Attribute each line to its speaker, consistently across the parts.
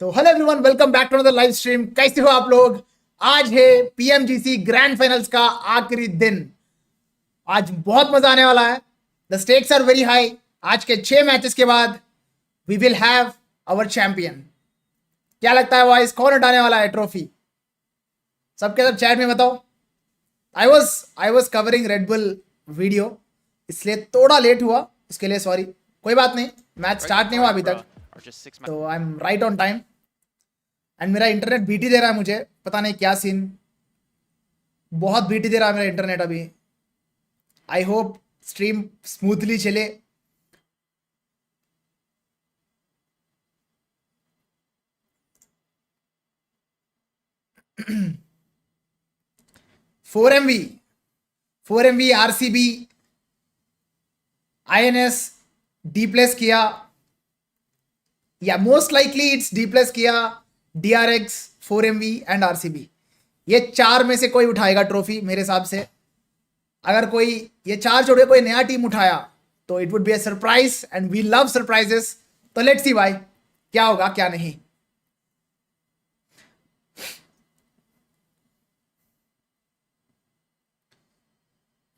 Speaker 1: तो hello everyone, welcome back to another live stream. कैसे हो आप लोग? आज है पीएमजीसी ग्रैंड फाइनल्स का आखिरी दिन। आज बहुत मजा आने वाला है। The stakes are very high. आज के 6 मैचेस के बाद we will have our champion. क्या लगता है वाइस, कौन उठाने वाला है ट्रॉफी? सबके सब चैट में बताओ। I was covering red bull video, इसलिए थोड़ा लेट हुआ, उसके लिए सॉरी। कोई बात नहीं, मैच स्टार्ट नहीं हुआ अभी तक, तो I am right on time. And मेरा इंटरनेट बीटी दे रहा है, मुझे पता नहीं क्या सीन, बहुत बीटी दे रहा है मेरा इंटरनेट अभी। आई होप स्ट्रीम स्मूथली चले। Four M V RCB INS D plus किया, या most likely it's D plus किया, DRX, 4MV एंड RCB। ये चार में से कोई उठाएगा ट्रॉफी मेरे हिसाब से। अगर कोई ये चार छोड़ के कोई नया टीम उठाया तो it would be a surprise, and we love surprises. तो लेट्स सी भाई क्या होगा क्या नहीं।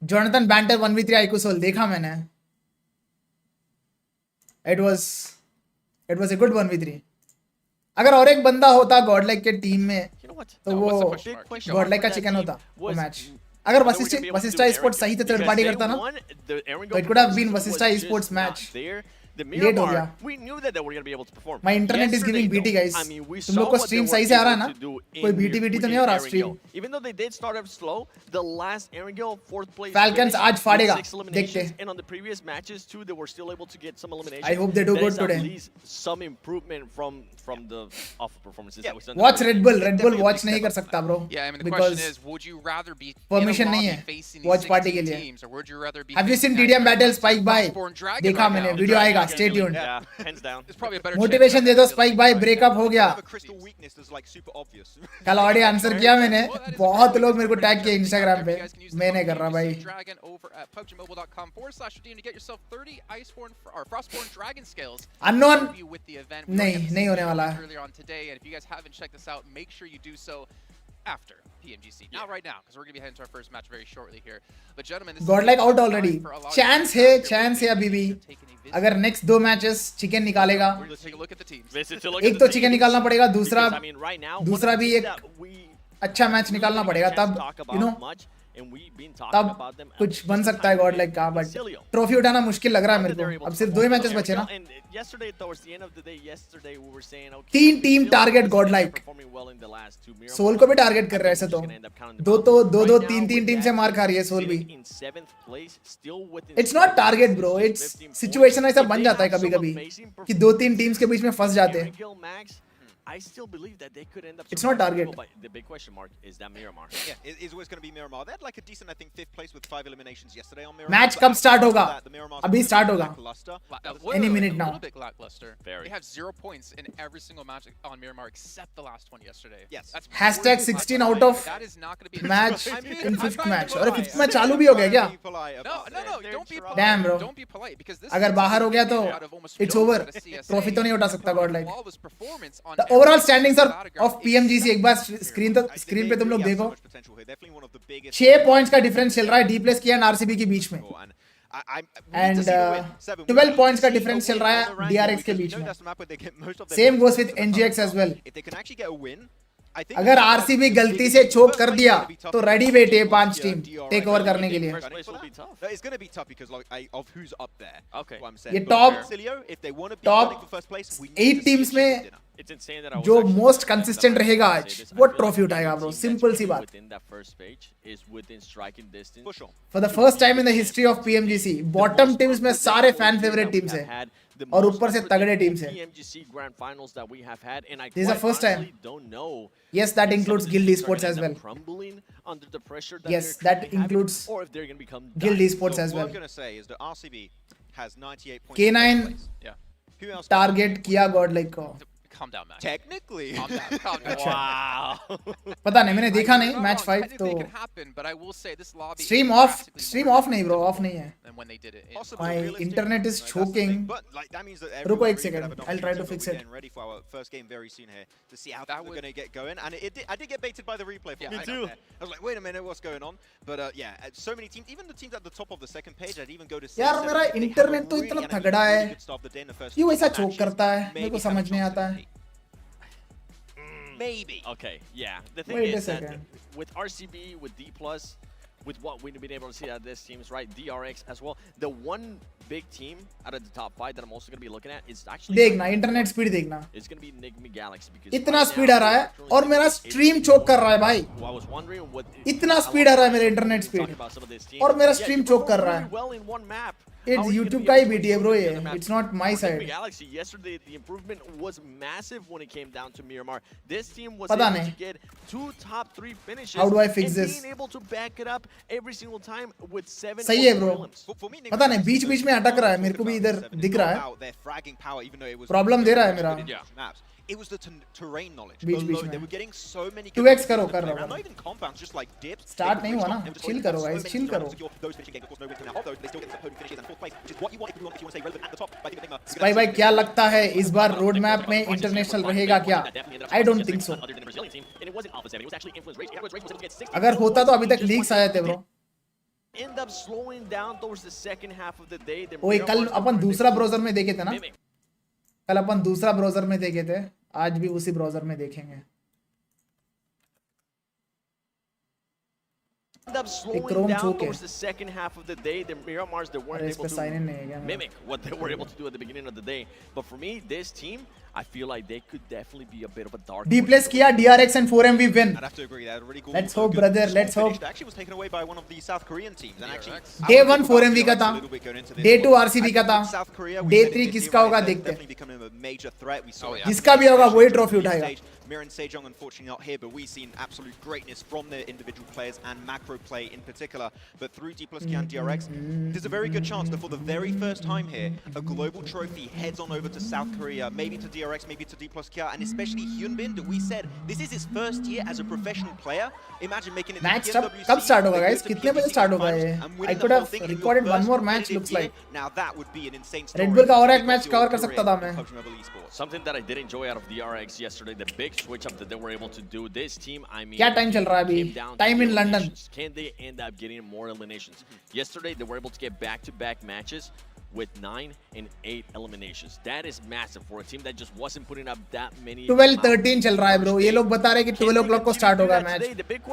Speaker 1: जोनाथन बैंटर 1v3 आइकुसोल देखा मैंने। It was a good 1v3। अगर और एक बंदा होता गॉडलाइक के टीम में तो वो गॉडलाइक का चिकन होता वो मैच। अगर वशिष्ठा स्पोर्ट्स सही से थर्ड पार्टी करता ना तो it could have been Vasista sports match. Late हो गया। My internet is giving BT guys. तुम लोग को स्ट्रीम सही से आ रहा है ना? कोई बीटी तो नहीं हो रहा स्ट्रीम? फैल्कन्स आज फाड़ेगा, देखते हैं। I hope they do good today. Watch red bull watch नहीं कर सकता ब्रो, बिकॉज़ परमिशन नहीं है वॉच पार्टी के लिए। Have you seen TDM battle spike by? देखा मैंने, वीडियो आएगा, स्टे ट्यून्ड। मोटिवेशन दे दो स्पाइक बाय, ब्रेकअप हो गया। कल ऑडियो आंसर किया मैंने, बहुत लोग मेरे को टैग किए इंस्टाग्राम पे, मैं नहीं कर रहा भाई। अननोन नहीं होने वाला है।
Speaker 2: After PMGC, not right now, because we're going to be heading to our first match very shortly here. But gentlemen, this
Speaker 1: Godlike out already. Chance है अभी भी। अगर नेक्स्ट 2 मैचेस चिकन निकालेगा, एक तो चिकन निकालना पड़ेगा, दूसरा भी एक अच्छा मैच निकालना पड़ेगा, तब यू नो तब कुछ बन सकता है गॉडलाइक का। बट ट्रॉफी उठाना मुश्किल लग रहा है मेरे को। अब सिर्फ 2 ही मैचेस बचे ना। 3 टीम टारगेट गॉडलाइक। सोल को भी टारगेट कर रहा है ऐसे तो। दो 3 टीम से मार खा रही है सोल भी। It's not target bro, it's situation. ऐसा बन जाता है कभी कभी कि 2-3 टीम्स के बीच में फंस जाते हैं।
Speaker 3: I still believe that they could end up.
Speaker 1: It's not target.
Speaker 3: But the big question mark is that Miramar.
Speaker 4: Yeah, it is always going to be Miramar. They had like a decent, I think, 5th place with 5 eliminations yesterday on Miramar.
Speaker 1: Match कब start होगा? अभी start होगा। Any minute now.
Speaker 2: A little bit lackluster. They have 0 points in every single match on Miramar except the last one yesterday.
Speaker 4: Yes.
Speaker 1: Hashtag 16 out of
Speaker 2: That is not going to be
Speaker 1: match in 5th match. और 5th match चालू भी हो गया क्या?
Speaker 2: No, don't be polite.
Speaker 1: Damn bro.
Speaker 2: Don't be polite because this
Speaker 1: अगर बाहर हो गया तो it's over. ट्रॉफी तो नहीं उठा सकता Godlike. The overall standings are of PMGC एक बार स्क्रीन पे तुम लोग देखो। 6 पॉइंट्स का डिफरेंस चल रहा है डी प्लस किया एंड आरसीबी के बीच में, एंड 12 पॉइंट्स का डिफरेंस चल रहा है DRX के बीच में। Same goes with NGX as well. अगर आरसीबी गलती से चोक कर दिया तो रेडी बैठे 5 टीम टेक ओवर करने के लिए। ये टॉप 8 टीम्स में जो मोस्ट कंसिस्टेंट रहेगा आज वो ट्रॉफी उठाएगा ब्रो। सिंपल सी बात। For the first time in the history of PMGC bottom teams में सारे फैन फेवरेट टीम्स हैं और ऊपर से तगड़े टीम्स हैं। This is the first time. Yes, that includes Guild Esports as well. Yes, that includes Guild Esports as well. K9 target किया Godlike को।
Speaker 2: Calm down, Max.
Speaker 4: Technically.
Speaker 2: Calm down. Calm down.
Speaker 3: Wow.
Speaker 1: पता नहीं, मैंने देखा नहीं
Speaker 2: You're not
Speaker 1: match
Speaker 2: wrong.
Speaker 1: 5 तो
Speaker 2: Technically it can happen, but I will say this lobby
Speaker 1: stream
Speaker 2: is
Speaker 1: of
Speaker 2: drastically
Speaker 1: stream
Speaker 2: more
Speaker 1: of नहीं bro, of नहीं है.
Speaker 2: than when they did it. in-
Speaker 4: Possibly
Speaker 1: My
Speaker 4: realistic.
Speaker 1: internet is
Speaker 4: Like, that's the thing.
Speaker 1: choking.
Speaker 4: But like that means that
Speaker 1: रुको
Speaker 4: everyone
Speaker 1: एक
Speaker 4: really could
Speaker 1: second.
Speaker 4: have a
Speaker 1: I'll try to
Speaker 4: dominant
Speaker 1: fix
Speaker 4: team, but
Speaker 1: it.
Speaker 4: we're getting ready for our first game very soon here to see how
Speaker 2: That
Speaker 4: things are
Speaker 2: would-
Speaker 4: going to get going. And I did get baited by the replay.
Speaker 2: Yeah,
Speaker 4: Me
Speaker 2: I
Speaker 4: too.
Speaker 2: know.
Speaker 4: I was like, wait a minute, what's going on? But yeah, so many teams, even the teams at the top of the second page, I'd even go to.
Speaker 1: यार मेरा internet तो इतना तगड़ा है, क्यों ऐसा चोक करता है, मेरे को समझ नहीं आता है.
Speaker 4: Maybe.
Speaker 3: Okay, yeah. The thing
Speaker 1: Wait a
Speaker 3: is that
Speaker 1: second.
Speaker 3: with RCB, with D+, with what we've been able to see out of this teams, right? DRX as well. The one big team out of the top 5 that I'm also going to be looking at is actually
Speaker 1: देखना internet speed देखना,
Speaker 3: it's going to be Enigma Galaxy because
Speaker 1: इतना
Speaker 3: right
Speaker 1: speed
Speaker 3: now,
Speaker 1: आ रहा है
Speaker 3: they're
Speaker 1: और मेरा
Speaker 3: currently
Speaker 1: stream चोक कर रहा है भाई.
Speaker 3: Well, I was wondering what
Speaker 1: इतना स्पीड आ रहा है मेरा internet
Speaker 3: talking
Speaker 1: speed
Speaker 3: about some of this team.
Speaker 1: और मेरा
Speaker 3: Yeah,
Speaker 1: स्ट्रीम
Speaker 3: you
Speaker 1: चोक कर
Speaker 3: performed
Speaker 1: रहा
Speaker 3: really
Speaker 1: है.
Speaker 3: well in one map.
Speaker 1: It's
Speaker 3: How are you
Speaker 1: YouTube
Speaker 3: gonna be
Speaker 1: का ही
Speaker 3: able to
Speaker 1: video
Speaker 3: improve
Speaker 1: bro
Speaker 3: in the
Speaker 1: ये,
Speaker 3: other maps?
Speaker 1: it's not my
Speaker 3: For Enigma
Speaker 1: side.
Speaker 3: Galaxy, yesterday the improvement was massive when it came down to Miramar. This team was
Speaker 1: पता
Speaker 3: able
Speaker 1: नहीं.
Speaker 3: to get 2 top 3 finishes.
Speaker 1: How do I fix
Speaker 3: and
Speaker 1: this?
Speaker 3: being able to back it up every single time with 7
Speaker 1: सही है bro.
Speaker 3: prelims.
Speaker 4: For me,
Speaker 1: पता नहीं बीच बीच में अटक रहा है, मेरे को भी इधर दिख रहा है.
Speaker 4: Their fragging power, even though it was
Speaker 1: Problem दे रहा है मेरा.
Speaker 4: maps. It was the terrain knowledge.
Speaker 1: Beach
Speaker 4: Below,
Speaker 1: में.
Speaker 4: they were getting so many
Speaker 1: 2x करो, कर रहा हूँ.
Speaker 4: not even compounds, just like dips.
Speaker 1: Start
Speaker 4: They
Speaker 1: नहीं
Speaker 4: could
Speaker 1: हुआ
Speaker 4: reach
Speaker 1: ना.
Speaker 4: top, they were
Speaker 1: Chill
Speaker 4: just
Speaker 1: करो
Speaker 4: so
Speaker 1: guys,
Speaker 4: many
Speaker 1: chill
Speaker 4: to
Speaker 1: करो.
Speaker 4: secure those finishing games. Of course, no wins coming out of those, they still get some podium finishes and fourth place, which is what you want if you want to stay relevant at the top. But I think Enigma-
Speaker 1: भाई भाई क्या लगता है इस बार road map में international रहेगा क्या? I don't think so.
Speaker 3: Other than the Brazilian team, and it wasn't Alpha 7, it was actually Influence Rage. Influence Rage was able to get 60.
Speaker 1: अगर होता तो अभी तक लीक्स आ जाते bro.
Speaker 3: End up slowing down towards the second half of the day. The
Speaker 1: ओए कल
Speaker 3: Miramars
Speaker 1: upon
Speaker 3: were
Speaker 1: दूसरा
Speaker 3: able to
Speaker 1: browser में देखे थे ना,
Speaker 3: mimic.
Speaker 1: कल अपन दूसरा ब्राउजर में देखे थे, आज भी उसी ब्राउजर में देखेंगे.
Speaker 3: End up slowing
Speaker 1: Chrome
Speaker 3: down
Speaker 1: choke
Speaker 3: towards
Speaker 1: है.
Speaker 3: the second half of the day. The Miramars, they weren't
Speaker 1: अरे इस
Speaker 3: able
Speaker 1: पे साइन इन नहीं है
Speaker 3: to
Speaker 1: क्या मेरा?
Speaker 3: mimic what they were able to do at the beginning of the day. But for me, this team, I feel like they could definitely be a bit of a dark
Speaker 1: D
Speaker 3: horse.
Speaker 1: Place किया, DRX and 4MV win.
Speaker 4: I'd have to agree. They had a really cool.
Speaker 1: Let's hope,
Speaker 4: good
Speaker 1: brother,
Speaker 4: strong
Speaker 1: let's hope.
Speaker 4: finish that actually was taken away by one of the South Korean teams. And actually,
Speaker 2: DRX.
Speaker 1: Day
Speaker 4: I would
Speaker 1: 1
Speaker 4: talk about
Speaker 1: 4MV का
Speaker 4: DRX
Speaker 1: था.
Speaker 4: a little bit going into this,
Speaker 1: Day
Speaker 4: but
Speaker 1: 2
Speaker 4: I
Speaker 1: RCB का
Speaker 4: think
Speaker 1: था.
Speaker 4: South Korea, we
Speaker 1: Day
Speaker 4: said it
Speaker 1: 3
Speaker 4: this
Speaker 1: किसका
Speaker 4: year,
Speaker 1: होगा
Speaker 4: right? They're
Speaker 1: देखते हैं.
Speaker 4: definitely becoming a major threat. We saw
Speaker 2: Oh,
Speaker 4: it.
Speaker 2: yeah.
Speaker 1: जिसका भी होगा वही ट्रॉफी उठाएगा.
Speaker 4: Mir and Sejong unfortunately not here, but we've seen absolute greatness from their individual players and macro play in particular. But through D plus Kian DRX, there's a very good chance that for the very first time here, a global trophy heads on over to South Korea, maybe to DRX, maybe to D plus Kia, and especially Hyunbin, that we said this is his first year as a professional player. Imagine making it to
Speaker 1: Match
Speaker 4: PMWC,
Speaker 1: कब start होगा
Speaker 4: they go
Speaker 1: guys?
Speaker 4: to
Speaker 1: कितने बजे
Speaker 4: PMGC
Speaker 1: start होगा
Speaker 4: finals
Speaker 1: ये?
Speaker 4: and winning
Speaker 1: I
Speaker 4: the
Speaker 1: could
Speaker 4: whole
Speaker 1: have
Speaker 4: thing in your
Speaker 1: recorded one
Speaker 4: first
Speaker 1: more match
Speaker 4: competitive
Speaker 1: looks
Speaker 4: year.
Speaker 1: like.
Speaker 4: Now that would be an insane story.
Speaker 1: Red Bull का और एक
Speaker 4: to
Speaker 1: match
Speaker 4: kick off
Speaker 1: cover कर
Speaker 4: your
Speaker 1: सकता
Speaker 4: career
Speaker 1: था मैं.
Speaker 4: in PUBG Mobile Esports.
Speaker 3: Something that I did enjoy out of DRX yesterday, the big switch up that they were able to do. This team, I mean,
Speaker 1: क्या time चल रहा है अभी?
Speaker 3: came down to
Speaker 1: Time in London.
Speaker 3: eliminations. Can they end up getting more eliminations? Yesterday, they were able to get back-to-back matches with 9 and 8 eliminations. That is massive for a team that just wasn't putting up that many.
Speaker 1: 12-13 चल रहा है bro. ये लोग बता रहे हैं कि 12 o'clock को start होगा मैच.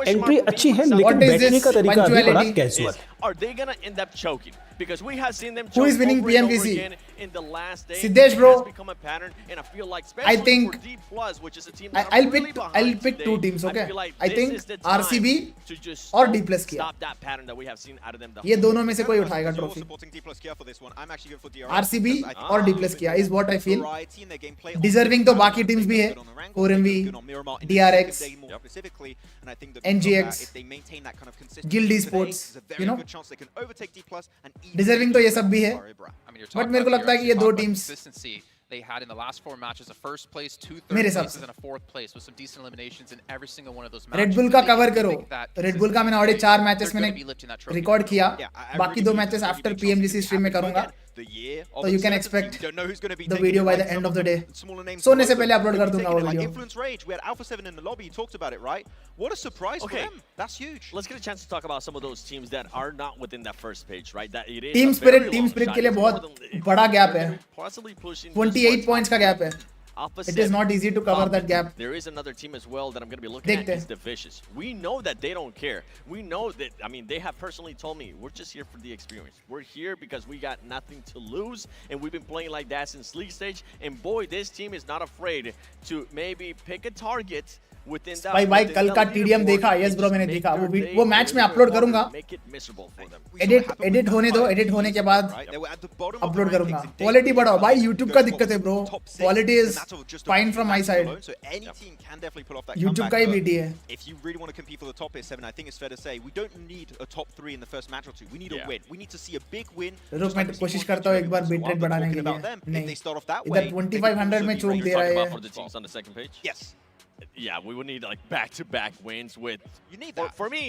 Speaker 5: एंट्री अच्छी है लेकिन
Speaker 1: What is
Speaker 5: बैठने
Speaker 1: this
Speaker 5: का तरीका अभी बड़ा
Speaker 1: punctuality?
Speaker 5: Casual.
Speaker 3: Are they gonna end up choking? Because we have seen them
Speaker 1: Who
Speaker 3: choke
Speaker 1: is winning
Speaker 3: over and over
Speaker 1: PMGC?
Speaker 3: again in the last day.
Speaker 1: Siddesh,
Speaker 3: It
Speaker 1: bro.
Speaker 3: has become a pattern, and I feel like especially
Speaker 1: think
Speaker 3: for D Plus, which is a team
Speaker 1: I-
Speaker 3: that
Speaker 1: I'll
Speaker 3: I'm really
Speaker 1: pick-
Speaker 3: behind
Speaker 1: I'll pick
Speaker 3: today,
Speaker 1: two teams, okay?
Speaker 3: I feel like
Speaker 1: I
Speaker 3: this
Speaker 1: think
Speaker 3: is the time
Speaker 1: RCB
Speaker 3: to just
Speaker 1: और D plus Kia.
Speaker 3: stop that pattern that we have seen out of them. The
Speaker 1: ये
Speaker 3: whole
Speaker 1: दोनों में से कोई उठाएगा
Speaker 4: You're
Speaker 1: trophy.
Speaker 4: supporting D plus Kia for this one. I'm actually going for DRX.
Speaker 1: RCB
Speaker 4: because I think
Speaker 1: और D
Speaker 4: they've
Speaker 1: plus
Speaker 4: been
Speaker 1: Kia is what I feel.
Speaker 4: variety in their gameplay.
Speaker 1: Deserving तो बाकी teams भी है.
Speaker 4: Good on the Wrangle,
Speaker 1: 4MV,
Speaker 4: good on Miramar in the
Speaker 1: DRX,
Speaker 4: second day more specifically, and I think that
Speaker 1: NGX,
Speaker 4: because of that, if they maintain that kind of consistency
Speaker 1: Guild
Speaker 4: today,
Speaker 1: Esports,
Speaker 4: there's a very
Speaker 1: you know?
Speaker 4: good chance they can overtake D plus and even
Speaker 1: Deserving तो ये सब भी है.
Speaker 2: I mean, you're
Speaker 1: But
Speaker 2: talking
Speaker 1: मेरे को
Speaker 2: about
Speaker 1: लगता है कि
Speaker 2: DRX,
Speaker 1: ये
Speaker 2: you're
Speaker 1: दो
Speaker 2: talking about
Speaker 1: teams-
Speaker 2: consistency they had in the last 4 matches, a first place, 2
Speaker 1: मेरे
Speaker 2: third
Speaker 1: हिसाब
Speaker 2: places,
Speaker 1: से.
Speaker 2: and a 4th place with some decent eliminations in every single one of those matches.
Speaker 1: Red bull
Speaker 2: If
Speaker 1: का
Speaker 2: they can
Speaker 1: cover करो.
Speaker 2: mimic that
Speaker 1: red bull का मैंने already
Speaker 2: consistency,
Speaker 1: 4 matches
Speaker 2: they're
Speaker 1: मैंने
Speaker 2: gonna be lifting that trophy
Speaker 1: record किया.
Speaker 4: Yeah, I
Speaker 1: बाकी
Speaker 4: really
Speaker 1: दो
Speaker 4: believe
Speaker 1: matches
Speaker 4: there's a
Speaker 1: after
Speaker 4: really big chance
Speaker 1: PMGC
Speaker 4: it
Speaker 1: stream में
Speaker 4: can happen
Speaker 1: करूंगा.
Speaker 4: again. The year of
Speaker 1: So you can
Speaker 4: uncertainty.
Speaker 1: expect
Speaker 4: You don't know who's going to be
Speaker 1: the
Speaker 4: taking
Speaker 1: video
Speaker 4: it,
Speaker 1: by
Speaker 4: right?
Speaker 1: the end
Speaker 4: Some
Speaker 1: of the day.
Speaker 4: smaller names
Speaker 1: सोने से
Speaker 4: will
Speaker 1: पहले upload
Speaker 4: be
Speaker 1: कर दूंगा
Speaker 4: taking
Speaker 1: वो
Speaker 4: it, like
Speaker 1: video.
Speaker 4: Influence Rage, we had Alpha 7 in the lobby, you talked about it, right? What a surprise
Speaker 3: Okay.
Speaker 4: for them. That's huge.
Speaker 3: Let's get a chance to talk about some of those teams that are not within that first page, right? That it is
Speaker 1: Team
Speaker 3: a
Speaker 1: spirit
Speaker 3: very
Speaker 1: team
Speaker 3: long
Speaker 1: spirit
Speaker 3: shot.
Speaker 1: के लिए
Speaker 3: It's
Speaker 1: बहुत
Speaker 3: more than-
Speaker 1: बड़ा gap
Speaker 3: they're
Speaker 1: है.
Speaker 3: gonna be possibly pushing
Speaker 1: 28
Speaker 3: just
Speaker 1: points का gap है.
Speaker 3: Alpha
Speaker 1: It is
Speaker 3: 7.
Speaker 1: not easy to cover that gap.
Speaker 3: There is another team as well that I'm going to be looking at.
Speaker 1: देखते
Speaker 3: Is the Vicious. We know that they don't care. We know that, I mean, they have personally told me, we're just here for the experience. We're here because we got nothing to lose, and we've been playing like that since league stage. And boy, this team is not afraid to maybe pick a target within
Speaker 1: भाई कल का TDM देखा, yes bro मैंने देखा, वो match में upload करूंगा, edit होने दो, एडिट होने के बाद अपलोड करूंगा। क्वालिटी बढ़ाओ भाई, यूट्यूब का दिक्कत है bro, quality is fine from my side, YouTube का ही बीटी है।
Speaker 4: If you really want to compete for the top 7, I think it's fair to say we don't need a top 3 in the first match or two. We need a win. We need to see a big win.
Speaker 1: रुक मैं कोशिश करता हूँ एक बार bit rate बढ़ाने के लिए। नहीं, इधर 2500 में चोक दे रहा है।
Speaker 4: Yes.
Speaker 3: Yeah, we would need like back-to-back wins with.
Speaker 4: You need that.
Speaker 3: For me,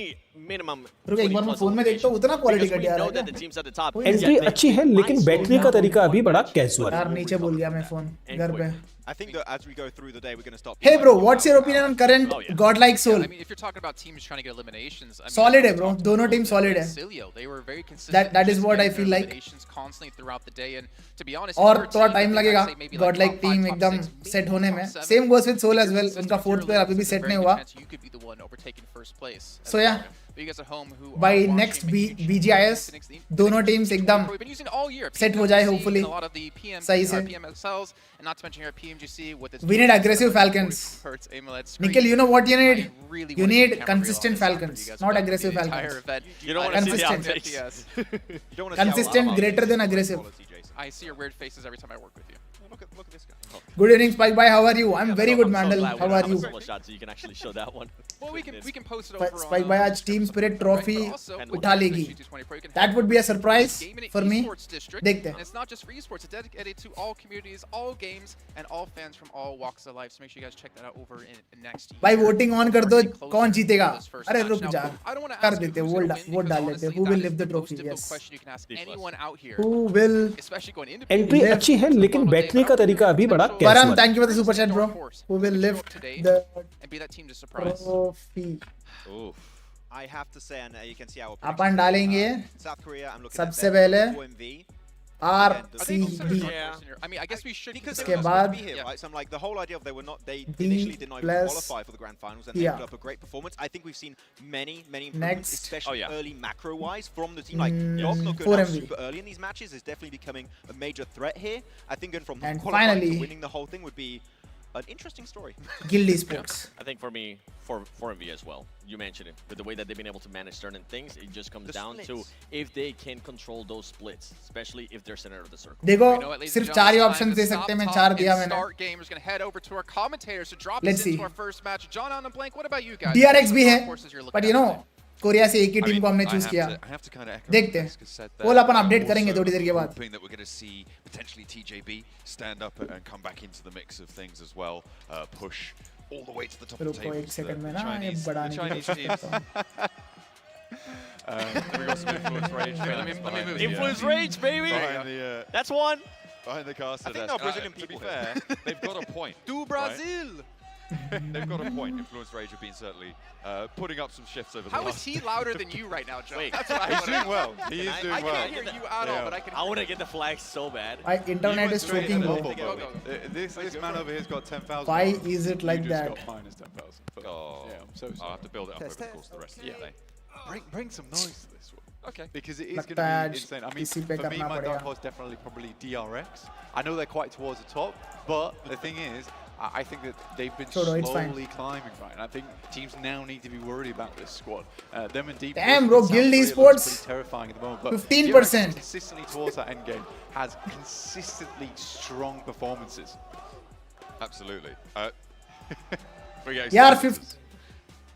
Speaker 3: minimum.
Speaker 1: रुक एक बार मैं फोन में देखता हूँ, उतना क्वालिटी घटिया
Speaker 3: know
Speaker 1: रहा
Speaker 3: that the
Speaker 1: है।
Speaker 3: teams at the top.
Speaker 5: Entry अच्छी है लेकिन बैठने का तरीका अभी बड़ा कैजुअल है।
Speaker 1: यार नीचे भूल गया मैं फोन घर पे।
Speaker 4: I think that as we go through the day, we're going to start.
Speaker 1: Hey bro, what's your opinion on current godlike soul?
Speaker 2: I mean, if you're talking about teams trying to get eliminations, I mean,
Speaker 1: Solid है bro, दोनों team solid है।
Speaker 2: Silio, they were very consistent.
Speaker 1: That is
Speaker 2: just
Speaker 1: what I
Speaker 2: getting
Speaker 1: feel
Speaker 2: their
Speaker 1: like.
Speaker 2: eliminations constantly throughout the day, and to be honest,
Speaker 1: और
Speaker 2: if you're a
Speaker 1: थोड़ा
Speaker 2: team
Speaker 1: time
Speaker 2: that
Speaker 1: लगेगा
Speaker 2: I'd say maybe like
Speaker 1: godlike
Speaker 2: top
Speaker 1: team
Speaker 2: 5, top
Speaker 1: एकदम
Speaker 2: 6, maybe
Speaker 1: set होने
Speaker 2: top
Speaker 1: में।
Speaker 2: 7,
Speaker 1: Same goes with soul as well,
Speaker 2: consistent
Speaker 1: उनका
Speaker 2: in
Speaker 1: fourth
Speaker 2: your
Speaker 1: player
Speaker 2: levels,
Speaker 1: अभी भी
Speaker 2: there's a
Speaker 1: set
Speaker 2: very
Speaker 1: नहीं
Speaker 2: good
Speaker 1: हुआ।
Speaker 2: chance you could be the one overtaking first place.
Speaker 1: So yeah,
Speaker 2: But you guys at home who
Speaker 1: by
Speaker 2: are watching,
Speaker 1: next
Speaker 2: make sure you
Speaker 1: BGIS
Speaker 2: tune in.
Speaker 1: दोनों teams एकदम
Speaker 2: We've been using all year.
Speaker 1: set हो जाए
Speaker 2: PMGC
Speaker 1: hopefully
Speaker 2: and a lot of the PM,
Speaker 1: सही से।
Speaker 2: PMSLs, and not to mention here at PMGC with its
Speaker 1: We need aggressive Falcons.
Speaker 2: Hertz, AMOLED
Speaker 1: Nikhil, you know what you need?
Speaker 2: I really
Speaker 1: You
Speaker 2: wanna see
Speaker 1: need
Speaker 2: the camera
Speaker 1: consistent
Speaker 2: reel on this for
Speaker 1: Falcons,
Speaker 2: you guys
Speaker 1: not
Speaker 2: throughout
Speaker 1: aggressive
Speaker 2: the entire
Speaker 1: Falcons.
Speaker 2: event.
Speaker 3: You don't want to see the
Speaker 1: Consistent.
Speaker 3: outtakes.
Speaker 4: You don't wanna see how
Speaker 1: Consistent,
Speaker 4: well-
Speaker 1: greater than aggressive.
Speaker 2: I see your weird faces every time I work with you.
Speaker 4: Look at this guy.
Speaker 1: Good evening, Spike Bhai. How are you? I'm very good,
Speaker 3: I'm so
Speaker 1: Mandal.
Speaker 3: glad we
Speaker 1: How
Speaker 3: don't
Speaker 1: are
Speaker 3: have a
Speaker 1: you?
Speaker 3: solo shot so you can actually show that one.
Speaker 2: Well, we can post it over on
Speaker 1: Spike Bhai आज Team Spirit Trophy
Speaker 2: but also with
Speaker 1: उठा
Speaker 2: the
Speaker 1: लेगी।
Speaker 2: G220 Pro, you can
Speaker 1: That
Speaker 2: have
Speaker 1: would be a
Speaker 2: your
Speaker 1: surprise
Speaker 2: gaming
Speaker 1: for me.
Speaker 2: esports district,
Speaker 1: देखते हैं।
Speaker 2: and it's not just for esports, it's dedicated to all communities, all games, and all fans from all walks of life. So make sure you guys check that out over in next year.
Speaker 1: भाई voting on कर दो,
Speaker 2: We're getting closer
Speaker 1: कौन जीतेगा?
Speaker 2: to this first
Speaker 1: अरे
Speaker 2: match.
Speaker 1: रुक
Speaker 2: Now,
Speaker 1: जा,
Speaker 2: I don't wanna
Speaker 1: कर
Speaker 2: ask you
Speaker 1: देते
Speaker 2: who's
Speaker 1: vote
Speaker 2: gonna win,
Speaker 1: vote
Speaker 2: because
Speaker 1: डाल देते।
Speaker 2: honestly,
Speaker 1: Who
Speaker 2: that
Speaker 1: will
Speaker 2: is
Speaker 1: lift the
Speaker 2: the
Speaker 1: trophy?
Speaker 2: most difficult
Speaker 1: Yes.
Speaker 2: question you can ask
Speaker 3: D+.
Speaker 2: anyone out here,
Speaker 1: Who will?
Speaker 2: especially going into
Speaker 5: entry
Speaker 1: Left.
Speaker 5: अच्छी है लेकिन बैठने का तरीका अभी बड़ा
Speaker 1: Param,
Speaker 5: कैजुअल है।
Speaker 1: thank you for the super chat, bro. Who will lift the
Speaker 2: and be that team to surprise.
Speaker 1: trophy?
Speaker 3: Oof.
Speaker 4: I have to say, and you can see our
Speaker 1: अपन डालेंगे
Speaker 4: South Korea. I'm looking
Speaker 1: सबसे
Speaker 4: at
Speaker 1: पहले
Speaker 4: OMV.
Speaker 2: Are they considered
Speaker 1: RCB.
Speaker 2: dark horse in your- I mean, I guess we should
Speaker 4: Because
Speaker 1: उसके
Speaker 4: they were supposed to
Speaker 1: बाद
Speaker 4: be here, right? So I'm like, the whole idea of they were not, they
Speaker 1: D
Speaker 4: initially did not even
Speaker 1: plus
Speaker 4: qualify for the grand finals, and they
Speaker 1: yeah.
Speaker 4: put up a great performance. I think we've seen many improvements,
Speaker 1: Next.
Speaker 4: especially
Speaker 3: Oh, yeah.
Speaker 4: early macro-wise from the team. Like, Dog not going
Speaker 1: 4
Speaker 4: out
Speaker 1: MV.
Speaker 4: super early in these matches is definitely becoming a major threat here. I think going from
Speaker 1: And
Speaker 4: qualifying
Speaker 1: finally-
Speaker 4: to winning the whole thing would be an interesting story.
Speaker 1: Guild Esports.
Speaker 3: I think for me, for MV as well. You mentioned it. With the way that they've been able to manage certain things, it just comes
Speaker 4: The
Speaker 3: down
Speaker 4: splits.
Speaker 3: to if they can control those splits, especially if they're center of the circle.
Speaker 1: देखो
Speaker 2: You know what, ladies and
Speaker 1: सिर्फ चार ही
Speaker 2: gentlemen,
Speaker 1: option
Speaker 2: it's
Speaker 1: they
Speaker 2: time
Speaker 1: सकते हैं,
Speaker 2: to
Speaker 1: मैं
Speaker 2: stop
Speaker 1: चार
Speaker 2: talk
Speaker 1: दिया
Speaker 2: and
Speaker 1: मैंने।
Speaker 2: start game. We're just gonna head over to our commentators to drop
Speaker 1: Let's
Speaker 2: us into
Speaker 1: see.
Speaker 2: our first match. John on the blank. What about you guys?
Speaker 1: DRX भी है,
Speaker 2: What courses you're looking
Speaker 1: but
Speaker 2: at
Speaker 1: you know
Speaker 2: today?
Speaker 1: Korea से एक ही
Speaker 6: I
Speaker 1: team
Speaker 6: mean,
Speaker 1: को हमने
Speaker 6: I
Speaker 1: choose
Speaker 6: have
Speaker 1: किया।
Speaker 6: to- I have to kind of echo
Speaker 1: देखते
Speaker 6: what
Speaker 1: हैं।
Speaker 6: Jessica said
Speaker 1: poll
Speaker 6: there.
Speaker 1: अपन अपडेट करेंगे
Speaker 6: Also
Speaker 1: थोड़ी देर के बाद।
Speaker 6: hoping that we're going to see potentially TJB stand up and come back into the mix of things as well, push all the way to the top of the
Speaker 1: रुको
Speaker 6: table.
Speaker 1: एक second में
Speaker 6: the
Speaker 1: ना ये
Speaker 6: Chinese
Speaker 1: बढ़ाने की
Speaker 6: teams.
Speaker 1: कोशिश करता हूँ।
Speaker 6: We got some influence rage
Speaker 2: Let me
Speaker 6: behind
Speaker 2: move
Speaker 6: the,
Speaker 2: you.
Speaker 3: Influence rage, baby!
Speaker 6: behind the,
Speaker 3: That's one!
Speaker 6: behind the caster
Speaker 4: I think
Speaker 6: desk.
Speaker 4: there are Brazilian
Speaker 6: To be
Speaker 4: people
Speaker 6: fair, they've got a point.
Speaker 2: Do Brazil.
Speaker 6: They've got a point. Influence rage have been certainly putting up some shifts over the
Speaker 2: How is
Speaker 6: last.
Speaker 2: he louder than you right now, Joe?
Speaker 3: Wait.
Speaker 2: That's what I
Speaker 6: He's
Speaker 2: wanna
Speaker 6: doing
Speaker 2: know.
Speaker 6: well. He is
Speaker 4: I
Speaker 6: doing
Speaker 2: I
Speaker 6: well.
Speaker 2: can't hear you at all, but I can.
Speaker 3: I want to get the flag so bad.
Speaker 1: भाई internet is
Speaker 6: Straight
Speaker 1: choking
Speaker 6: to the
Speaker 1: bro.
Speaker 6: bubble,
Speaker 2: Go,
Speaker 6: bro.
Speaker 7: This man over here's got 10,000.
Speaker 1: Why
Speaker 7: on.
Speaker 1: is it like
Speaker 7: You just
Speaker 1: that?
Speaker 7: got minus 10,000. But
Speaker 6: Oh,
Speaker 7: yeah, I'm so
Speaker 6: I'll
Speaker 7: sorry.
Speaker 6: have to build it up over the course of the rest of the day.
Speaker 7: Bring some noise to this one.
Speaker 2: Okay.
Speaker 7: Because it is going
Speaker 1: लगता है
Speaker 7: to
Speaker 1: आज
Speaker 7: be insane. I mean,
Speaker 1: इसी पे
Speaker 7: for me,
Speaker 1: करना
Speaker 7: my
Speaker 1: पड़ेगा।
Speaker 7: dark horse definitely probably DRX. I know they're quite towards the top, but the thing is, I think that they've been
Speaker 1: Sure, it's fine.
Speaker 7: slowly climbing, right? And I think teams now need to be worried about this squad. Them and Deep.
Speaker 1: Damn, bro, Guild Esports,
Speaker 7: pretty terrifying at the moment. But
Speaker 1: 15%.
Speaker 7: DRX consistently towards that end game has consistently strong performances.
Speaker 6: Absolutely. We're getting
Speaker 1: यार
Speaker 6: some
Speaker 1: 5
Speaker 6: visitors.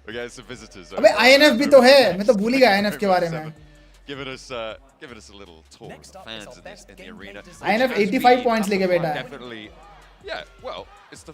Speaker 6: We're getting some visitors.
Speaker 1: अबे INF भी तो है, मैं तो भूल ही गया INF के बारे में।
Speaker 6: Giving us a little tour of the fans in the arena.
Speaker 1: INF
Speaker 6: Which has
Speaker 1: 85
Speaker 6: been
Speaker 1: points लेके बैठा है।
Speaker 6: Definitely. Yeah, well, it's the.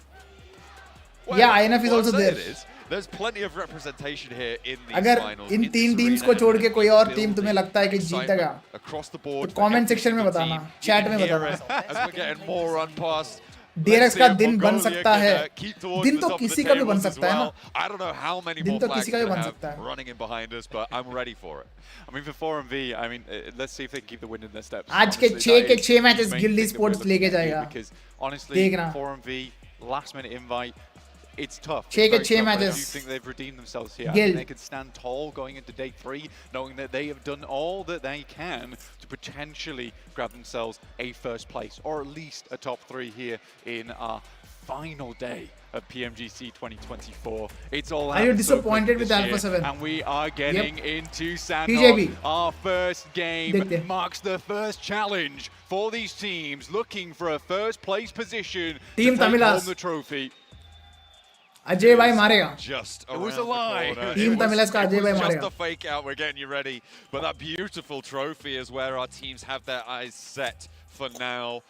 Speaker 1: Yeah, INF is
Speaker 6: what
Speaker 1: also
Speaker 6: I'm saying
Speaker 1: there.
Speaker 6: is, there's plenty of representation here in these
Speaker 1: अगर
Speaker 6: finals.
Speaker 1: In
Speaker 6: in
Speaker 1: तीन
Speaker 6: this
Speaker 1: teams
Speaker 6: arena,
Speaker 1: को
Speaker 6: and
Speaker 1: छोड़ के कोई और
Speaker 6: building
Speaker 1: टीम तुम्हें लगता है कि
Speaker 6: excitement
Speaker 1: जीतेगा
Speaker 6: across the
Speaker 1: तो
Speaker 6: board for
Speaker 1: comment
Speaker 6: every
Speaker 1: section में
Speaker 6: single
Speaker 1: बताना,
Speaker 6: team. You
Speaker 1: चैट
Speaker 6: can
Speaker 1: में
Speaker 6: hear
Speaker 1: बताना।
Speaker 6: it as we're getting more run past.
Speaker 1: DRX का दिन बन
Speaker 6: Mongolia
Speaker 1: सकता
Speaker 6: can,
Speaker 1: है।
Speaker 6: keep towards
Speaker 1: दिन
Speaker 6: the
Speaker 1: तो
Speaker 6: top of
Speaker 1: किसी
Speaker 6: the
Speaker 1: का भी बन
Speaker 6: tables as
Speaker 1: सकता है ना।
Speaker 6: well. I don't know how many
Speaker 1: दिन
Speaker 6: more
Speaker 1: तो
Speaker 6: flags
Speaker 1: किसी का भी
Speaker 6: we're
Speaker 1: बन
Speaker 6: gonna
Speaker 1: सकता
Speaker 6: have
Speaker 1: है।
Speaker 6: running in behind us, but I'm ready for it.
Speaker 7: I mean, for 4MV, I mean, let's see if they can keep the wind in their steps.
Speaker 1: आज के
Speaker 7: Honestly, that
Speaker 1: के
Speaker 7: is
Speaker 1: 6 matches
Speaker 7: the main
Speaker 1: guild
Speaker 7: thing that we're
Speaker 1: sports
Speaker 7: looking
Speaker 1: लेके
Speaker 7: at here,
Speaker 1: जाएगा।
Speaker 7: Because honestly,
Speaker 1: देखना।
Speaker 7: 4MV, last minute invite, it's tough. It's
Speaker 1: 6 के
Speaker 7: very
Speaker 1: 6
Speaker 7: tough. I do
Speaker 1: matches.
Speaker 7: think they've redeemed themselves here. I
Speaker 1: Guild.
Speaker 7: think they can stand tall going into day 3, knowing that they have done all that they can to potentially grab themselves a first place, or at least a top 3 here in our final day of PMGC 2024. It's all
Speaker 1: Are you
Speaker 7: happened so quick
Speaker 1: disappointed with
Speaker 7: this
Speaker 1: Alpha
Speaker 7: year,
Speaker 1: 7?
Speaker 7: and we are getting into Sandhog.
Speaker 1: TJB.
Speaker 7: Our first game
Speaker 1: देखते हैं.
Speaker 7: marks the first challenge for these teams looking for a first place position
Speaker 1: Team
Speaker 7: to take
Speaker 1: Tamilas.
Speaker 7: home the trophy.
Speaker 1: Ajay भाई मारेगा.
Speaker 6: Just
Speaker 7: It was
Speaker 6: around
Speaker 7: a lie.
Speaker 6: the corner.
Speaker 1: Team
Speaker 6: It was-
Speaker 1: Tamilas का
Speaker 6: it
Speaker 1: Ajay भाई
Speaker 6: was
Speaker 1: मारेगा.
Speaker 6: just a fake out. We're getting you ready. But that beautiful trophy is where our teams have their eyes set for now.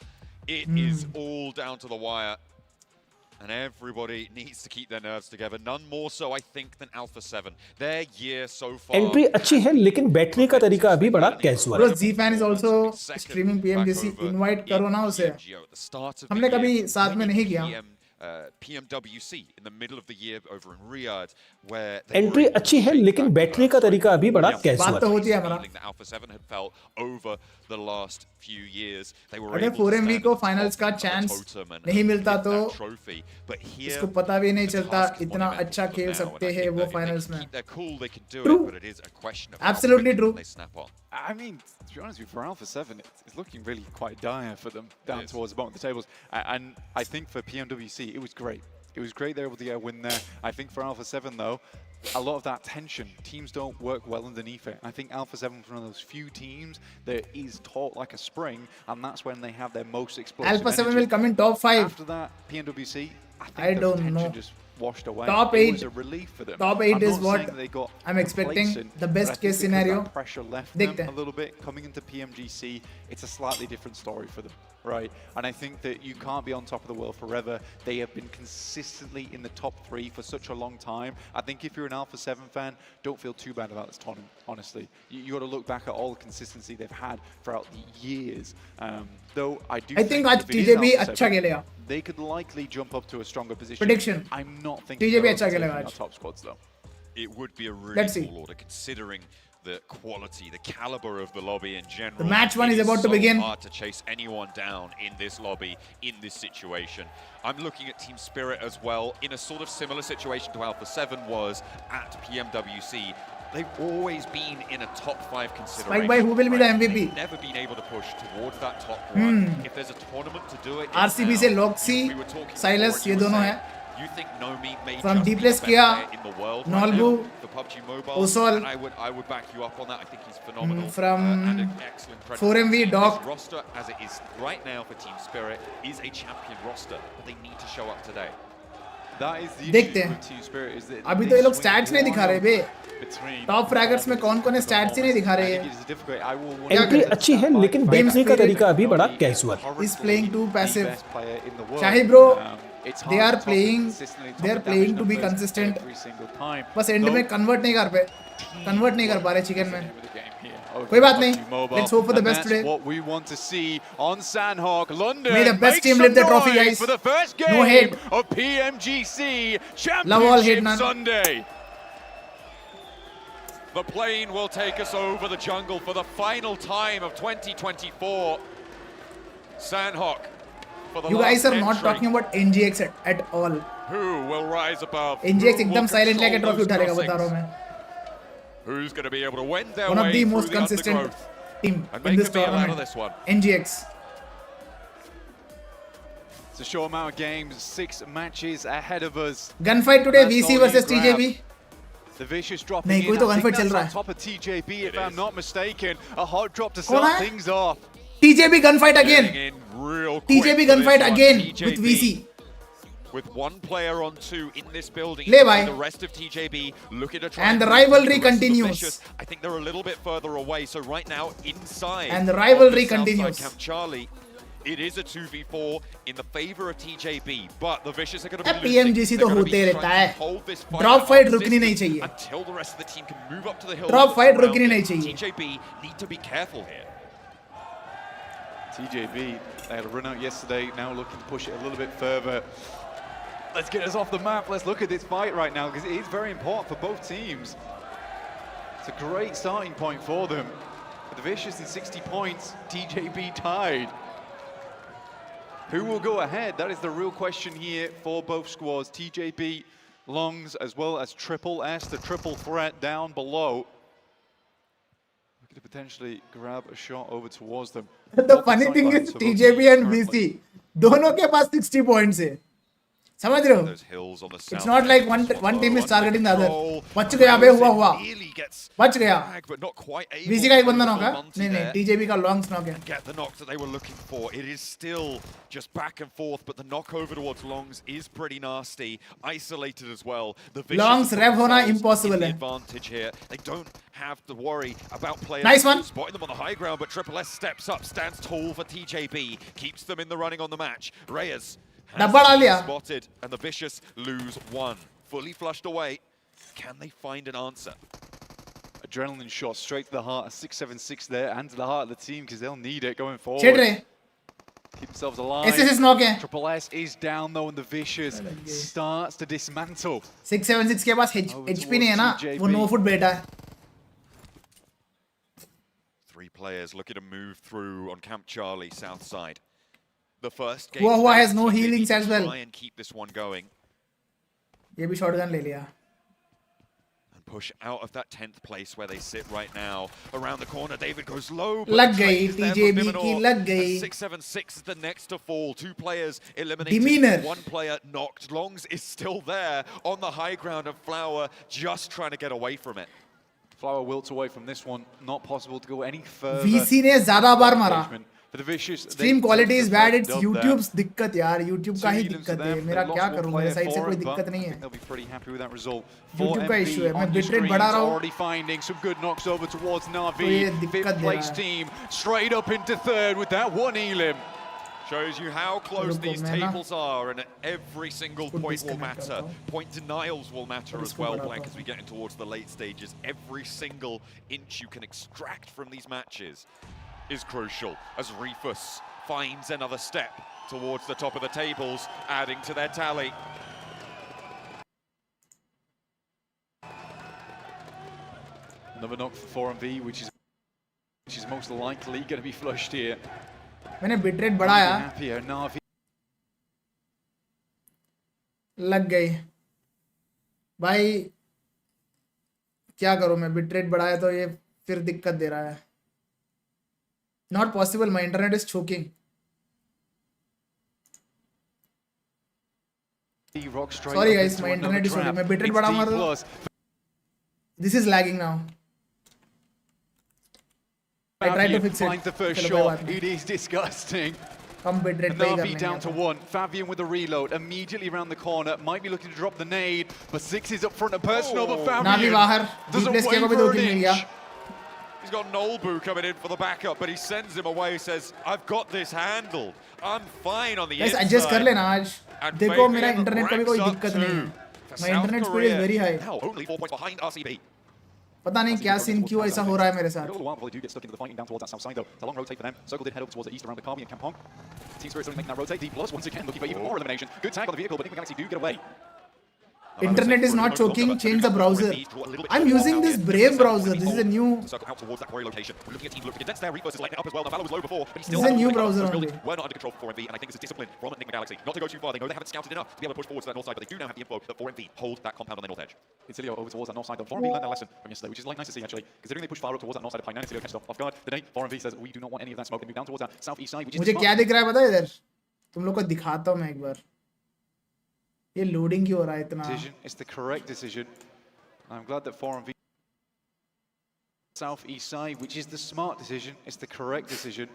Speaker 6: It is all down to the wire. And everybody needs to keep their nerves together. None more so, I think, than Alpha 7. Their year so far.
Speaker 5: Entry अच्छी है लेकिन बैठने का तरीका अभी बड़ा casual
Speaker 1: Bro,
Speaker 5: है.
Speaker 1: Z-Fan is also streaming PMGC. Invite करो ना उसे. हमने कभी साथ में नहीं किया.
Speaker 6: PMWC in the middle of the year over in Riyadh, where
Speaker 5: entry अच्छी है लेकिन बैठने का तरीका अभी बड़ा
Speaker 1: बात
Speaker 5: कैजुअल
Speaker 1: तो
Speaker 5: है.
Speaker 1: होती है हमारा.
Speaker 6: that Alpha 7 had felt over the last few years. They were
Speaker 1: अगर
Speaker 6: able to
Speaker 1: 4MV
Speaker 6: stand
Speaker 1: को
Speaker 6: at the
Speaker 1: finals
Speaker 6: top
Speaker 1: का
Speaker 6: of the
Speaker 1: chance
Speaker 6: totem and
Speaker 1: नहीं मिलता
Speaker 6: lift
Speaker 1: तो
Speaker 6: that trophy. But here,
Speaker 1: इसको पता भी नहीं
Speaker 6: the
Speaker 1: चलता
Speaker 6: task is
Speaker 1: इतना
Speaker 6: monumental
Speaker 1: अच्छा
Speaker 6: for
Speaker 1: खेल
Speaker 6: now, and
Speaker 1: सकते
Speaker 6: I
Speaker 1: हैं
Speaker 6: think
Speaker 1: वो
Speaker 6: that if they
Speaker 1: finals
Speaker 6: can
Speaker 1: में.
Speaker 6: keep their cool, they can do
Speaker 1: True.
Speaker 6: it, but it is a question of how
Speaker 1: Absolutely
Speaker 6: quickly
Speaker 1: true.
Speaker 6: they snap on.
Speaker 7: I mean, to be honest with you, for Alpha 7, it's looking really quite dire for them down
Speaker 6: is.
Speaker 7: towards the bottom of the tables. And I think for PMWC, it was great. It was great they were able to get a win there. I think for Alpha 7, though, a lot of that tension, teams don't work well underneath it. I think Alpha 7 is one of those few teams that is taut like a spring, and that's when they have their most explosive
Speaker 1: Alpha 7
Speaker 7: energy.
Speaker 1: will come in top 5.
Speaker 7: After that, PMWC, I think
Speaker 1: I
Speaker 7: the
Speaker 1: don't
Speaker 7: tension
Speaker 1: know.
Speaker 7: just washed away.
Speaker 1: Top
Speaker 7: It
Speaker 1: 8
Speaker 7: was a relief for them.
Speaker 1: top 8
Speaker 7: I'm
Speaker 1: is
Speaker 7: not
Speaker 1: what
Speaker 7: saying that they got
Speaker 1: I'm expecting,
Speaker 7: complacent,
Speaker 1: the
Speaker 7: but
Speaker 1: best
Speaker 7: I think
Speaker 1: case
Speaker 7: because
Speaker 1: scenario.
Speaker 7: that pressure left
Speaker 1: देखते
Speaker 7: them
Speaker 1: हैं.
Speaker 7: a little bit coming into PMGC. It's a slightly different story for them, right? And I think that you can't be on top of the world forever. They have been consistently in the top 3 for such a long time. I think if you're an Alpha 7 fan, don't feel too bad about this tournament, honestly. You got to look back at all the consistency they've had throughout the years. Though I do
Speaker 1: I think आज
Speaker 7: if it is
Speaker 1: TJB
Speaker 7: Alpha
Speaker 1: अच्छा
Speaker 7: 7,
Speaker 1: खेलेगा.
Speaker 7: they could likely jump up to a stronger position.
Speaker 1: Prediction.
Speaker 7: I'm not thinking
Speaker 1: TJB
Speaker 7: they're
Speaker 1: अच्छा खेलेगा
Speaker 7: overtaking our
Speaker 1: आज.
Speaker 7: top squads though.
Speaker 6: It would be a really
Speaker 1: Let's see.
Speaker 6: tall order considering the quality, the caliber of the lobby in general.
Speaker 1: The match one
Speaker 6: It
Speaker 1: is about to
Speaker 6: so
Speaker 1: begin.
Speaker 6: hard to chase anyone down in this lobby, in this situation. I'm looking at Team Spirit as well, in a sort of similar situation to Alpha 7 was at PMWC. They've always been in a top 5 consideration.
Speaker 1: Spike by who will be the
Speaker 6: right?
Speaker 1: MVP?
Speaker 6: They've never been able to push towards that top one. If there's a tournament to do it, it's
Speaker 1: RCB
Speaker 6: now.
Speaker 1: से Loxy,
Speaker 6: We were talking
Speaker 1: Silas,
Speaker 6: before,
Speaker 1: ये
Speaker 6: you were
Speaker 1: दोनों
Speaker 6: saying,
Speaker 1: हैं.
Speaker 6: You think Nomi may
Speaker 1: From
Speaker 6: just be the
Speaker 1: D-Plus
Speaker 6: best
Speaker 1: किया,
Speaker 6: player in the world
Speaker 1: Nolbu,
Speaker 6: right now for PUBG Mobile,
Speaker 1: Osol,
Speaker 6: and I would back you up on that. I think he's phenomenal
Speaker 1: from
Speaker 6: and an excellent credit.
Speaker 1: 4MV Doc.
Speaker 6: This roster, as it is right now for Team Spirit, is a champion roster, but they need to show up today.
Speaker 7: That is the
Speaker 1: देखते
Speaker 7: issue
Speaker 1: हैं.
Speaker 7: with Team Spirit is that
Speaker 1: अभी
Speaker 7: they
Speaker 1: तो ये लोग
Speaker 7: swing
Speaker 1: stats नहीं दिखा रहे बे.
Speaker 7: between
Speaker 1: Top fraggers में कौन-कौन है stats ही नहीं दिखा रहे
Speaker 7: I
Speaker 1: हैं.
Speaker 7: think it is difficult. I will wonder
Speaker 5: entry
Speaker 7: if
Speaker 5: अच्छी है लेकिन
Speaker 7: Team
Speaker 5: बैठने का
Speaker 1: Spirit
Speaker 5: तरीका अभी बड़ा कैजुअल है.
Speaker 1: is playing too
Speaker 7: the
Speaker 1: passive.
Speaker 7: best player in the world.
Speaker 1: Shahi bro,
Speaker 7: It's
Speaker 1: they
Speaker 7: hard
Speaker 1: are
Speaker 7: to top
Speaker 1: playing-
Speaker 7: consistently top
Speaker 1: they are
Speaker 7: the
Speaker 1: playing
Speaker 7: damage
Speaker 1: to be
Speaker 7: numbers
Speaker 1: consistent.
Speaker 7: every single time.
Speaker 1: बस end
Speaker 7: Though
Speaker 1: में convert नहीं कर पा रहे chicken में.
Speaker 7: with the game here over
Speaker 1: कोई बात
Speaker 7: PUBG
Speaker 1: नहीं.
Speaker 7: Mobile.
Speaker 1: Let's hope for the
Speaker 7: And
Speaker 1: best
Speaker 7: that's
Speaker 1: today.
Speaker 7: what we want to see on Sandhawk. London
Speaker 1: May the best
Speaker 7: make
Speaker 1: team
Speaker 7: some
Speaker 1: lift the trophy,
Speaker 7: noise
Speaker 1: guys.
Speaker 7: for the first
Speaker 1: No
Speaker 7: game
Speaker 1: hate.
Speaker 7: of PMGC
Speaker 1: Love all, hate
Speaker 7: Championship
Speaker 1: none.
Speaker 7: Sunday.
Speaker 6: The plane will take us over the jungle for the final time of 2024. Sandhawk for the
Speaker 1: You guys
Speaker 6: last
Speaker 1: are not
Speaker 6: entry.
Speaker 1: talking about NGX at all.
Speaker 6: Who will rise above?
Speaker 1: NGX
Speaker 6: Who will
Speaker 1: एकदम silent लेके
Speaker 6: control
Speaker 1: trophy
Speaker 6: those
Speaker 1: उठा लेगा बता रहा हूँ
Speaker 6: crossings?
Speaker 1: मैं.
Speaker 6: Who's going to be able to win their
Speaker 1: One of
Speaker 6: way
Speaker 1: the
Speaker 6: through
Speaker 1: most
Speaker 6: the
Speaker 1: consistent
Speaker 6: undergrowth
Speaker 1: team
Speaker 6: and
Speaker 1: in
Speaker 6: make
Speaker 1: this
Speaker 6: a meal out of
Speaker 1: tournament.
Speaker 6: this one?
Speaker 1: NGX.
Speaker 7: It's a short amount of games, 6 matches ahead of us.
Speaker 1: Gunfight today,
Speaker 7: That's
Speaker 1: VC
Speaker 7: all
Speaker 1: versus
Speaker 7: you grab.
Speaker 1: TJB.
Speaker 7: The Vicious dropping
Speaker 1: नहीं,
Speaker 7: in.
Speaker 1: कोई तो
Speaker 7: I think
Speaker 1: gunfight
Speaker 7: that's
Speaker 1: चल रहा
Speaker 7: on
Speaker 1: है.
Speaker 7: top of TJB, if
Speaker 6: It
Speaker 7: I'm
Speaker 6: is.
Speaker 7: not mistaken. A hot drop to
Speaker 1: कौन
Speaker 7: start
Speaker 1: है?
Speaker 7: things off.
Speaker 1: TJB gunfight
Speaker 6: Getting
Speaker 1: again.
Speaker 6: in real quick
Speaker 1: TJB
Speaker 6: for this
Speaker 1: gunfight
Speaker 6: one.
Speaker 1: again
Speaker 6: TJB
Speaker 1: with VC.
Speaker 6: With one player on 2 in this building,
Speaker 1: ले भाई.
Speaker 6: the rest of TJB looking to try
Speaker 1: And the
Speaker 6: move
Speaker 1: rivalry
Speaker 6: the rest of the
Speaker 1: continues.
Speaker 6: Vicious. I think they're a little bit further away, so right now inside
Speaker 1: And the
Speaker 6: of
Speaker 1: rivalry
Speaker 6: the Southside
Speaker 1: continues.
Speaker 6: Camp Charlie, it is a 2v4 in the favor of TJB, but the Vicious are going to be
Speaker 1: PMGC
Speaker 6: losing.
Speaker 1: तो
Speaker 6: They're gonna be
Speaker 1: होते रहता
Speaker 6: trying
Speaker 1: है.
Speaker 6: to hold this fight
Speaker 1: Drop
Speaker 6: at
Speaker 1: fight
Speaker 6: arm's
Speaker 1: रुकनी नहीं
Speaker 6: distance
Speaker 1: चाहिए.
Speaker 6: until the rest of the team can move up to the hill.
Speaker 1: Drop fight रुकनी नहीं चाहिए.
Speaker 6: TJB need to be careful here.
Speaker 7: TJB, they had a run out yesterday, now looking to push it a little bit further. Let's get us off the map. Let's look at this fight right now because it is very important for both teams. It's a great starting point for them. The Vicious in 60 points, TJB tied. Who will go ahead? That is the real question here for both squads. TJB, Longs, as well as Triple S, the triple threat down below. We could potentially grab a shot over towards them.
Speaker 1: The funny thing is TJB and VC दोनों के पास 60 points है. समझ रहे हो?
Speaker 6: Those hills on the
Speaker 1: It's
Speaker 6: south
Speaker 1: not
Speaker 6: edge
Speaker 1: like
Speaker 6: of
Speaker 1: one
Speaker 6: this
Speaker 1: one team is
Speaker 6: though,
Speaker 1: targeting the
Speaker 6: under
Speaker 1: other.
Speaker 6: control.
Speaker 1: बच गया बे, हुआ
Speaker 6: Nearly gets
Speaker 1: बच गया.
Speaker 6: back, but not quite able
Speaker 1: VC का एक
Speaker 6: to
Speaker 1: बंदा
Speaker 6: go
Speaker 1: नॉक है.
Speaker 6: full Monty
Speaker 1: नहीं नहीं,
Speaker 6: there.
Speaker 1: TJB का लॉन्ग्स नॉक है.
Speaker 6: Get the knock that they were looking for. It is still just back and forth, but the knock over towards Longs is pretty nasty. Isolated as well. The Vicious
Speaker 1: Longs
Speaker 6: put
Speaker 1: rev होना
Speaker 6: themselves
Speaker 1: impossible
Speaker 6: in the
Speaker 1: है.
Speaker 6: advantage here. They don't have to worry about players
Speaker 1: Nice one.
Speaker 6: spotting them on the high ground, but Triple S steps up, stands tall for TJB, keeps them in the running on the match. Reyes has
Speaker 1: डब्बा डाल दिया.
Speaker 6: spotted, and the Vicious lose one. Fully flushed away. Can they find an answer?
Speaker 7: Adrenaline shot straight to the heart, a 676 there, and to the heart of the team because they'll need it going forward.
Speaker 1: छेड़ रहे.
Speaker 7: Keep themselves alive.
Speaker 1: SSS knock है.
Speaker 7: Triple S is down though, and the Vicious starts to dismantle.
Speaker 1: 676 के पास HP नहीं है ना,
Speaker 7: TJB.
Speaker 1: वो 9 foot बेटा है.
Speaker 6: 3 players looking to move through on Camp Charlie, south side. The first game
Speaker 1: Whoa,
Speaker 6: today,
Speaker 1: has no
Speaker 6: TJB
Speaker 1: healings as well.
Speaker 6: Try and keep this one going
Speaker 1: ये भी shotgun ले लिया.
Speaker 6: and push out of that 10th place where they sit right now. Around the corner, David goes low. But
Speaker 1: लग
Speaker 6: the
Speaker 1: गई,
Speaker 6: trade is there for
Speaker 1: TJB की
Speaker 6: Diminor,
Speaker 1: लग
Speaker 6: and
Speaker 1: गई.
Speaker 6: 676 is the next to fall. 2 players eliminated.
Speaker 1: Demeanor.
Speaker 6: 1 player knocked. Longs is still there on the high ground, and Flower just trying to get away from it.
Speaker 7: Flower wilts away from this one. Not possible to go any further.
Speaker 1: VC ने ज़्यादा बार मारा.
Speaker 7: For the Vicious,
Speaker 1: Stream quality is bad. It's
Speaker 7: dubbed
Speaker 1: YouTube's दिक्कत यार. YouTube का ही
Speaker 7: Two heathens
Speaker 1: दिक्कत
Speaker 7: to
Speaker 1: है.
Speaker 7: them.
Speaker 1: मेरा
Speaker 7: They
Speaker 1: क्या
Speaker 7: lost one
Speaker 1: करूँ? मेरे
Speaker 7: player
Speaker 1: साइड से
Speaker 7: for
Speaker 1: कोई
Speaker 7: it, but
Speaker 1: दिक्कत
Speaker 7: I
Speaker 1: नहीं
Speaker 7: think
Speaker 1: है.
Speaker 7: they'll be pretty happy with that result.
Speaker 1: YouTube का issue है. मैं
Speaker 7: on your
Speaker 1: bitrate बढ़ा रहा
Speaker 7: screens
Speaker 1: हूँ.
Speaker 7: already finding some good knocks over towards
Speaker 1: तो
Speaker 7: Navi.
Speaker 1: ये दिक्कत
Speaker 7: Fifth
Speaker 1: दे
Speaker 7: place
Speaker 1: रहा है.
Speaker 7: team straight up into third with that one elim.
Speaker 6: Shows you how close
Speaker 1: रुको,
Speaker 6: these
Speaker 1: मैं ना
Speaker 6: tables are, and every single
Speaker 1: इसको
Speaker 6: point will
Speaker 1: disconnect
Speaker 6: matter.
Speaker 1: करता हूँ.
Speaker 6: Point denials will matter
Speaker 1: और
Speaker 6: as
Speaker 1: इसको
Speaker 6: well,
Speaker 1: बढ़ाता
Speaker 6: Blank,
Speaker 1: हूँ.
Speaker 6: as we get in towards the late stages. Every single inch you can extract from these matches is crucial, as Refus finds another step towards the top of the tables, adding to their tally.
Speaker 7: Another knock for 4MV, which is most likely going to be flushed here.
Speaker 1: मैंने bitrate बढ़ाया.
Speaker 7: Happier, Navi.
Speaker 1: लग गई. भाई क्या करूँ मैं? bitrate बढ़ाया तो ये फिर दिक्कत दे रहा है. Not possible. My internet is choking. Sorry guys, my internet is choking. मैं bitrate बढ़ाऊंगा तो this is lagging now. I tried to fix it.
Speaker 7: Finds the first
Speaker 1: चलो, कोई बात
Speaker 7: shot.
Speaker 1: नहीं.
Speaker 7: It is disgusting.
Speaker 1: हम bitrate पे ही
Speaker 7: Navi
Speaker 1: करने
Speaker 7: down to
Speaker 1: हैं.
Speaker 7: 1. Fabian with a reload. Immediately around the corner. Might be looking to drop the nade. But 6 is up front and personal. But
Speaker 1: Navi
Speaker 7: Fabian
Speaker 1: बाहर.
Speaker 7: doesn't
Speaker 1: Deep place के को भी
Speaker 7: waver
Speaker 1: 2
Speaker 7: an
Speaker 1: kill मिल गया.
Speaker 7: inch.
Speaker 6: He's got Nolbu coming in for the backup, but he sends him away, says, I've got this handled. I'm fine on the
Speaker 1: Guys,
Speaker 6: inside.
Speaker 1: adjust कर लेना आज.
Speaker 6: And
Speaker 1: देखो मेरा
Speaker 6: Fabian
Speaker 1: internet का भी कोई
Speaker 6: racks up
Speaker 1: दिक्कत नहीं है.
Speaker 6: two for
Speaker 1: My
Speaker 6: South
Speaker 1: internet speed
Speaker 6: Korea.
Speaker 1: is very high.
Speaker 6: Now only 4 points behind RCB.
Speaker 1: पता नहीं क्या सीन क्यों ऐसा हो रहा है मेरे साथ.
Speaker 8: All the while before they do get stuck into the fighting down towards that south side though. It's a long rotate for them. Circle did head over towards the east around the Carby and Kampong. Team Spirit's only making that rotate. D plus once again looking for even more elimination. Good tag on the vehicle, but Enigma Galaxy do get away.
Speaker 1: Internet is not choking. Change the browser. I'm using this Brave browser. This is a new.
Speaker 6: Circle out towards that quarry location. We're looking at teams looking against there. Refus is lighting up as well. Navala was low before, but he's still
Speaker 1: This is a new
Speaker 6: picking up
Speaker 1: browser
Speaker 6: those
Speaker 1: only.
Speaker 6: buildings. We're not under control for 4MV, and I think this is discipline from Enigma Galaxy. Not to go too far. They know they haven't scouted enough to be able to push forward to that north side, but they do now have the info that 4MV hold that compound on their north edge.
Speaker 8: Itilio over towards that north side though. 4MV learned their lesson from yesterday, which is like nice to see actually. Considering they push far up towards that north side of Pine, Itilio catches off guard. Today, 4MV says we do not want any of that smoke. They move down towards that southeast side, which is
Speaker 1: मुझे
Speaker 8: smart.
Speaker 1: क्या दिख रहा है पता है इधर? तुम लोग को दिखाता हूँ मैं एक बार. ये लोडिंग क्यों हो रहा है इतना?
Speaker 7: Decision. It's the correct decision. I'm glad that 4MV southeast side, which is the smart decision. It's the correct decision.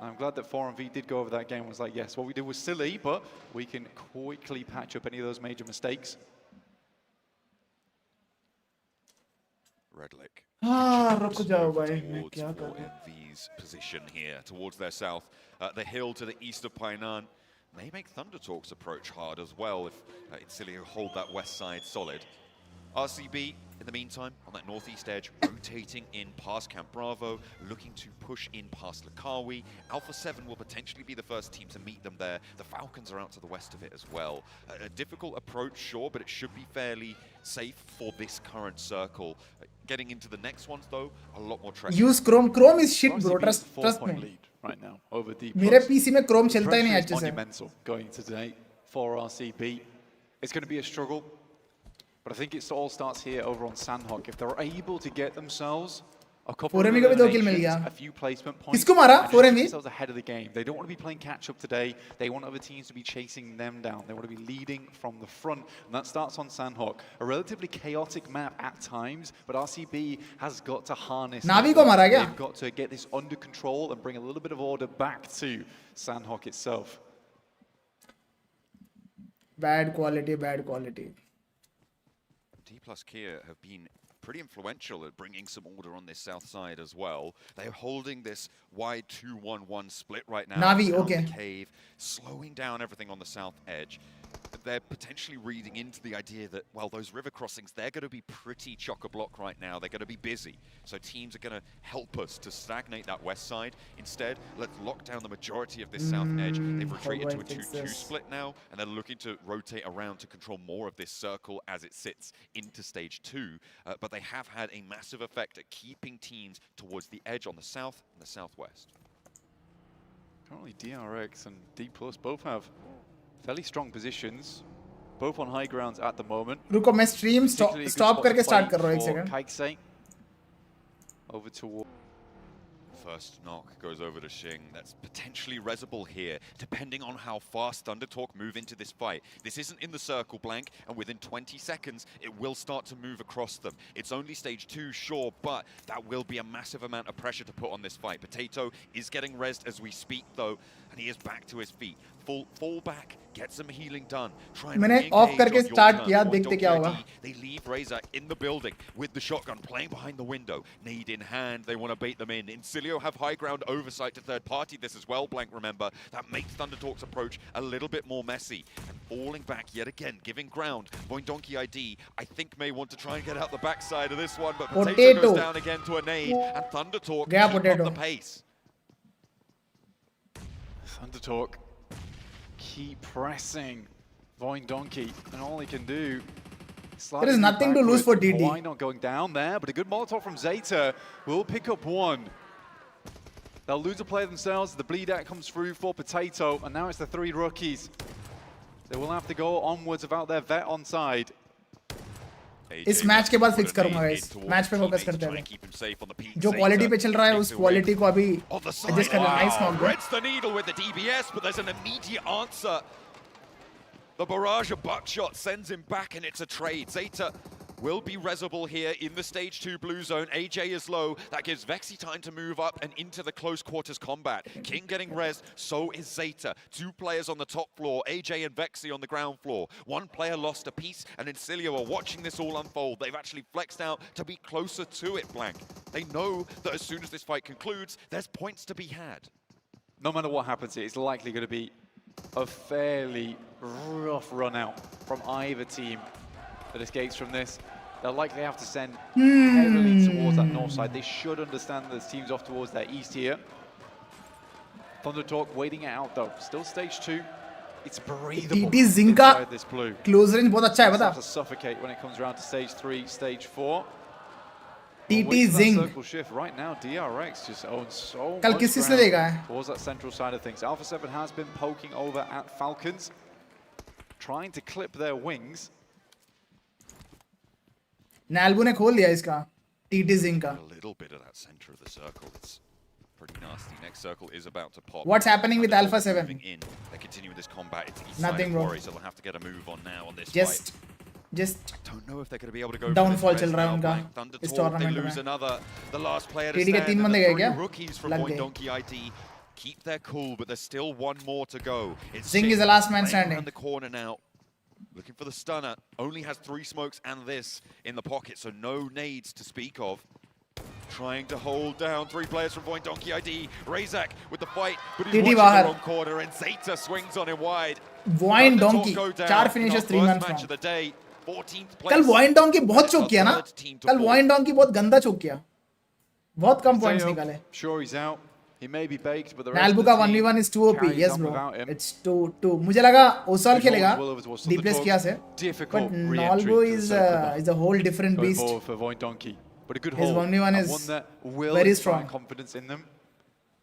Speaker 7: I'm glad that 4MV did go over that game and was like, yes, what we did was silly, but we can quickly patch up any of those major mistakes.
Speaker 6: Redlick.
Speaker 1: हाँ रुक जाओ भाई मैं
Speaker 6: Towards
Speaker 1: क्या करूँ?
Speaker 6: 4MV's position here, towards their south. The hill to the east of Painan. They make Thunder Talks approach hard as well if Itilio hold that west side solid. RCB, in the meantime, on that northeast edge, rotating in past Camp Bravo, looking to push in past Lakawi. Alpha 7 will potentially be the first team to meet them there. The Falcons are out to the west of it as well. A difficult approach, sure, but it should be fairly safe for this current circle. Getting into the next ones, though, a lot more treacherous.
Speaker 1: Use Chrome. Chrome is shit bro.
Speaker 7: RCB is
Speaker 1: Trust
Speaker 7: 4-point
Speaker 1: me.
Speaker 7: lead right now over D+.
Speaker 1: मेरे PC में Chrome
Speaker 7: The
Speaker 1: चलता ही नहीं
Speaker 7: pressure is
Speaker 1: अच्छे से.
Speaker 7: monumental going today for RCB. It's going to be a struggle, but I think it all starts here over on Sandhawk. If they're able to get themselves
Speaker 8: A couple
Speaker 1: 4ME
Speaker 8: of
Speaker 1: को भी 2 kill मिल
Speaker 8: eliminations,
Speaker 1: गया.
Speaker 8: a few placement points,
Speaker 1: किसको मारा?
Speaker 8: and just keep
Speaker 1: 4ME?
Speaker 8: themselves ahead of the game. They don't want to be playing catch up today. They want other teams to be chasing them down. They want to be leading from the front, and that starts on Sandhawk. A relatively chaotic map at times, but RCB has got to harness.
Speaker 1: Navi
Speaker 8: that.
Speaker 1: को मारा क्या?
Speaker 8: They've got to get this under control and bring a little bit of order back to Sandhawk itself.
Speaker 1: Bad quality, bad quality.
Speaker 6: D plus Kia have been pretty influential at bringing some order on this south side as well. They're holding this wide 2-1-1 split right now.
Speaker 1: Navi,
Speaker 6: around
Speaker 1: okay.
Speaker 6: the cave, slowing down everything on the south edge. They're potentially reading into the idea that, well, those river crossings, they're going to be pretty chock-a-block right now. They're going to be busy. So teams are going to help us to stagnate that west side. Instead, let's lock down the majority of this south edge. They've retreated to a 2-2 split now, and they're looking to rotate around to control more of this circle as it sits into stage 2. But they have had a massive effect at keeping teams towards the edge on the south and the southwest.
Speaker 8: Currently, DRX and D Plus both have fairly strong positions, both on high grounds at the moment.
Speaker 1: रुको मैं stream stop
Speaker 8: Particularly a good spot
Speaker 1: करके
Speaker 8: to
Speaker 1: start
Speaker 8: play
Speaker 1: कर रहा हूँ एक
Speaker 8: for
Speaker 1: second.
Speaker 8: Kaiksei. Over to
Speaker 6: First knock goes over to Xing. That's potentially resible here, depending on how fast Thundertalk move into this fight. This isn't in the circle blank, and within 20 seconds, it will start to move across them. It's only stage 2, sure, but that will be a massive amount of pressure to put on this fight. Potato is getting rezzed as we speak, though, and he is back to his feet. Fall back, get some healing done. Try and
Speaker 1: मैंने
Speaker 6: re-engage
Speaker 1: off करके
Speaker 6: on your
Speaker 1: start
Speaker 6: turn.
Speaker 1: किया,
Speaker 6: Or
Speaker 1: देखते क्या होगा.
Speaker 6: They leave Razak in the building with the shotgun, playing behind the window. Nade in hand, they want to bait them in. Incilio have high ground oversight to third party this as well, Blank, remember. That makes Thundertalk's approach a little bit more messy. And falling back yet again, giving ground. Donkey ID, I think, may want to try and get out the backside of this one, but Potato goes down again to a nade, and Thundertalk keep up the pace.
Speaker 8: Thundertalk keep pressing Donkey, and all he can do is
Speaker 1: There is nothing to lose for DD.
Speaker 8: Why not going down there? But a good Molotov from Zeta will pick up one. They'll lose a player themselves. The bleed out comes through for Potato, and now it's the 3 rookies. They will have to go onwards without their vet on side.
Speaker 1: इस match के बाद fix करूंगा guys. Match पे focus करते हैं. जो quality पे चल रहा है उस क्वालिटी को अभी एडजस्ट कर लेना. Nice knock.
Speaker 6: Threads the needle with the DBS, but there's an immediate answer. The barrage of buckshot sends him back, and it's a trade. Zeta will be resible here in the stage 2 blue zone. AJ is low. That gives Vexy time to move up and into the close quarters combat. King getting rezzed, so is Zeta. 2 players on the top floor, AJ and Vexy on the ground floor. 1 player lost a piece, and Incilio are watching this all unfold. They've actually flexed out to be closer to it, Blank. They know that as soon as this fight concludes, there's points to be had.
Speaker 8: No matter what happens here, it's likely going to be a fairly rough run out from either team that escapes from this. They'll likely have to send heavily towards that north side. They should understand that this team's off towards their east here. Thundertalk waiting it out though. Still stage 2. It's breathable
Speaker 1: TT Zinka
Speaker 8: inside this blue.
Speaker 1: Close range बहुत अच्छा है
Speaker 8: Have
Speaker 1: बता.
Speaker 8: to suffocate when it comes around to stage 3, stage 4.
Speaker 1: TT Zing.
Speaker 8: Circle shift right now. DRX just owns so
Speaker 1: कल
Speaker 8: much
Speaker 1: किस चीज ने
Speaker 8: ground
Speaker 1: देखा है?
Speaker 8: towards that central side of things. Alpha 7 has been poking over at Falcons, trying to clip their wings.
Speaker 1: नैल्बू ने खोल दिया इसका. TT Zing का.
Speaker 6: A little bit of that center of the circle. It's pretty nasty. Next circle is about to pop.
Speaker 1: What's happening with Alpha 7?
Speaker 6: Moving in. They continue with this combat. It's east
Speaker 1: Nothing,
Speaker 6: side
Speaker 1: bro.
Speaker 6: of Quarry, so they'll have to get a move on now on this
Speaker 1: Just
Speaker 6: Don't know if they're going to be able to go
Speaker 1: Downfall
Speaker 6: for this
Speaker 1: चल रहा है
Speaker 6: now.
Speaker 1: उनका
Speaker 6: Blank Thunder
Speaker 1: इस
Speaker 6: Talk,
Speaker 1: tournament
Speaker 6: they lose
Speaker 1: में.
Speaker 6: another. The last player to
Speaker 1: TD के
Speaker 6: stand,
Speaker 1: 3
Speaker 6: and
Speaker 1: बंदे
Speaker 6: the
Speaker 1: गए
Speaker 6: 3
Speaker 1: क्या?
Speaker 6: rookies from
Speaker 1: लग
Speaker 6: Point
Speaker 1: गए.
Speaker 6: Donkey ID keep their cool, but there's still one more to go. It's
Speaker 1: Zing is the last man standing.
Speaker 6: around the corner now. Looking for the stunner. Only has 3 smokes and this in the pocket, so no nades to speak of. Trying to hold down 3 players from Point Donkey ID. Razak with the fight, but he's
Speaker 1: TD
Speaker 6: watching
Speaker 1: बाहर.
Speaker 6: the wrong corner, and Zeta swings on him wide.
Speaker 1: Voin
Speaker 6: Thundertalk
Speaker 1: Donkey
Speaker 6: go down
Speaker 1: 4
Speaker 6: in
Speaker 1: finishes
Speaker 6: our
Speaker 1: 3
Speaker 6: first
Speaker 1: man
Speaker 6: match
Speaker 1: from.
Speaker 6: of the day. 14th
Speaker 1: कल
Speaker 6: place.
Speaker 1: वॉइन donkey बहुत चोक किया ना.
Speaker 6: Third team to
Speaker 1: कल
Speaker 6: fall.
Speaker 1: वॉइन donkey बहुत गंदा चोक किया. बहुत कम points
Speaker 8: Teo,
Speaker 1: निकाले.
Speaker 8: sure he's out. He may be baked, but the rest
Speaker 1: नैल्बू
Speaker 8: of
Speaker 1: का
Speaker 8: the team
Speaker 1: 1v1 is 2 OP.
Speaker 8: carries
Speaker 1: Yes
Speaker 8: on
Speaker 1: bro.
Speaker 8: without him.
Speaker 1: It's 2-2. मुझे लगा ओसाल खेलेगा.
Speaker 8: Well over towards
Speaker 1: डीप्लेस
Speaker 8: Thundertalk.
Speaker 1: किया से.
Speaker 8: Difficult
Speaker 1: But
Speaker 8: re-entry
Speaker 1: Nolbo
Speaker 8: to the
Speaker 1: is
Speaker 8: circle back.
Speaker 1: a whole different
Speaker 8: Going
Speaker 1: beast.
Speaker 8: forward for Void Donkey. But a good
Speaker 1: His
Speaker 8: hold.
Speaker 1: 1v1
Speaker 8: and
Speaker 1: is
Speaker 8: one that will
Speaker 1: very
Speaker 8: inspire
Speaker 1: strong.
Speaker 8: confidence in them.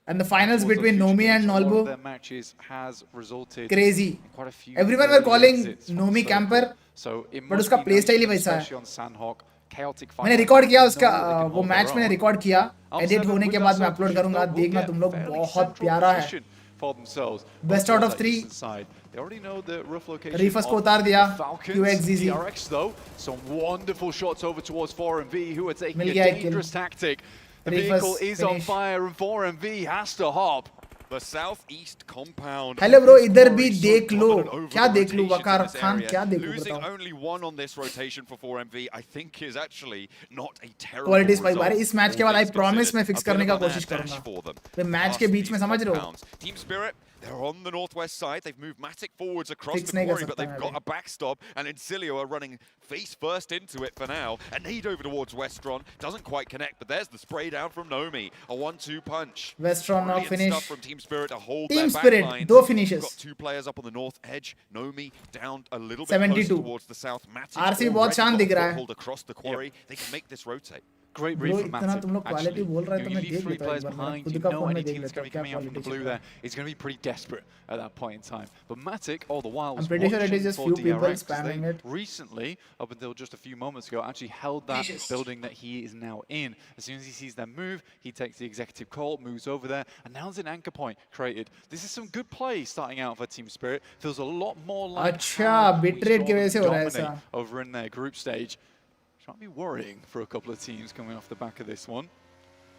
Speaker 1: And the finals
Speaker 8: Towards
Speaker 1: between
Speaker 8: those
Speaker 1: Nomi
Speaker 8: future
Speaker 1: and
Speaker 8: games, a lot of
Speaker 1: Nolbo,
Speaker 8: their matches has resulted
Speaker 1: crazy.
Speaker 8: in quite a few
Speaker 1: Everyone were
Speaker 8: early
Speaker 1: calling
Speaker 8: exits from
Speaker 1: Nomi
Speaker 8: circle.
Speaker 1: camper,
Speaker 8: So it
Speaker 1: but
Speaker 8: must
Speaker 1: उसका
Speaker 8: be
Speaker 1: play
Speaker 8: nice,
Speaker 1: style ही वैसा है.
Speaker 8: especially on Sandhawk, chaotic fight.
Speaker 1: मैंने record किया
Speaker 8: There's
Speaker 1: उसका
Speaker 8: no way they can
Speaker 1: वो
Speaker 8: hold
Speaker 1: match
Speaker 8: their
Speaker 1: मैंने
Speaker 8: own.
Speaker 1: Record किया
Speaker 8: Up
Speaker 1: edit
Speaker 8: 7
Speaker 1: होने के
Speaker 8: with
Speaker 1: बाद मैं
Speaker 8: ourselves,
Speaker 1: अपलोड
Speaker 8: which
Speaker 1: करूंगा
Speaker 8: will
Speaker 1: देखना
Speaker 8: get
Speaker 1: तुम लोग
Speaker 8: fairly
Speaker 1: बहुत
Speaker 8: central
Speaker 1: प्यारा है
Speaker 8: position for themselves.
Speaker 1: Best
Speaker 8: Over
Speaker 1: out of
Speaker 8: that
Speaker 1: 3.
Speaker 8: eastern side. They already know the rough location
Speaker 1: Reefers को
Speaker 8: of
Speaker 1: उतार दिया
Speaker 8: the Falcons.
Speaker 1: QXZZ
Speaker 8: DRX though, some wonderful shots over towards 4MV who are taking
Speaker 1: mill
Speaker 8: a
Speaker 1: गया एक
Speaker 8: dangerous
Speaker 1: kill.
Speaker 8: tactic. The
Speaker 1: Reefers
Speaker 8: vehicle is on
Speaker 1: finish.
Speaker 8: fire and 4MV has to hop.
Speaker 6: The southeast compound.
Speaker 1: Hello bro इधर भी
Speaker 6: So
Speaker 1: देख लो
Speaker 6: dominant over
Speaker 1: क्या
Speaker 6: the
Speaker 1: देख लूं
Speaker 6: rotations in
Speaker 1: Waqar
Speaker 6: this
Speaker 1: Khan
Speaker 6: area.
Speaker 1: क्या देखूं
Speaker 6: Losing
Speaker 1: बताओ
Speaker 6: only one on this rotation for 4MV, I think, is actually not a terrible
Speaker 1: quality spike
Speaker 6: result,
Speaker 1: बारे इस मैच के
Speaker 6: all
Speaker 1: बाद आई
Speaker 6: things
Speaker 1: प्रॉमिस
Speaker 6: considered.
Speaker 1: मैं फिक्स
Speaker 6: A bit
Speaker 1: करने
Speaker 6: of
Speaker 1: का
Speaker 6: an
Speaker 1: कोशिश
Speaker 6: advantage
Speaker 1: करूंगा
Speaker 6: for them.
Speaker 1: Way match
Speaker 6: Past
Speaker 1: के बीच में
Speaker 6: these
Speaker 1: समझ रहे हो
Speaker 6: compounds. Team Spirit, they're on the northwest side. They've moved Matic forwards across
Speaker 1: Fix
Speaker 6: the
Speaker 1: नहीं कर
Speaker 6: quarry, but
Speaker 1: सकता
Speaker 6: they've
Speaker 1: मैं
Speaker 6: got a backstop, and Incilio are running face first into it for now. A nade over towards Westron. Doesn't quite connect, but there's the spray down from Nomi. A 1-2 punch.
Speaker 1: Westron now
Speaker 6: Brilliant
Speaker 1: finish.
Speaker 6: stuff from Team Spirit to hold
Speaker 1: Team
Speaker 6: their
Speaker 1: Spirit
Speaker 6: back line.
Speaker 1: दो finishes.
Speaker 6: Got two players up on the north edge. Nomi down a little bit
Speaker 1: 72.
Speaker 6: closer towards the south. Matic
Speaker 1: RC बहुत
Speaker 6: already
Speaker 1: शान
Speaker 6: got
Speaker 1: दिख
Speaker 6: a
Speaker 1: रहा है.
Speaker 6: foothold across the quarry. They can make this rotate.
Speaker 8: Great
Speaker 1: Bro,
Speaker 8: read from
Speaker 1: इतना
Speaker 8: Matic.
Speaker 1: तुम लोग quality
Speaker 8: Actually,
Speaker 1: बोल रहे हो तो
Speaker 8: you
Speaker 1: मैं
Speaker 8: leave
Speaker 1: देख
Speaker 8: 3
Speaker 1: लेता हूँ
Speaker 8: players
Speaker 1: एक बार मेरा
Speaker 8: behind.
Speaker 1: खुद
Speaker 8: You
Speaker 1: का
Speaker 8: know
Speaker 1: फोन
Speaker 8: any
Speaker 1: में देख
Speaker 8: team that's
Speaker 1: लेता
Speaker 8: going
Speaker 1: हूँ
Speaker 8: to be
Speaker 1: क्या
Speaker 8: coming out from the
Speaker 1: quality
Speaker 8: blue
Speaker 1: चल रहा
Speaker 8: there
Speaker 1: है
Speaker 8: is going to be pretty desperate at that point in time. But Matic, all the while,
Speaker 1: I'm
Speaker 8: was
Speaker 1: pretty sure it is
Speaker 8: watching
Speaker 1: just
Speaker 8: for
Speaker 1: few people
Speaker 8: DRX 'cause
Speaker 1: spamming
Speaker 8: they
Speaker 1: it.
Speaker 8: recently, up until just a few moments ago, actually held that building that he is now in. As soon as he sees them move, he takes the executive call, moves over there, and now there's an anchor point created. This is some good play starting out for Team Spirit. Feels a lot more like
Speaker 1: अच्छा,
Speaker 8: how we
Speaker 1: bitrate
Speaker 8: saw
Speaker 1: की वजह
Speaker 8: them
Speaker 1: से हो रहा है
Speaker 8: dominate
Speaker 1: ऐसा.
Speaker 8: over in their group stage. Which might be worrying for a couple of teams coming off the back of this one.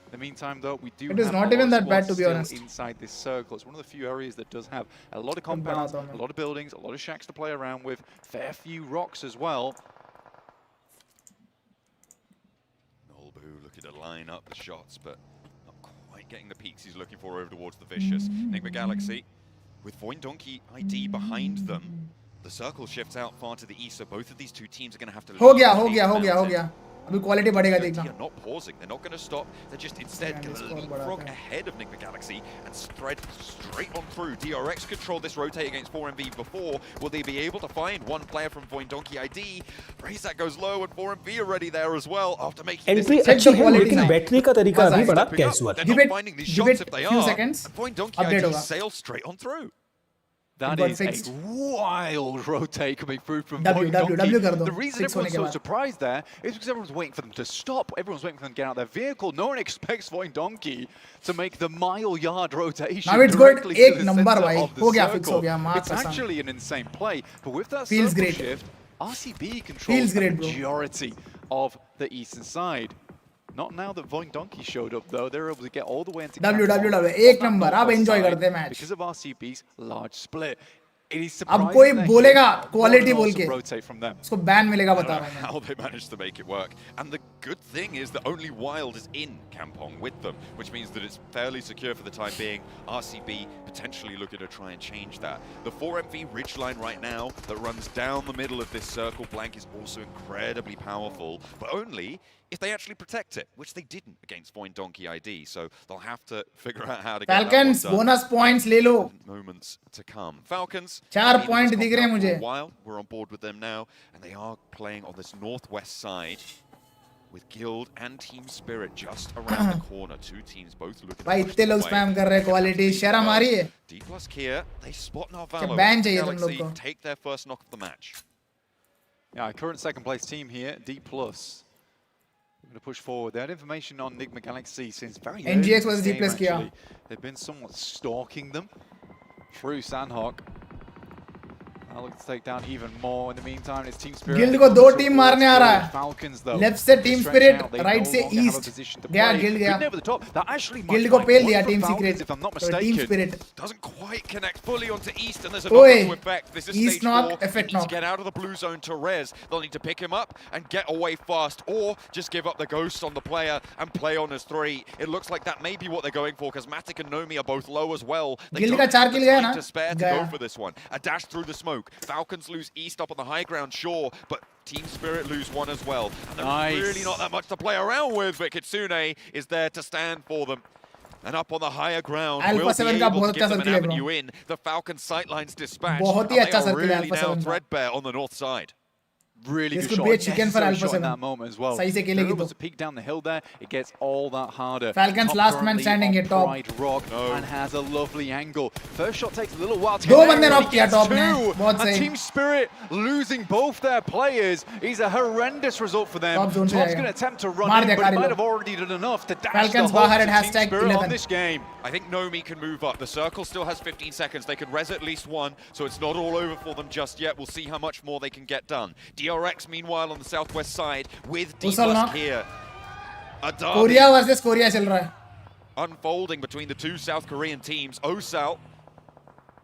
Speaker 8: In the meantime, though, we do
Speaker 1: It is
Speaker 8: have
Speaker 1: not
Speaker 8: a lot
Speaker 1: even
Speaker 8: of
Speaker 1: that bad,
Speaker 8: squads
Speaker 1: to be
Speaker 8: still
Speaker 1: honest.
Speaker 8: inside this circle. It's one of the few areas that does have a lot of compounds,
Speaker 1: बनाता हूँ मैं.
Speaker 8: a lot of buildings, a lot of shacks to play around with, fair few rocks as well.
Speaker 6: Nolbu looking to line up the shots, but not quite getting the peaks he's looking for over towards the Vicious. Enigma Galaxy with Void Donkey ID behind them. The circle shifts out far to the east, so both of these two teams are going to have to
Speaker 1: हो
Speaker 6: leave
Speaker 1: गया
Speaker 6: the
Speaker 1: हो गया हो गया हो
Speaker 6: mountain.
Speaker 1: गया अभी quality बढ़ेगा
Speaker 6: They
Speaker 1: देखना
Speaker 6: are not pausing. They're not going to stop. They're just instead going to
Speaker 1: score
Speaker 6: leapfrog
Speaker 1: बढ़ाते हैं.
Speaker 6: ahead of Enigma Galaxy and spread straight on through. DRX controlled this rotate against 4MV before. Will they be able to find one player from Void Donkey ID? Razak goes low and 4MV already there as well after making
Speaker 5: entry
Speaker 6: this.
Speaker 5: अच्छी है
Speaker 1: quality
Speaker 5: लेकिन
Speaker 1: now.
Speaker 5: बैठने का तरीका
Speaker 1: मजा
Speaker 5: अभी
Speaker 1: है.
Speaker 5: बड़ा
Speaker 6: Stepping up.
Speaker 5: कैजुअल
Speaker 6: They're
Speaker 5: है.
Speaker 1: Give
Speaker 6: not
Speaker 1: it-
Speaker 6: finding these
Speaker 1: give
Speaker 6: shots
Speaker 1: it
Speaker 6: if they
Speaker 1: few
Speaker 6: are.
Speaker 1: seconds.
Speaker 6: And Void Donkey
Speaker 1: Update
Speaker 6: ID
Speaker 1: होगा.
Speaker 6: sails straight on through.
Speaker 8: That
Speaker 1: got
Speaker 8: is
Speaker 1: fixed.
Speaker 8: a wild rotate coming through from
Speaker 1: W,
Speaker 8: Void
Speaker 1: W,
Speaker 8: Donkey.
Speaker 1: W कर दो,
Speaker 8: The reason
Speaker 1: fix होने
Speaker 8: everyone's
Speaker 1: के
Speaker 8: so
Speaker 1: बाद.
Speaker 8: surprised there is because everyone's waiting for them to stop. Everyone's waiting for them to get out of their vehicle. No one expects Void Donkey to make the mile-yard rotation
Speaker 1: Now it's good.
Speaker 8: directly
Speaker 1: एक
Speaker 8: to the
Speaker 1: number
Speaker 8: center
Speaker 1: भाई.
Speaker 8: of the
Speaker 1: हो गया, fix
Speaker 8: circle.
Speaker 1: हो गया, माँ
Speaker 8: It's
Speaker 1: कसम.
Speaker 8: actually an insane play, but with that
Speaker 1: Feels
Speaker 8: circle
Speaker 1: great.
Speaker 8: shift, RCB
Speaker 1: Feels
Speaker 8: controls the
Speaker 1: great, bro.
Speaker 8: majority of the eastern side. Not now that Void Donkey showed up, though. They're able to get all the way into
Speaker 1: W,
Speaker 8: Capcom
Speaker 1: W,
Speaker 8: on
Speaker 1: एक
Speaker 8: that
Speaker 1: number. अब
Speaker 8: northwest
Speaker 1: enjoy
Speaker 8: side
Speaker 1: करते हैं match.
Speaker 8: because of RCB's large split. It is
Speaker 1: अब
Speaker 8: surprising
Speaker 1: कोई
Speaker 8: that
Speaker 1: बोलेगा
Speaker 8: they
Speaker 1: quality
Speaker 8: don't
Speaker 1: बोल
Speaker 8: also
Speaker 1: के.
Speaker 8: rotate from them.
Speaker 1: उसको बैन मिलेगा
Speaker 6: I
Speaker 1: बता
Speaker 6: don't
Speaker 1: रहा
Speaker 6: know
Speaker 1: हूँ मैं.
Speaker 6: how they managed to make it work. And the good thing is that only Wild is in Kampong with them, which means that it's fairly secure for the time being. RCB potentially looking to try and change that. The 4MV ridgeline right now that runs down the middle of this circle blank is also incredibly powerful, but only if they actually protect it, which they didn't against Void Donkey ID. So they'll have to figure out how to get
Speaker 1: Falcons
Speaker 6: that one done.
Speaker 1: bonus points ले लो.
Speaker 6: Moments to come. Falcons.
Speaker 1: 4
Speaker 6: been in
Speaker 1: point
Speaker 6: this
Speaker 1: दिख रहे हैं
Speaker 6: compound for a
Speaker 1: मुझे.
Speaker 6: while. We're on board with them now, and they are playing on this northwest side with Guild and Team Spirit just around the corner. Two teams both looking.
Speaker 1: भाई
Speaker 6: to push
Speaker 1: इतने लोग
Speaker 6: their way.
Speaker 1: spam कर रहे हैं quality. शर्म आ रही है.
Speaker 6: D plus Kia, they spot
Speaker 1: क्या
Speaker 6: Narvalo.
Speaker 1: ban चाहिए तुम लोग
Speaker 6: Galaxy
Speaker 1: को?
Speaker 6: take their first knock of the match.
Speaker 8: Yeah, current second place team here, D+. We're going to push forward. They had information on Enigma Galaxy since very early
Speaker 1: NGX
Speaker 8: in
Speaker 1: was
Speaker 8: this
Speaker 1: D+
Speaker 8: game,
Speaker 1: Kia.
Speaker 8: actually. They've been somewhat stalking them through Sandhawk. Now look to take down even more. In the meantime, it's Team Spirit.
Speaker 1: Guild को दो team मारने आ रहा है.
Speaker 8: Falcons, though.
Speaker 1: Left से Team
Speaker 8: Stretch
Speaker 1: Spirit,
Speaker 8: out, they
Speaker 1: right
Speaker 8: no
Speaker 1: से
Speaker 8: longer have a
Speaker 1: East.
Speaker 8: position to
Speaker 1: गया
Speaker 8: play.
Speaker 1: Guild गया.
Speaker 8: Good over the top. That actually might
Speaker 1: Guild को
Speaker 8: find
Speaker 1: पेल
Speaker 8: one
Speaker 1: दिया
Speaker 8: for
Speaker 1: Team
Speaker 8: Falcons,
Speaker 1: Secret.
Speaker 8: if I'm not
Speaker 1: तो Team
Speaker 8: mistaken.
Speaker 1: Spirit.
Speaker 6: Doesn't quite connect fully onto East, and there's a
Speaker 1: Oi.
Speaker 6: knock effect. This is
Speaker 1: East
Speaker 6: stage
Speaker 1: knock,
Speaker 6: 4.
Speaker 1: effect
Speaker 6: You need
Speaker 1: knock.
Speaker 6: to get out of the blue zone to res. They'll need to pick him up and get away fast, or just give up the ghost on the player and play on as 3. It looks like that may be what they're going for, because Matic and Nomi are both low as well. They
Speaker 1: Guild
Speaker 6: don't
Speaker 1: का 4
Speaker 6: have the
Speaker 1: kill गया
Speaker 6: time
Speaker 1: ना?
Speaker 6: to spare to
Speaker 1: गया.
Speaker 6: go for this one. A dash through the smoke. Falcons lose East up on the high ground, sure, but Team Spirit lose one as well. And there's
Speaker 8: Nice.
Speaker 6: really not that much to play around with, but Kitsune is there to stand for them. And up on the higher ground,
Speaker 1: Alpha
Speaker 6: will be
Speaker 1: 7 का
Speaker 6: able
Speaker 1: बहुत
Speaker 6: to give
Speaker 1: अच्छा
Speaker 6: them an
Speaker 1: circle है bro.
Speaker 6: avenue in. The Falcon sightlines dispatched.
Speaker 1: बहुत ही
Speaker 6: and they
Speaker 1: अच्छा
Speaker 6: are
Speaker 1: circle है
Speaker 6: really
Speaker 1: Alpha
Speaker 6: now
Speaker 1: 7 का.
Speaker 6: threadbare on the north side.
Speaker 8: Really
Speaker 1: This
Speaker 8: good
Speaker 1: could
Speaker 8: shot.
Speaker 1: be a chicken for
Speaker 8: Necessary
Speaker 1: Alpha
Speaker 8: shot in
Speaker 1: 7.
Speaker 8: that moment as well.
Speaker 1: सही से
Speaker 8: They're
Speaker 1: खेलेगी
Speaker 8: able
Speaker 1: तो.
Speaker 8: to peek down the hill there. It gets all that harder.
Speaker 1: Falcons
Speaker 8: Top
Speaker 1: last man
Speaker 8: currently
Speaker 1: standing
Speaker 8: on
Speaker 1: here, top.
Speaker 8: Pride Rock and has a lovely angle. First shot takes a little while to
Speaker 1: दो
Speaker 8: get
Speaker 1: बंदे
Speaker 8: there,
Speaker 1: knock
Speaker 8: but he
Speaker 1: किया
Speaker 8: gets
Speaker 1: top ने.
Speaker 8: two.
Speaker 1: बहुत
Speaker 8: And
Speaker 1: सही.
Speaker 8: Team Spirit losing both their players is a horrendous result for them.
Speaker 1: Top zone से
Speaker 8: Top's
Speaker 1: जाएगा.
Speaker 8: going to attempt to run
Speaker 1: मार
Speaker 8: in,
Speaker 1: दिया
Speaker 8: but he
Speaker 1: Carilo.
Speaker 8: might have already done enough to dash
Speaker 1: Falcons
Speaker 8: the hope
Speaker 1: बाहर
Speaker 8: to
Speaker 1: at
Speaker 8: Team
Speaker 1: hashtag
Speaker 8: Spirit
Speaker 1: 11.
Speaker 8: on this game.
Speaker 6: I think Nomi can move up. The circle still has 15 seconds. They can res at least one, so it's not all over for them just yet. We'll see how much more they can get done. DRX, meanwhile, on the southwest side with D+ here. A derby
Speaker 1: Korea versus Korea चल रहा है.
Speaker 6: unfolding between the two South Korean teams. Osal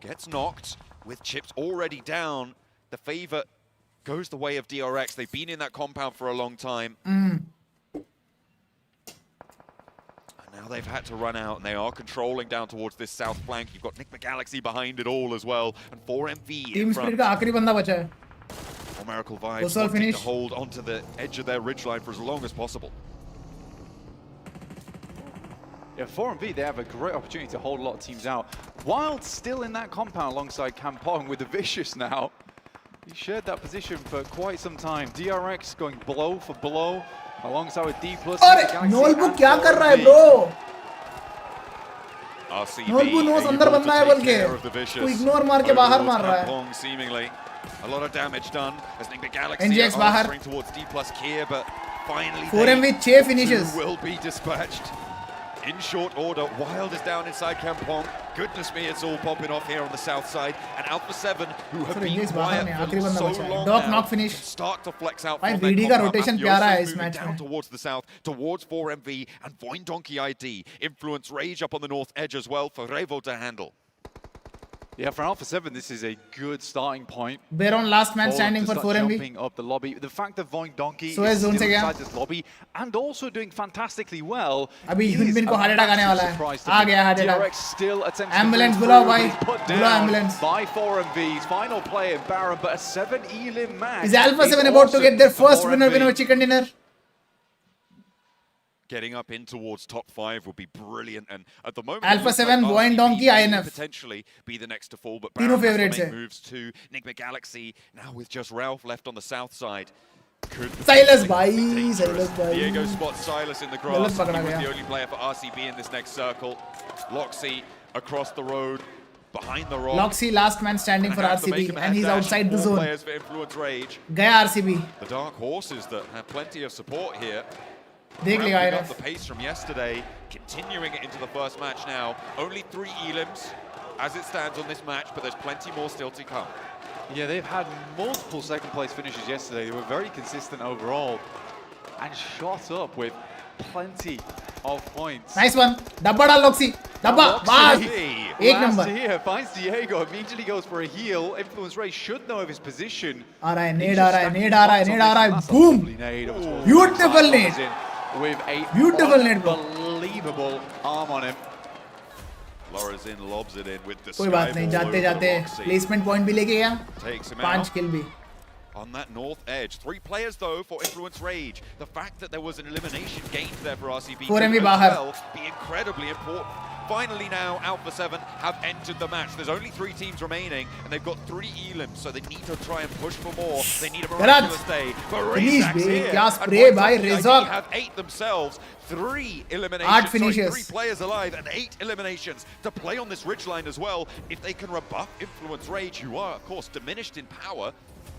Speaker 6: gets knocked with chips already down. The favor goes the way of DRX. They've been in that compound for a long time. Now they've had to run out, and they are controlling down towards this south flank. You've got Nick McGalaxy behind it all as well, and 4MV
Speaker 1: Team
Speaker 6: in
Speaker 1: Spirit
Speaker 6: front.
Speaker 1: का आखिरी बंदा बचा है.
Speaker 6: Well, Miracle Vibes
Speaker 1: Osal
Speaker 6: wanting
Speaker 1: finish.
Speaker 6: to hold onto the edge of their ridgeline for as long as possible.
Speaker 8: Yeah, 4MV, they have a great opportunity to hold a lot of teams out. Wild still in that compound alongside Kampong with the Vicious now. He shared that position for quite some time. DRX going blow for blow alongside with D+.
Speaker 1: अरे नोलबुक क्या कर रहा है bro?
Speaker 6: RCB
Speaker 1: नोलबुक nose अंदर
Speaker 6: able
Speaker 1: बंदा
Speaker 6: to
Speaker 1: है
Speaker 6: take
Speaker 1: बोल
Speaker 6: care
Speaker 1: के.
Speaker 6: of the Vicious.
Speaker 1: वो इग्नोर मार के
Speaker 6: Over
Speaker 1: बाहर
Speaker 6: towards
Speaker 1: मार रहा है.
Speaker 6: Kampong, seemingly. A lot of damage done as Nick McGalaxy
Speaker 1: NGX
Speaker 6: are
Speaker 1: बाहर.
Speaker 6: answering towards D+ Kier, but finally
Speaker 1: 4M
Speaker 6: they
Speaker 1: with 6 finishes.
Speaker 6: too will be dispatched. In short order, Wild is down inside Kampong. Goodness me, it's all popping off here on the south side. And Alpha 7, who have
Speaker 1: Sir,
Speaker 6: been
Speaker 1: NGX बाहर
Speaker 6: quiet
Speaker 1: में
Speaker 6: for
Speaker 1: आखिरी बंदा
Speaker 6: so
Speaker 1: बचा है.
Speaker 6: long
Speaker 1: Doc
Speaker 6: now,
Speaker 1: knock finish.
Speaker 6: can start to flex out
Speaker 1: भाई
Speaker 6: from their
Speaker 1: VD का
Speaker 6: compound.
Speaker 1: rotation
Speaker 6: Mafioso
Speaker 1: प्यारा है इस
Speaker 6: moving
Speaker 1: मैच
Speaker 6: down
Speaker 1: में.
Speaker 6: towards the south, towards 4MV, and Voin Donkey ID. Influence Rage up on the north edge as well for Revo to handle.
Speaker 8: Yeah, for Alpha 7, this is a good starting point.
Speaker 1: Baron last man
Speaker 8: Forward
Speaker 1: standing
Speaker 8: to
Speaker 1: for
Speaker 8: start
Speaker 1: 4MV.
Speaker 8: jumping up the lobby. The fact that Voin Donkey
Speaker 1: So है
Speaker 8: is
Speaker 1: zone
Speaker 8: still
Speaker 1: से गया.
Speaker 8: inside this lobby and also doing fantastically well.
Speaker 1: अभी
Speaker 8: is
Speaker 1: Hyunbin को
Speaker 8: a
Speaker 1: heart attack आने
Speaker 8: massive
Speaker 1: वाला है.
Speaker 8: surprise to
Speaker 1: आ
Speaker 8: me.
Speaker 1: गया heart attack.
Speaker 8: DRX still attempts
Speaker 1: Ambulance
Speaker 8: to move
Speaker 1: बुलाओ
Speaker 8: through,
Speaker 1: भाई.
Speaker 8: but he's put
Speaker 1: बुलाओ
Speaker 8: down
Speaker 1: ambulance.
Speaker 8: by 4MV's final player Baron, but a 7 elim match.
Speaker 1: Is Alpha 7 about to get their first winner of chicken dinner?
Speaker 6: Getting up in towards top 5 would be brilliant, and at the moment,
Speaker 1: Alpha
Speaker 6: it looks
Speaker 1: 7,
Speaker 6: like
Speaker 1: Voin
Speaker 6: RCB
Speaker 1: Donkey,
Speaker 6: may
Speaker 1: INF.
Speaker 6: potentially be the next to fall, but
Speaker 1: तीनों
Speaker 6: Baron has to
Speaker 1: favorites
Speaker 6: make
Speaker 1: है.
Speaker 6: moves too. Nick McGalaxy now with just Ralph left on the south side. Could
Speaker 1: Silas
Speaker 6: potentially
Speaker 1: भाई,
Speaker 6: be dangerous.
Speaker 1: Silas भाई.
Speaker 6: Diego spots Silas in the
Speaker 1: गलत
Speaker 6: grass. He
Speaker 1: पकड़ा
Speaker 6: was
Speaker 1: गया.
Speaker 6: the only player for RCB in this next circle. Loxy across the road, behind the rock.
Speaker 1: Loxy last man standing for
Speaker 6: Gonna have to make
Speaker 1: RCB
Speaker 6: him a
Speaker 1: and he's
Speaker 6: dash.
Speaker 1: outside the
Speaker 6: 4
Speaker 1: zone.
Speaker 6: players for Influence Rage.
Speaker 1: गया RCB.
Speaker 6: The Dark Horses that have plenty of support here.
Speaker 1: देख लेगा
Speaker 6: Ramping up
Speaker 1: INF.
Speaker 6: the pace from yesterday, continuing it into the first match now. Only 3 elims as it stands on this match, but there's plenty more still to come.
Speaker 8: Yeah, they've had multiple second place finishes yesterday. They were very consistent overall and shot up with plenty of points.
Speaker 1: Nice one. डब्बा डाल Loxy. डब्बा.
Speaker 8: Loxy.
Speaker 1: बस. एक
Speaker 8: Last
Speaker 1: number.
Speaker 8: here finds Diego, immediately goes for a heal. Influence Ray should know of his position.
Speaker 1: आ रहा है.
Speaker 8: He's
Speaker 1: नेड
Speaker 8: just
Speaker 1: आ रहा है.
Speaker 8: stacking
Speaker 1: नेड आ रहा है.
Speaker 8: points on
Speaker 1: नेड आ रहा
Speaker 8: this,
Speaker 1: है.
Speaker 8: and that's a
Speaker 1: Boom.
Speaker 8: lovely nade.
Speaker 1: Beautiful
Speaker 8: Comes
Speaker 1: nade.
Speaker 8: in with a
Speaker 1: Beautiful nade, bro.
Speaker 8: unbelievable arm on him.
Speaker 6: Laura's in, lobs it in with the
Speaker 1: कोई बात नहीं. जाते जाते placement point भी लेके गया.
Speaker 6: Takes him
Speaker 1: 5
Speaker 6: out
Speaker 1: kill भी.
Speaker 6: on that north edge. 3 players though for Influence Rage. The fact that there was an elimination gained there for RCB
Speaker 1: 4MV
Speaker 6: could as
Speaker 1: बाहर.
Speaker 6: well be incredibly important. Finally now, Alpha 7 have entered the match. There's only 3 teams remaining, and they've got 3 elims, so they need to try and push for more. They need a miraculous day. But
Speaker 1: Finish,
Speaker 6: Razak's
Speaker 1: bhai.
Speaker 6: here,
Speaker 1: क्या
Speaker 6: and
Speaker 1: spray,
Speaker 6: Voin
Speaker 1: bhai,
Speaker 6: Donkey ID
Speaker 1: Razak.
Speaker 6: have 8 themselves. 3 eliminations,
Speaker 1: 8
Speaker 6: sorry,
Speaker 1: finishes.
Speaker 6: 3 players alive, and 8 eliminations to play on this ridgeline as well. If they can rebuff Influence Rage, who are, of course, diminished in power,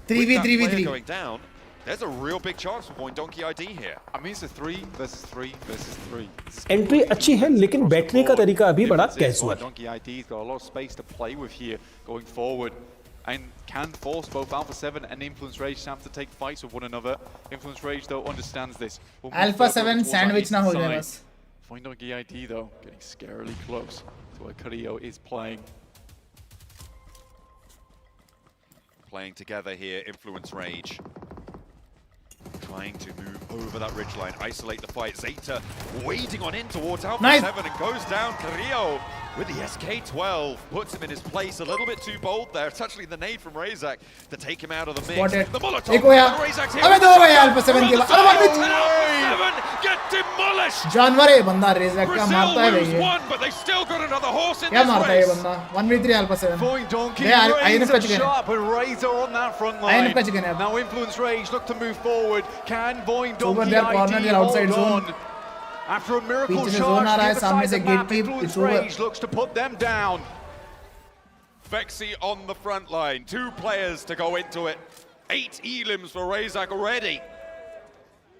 Speaker 1: 3v3v3.
Speaker 6: going down, there's a real big chance for Voin Donkey ID here.
Speaker 8: I mean, it's a 3 versus 3 versus 3.
Speaker 5: Entry अच्छी है लेकिन बैठने का तरीका अभी बड़ा casual है.
Speaker 8: Donkey ID's got a lot of space to play with here going forward and can force both Alpha 7 and Influence Rage to have to take fights with one another. Influence Rage though understands this.
Speaker 1: Alpha 7 sandwich ना हो जाए बस.
Speaker 8: Voin Donkey ID though getting scarily close to where Carrillo is playing.
Speaker 6: Playing together here, Influence Rage. Trying to move over that ridgeline, isolate the fight. Zeta wading on in towards Alpha
Speaker 1: Nice.
Speaker 6: 7 and goes down. Carrillo with the SK-12. Puts him in his place a little bit too bold there. It's actually the nade from Razak to take him out of the mix.
Speaker 1: Spotted.
Speaker 6: The Molotov.
Speaker 1: एक होया.
Speaker 6: Razak's
Speaker 1: अबे दो हो गए Alpha 7 के बाद. अरे
Speaker 6: Alpha 7 get demolished.
Speaker 1: जानवर है बंदा रेज़क क्या
Speaker 6: Brazil
Speaker 1: मारता है
Speaker 6: lose
Speaker 1: भाई ये.
Speaker 6: one, but they still got another horse in
Speaker 1: क्या
Speaker 6: this
Speaker 1: मारता है ये
Speaker 6: race.
Speaker 1: बंदा. 1v3 Alpha 7.
Speaker 7: Void Donkey,
Speaker 1: Yeah, I
Speaker 7: Razor
Speaker 1: know
Speaker 7: sharp, and Razor on that front
Speaker 1: I know
Speaker 7: line.
Speaker 1: chicken, yeah.
Speaker 7: Now Influence Rage look to move forward. Can Void
Speaker 1: Over
Speaker 7: Donkey
Speaker 1: there, corner,
Speaker 7: ID
Speaker 1: they're outside
Speaker 7: hold
Speaker 1: zone.
Speaker 7: on? After a miracle
Speaker 1: पीछे से
Speaker 7: charge,
Speaker 1: zone आ रहा है,
Speaker 7: the other
Speaker 1: सामने
Speaker 7: side
Speaker 1: से
Speaker 7: of the map,
Speaker 1: gatekeep,
Speaker 7: Influence
Speaker 1: it's over.
Speaker 7: Rage looks to put them down.
Speaker 6: Vexy on the front line. 2 players to go into it. 8 elims for Razak already.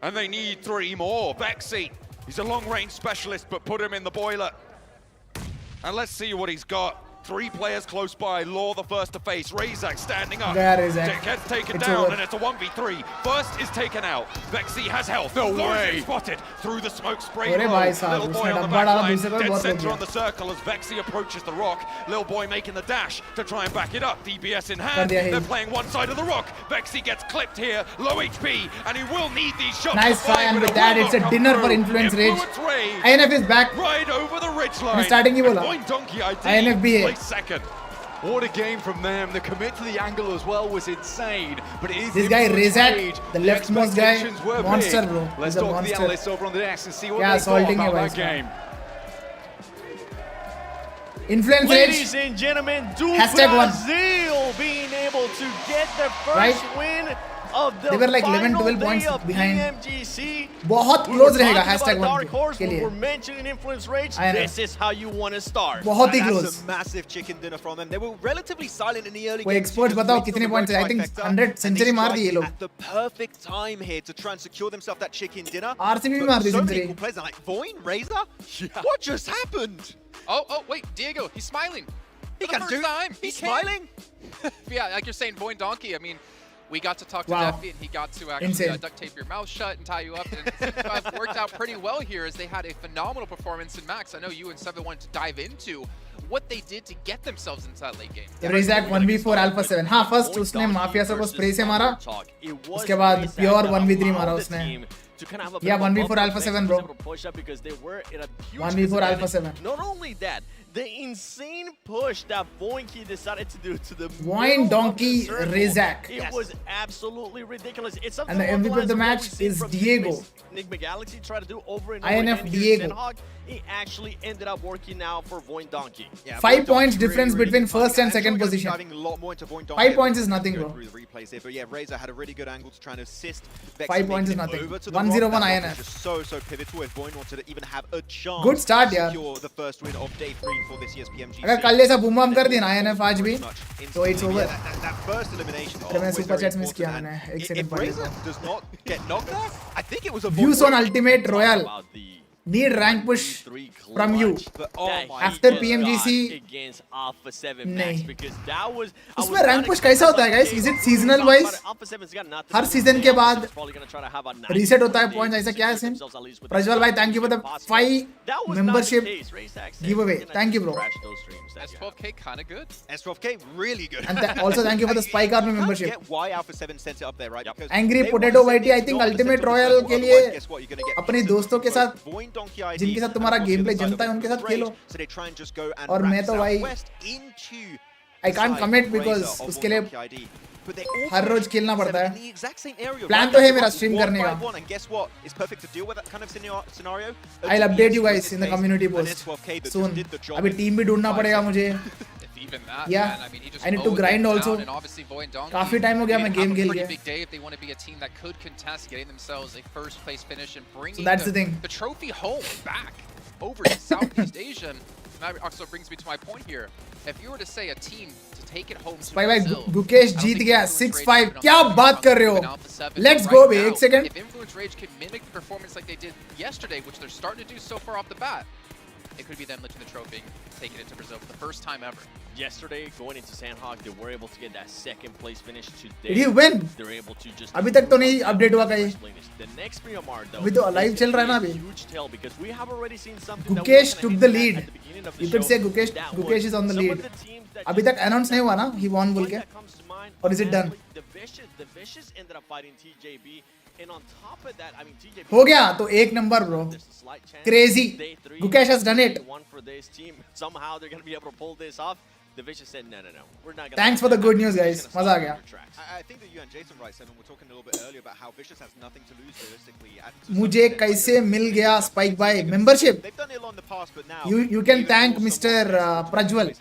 Speaker 6: And they need 3 more. Vexy, he's a long-range specialist, but put him in the boiler. And let's see what he's got. 3 players close by. Law the first to face. Razak standing up.
Speaker 1: There is Razak.
Speaker 6: Gets taken
Speaker 1: It's
Speaker 6: down,
Speaker 1: over.
Speaker 6: and it's a 1v3. First is taken out. Vexy has health. No way. Spotted through the smoke spray.
Speaker 1: अरे
Speaker 6: low.
Speaker 1: भाई साहब,
Speaker 6: Little boy
Speaker 1: उसने
Speaker 6: on the
Speaker 1: डब्बा
Speaker 6: back
Speaker 1: डाला
Speaker 6: line.
Speaker 1: दूसरे को
Speaker 6: Dead
Speaker 1: बहुत
Speaker 6: center
Speaker 1: रोक
Speaker 6: on the circle as Vexy approaches the rock. Little boy making the dash to try and back it up. DBS in hand.
Speaker 1: दिया
Speaker 6: They're
Speaker 1: heal.
Speaker 6: playing one side of the rock. Vexy gets clipped here. Low HP, and he will need these shots.
Speaker 1: Nice
Speaker 6: to fire,
Speaker 1: try, and
Speaker 6: but
Speaker 1: with
Speaker 6: it
Speaker 1: that,
Speaker 6: will
Speaker 1: it's a
Speaker 6: not come
Speaker 1: dinner for
Speaker 6: through.
Speaker 1: Influence Rage.
Speaker 6: Rage.
Speaker 1: INF is back.
Speaker 6: Right over the ridge line.
Speaker 1: starting ही बोला.
Speaker 6: And Donkey ID
Speaker 1: INF भी है.
Speaker 6: plays second.
Speaker 7: What a game from them. The commit to the angle as well was insane. But it is
Speaker 1: This guy
Speaker 7: Influence
Speaker 1: Razak,
Speaker 7: Rage.
Speaker 1: the leftmost guy,
Speaker 7: expectations were
Speaker 1: monster,
Speaker 7: big.
Speaker 1: bro.
Speaker 7: Let's
Speaker 1: He's a
Speaker 7: talk to the
Speaker 1: monster.
Speaker 7: analysts over on the desk and see what
Speaker 1: क्या
Speaker 7: they thought
Speaker 1: assaulting है
Speaker 7: about
Speaker 1: भाई
Speaker 7: that
Speaker 1: इसका.
Speaker 7: game.
Speaker 1: Influence
Speaker 9: Ladies
Speaker 1: Rage.
Speaker 9: and gentlemen, do
Speaker 1: Hashtag one.
Speaker 9: Brazil being able to get their first
Speaker 1: Right?
Speaker 9: win of the
Speaker 1: They were like 11,
Speaker 9: final
Speaker 1: 12
Speaker 9: day
Speaker 1: points
Speaker 9: of
Speaker 1: behind.
Speaker 9: PMGC.
Speaker 1: बहुत
Speaker 9: We
Speaker 1: close
Speaker 9: were
Speaker 1: रहेगा
Speaker 9: talking
Speaker 1: hashtag
Speaker 9: about
Speaker 1: one
Speaker 9: Dark Horse
Speaker 1: के
Speaker 9: when
Speaker 1: लिए.
Speaker 9: we're mentioning Influence Rage.
Speaker 1: I know.
Speaker 9: This is how you want to start.
Speaker 1: बहुत ही
Speaker 4: And
Speaker 1: close.
Speaker 4: that's a massive chicken dinner from them. They were relatively silent in the early
Speaker 1: कोई
Speaker 4: games.
Speaker 1: experts
Speaker 4: Just
Speaker 1: बताओ
Speaker 4: waited
Speaker 1: कितने
Speaker 4: on the
Speaker 1: points है? I
Speaker 4: road
Speaker 1: think
Speaker 4: trifecta,
Speaker 1: 100
Speaker 4: and they
Speaker 1: century मार दिए ये
Speaker 4: strike
Speaker 1: लोग.
Speaker 4: at the perfect time here to try and secure themselves that chicken dinner.
Speaker 1: RCB भी
Speaker 4: But
Speaker 1: मार दी
Speaker 4: so many
Speaker 1: century.
Speaker 4: cool players are like, Void, Razor? What just happened?
Speaker 2: Oh, wait, Diego, he's smiling.
Speaker 4: He
Speaker 2: For the
Speaker 4: can
Speaker 2: first
Speaker 4: do
Speaker 2: time.
Speaker 4: He's
Speaker 2: He can.
Speaker 4: smiling.
Speaker 2: Yeah, like you're saying, Void Donkey, I mean, we got to talk to
Speaker 1: Wow.
Speaker 2: Neffy and he got to actually
Speaker 1: Insane.
Speaker 2: duct tape your mouth shut and tie you up. And it worked out pretty well here as they had a phenomenal performance in Max. I know you and Seven wanted to dive into what they did to get themselves into that late game.
Speaker 1: Razak 1v4 Alpha 7. हाँ, first उसने mafia से को spray से मारा. उसके बाद pure 1v3 मारा उसने. Yeah, 1v4 Alpha 7, bro. 1v4 Alpha 7.
Speaker 9: Not only that, the insane push that Voinky decided to do to the
Speaker 1: Void
Speaker 9: middle
Speaker 1: Donkey
Speaker 9: of the circle,
Speaker 1: Razak.
Speaker 9: It was absolutely ridiculous. It's something
Speaker 1: And the
Speaker 9: along
Speaker 1: MVP of
Speaker 9: lines
Speaker 1: the
Speaker 9: what
Speaker 1: match
Speaker 9: we've seen
Speaker 1: is
Speaker 9: from
Speaker 1: Diego.
Speaker 9: Nick McGalaxy tried to do over and over
Speaker 1: INF
Speaker 9: again here in
Speaker 1: Diego.
Speaker 9: Sen Hog. It actually ended up working out for Void Donkey.
Speaker 4: Yeah,
Speaker 1: 5
Speaker 4: Void
Speaker 1: points
Speaker 4: Donkey
Speaker 1: difference
Speaker 4: really
Speaker 1: between
Speaker 4: good
Speaker 1: first
Speaker 4: fight.
Speaker 1: and second
Speaker 4: I'm sure we're
Speaker 1: position.
Speaker 4: diving a lot more into Void Donkey
Speaker 1: 5
Speaker 4: as
Speaker 1: points
Speaker 4: we
Speaker 1: is nothing,
Speaker 4: go
Speaker 1: bro.
Speaker 4: through the replays here, but yeah, Razor had a really good angle to try and assist.
Speaker 1: 5 points is nothing. 101 INF.
Speaker 4: Just so pivotal if Void wanted to even have a chance.
Speaker 1: Good start,
Speaker 4: to
Speaker 1: यार.
Speaker 4: secure the first win of day 3 for this year's PMGC.
Speaker 1: अगर कल जैसा boom bam कर दिया ना INF आज भी, तो it's over.
Speaker 4: That first elimination.
Speaker 1: अरे मैंने
Speaker 4: was
Speaker 1: super
Speaker 4: very
Speaker 1: chats miss
Speaker 4: important,
Speaker 1: किया
Speaker 4: and
Speaker 1: मैंने, एक
Speaker 4: if
Speaker 1: second पहले
Speaker 4: Razor
Speaker 1: तो.
Speaker 4: does not get knocked there, I think it was a
Speaker 1: Views on Ultimate Royal.
Speaker 9: About the
Speaker 1: Need rank push from you.
Speaker 4: But oh
Speaker 9: that
Speaker 4: my
Speaker 9: he
Speaker 1: After
Speaker 9: just
Speaker 1: PMGC,
Speaker 9: got against Alpha 7 Max
Speaker 1: नहीं.
Speaker 9: because that was I
Speaker 1: उसमें
Speaker 9: was
Speaker 1: rank
Speaker 9: not
Speaker 1: push
Speaker 9: expecting
Speaker 1: कैसा होता है,
Speaker 9: like,
Speaker 1: guys? Is it
Speaker 9: hey,
Speaker 1: seasonal
Speaker 9: we talked
Speaker 1: wise?
Speaker 9: about it. Alpha 7's got nothing
Speaker 1: her
Speaker 9: to do
Speaker 1: season
Speaker 9: with
Speaker 1: के
Speaker 9: it. Alpha
Speaker 1: बाद
Speaker 9: 7's probably gonna try to have a nice
Speaker 1: reset होता है
Speaker 9: day
Speaker 1: points,
Speaker 9: to
Speaker 1: ऐसा क्या है
Speaker 9: secure
Speaker 1: scene?
Speaker 9: themselves at least with
Speaker 1: Prajwal भाई, thank you for the
Speaker 9: possible.
Speaker 1: 5
Speaker 9: That was
Speaker 1: membership
Speaker 9: not the case. Razak said
Speaker 1: giveaway.
Speaker 9: he's gonna
Speaker 1: Thank you, bro.
Speaker 9: crash those streams that year.
Speaker 2: S12K kind of good.
Speaker 4: S12K really good.
Speaker 1: And also thank you for the Spike Army
Speaker 4: I can't
Speaker 1: membership.
Speaker 4: get why Alpha 7 sent it up there, right? Because
Speaker 1: Angry
Speaker 4: they
Speaker 1: Potato
Speaker 4: want to
Speaker 1: Whitey, I
Speaker 4: send
Speaker 1: think
Speaker 4: it not
Speaker 1: Ultimate
Speaker 4: to the
Speaker 1: Royal
Speaker 4: circle,
Speaker 1: के
Speaker 4: otherwise
Speaker 1: लिए
Speaker 4: guess what, you're gonna get
Speaker 1: अपने
Speaker 4: pieces
Speaker 1: दोस्तों के
Speaker 4: of
Speaker 1: साथ
Speaker 4: both Void Donkey ID
Speaker 1: जिनके साथ
Speaker 4: and
Speaker 1: तुम्हारा
Speaker 4: of course
Speaker 1: gameplay
Speaker 4: the other side
Speaker 1: जमता है
Speaker 4: of
Speaker 1: उनके साथ
Speaker 4: Influence
Speaker 1: Khelo.
Speaker 4: Rage, so they try and just go and
Speaker 1: और
Speaker 4: wrap
Speaker 1: मैं तो भाई
Speaker 4: Southwest into
Speaker 1: I can't
Speaker 4: side
Speaker 1: commit
Speaker 4: of
Speaker 1: because
Speaker 4: Razor of
Speaker 1: उसके
Speaker 4: Void
Speaker 1: लिए
Speaker 4: Donkey ID. But they also
Speaker 1: हर रोज खेलना पड़ता
Speaker 4: in
Speaker 1: है.
Speaker 4: the exact same area,
Speaker 1: Plan
Speaker 4: right?
Speaker 1: तो है
Speaker 4: They've
Speaker 1: मेरा
Speaker 4: got
Speaker 1: stream
Speaker 4: 1,
Speaker 1: करने का.
Speaker 4: 5, 1, and guess what? It's perfect to deal with that kind of scenario.
Speaker 1: I'll update you guys in the community
Speaker 4: And
Speaker 1: post
Speaker 4: S12K that just
Speaker 1: soon.
Speaker 4: did the job
Speaker 1: अभी
Speaker 4: in
Speaker 1: team भी ढूंढना
Speaker 4: 5
Speaker 1: पड़ेगा
Speaker 4: seconds.
Speaker 1: मुझे.
Speaker 2: If even that,
Speaker 1: Yeah,
Speaker 2: man. I mean, he just
Speaker 1: I need to
Speaker 2: mowed
Speaker 1: grind
Speaker 2: them
Speaker 1: also.
Speaker 2: down, and obviously Void Donkey
Speaker 1: काफी time हो गया
Speaker 2: needed
Speaker 1: मैं
Speaker 2: to have
Speaker 1: game
Speaker 2: a
Speaker 1: खेल
Speaker 2: pretty
Speaker 1: के.
Speaker 2: big day if they want to be a team that could contest getting themselves a first place finish and bringing
Speaker 1: that's the thing.
Speaker 2: the trophy home back over to Southeast Asia. And that also brings me to my point here. If you were to say a team to take it home to
Speaker 1: भाई भाई
Speaker 2: Brazil,
Speaker 1: Gukesh
Speaker 2: I don't
Speaker 1: Jeet
Speaker 2: think
Speaker 1: गया
Speaker 2: Influence Rage
Speaker 1: 6-5.
Speaker 2: would
Speaker 1: क्या
Speaker 2: have
Speaker 1: बात कर रहे हो?
Speaker 2: been Alpha 7,
Speaker 1: Let's
Speaker 2: but
Speaker 1: go,
Speaker 2: right
Speaker 1: bhai.
Speaker 2: now,
Speaker 1: एक second.
Speaker 2: If Influence Rage could mimic the performance like they did yesterday, which they're starting to do so far off the bat, it could be them lifting the trophy, taking it to Brazil for the first time ever.
Speaker 3: Yesterday, going into Sandhog, they were able to get that second place finish today.
Speaker 1: Did he win?
Speaker 3: They're able to just
Speaker 1: अभी तक तो नहीं update हुआ कहीं.
Speaker 3: The next PMR though,
Speaker 1: अभी तो alive चल रहा है ना अभी.
Speaker 3: huge tell because we have already seen something that
Speaker 1: Gukesh
Speaker 3: we
Speaker 1: took
Speaker 3: kinda
Speaker 1: the
Speaker 3: hinted
Speaker 1: lead.
Speaker 3: at the beginning of the
Speaker 1: You could
Speaker 3: show.
Speaker 1: say Gukesh
Speaker 3: That
Speaker 1: Gukesh
Speaker 3: was
Speaker 1: is on the
Speaker 3: some
Speaker 1: lead.
Speaker 3: of the teams that
Speaker 1: अभी तक announce नहीं हुआ ना? He won बोल
Speaker 3: one
Speaker 1: के.
Speaker 3: that comes to mind,
Speaker 1: Or is it done?
Speaker 3: honestly, the Vicious ended up fighting TJB And on top of that, I mean, TJ
Speaker 1: हो गया तो 1 number bro.
Speaker 3: there's a slight chance.
Speaker 1: Crazy.
Speaker 3: Day 3,
Speaker 1: Gukesh has done it.
Speaker 3: One for this team. Somehow they're going to be able to pull this off. The Vicious said, no. We're not going to.
Speaker 1: Thanks for the good news, guys. मजा आ गया.
Speaker 4: I think that you and Jason right, Seven, were talking a little bit earlier about how Vicious has nothing to lose realistically.
Speaker 1: मुझे कैसे मिल गया spike by membership.
Speaker 4: They've done it in the past, but now
Speaker 1: You can thank Mr. Prajwal.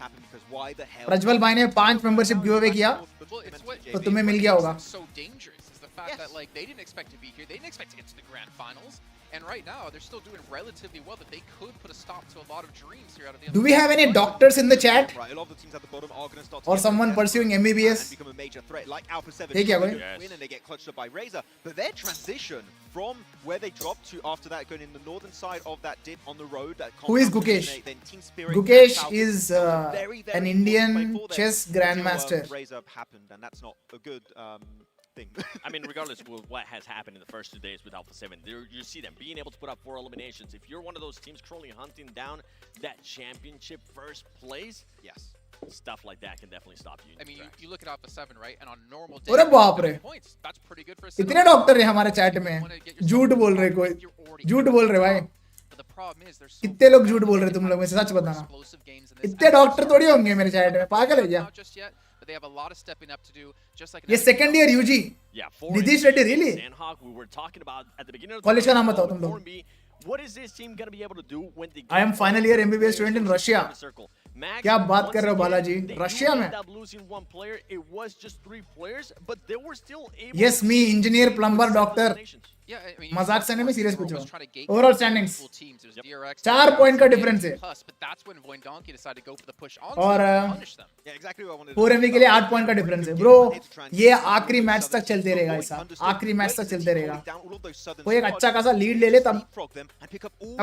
Speaker 1: Prajwal भाई ने 5 membership give away किया तो तुम्हें मिल गया होगा.
Speaker 2: So dangerous is the fact that like they didn't expect to be here. They didn't expect to get to the grand finals. And right now, they're still doing relatively well, but they could put a stop to a lot of dreams here out of the.
Speaker 1: Do we have any doctors in the chat?
Speaker 4: Right, a lot of the teams at the bottom are going to start
Speaker 1: Or someone pursuing MBBS?
Speaker 4: and become a major threat, like Alpha 7.
Speaker 1: Hey, kya bhai?
Speaker 4: Win and they get clutched up by Razor. But their transition from where they dropped to after that, going in the northern side of that dip on the road. That
Speaker 1: Who is Gukesh?
Speaker 4: then Team Spirit
Speaker 1: Gukesh
Speaker 4: and Falcon,
Speaker 1: is
Speaker 4: very, very
Speaker 1: an
Speaker 4: important
Speaker 1: Indian
Speaker 4: play for them
Speaker 1: chess
Speaker 4: until,
Speaker 1: grandmaster.
Speaker 4: Razor happened, and that's not a good thing.
Speaker 3: I mean, regardless of what has happened in the first 2 days with Alpha 7, you see them being able to put up 4 eliminations. If you're one of those teams currently hunting down that championship first place,
Speaker 4: yes,
Speaker 3: stuff like that can definitely stop you.
Speaker 2: I mean, you look at Alpha 7, right? And on a normal day,
Speaker 1: अरे बाप रे.
Speaker 2: points. That's pretty good for a
Speaker 1: इतने doctor हैं हमारे chat में. झूठ बोल रहे कोई. झूठ बोल रहे भाई.
Speaker 2: But the problem is there's
Speaker 1: कितने लोग झूठ बोल रहे तुम लोग में से सच बताना. इतने डॉक्टर थोड़ी होंगे मेरे चैट में. पागल है क्या?
Speaker 2: But they have a lot of stepping up to do, just like
Speaker 1: ये second year UG.
Speaker 3: Yeah,
Speaker 1: Nitish Reddy, really?
Speaker 3: Sandhawk, we were talking about at the beginning of
Speaker 1: College का नाम बताओ
Speaker 3: the
Speaker 1: तुम लोग.
Speaker 3: 4B. What is this team going to be able to do when they
Speaker 1: I am final year MBBS student in Russia. क्या बात कर रहे हो बालाजी? रशिया में?
Speaker 3: losing one player, it was just 3 players, but they were still able
Speaker 1: Yes, me, engineer, plumber, doctor.
Speaker 2: Yeah, I mean,
Speaker 1: मजाक से नहीं, मैं serious पूछ रहा हूँ.
Speaker 2: was trying to gate
Speaker 1: Overall standings.
Speaker 2: multiple teams. It was DRX,
Speaker 1: 4 point का difference है.
Speaker 2: plus, but that's when Void Donkey decided to go for the push on
Speaker 1: और
Speaker 2: to punish them.
Speaker 4: yeah, exactly what I wanted.
Speaker 1: 4MV के लिए 8 point का difference है bro. ये आखिरी match तक चलते रहेगा ऐसा. आखिरी मैच तक चलते रहेगा. कोई एक अच्छा खासा लीड ले ले तब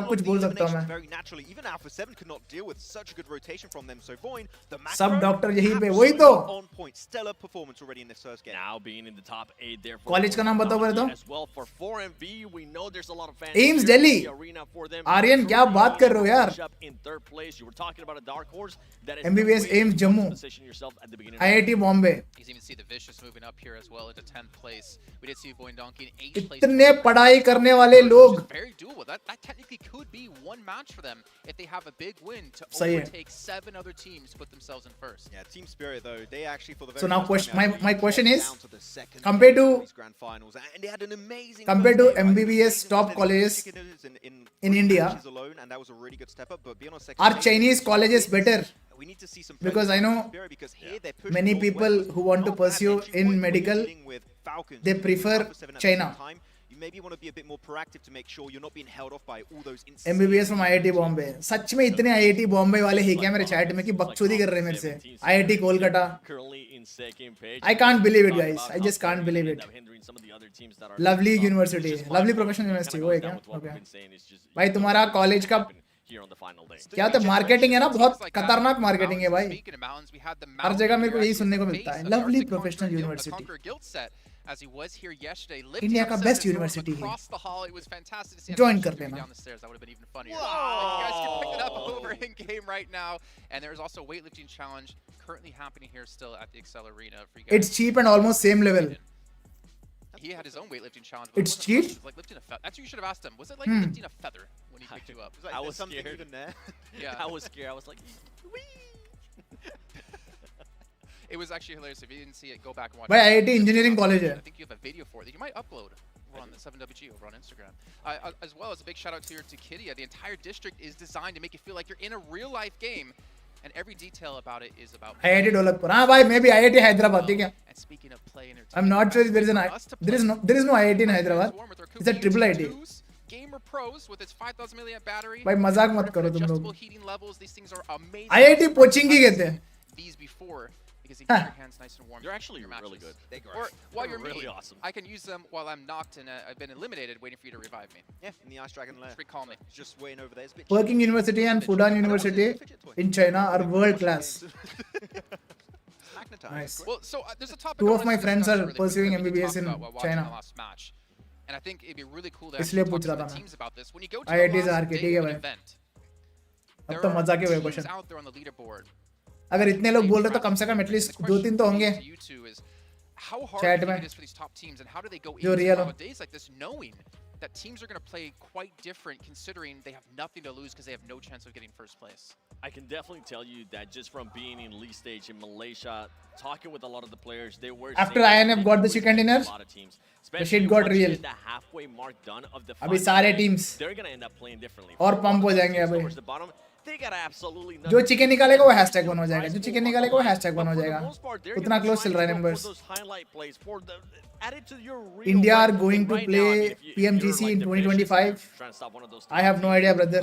Speaker 1: कुछ बोल सकता हूं मैं.
Speaker 4: Very naturally, even Alpha 7 could not deal with such a good rotation from them. So Void, the macro,
Speaker 1: सब डॉक्टर यहीं पे. वही तो.
Speaker 4: on point, stellar performance already in this first game.
Speaker 3: now being in the top 8 there for
Speaker 1: college का नाम बताओ पहले तो.
Speaker 3: as well for 4MV. We know there's a lot of fans
Speaker 1: Ames
Speaker 3: here in
Speaker 1: Delhi.
Speaker 3: the arena for them.
Speaker 1: Aryan क्या बात कर रहे हो यार.
Speaker 3: In 3rd place, you were talking about a dark horse that is
Speaker 1: MBBS
Speaker 3: the way
Speaker 1: Ames
Speaker 3: you
Speaker 1: Jammu.
Speaker 3: position yourself at the beginning of
Speaker 1: IIT Bombay.
Speaker 2: You can even see the Vicious moving up here as well into 10th place. We did see Void Donkey in 8th place.
Speaker 1: इतने पढ़ाई करने वाले लोग.
Speaker 2: Which is very doable. That technically could be one match for them if they have a big win to
Speaker 1: सही है.
Speaker 2: overtake 7 other teams to put themselves in first.
Speaker 4: Yeah, Team Spirit though, they actually for the very
Speaker 1: So now
Speaker 4: first time
Speaker 1: my question is,
Speaker 4: down to the second
Speaker 1: compared to
Speaker 4: these grand finals, and they had an amazing
Speaker 1: compared
Speaker 4: first
Speaker 1: to
Speaker 4: game, right?
Speaker 1: MBBS
Speaker 4: They
Speaker 1: top
Speaker 4: did
Speaker 1: colleges in India,
Speaker 4: matches alone, and that was a really good step up. But being on second
Speaker 1: are
Speaker 4: place,
Speaker 1: Chinese colleges better?
Speaker 4: we need to see some
Speaker 1: Because I know
Speaker 4: Spirit, because here they're pushing
Speaker 1: many
Speaker 4: northwest.
Speaker 1: people who want to
Speaker 4: Not bad
Speaker 1: pursue
Speaker 4: entry
Speaker 1: in
Speaker 4: point when
Speaker 1: medical,
Speaker 4: you're dealing with Falcons,
Speaker 1: they prefer
Speaker 4: Alpha 7 at the
Speaker 1: China.
Speaker 4: same time. You maybe want to be a bit more proactive to make sure you're not being held off by all those insane
Speaker 1: MBBS from IIT Bombay. सच में इतने IIT Bombay वाले हैं क्या मेरे chat में कि बकचोदी कर रहे हैं मेरे से. IIT Kolkata.
Speaker 3: currently in 2nd page.
Speaker 1: I can't believe it, guys. I just can't believe it. Lovely university, lovely professional university. वो है क्या? Okay. भाई तुम्हारा कॉलेज का
Speaker 3: here on the final day.
Speaker 1: क्या तो मार्केटिंग है ना, बहुत खतरनाक मार्केटिंग है भाई.
Speaker 2: Speaking of mountains, we had the
Speaker 1: हर जगह मेरे को यही
Speaker 2: mountain
Speaker 1: सुनने को
Speaker 2: here
Speaker 1: मिलता है.
Speaker 2: at the
Speaker 1: Lovely
Speaker 2: base of the
Speaker 1: professional
Speaker 2: Conqueror
Speaker 1: university.
Speaker 2: Conqueror Guild set, as he was here yesterday.
Speaker 1: India का best university है.
Speaker 2: Across the hall, it was fantastic to see.
Speaker 1: Join कर लेना.
Speaker 2: Down the stairs, that would have been even funnier. You guys can pick it up over in game right now. And there is also a weightlifting challenge currently happening here still at the Excel Arena for you guys.
Speaker 1: It's cheap and almost same level.
Speaker 2: He had his own weightlifting challenge. But
Speaker 1: It's
Speaker 2: it wasn't much.
Speaker 1: cheap?
Speaker 2: It was like lifting a feather. Actually, you should have asked him. Was it like lifting a feather when he picked you up?
Speaker 4: It's like
Speaker 3: I
Speaker 4: there's
Speaker 3: was
Speaker 4: something
Speaker 3: scared.
Speaker 4: even there.
Speaker 2: Yeah.
Speaker 3: I was scared. I was like,
Speaker 2: It was actually hilarious. If you didn't see it, go back and watch
Speaker 1: भाई
Speaker 2: it.
Speaker 1: IIT engineering college है.
Speaker 2: I think you have a video for it that you might upload over on the 7WG over on Instagram. As well as a big shout out to Kidia. The entire district is designed to make you feel like you're in a real life game. And every detail about it is about
Speaker 1: IIT Dholakpur. हाँ भाई मैं भी IIT Hyderabad ठीक है.
Speaker 2: And speaking of play entertainment,
Speaker 1: I'm not sure if there is no IIT in Hyderabad. It's a triple IIT.
Speaker 2: Gamer Pros with its 5000 milliamp battery.
Speaker 1: भाई मजाक मत करो तुम
Speaker 2: Adjustable
Speaker 1: लोग.
Speaker 2: heating levels. These things are amazing.
Speaker 1: IIT पोचिंगी कहते हैं.
Speaker 2: These before because they keep your hands nice and warm.
Speaker 3: they're actually
Speaker 2: your
Speaker 3: really
Speaker 2: matches.
Speaker 3: good.
Speaker 2: Or while
Speaker 3: They're
Speaker 2: you're
Speaker 3: really
Speaker 2: me,
Speaker 3: awesome.
Speaker 2: I can use them while I'm knocked and I've been eliminated, waiting for you to revive me.
Speaker 4: Yeah, in the Ice Dragon lair.
Speaker 2: Just recall me.
Speaker 4: It's just waiting over there. It's a bit
Speaker 1: Working University and Fudan University in China are world class.
Speaker 4: magnetized.
Speaker 1: Nice.
Speaker 2: Well, so there's a topic.
Speaker 1: Two
Speaker 2: I
Speaker 1: of
Speaker 2: wanted
Speaker 1: my
Speaker 2: to
Speaker 1: friends
Speaker 2: discuss
Speaker 1: are
Speaker 2: really
Speaker 1: pursuing
Speaker 2: quick that we
Speaker 1: MBBS
Speaker 2: talked
Speaker 1: in
Speaker 2: about while watching
Speaker 1: China.
Speaker 2: the last match. And I think it'd be really cool to
Speaker 1: इसलिए
Speaker 2: actually
Speaker 1: पूछ
Speaker 2: talk
Speaker 1: रहा
Speaker 2: to
Speaker 1: था
Speaker 2: the
Speaker 1: मैं.
Speaker 2: teams about this. When you go to
Speaker 1: IIT
Speaker 2: the
Speaker 1: is
Speaker 2: last
Speaker 1: RK,
Speaker 2: day
Speaker 1: ठीक है
Speaker 2: of an
Speaker 1: भाई.
Speaker 2: event,
Speaker 1: अब
Speaker 2: there
Speaker 1: तो
Speaker 2: are
Speaker 1: मजाक ही हुए
Speaker 2: teams
Speaker 1: question.
Speaker 2: out there on the leaderboard.
Speaker 1: अगर इतने लोग बोल रहे तो कम से कम एटलीस्ट 2-3 तो होंगे.
Speaker 2: how hard
Speaker 1: Chat
Speaker 2: do you think
Speaker 1: में
Speaker 2: it is for these top teams, and how do they go
Speaker 1: जो
Speaker 2: into
Speaker 1: real हो.
Speaker 2: days like this knowing that teams are going to play quite different, considering they have nothing to lose because they have no chance of getting first place?
Speaker 3: I can definitely tell you that just from being in league stage in Malaysia, talking with a lot of the players, they were
Speaker 1: After
Speaker 3: saying that
Speaker 1: INF
Speaker 3: they
Speaker 1: got
Speaker 3: do
Speaker 1: the chicken
Speaker 3: respect
Speaker 1: dinner,
Speaker 3: a lot of teams.
Speaker 1: the shit got
Speaker 3: Especially once you
Speaker 1: real.
Speaker 3: get the halfway mark done of the
Speaker 1: अभी
Speaker 3: 5
Speaker 1: सारे
Speaker 3: players,
Speaker 1: teams
Speaker 3: they're gonna end up playing differently.
Speaker 1: और
Speaker 3: For
Speaker 1: pump
Speaker 3: one
Speaker 1: हो
Speaker 3: of the
Speaker 1: जाएंगे
Speaker 3: teams
Speaker 1: अभी.
Speaker 3: towards the bottom, they got absolutely
Speaker 1: जो
Speaker 3: nothing.
Speaker 1: Chicken निकालेगा वो hashtag one हो जाएगा, जो चिकन निकालेगा वो हैशटैग वन हो जाएगा. उतना क्लोज चल रहा है numbers. India are going to play PMGC in 2025. I have no idea, brother.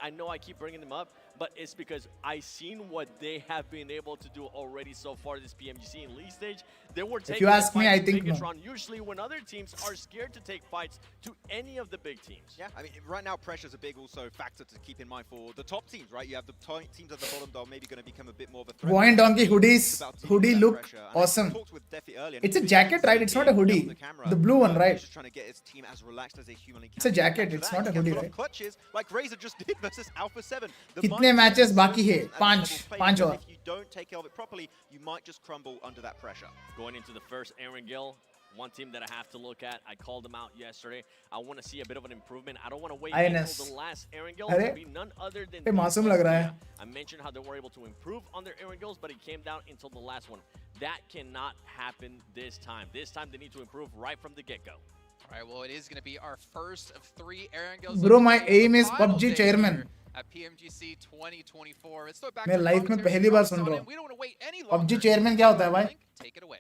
Speaker 3: I know I keep bringing them up, but it's because I seen what they have been able to do already so far this PMGC in league stage. They were taking
Speaker 1: you ask
Speaker 3: the
Speaker 1: me,
Speaker 3: fights
Speaker 1: I
Speaker 3: in
Speaker 1: think
Speaker 3: biggest
Speaker 1: no.
Speaker 3: round. Usually when other teams are scared to take fights to any of the big teams.
Speaker 4: Yeah, I mean, right now pressure's a big also factor to keep in mind for the top teams, right? You have the teams at the bottom that are maybe going to become a bit more of a threat.
Speaker 1: Wine Donkey hoodies,
Speaker 4: It's about dealing
Speaker 1: hoodie
Speaker 4: with that
Speaker 1: look
Speaker 4: pressure. And I
Speaker 1: awesome.
Speaker 4: talked with Defi earlier, and
Speaker 1: It's a
Speaker 4: he really
Speaker 1: jacket,
Speaker 4: wants to
Speaker 1: right? It's
Speaker 4: see
Speaker 1: not a
Speaker 4: it
Speaker 1: hoodie.
Speaker 4: on the camera.
Speaker 1: The blue one, right?
Speaker 4: He's just trying to get his team as relaxed as they humanly can.
Speaker 1: It's a jacket,
Speaker 4: After
Speaker 1: it's
Speaker 4: that,
Speaker 1: not a
Speaker 4: he can
Speaker 1: hoodie,
Speaker 4: put on
Speaker 1: right?
Speaker 4: clutches like Razor just did versus Alpha 7. The
Speaker 1: कितने
Speaker 4: mindset
Speaker 1: matches
Speaker 4: is so
Speaker 1: बाकी है?
Speaker 4: important at
Speaker 1: पांच
Speaker 4: this level of
Speaker 1: पांच
Speaker 4: play,
Speaker 1: और.
Speaker 4: but if you don't take care of it properly, you might just crumble under that pressure.
Speaker 3: Going into the first Aaron Gill, one team that I have to look at. I called them out yesterday. I want to see a bit of an improvement. I don't want to wait
Speaker 1: INS.
Speaker 3: until the last Aaron Gill
Speaker 1: अरे,
Speaker 3: to be none other than
Speaker 1: ये मासूम लग रहा है.
Speaker 3: I mentioned how they were able to improve on their Aaron Gills, but it came down until the last one. That cannot happen this time. This time they need to improve right from the get-go.
Speaker 2: All right, well, it is going to be our first of 3 Aaron Gills.
Speaker 1: Bro, my aim is PUBG chairman.
Speaker 2: At PMGC 2024. Let's throw it back
Speaker 1: मैं
Speaker 2: to
Speaker 1: life में
Speaker 2: commentary.
Speaker 1: पहली बार
Speaker 2: Thoughts
Speaker 1: soon
Speaker 2: on
Speaker 1: रहा
Speaker 2: it.
Speaker 1: हूँ.
Speaker 2: We don't want to wait any
Speaker 1: PUBG
Speaker 2: longer.
Speaker 1: chairman क्या होता है भाई?
Speaker 2: Take it away.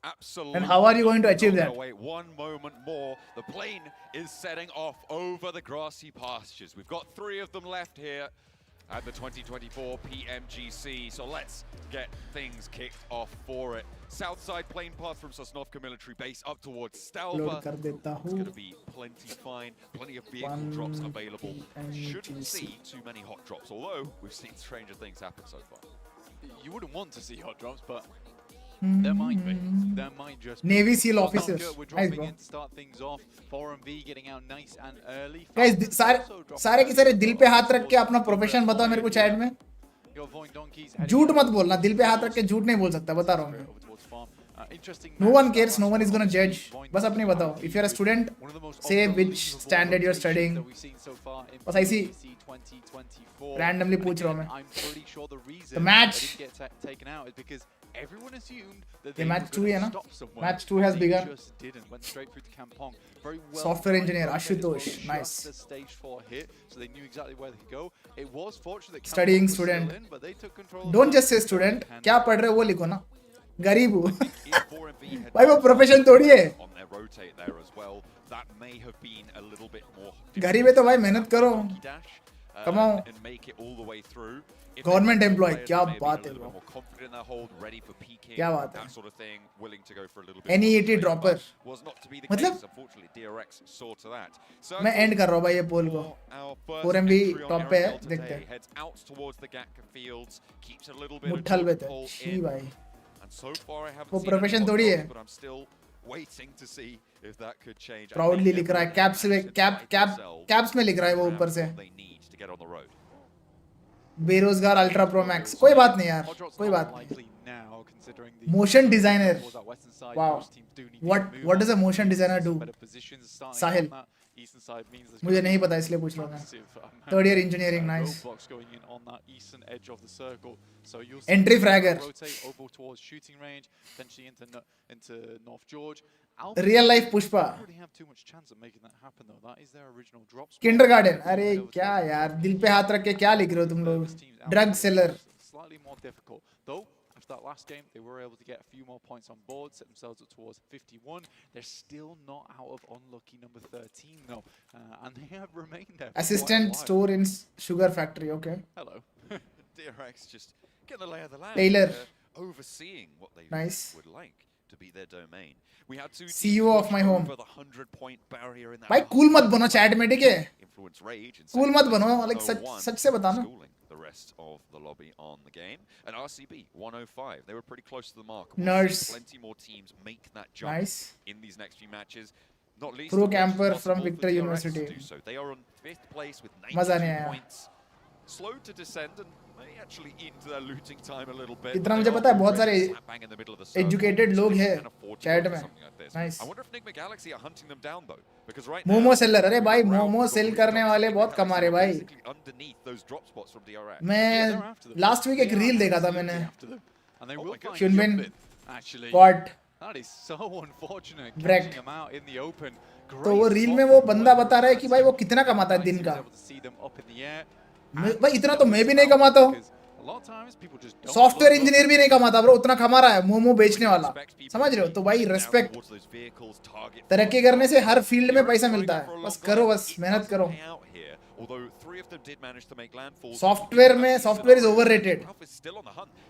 Speaker 6: Absolutely.
Speaker 1: And how are you going to achieve
Speaker 6: Not
Speaker 1: that?
Speaker 6: gonna wait one moment more. The plane is setting off over the grassy pastures. We've got 3 of them left here at the 2024 PMGC. So let's get things kicked off for it. Southside plane path from Sosnovka military base up towards Stalva.
Speaker 1: Load कर देता
Speaker 6: It's
Speaker 1: हूँ.
Speaker 6: going to be plenty fine, plenty of vehicle drops available. Shouldn't see too many hot drops, although we've seen stranger things happen so far.
Speaker 8: You wouldn't want to see hot drops, but there might be. There might just be.
Speaker 1: Navy SEAL
Speaker 8: Well, not
Speaker 1: officers.
Speaker 8: good. We're
Speaker 1: Nice,
Speaker 8: dropping
Speaker 1: bro.
Speaker 8: in to start things off. 4MV getting out nice and early.
Speaker 1: Guys,
Speaker 8: Falcons
Speaker 1: सारे
Speaker 8: also dropping
Speaker 1: सारे के
Speaker 8: early
Speaker 1: सारे
Speaker 8: as
Speaker 1: दिल
Speaker 8: well.
Speaker 1: पे हाथ रख के अपना प्रोफेशन बताओ मेरे को चैट में.
Speaker 8: Your Void Donkeys heading
Speaker 1: झूठ
Speaker 8: out
Speaker 1: मत बोलना, दिल पे हाथ रख के झूठ नहीं बोल सकता, बता रहा हूँ मैं.
Speaker 8: over towards farm. Interesting
Speaker 1: No
Speaker 8: match
Speaker 1: one
Speaker 8: that
Speaker 1: cares,
Speaker 8: last
Speaker 1: no one is gonna
Speaker 8: one.
Speaker 1: judge.
Speaker 8: Void
Speaker 1: बस अपनी
Speaker 8: Donkeys
Speaker 1: बताओ. If you're a student,
Speaker 8: one of the most
Speaker 1: say which
Speaker 8: unbelievable
Speaker 1: standard you're
Speaker 8: rotations
Speaker 1: studying.
Speaker 8: that we've seen so far in
Speaker 1: बस ऐसी
Speaker 8: PMGC 2024.
Speaker 1: randomly
Speaker 8: And
Speaker 1: पूछ रहा हूँ
Speaker 8: again,
Speaker 1: मैं.
Speaker 8: I'm pretty sure the reason
Speaker 1: The match.
Speaker 8: they didn't get taken out is because everyone assumed that
Speaker 1: ये
Speaker 8: they
Speaker 1: match
Speaker 8: were
Speaker 1: 2 ही है
Speaker 8: going
Speaker 1: ना?
Speaker 8: to stop somewhere.
Speaker 1: Match 2 has
Speaker 8: They
Speaker 1: begun.
Speaker 8: just didn't. Went straight through to Kampong. Very well
Speaker 1: Software
Speaker 8: timed
Speaker 1: engineer,
Speaker 8: rotate as well,
Speaker 1: Ashutosh.
Speaker 8: just
Speaker 1: Nice.
Speaker 8: the stage 4 hit, so they knew exactly where they could go. It was fortunate that
Speaker 1: Studying
Speaker 8: Kampong was still
Speaker 1: student.
Speaker 8: in, but they took control of
Speaker 1: Don't
Speaker 8: that.
Speaker 1: just say student. क्या पढ़ रहे हो वो लिखो ना. गरीब हूँ.
Speaker 6: If 4MV had
Speaker 1: भाई वो प्रोफेशन थोड़ी है.
Speaker 6: on their rotate there as well, that may have been a little bit more
Speaker 1: गरीब है तो भाई मेहनत करो.
Speaker 6: dash,
Speaker 1: कमाओ.
Speaker 6: and make it all the way through. If
Speaker 1: Government
Speaker 6: they were
Speaker 1: employee,
Speaker 6: players
Speaker 1: क्या
Speaker 6: maybe
Speaker 1: बात
Speaker 6: a
Speaker 1: है
Speaker 6: little
Speaker 1: bro.
Speaker 6: bit more confident in their hold, ready for peaking,
Speaker 1: क्या बात है.
Speaker 6: that sort of thing, willing to go for a little bit
Speaker 1: NEAT
Speaker 6: more straight,
Speaker 1: dropper.
Speaker 6: but was not to be the
Speaker 1: मतलब?
Speaker 6: case. Unfortunately, DRX saw to that.
Speaker 1: मैं end कर रहा हूँ भाई ये poll को. 4MV top पे है, देखते हैं.
Speaker 6: Heads out towards the Gatka fields, keeps a little bit of
Speaker 1: मुट्ठल पे थे.
Speaker 6: pull
Speaker 1: छी
Speaker 6: in.
Speaker 1: भाई.
Speaker 6: And so far I haven't
Speaker 1: वो
Speaker 6: seen any
Speaker 1: profession
Speaker 6: hot
Speaker 1: थोड़ी
Speaker 6: drops,
Speaker 1: है.
Speaker 6: but I'm still waiting to see if that could change. I
Speaker 1: Proudly
Speaker 6: think
Speaker 1: लिख रहा है.
Speaker 6: everyone
Speaker 1: Caps में
Speaker 6: has to
Speaker 1: cap
Speaker 6: fight
Speaker 1: cap
Speaker 6: themselves
Speaker 1: caps में लिख रहा है वो
Speaker 6: to
Speaker 1: ऊपर
Speaker 6: have
Speaker 1: से.
Speaker 6: what they need to get on the road.
Speaker 1: बेरोजगार अल्ट्रा प्रो मैक्स. कोई बात नहीं यार.
Speaker 8: Hot drops
Speaker 1: कोई
Speaker 8: not
Speaker 1: बात नहीं.
Speaker 8: likely now, considering the
Speaker 1: Motion designer.
Speaker 8: towards that western side,
Speaker 1: Wow.
Speaker 8: most teams do need to
Speaker 1: What
Speaker 8: move
Speaker 1: what
Speaker 8: on.
Speaker 1: does a motion designer do?
Speaker 8: Better positions starting
Speaker 1: Sahil.
Speaker 8: on that eastern side means there's
Speaker 1: मुझे
Speaker 8: gonna
Speaker 1: नहीं
Speaker 8: be
Speaker 1: पता इसलिए पूछ रहा हूँ मैं.
Speaker 8: massive,
Speaker 1: Third year engineering, nice.
Speaker 8: roadblocks going in on that eastern edge of the circle. So you'll
Speaker 1: Entry
Speaker 8: see
Speaker 1: fragger.
Speaker 8: rotate over towards shooting range, potentially into North George.
Speaker 1: Real life Pushpa.
Speaker 8: Don't really have too much chance of making that happen though. That is their original drop spot.
Speaker 1: Kindergarten. अरे क्या यार दिल पे हाथ रख के क्या लिख रहे हो तुम लोग? Drug seller.
Speaker 8: Slightly more difficult though. After that last game, they were able to get a few more points on board, set themselves up towards 51. They're still not out of unlucky number 13 though, and they have remained there. For
Speaker 1: Assistant
Speaker 8: quite a while.
Speaker 1: store in sugar factory. Okay.
Speaker 8: Hello.
Speaker 6: DRX just get the lay of the land.
Speaker 1: Taylor.
Speaker 6: Overseeing what they
Speaker 1: Nice.
Speaker 6: would like to be their domain. We had two
Speaker 1: CEO
Speaker 6: teams
Speaker 1: of my
Speaker 6: push
Speaker 1: home.
Speaker 6: over the 100-point barrier in that
Speaker 1: भाई cool मत बनो chat में ठीक है?
Speaker 6: influence rage and
Speaker 1: Cool मत बनो, like सच से बताना.
Speaker 6: schooling the rest of the lobby on the game. And RCB 105, they were pretty close to the mark.
Speaker 1: Nurse.
Speaker 6: Plenty more teams make that jump
Speaker 1: Nice.
Speaker 6: in these next few matches. Not least
Speaker 1: Pro
Speaker 6: of which
Speaker 1: camper
Speaker 6: is
Speaker 1: from
Speaker 6: possible for
Speaker 1: Victor
Speaker 6: DRX
Speaker 1: University.
Speaker 6: to do so. They are on 5th place with
Speaker 1: मजा
Speaker 6: 92
Speaker 1: नहीं आया.
Speaker 6: points. Slow to descend, and may actually eat into their looting time a little bit.
Speaker 1: इतना
Speaker 6: but
Speaker 1: मुझे
Speaker 6: they
Speaker 1: पता है
Speaker 6: are
Speaker 1: बहुत सारे
Speaker 6: already slap bang in the middle of the circle,
Speaker 1: educated
Speaker 6: so
Speaker 1: लोग
Speaker 6: they
Speaker 1: हैं
Speaker 6: can afford to
Speaker 1: chat
Speaker 6: go for
Speaker 1: में.
Speaker 6: something like this.
Speaker 1: Nice.
Speaker 6: I wonder if Enigma Galaxy are hunting them down though, because right
Speaker 1: momo
Speaker 6: now
Speaker 1: seller, अरे
Speaker 6: we've
Speaker 1: भाई
Speaker 6: got Ralph,
Speaker 1: momo
Speaker 6: we've got
Speaker 1: sell
Speaker 6: Blue
Speaker 1: करने
Speaker 6: Dots,
Speaker 1: वाले
Speaker 6: Enigma
Speaker 1: बहुत कमा
Speaker 6: Galaxy
Speaker 1: रहे
Speaker 6: are
Speaker 1: भाई.
Speaker 6: basically underneath those drop spots from DRX.
Speaker 1: मैं last week एक रील देखा था मैंने.
Speaker 8: And they
Speaker 6: Oh
Speaker 8: will
Speaker 6: my God.
Speaker 8: find
Speaker 1: Hyunbin
Speaker 8: Hyunbin, actually.
Speaker 1: got
Speaker 8: That is so unfortunate,
Speaker 1: wrecked.
Speaker 8: catching him out in the open.
Speaker 1: तो वो reel में वो बंदा बता रहा है कि भाई वो कितना कमाता है दिन का. भाई इतना तो मैं भी नहीं कमाता हूँ. सॉफ्टवेयर इंजीनियर भी नहीं कमाता ब्रो, उतना कमा रहा है मोमो बेचने वाला. समझ रहे हो? तो भाई रेस्पेक्ट. तरक्की करने से हर फील्ड में पैसा मिलता है. बस करो, बस मेहनत करो. सॉफ्टवेयर में software is overrated.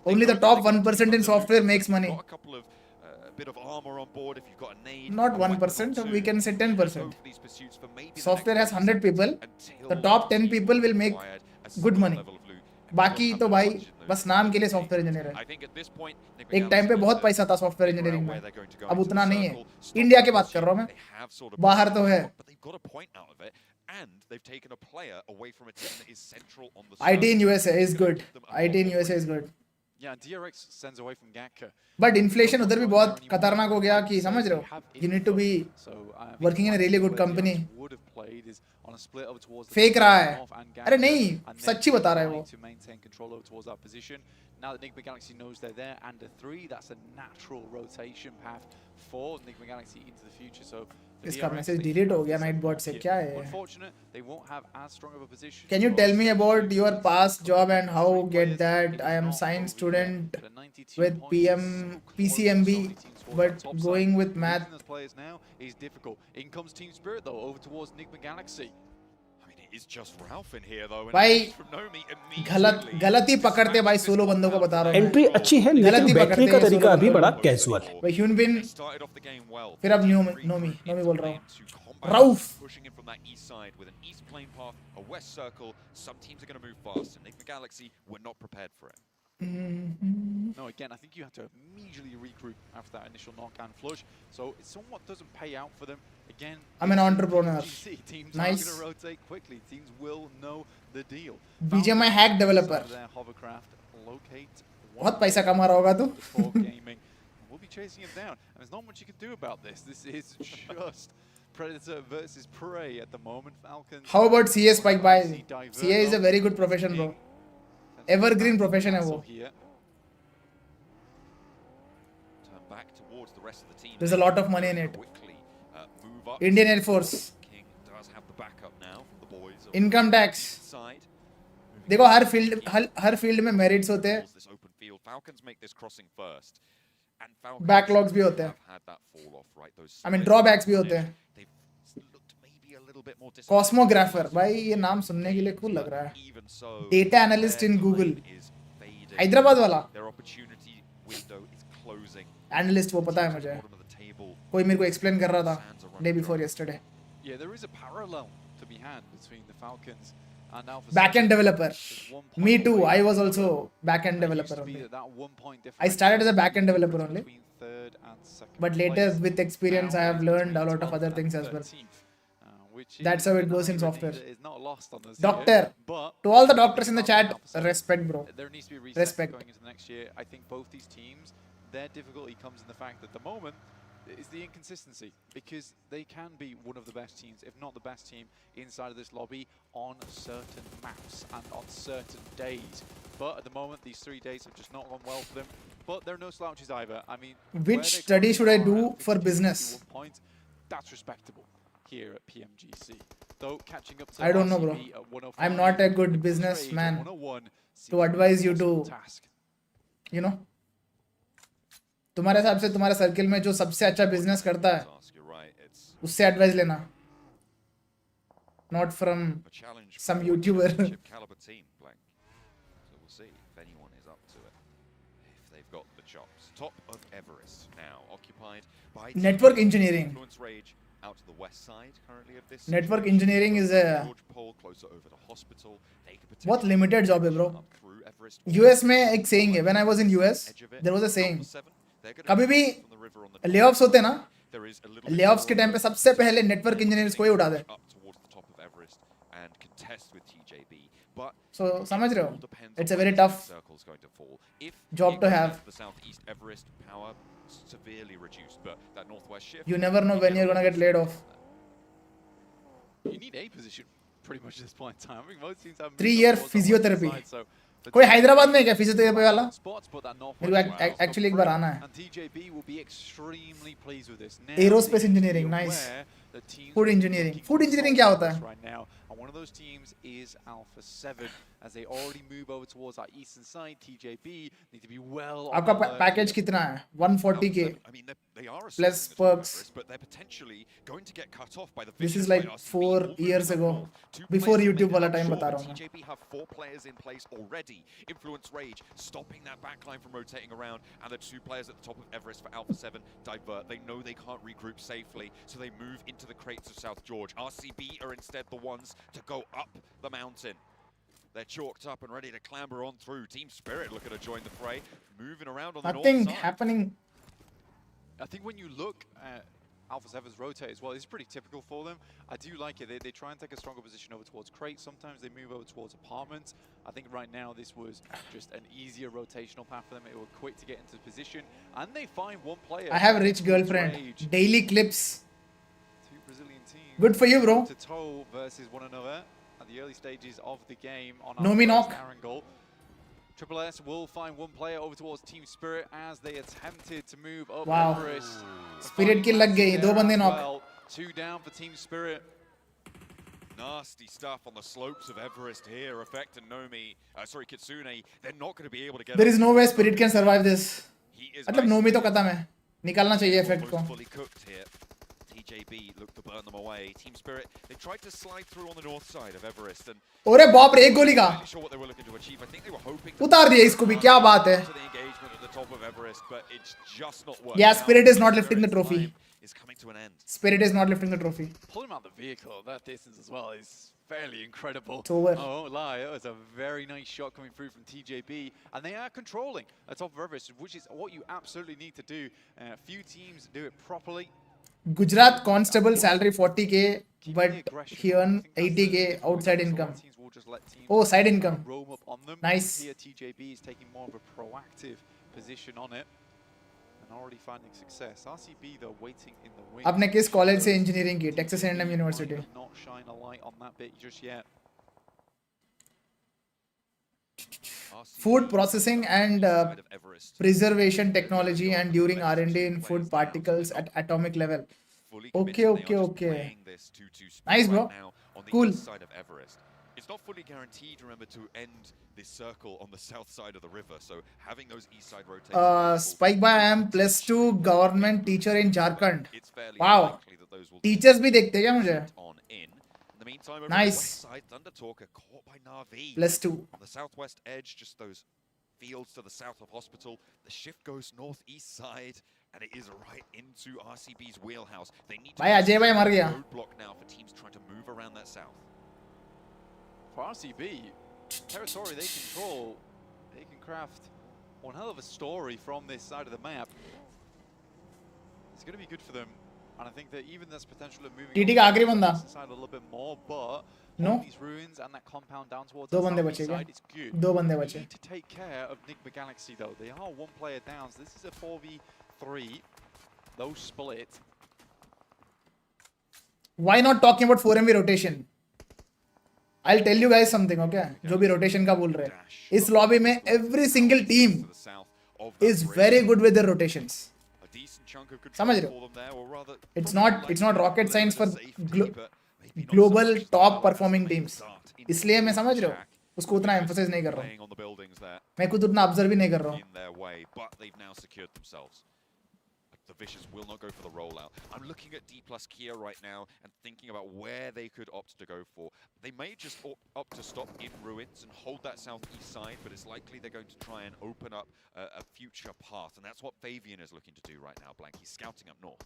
Speaker 1: Only the top 1% in software makes money. Not 1%, we can say 10%. Software has 100 people. The top 10 people will make good money. बाकी तो भाई बस नाम के लिए सॉफ्टवेयर इंजीनियर है. एक टाइम पे बहुत पैसा था सॉफ्टवेयर इंजीनियरिंग में, अब उतना नहीं है. इंडिया की बात कर रहा हूँ मैं, बाहर तो है. IT in USA is good. IT in USA is good.
Speaker 8: Yeah, DRX sends away from Gakka.
Speaker 1: But inflation उधर भी बहुत खतरनाक हो गया कि समझ रहे हो. You need to be working in a really good company. फेक रहा है. अरे नहीं, सच्ची बता रहा है वो.
Speaker 8: Now that Enigma Galaxy knows they're there and a 3, that's a natural rotation path for Enigma Galaxy into the future. So
Speaker 1: इसका मैसेज डिलीट हो गया नाइटबॉट से. क्या है?
Speaker 8: unfortunate, they won't have as strong of a position.
Speaker 1: Can you tell me about your past job and how get that? I am science student with PCMB, but going with math.
Speaker 8: Players now is difficult. In comes Team Spirit though, over towards Enigma Galaxy.
Speaker 6: It's just Ralph in here though.
Speaker 1: भाई गलती पकड़ते भाई solo बंदों को बता रहा हूँ.
Speaker 5: Entry अच्छी है लेकिन बैठने का तरीका अभी बड़ा कैजुअल है.
Speaker 1: भाई ह्यूनबिन, फिर अब नोमी बोल रहा हूँ. Rauf.
Speaker 6: Pushing in from that east side with an east plane path, a west circle. Some teams are going to move fast, and Enigma Galaxy were not prepared for it.
Speaker 8: No, again, I think you have to immediately regroup after that initial knock and flush. So it somewhat doesn't pay out for them. Again,
Speaker 1: I'm an entrepreneur.
Speaker 8: Teams
Speaker 1: Nice.
Speaker 8: are going to rotate quickly. Teams will know the deal.
Speaker 1: BGMI hack developer.
Speaker 8: Their hovercraft locate
Speaker 1: बहुत पैसा कमा रहा होगा तू.
Speaker 8: before gaming. We'll be chasing him down. And there's not much you can do about this. This is just Predator versus Prey at the moment. Falcons.
Speaker 1: How about CA Spike by? CA is a very good profession bro. Evergreen profession है वो. There's a lot of money in it. Indian Air Force. Income tax. देखो हर field में merits होते हैं. Backlogs भी होते हैं. I mean drawbacks भी होते हैं. कॉस्मोग्राफर, भाई ये नाम सुनने के लिए कूल लग रहा है. Data analyst in Google, Hyderabad वाला एनालिस्ट, वो पता है मुझे. कोई मेरे को एक्सप्लेन कर रहा था day before yesterday.
Speaker 8: Yeah, there is a parallel to be had between the Falcons and Alpha.
Speaker 1: Back-end developer. Me too. I was also back-end developer only. I started as a back-end developer only. But later, with experience, I have learned a lot of other things as well. That's how it goes in software. Doctor. To all the doctors in the chat, respect, bro.
Speaker 8: There needs to be reset
Speaker 1: Respect.
Speaker 8: going into next year. I think both these teams, their difficulty comes in the fact that at the moment is the inconsistency, because they can be one of the best teams, if not the best team, inside of this lobby on certain maps and on certain days. But at the moment, these 3 days have just not gone well for them. But there are no slouches either. I mean,
Speaker 1: Which study should I do for business?
Speaker 8: That's respectable here at PMGC. Though catching up to
Speaker 1: I don't know, bro.
Speaker 8: RCB at 105,
Speaker 1: I'm not a good businessman
Speaker 8: 101
Speaker 1: to advise you to,
Speaker 8: task.
Speaker 1: you know. तुम्हारे हिसाब से तुम्हारे circle में जो सबसे अच्छा business करता है उससे एडवाइस लेना, not from some youtuber. Network engineering. Network engineering is बहुत लिमिटेड जॉब है ब्रो. यूएस में एक सेइंग है, when I was in US there was a saying, कभी भी लेऑफ्स होते ना, लेऑफ्स के टाइम पे सबसे पहले नेटवर्क इंजीनियर्स को ही उठा दे.
Speaker 6: But
Speaker 1: So समझ रहे हो?
Speaker 6: all depends
Speaker 1: It's
Speaker 6: on
Speaker 1: a very
Speaker 6: where the
Speaker 1: tough
Speaker 6: circle's going to fall. If
Speaker 1: job
Speaker 6: it
Speaker 1: to
Speaker 6: goes
Speaker 1: have.
Speaker 6: into the southeast, Everest power severely reduced, but that northwest shift.
Speaker 1: You never know when you're gonna get laid off.
Speaker 8: You need a position pretty much at this point in time. I think most teams have
Speaker 1: 3-year
Speaker 8: moved up towards that
Speaker 1: physiotherapy.
Speaker 8: left side, so the
Speaker 1: कोई
Speaker 8: team
Speaker 1: Hyderabad में है क्या physiotherapy वाला?
Speaker 8: spots, but that
Speaker 1: मेरे को
Speaker 8: northwest route
Speaker 1: actually एक बार आना है.
Speaker 8: and TJB will be extremely pleased with this. Now
Speaker 1: Aerospace
Speaker 8: they need to be
Speaker 1: engineering, nice.
Speaker 8: aware that teams
Speaker 1: Food
Speaker 8: will be
Speaker 1: engineering.
Speaker 8: looking
Speaker 1: Food
Speaker 8: to
Speaker 1: engineering
Speaker 8: solve
Speaker 1: क्या होता
Speaker 8: this
Speaker 1: है?
Speaker 8: right now, and one of those teams is Alpha 7 as they already move over towards that eastern side. TJB need to be well on
Speaker 1: आपका
Speaker 8: alert
Speaker 1: package
Speaker 8: here.
Speaker 1: कितना है? 140k.
Speaker 6: I mean, they are
Speaker 1: Plus
Speaker 6: assaulting the top of
Speaker 1: perks.
Speaker 6: Everest, but they're potentially going to get cut off by the
Speaker 1: This
Speaker 6: vicious
Speaker 1: is like
Speaker 6: by RCB
Speaker 1: 4
Speaker 6: already
Speaker 1: years
Speaker 6: up
Speaker 1: ago.
Speaker 6: north. Two
Speaker 1: Before
Speaker 6: players have
Speaker 1: YouTube
Speaker 6: made it
Speaker 1: वाला
Speaker 6: up
Speaker 1: time
Speaker 6: short,
Speaker 1: बता
Speaker 6: but
Speaker 1: रहा हूँ मैं.
Speaker 6: TJB have 4 players in place already. Influence Rage stopping that backline from rotating around, and the 2 players at the top of Everest for Alpha 7 divert. They know they can't regroup safely, so they move into the crates of South George. RCB are instead the ones to go up the mountain. They're chalked up and ready to clamber on through. Team Spirit looking to join the fray, moving around on the
Speaker 1: Nothing
Speaker 6: north side.
Speaker 1: happening.
Speaker 8: I think when you look at Alpha 7's rotate as well, it's pretty typical for them. I do like it. They try and take a stronger position over towards crates. Sometimes they move over towards apartments. I think right now this was just an easier rotational path for them. It was quick to get into position. And they find one player.
Speaker 1: I have a rich girlfriend.
Speaker 8: Rage.
Speaker 1: Daily clips.
Speaker 8: Two Brazilian teams.
Speaker 1: Good for you, bro.
Speaker 8: To toe versus one another at the early stages of the game on
Speaker 1: No
Speaker 8: our
Speaker 1: me
Speaker 8: first
Speaker 1: knock.
Speaker 8: Angle. Triple S will find one player over towards Team Spirit as they attempted to move up
Speaker 1: Wow.
Speaker 8: Everest.
Speaker 1: Spirit kill लग गई. 2 बंदे knock.
Speaker 8: Well, 2 down for Team Spirit.
Speaker 6: Nasty stuff on the slopes of Everest here, affecting Kitsune. They're not going to be able to get.
Speaker 1: There is no way Spirit can survive this.
Speaker 6: He is
Speaker 1: मतलब Nomi तो खत्म है. निकालना चाहिए effect को.
Speaker 6: fully cooked here. TJB looked to burn them away. Team Spirit, they tried to slide through on the north side of Everest, and
Speaker 1: अरे बाप रे एक गोली का.
Speaker 6: I'm not sure what they were looking to achieve. I think they were hoping to
Speaker 1: उतार दिया इसको भी. क्या बात है?
Speaker 6: to the engagement at the top of Everest, but it's just not working.
Speaker 1: Yeah,
Speaker 6: out.
Speaker 1: Spirit is not lifting the
Speaker 6: Spirit's
Speaker 1: trophy.
Speaker 6: time is coming to an end.
Speaker 1: Spirit is not lifting the trophy.
Speaker 8: Pulling out the vehicle, that distance as well is fairly incredible.
Speaker 1: It's over.
Speaker 8: I won't lie, it was a very nice shot coming through from TJB, and they are controlling the top of Everest, which is what you absolutely need to do. Few teams do it properly.
Speaker 1: Gujarat constable salary 40k, but he earn 80k outside income. Oh, side income.
Speaker 8: Roam up on them.
Speaker 1: Nice.
Speaker 8: Here TJB is taking more of a proactive position on it and already finding success. RCB though waiting in the wings.
Speaker 1: आपने किस college से engineering की? Texas A&M university.
Speaker 8: Not shine a light on that bit just yet.
Speaker 1: Food processing and preservation technology, and during R&D in food particles at atomic level. Okay. Nice, bro. Cool.
Speaker 6: It's not fully guaranteed, remember, to end this circle on the south side of the river, so having those east side rotations.
Speaker 1: Spike by I am +2 government teacher in Jharkhand.
Speaker 6: It's fairly
Speaker 1: Wow.
Speaker 6: unlikely that those will
Speaker 1: Teachers भी देखते हैं क्या मुझे?
Speaker 6: on in. In the meantime, over
Speaker 1: Nice.
Speaker 6: on the west side, Thunder Talker caught by Na'Vi.
Speaker 1: +2.
Speaker 6: On the southwest edge, just those fields to the south of Hospital. The shift goes northeast side, and it is right into RCB's wheelhouse. They need to
Speaker 1: भाई अजय भाई मर गया.
Speaker 6: roadblock now for teams trying to move around that south.
Speaker 8: For RCB, territory they control, they can craft one hell of a story from this side of the map. It's going to be good for them, and I think that even there's potential of moving
Speaker 1: TT का आखिरी बंदा.
Speaker 8: side a little bit more, but
Speaker 1: No.
Speaker 8: these ruins and that compound down towards
Speaker 1: दो
Speaker 8: the
Speaker 1: बंदे
Speaker 8: southeast
Speaker 1: बचे क्या?
Speaker 8: side, it's good.
Speaker 1: दो बंदे
Speaker 8: We
Speaker 1: बचे.
Speaker 8: need to take care of Nigma Galaxy though. They are one player down, so this is a 4v3. Those split.
Speaker 1: Why not talking about 4MV rotation? I'll tell you guys something, okay? जो भी rotation का बोल रहे हैं. इस lobby में every single team
Speaker 6: To the south of that
Speaker 1: is
Speaker 6: bridge.
Speaker 1: very good with their rotations.
Speaker 6: A decent chunk of
Speaker 1: समझ
Speaker 6: control
Speaker 1: रहे हो?
Speaker 6: for them there, or rather,
Speaker 1: It's
Speaker 6: probably
Speaker 1: not
Speaker 6: like
Speaker 1: rocket
Speaker 6: a
Speaker 1: science for
Speaker 6: little safety, but maybe not
Speaker 1: global
Speaker 6: so much the
Speaker 1: top
Speaker 6: power
Speaker 1: performing
Speaker 6: that's
Speaker 1: teams.
Speaker 6: made start in
Speaker 1: इसलिए मैं समझ रहे हो?
Speaker 6: Jack,
Speaker 1: उसको उतना emphasize नहीं कर रहा हूँ.
Speaker 6: playing on the buildings there
Speaker 1: मैं खुद उतना observe भी नहीं कर रहा हूँ.
Speaker 6: in their way, but they've now secured themselves. The Vicious will not go for the rollout. I'm looking at D plus Kia right now and thinking about where they could opt to go for. They may just opt to stop in ruins and hold that southeast side, but it's likely they're going to try and open up a future path, and that's what Fabian is looking to do right now, Blank. He's scouting up north.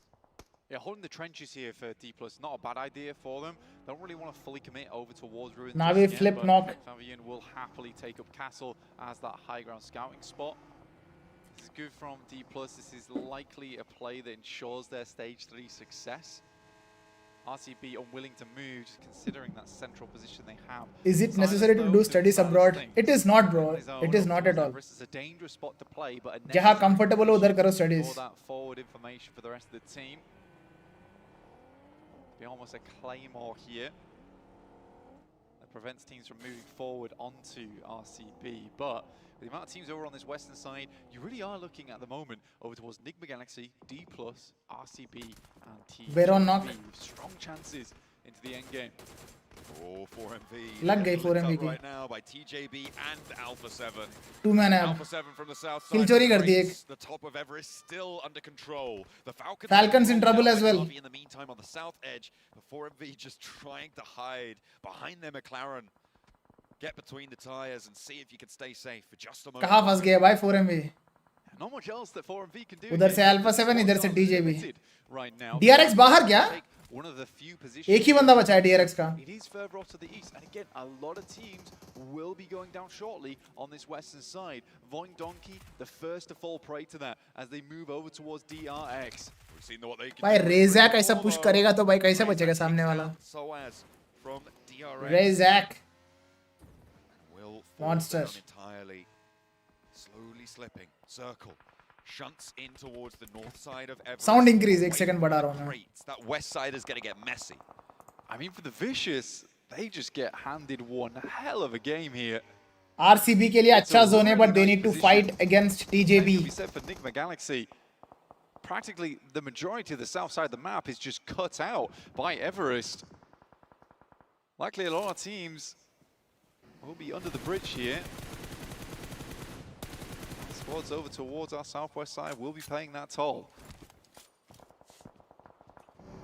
Speaker 8: Yeah, holding the trenches here for D+, not a bad idea for them. Don't really want to fully commit over towards ruins.
Speaker 1: Now we
Speaker 8: just yet,
Speaker 1: flip
Speaker 8: but
Speaker 1: knock.
Speaker 8: Fabian will happily take up Castle as that high ground scouting spot. This is good from D+. This is likely a play that ensures their stage 3 success. RCB unwilling to move, just considering that central position they have.
Speaker 1: Is it necessary to do studies abroad? It is not, bro. It is not at all.
Speaker 8: It's a dangerous spot to play, but a
Speaker 1: जहाँ comfortable हो उधर करो studies.
Speaker 8: for that forward information for the rest of the team. Be almost a claymore here that prevents teams from moving forward onto RCB, but with the amount of teams over on this western side, you really are looking at the moment over towards Nigma Galaxy, D+, RCB, and TGB.
Speaker 1: Veron knock.
Speaker 8: Strong chances into the end game.
Speaker 6: Oh, 4MV.
Speaker 1: लग गई 4MV की.
Speaker 6: Right now by TJB and Alpha 7.
Speaker 1: 2-man है अब.
Speaker 6: Alpha 7 from the south side.
Speaker 1: Kill चोरी कर दी एक.
Speaker 6: The top of Everest still under control. The
Speaker 1: Falcons in trouble as well.
Speaker 6: In the meantime on the south edge, the 4MV just trying to hide behind their McLaren. Get between the tires and see if you can stay safe for just a moment.
Speaker 1: कहाँ फंस गया भाई 4MV?
Speaker 8: Not much else that 4MV can do.
Speaker 1: उधर से Alpha 7, इधर से TJB.
Speaker 8: Right now.
Speaker 1: DRX बाहर क्या?
Speaker 8: One of the few positions.
Speaker 1: एक ही बंदा बचा है DRX का.
Speaker 8: It is further off to the east, and again, a lot of teams will be going down shortly on this western side. Voing Donkey, the first to fall prey to that as they move over towards DRX.
Speaker 6: We've seen what they can
Speaker 1: भाई
Speaker 6: do.
Speaker 1: रेज़ैक ऐसा push करेगा तो भाई कैसे बचेगा सामने वाला?
Speaker 6: Soaz from DRX.
Speaker 1: रेज़ैक.
Speaker 6: Will
Speaker 1: Monster.
Speaker 6: entirely, slowly slipping. Circle shunts in towards the north side of Everest.
Speaker 1: Sound increase 1 second बढ़ा रहा हूँ मैं.
Speaker 6: Great. That west side is going to get messy.
Speaker 8: I mean, for the Vicious, they just get handed one hell of a game here.
Speaker 1: RCB के लिए अच्छा zone है, but they need to fight against TJB.
Speaker 8: We said for Nigma Galaxy, practically the majority of the south side of the map is just cut out by Everest. Likely a lot of teams will be under the bridge here. Squads over towards our southwest side will be paying that toll.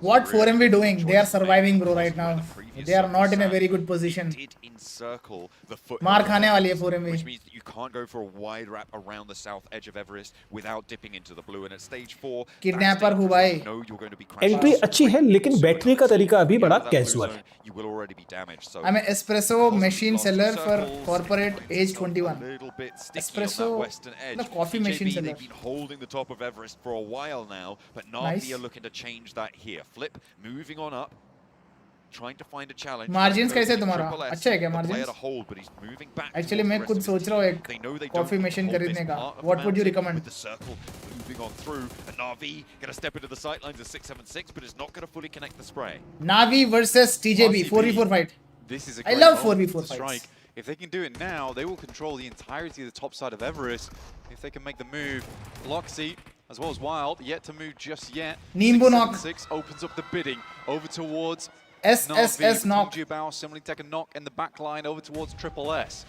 Speaker 1: What 4MV doing? They are surviving, bro, right now. They are not in a very good position.
Speaker 6: Did encircle the foot.
Speaker 1: मार खाने वाली है 4MV.
Speaker 6: Which means that you can't go for a wide wrap around the south edge of Everest without dipping into the blue. And at stage 4,
Speaker 1: Kidnapper हूँ भाई.
Speaker 6: know you're going to be crashing.
Speaker 5: Entry अच्छी है लेकिन बैठने का तरीका अभी बड़ा कैजुअल है.
Speaker 6: You will already be damaged. So
Speaker 1: I'm an espresso machine seller for corporate age 21.
Speaker 6: A little bit sticky
Speaker 1: Espresso,
Speaker 6: on that western edge.
Speaker 1: the coffee machine
Speaker 6: TJB,
Speaker 1: seller.
Speaker 6: they've been holding the top of Everest for a while now, but Navi
Speaker 1: Nice.
Speaker 6: are looking to change that here. Flip, moving on up, trying to find a challenge.
Speaker 1: Margins कैसे तुम्हारा? अच्छा है क्या
Speaker 6: The player
Speaker 1: margins?
Speaker 6: to hold, but he's moving back
Speaker 1: Actually
Speaker 6: towards
Speaker 1: मैं
Speaker 6: the
Speaker 1: खुद
Speaker 6: rest of
Speaker 1: सोच
Speaker 6: his
Speaker 1: रहा हूँ
Speaker 6: team.
Speaker 1: एक
Speaker 6: They know they
Speaker 1: coffee
Speaker 6: don't
Speaker 1: machine
Speaker 6: hold this
Speaker 1: खरीदने का.
Speaker 6: part of
Speaker 1: What would you
Speaker 6: mountain
Speaker 1: recommend?
Speaker 6: With the circle moving on through, and Navi gonna step into the sightlines of 676, but is not gonna fully connect the spray.
Speaker 1: Navi versus TJB 4v4 fight.
Speaker 8: This is a
Speaker 1: I
Speaker 8: great
Speaker 1: love
Speaker 8: moment
Speaker 1: 4v4
Speaker 8: to
Speaker 1: fights.
Speaker 8: strike. If they can do it now, they will control the entirety of the top side of Everest. If they can make the move, Loxy, as well as Wild, yet to move just yet.
Speaker 1: Nimbu knock.
Speaker 8: 676 opens up the bidding over towards
Speaker 1: SSS knock.
Speaker 8: Bao similarly take a knock in the back line over towards Triple S.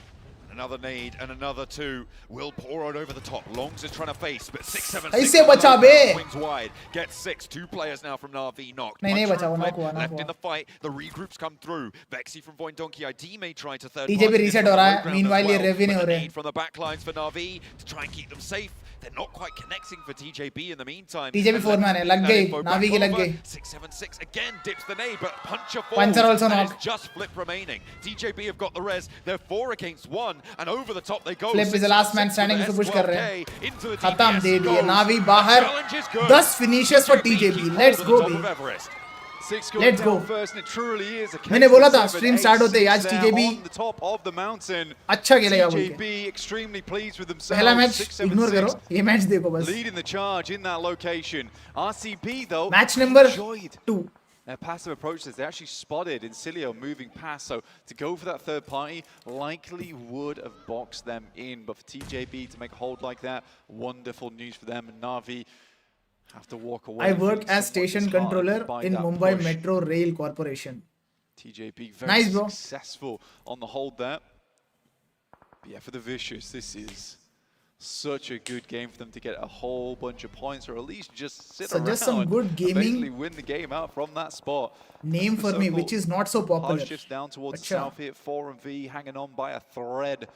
Speaker 6: Another nade and another two will pour out over the top. Longs is trying to face, but 676
Speaker 1: कैसे बचा बे?
Speaker 6: swings wide. Gets 6. 2 players now from Navi knocked.
Speaker 1: नहीं
Speaker 6: Puncher
Speaker 1: बचा वो,
Speaker 6: and
Speaker 1: knock
Speaker 6: Flip
Speaker 1: हुआ, knock
Speaker 6: left
Speaker 1: हुआ.
Speaker 6: in the fight. The regroups come through. Vexy from Void Donkey ID may try to third
Speaker 1: TJB
Speaker 6: party
Speaker 1: reset
Speaker 6: this
Speaker 1: हो रहा है.
Speaker 6: low ground
Speaker 1: Meanwhile
Speaker 6: as
Speaker 1: ये
Speaker 6: well,
Speaker 1: rev ही नहीं
Speaker 6: but
Speaker 1: हो
Speaker 6: the
Speaker 1: रहे.
Speaker 6: nade from the backlines for Navi to try and keep them safe. They're not quite connecting for TJB in the meantime.
Speaker 1: TJB
Speaker 6: And
Speaker 1: 4-man है, लग
Speaker 6: that
Speaker 1: गई,
Speaker 6: info
Speaker 1: Navi
Speaker 6: back
Speaker 1: की लग
Speaker 6: over.
Speaker 1: गई.
Speaker 6: 676 again dips the nade, but Puncher falls.
Speaker 1: Puncher also
Speaker 6: and
Speaker 1: knock.
Speaker 6: it's just Flip remaining. TJB have got the res. They're 4 against 1, and over the top they go.
Speaker 1: Flip is the last man standing,
Speaker 6: with
Speaker 1: उसको push कर रहे हैं.
Speaker 6: S12K into the
Speaker 1: खत्म
Speaker 6: DPS
Speaker 1: दे दिए.
Speaker 6: goes.
Speaker 1: Navi
Speaker 6: The
Speaker 1: बाहर.
Speaker 6: challenge is good.
Speaker 1: 10 finishes for TJB.
Speaker 6: keep
Speaker 1: Let's
Speaker 6: hold
Speaker 1: go
Speaker 6: of the
Speaker 1: B.
Speaker 6: top of Everest.
Speaker 8: 6
Speaker 1: Let's
Speaker 8: going
Speaker 1: go.
Speaker 8: down first, and it truly is a case
Speaker 1: मैंने बोला
Speaker 8: of
Speaker 1: था,
Speaker 8: 7,
Speaker 1: stream
Speaker 8: 8,
Speaker 1: start होते ही आज
Speaker 8: 6 there
Speaker 1: TJB
Speaker 8: on the top of the mountain.
Speaker 1: अच्छा खेलेगा बोल के.
Speaker 8: TJB extremely pleased with
Speaker 1: पहला
Speaker 8: themselves.
Speaker 1: मैच इग्नोर करो.
Speaker 8: 676
Speaker 1: ये मैच देखो बस.
Speaker 8: leading the charge in that location. RCB though
Speaker 1: Match number
Speaker 8: enjoyed
Speaker 1: 2.
Speaker 8: their passive approaches. They actually spotted Incilio moving past, so to go for that third party likely would have boxed them in. But for TJB to make a hold like that, wonderful news for them. And Navi have to walk away.
Speaker 1: I work
Speaker 8: feeling
Speaker 1: as
Speaker 8: somewhat
Speaker 1: station
Speaker 8: disheartened
Speaker 1: controller
Speaker 8: by
Speaker 1: in
Speaker 8: that
Speaker 1: Mumbai
Speaker 8: push.
Speaker 1: Metro Rail Corporation.
Speaker 8: TJB very
Speaker 1: Nice, bro.
Speaker 8: successful on the hold there. But yeah, for the Vicious, this is such a good game for them to get a whole bunch of points, or at least just sit
Speaker 1: So
Speaker 8: around
Speaker 1: just some good
Speaker 8: and
Speaker 1: gaming.
Speaker 8: basically win the game out from that spot.
Speaker 1: Name for me, which is not so popular.
Speaker 8: Hard shifts down towards the
Speaker 1: Acha.
Speaker 8: south here. 4 and V hanging on by a thread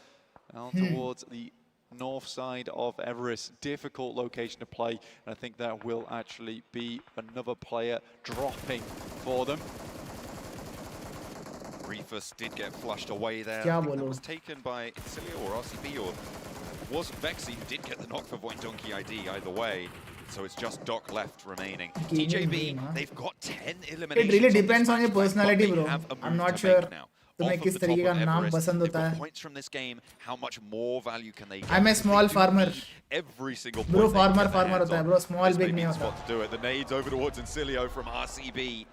Speaker 8: down towards the north side of Everest. Difficult location to play, and I think that will actually be another player dropping for them.
Speaker 6: Reefus did get flushed away there.
Speaker 1: क्या
Speaker 6: I think that
Speaker 1: बोलो?
Speaker 6: was taken by Incilio or RCB, or was Vexy who did get the knock for Void Donkey ID either way. So it's just Doc left remaining.
Speaker 1: Gaming
Speaker 6: TJB,
Speaker 1: game, huh?
Speaker 6: they've got 10 eliminations.
Speaker 1: It really
Speaker 6: on this
Speaker 1: depends on your
Speaker 6: match plan,
Speaker 1: personality,
Speaker 6: but they
Speaker 1: bro.
Speaker 6: have a
Speaker 1: I'm
Speaker 6: move
Speaker 1: not
Speaker 6: to
Speaker 1: sure
Speaker 6: make now.
Speaker 1: तुम्हें
Speaker 6: Off
Speaker 1: किस
Speaker 6: of the
Speaker 1: तरीके
Speaker 6: top
Speaker 1: का
Speaker 6: of
Speaker 1: नाम
Speaker 6: Everest,
Speaker 1: पसंद
Speaker 6: they've
Speaker 1: होता
Speaker 6: got
Speaker 1: है.
Speaker 6: points from this game. How much more value can they get?
Speaker 1: I'm a
Speaker 6: Because they
Speaker 1: small
Speaker 6: do
Speaker 1: farmer.
Speaker 6: need every single
Speaker 1: Bro,
Speaker 6: point they can
Speaker 1: farmer
Speaker 6: get their
Speaker 1: farmer
Speaker 6: hands
Speaker 1: होता है,
Speaker 6: on.
Speaker 1: bro. Small
Speaker 6: This may
Speaker 1: big
Speaker 6: be
Speaker 1: नहीं
Speaker 6: the
Speaker 1: होता.
Speaker 6: spot to do it. The nades over towards Incilio from RCB.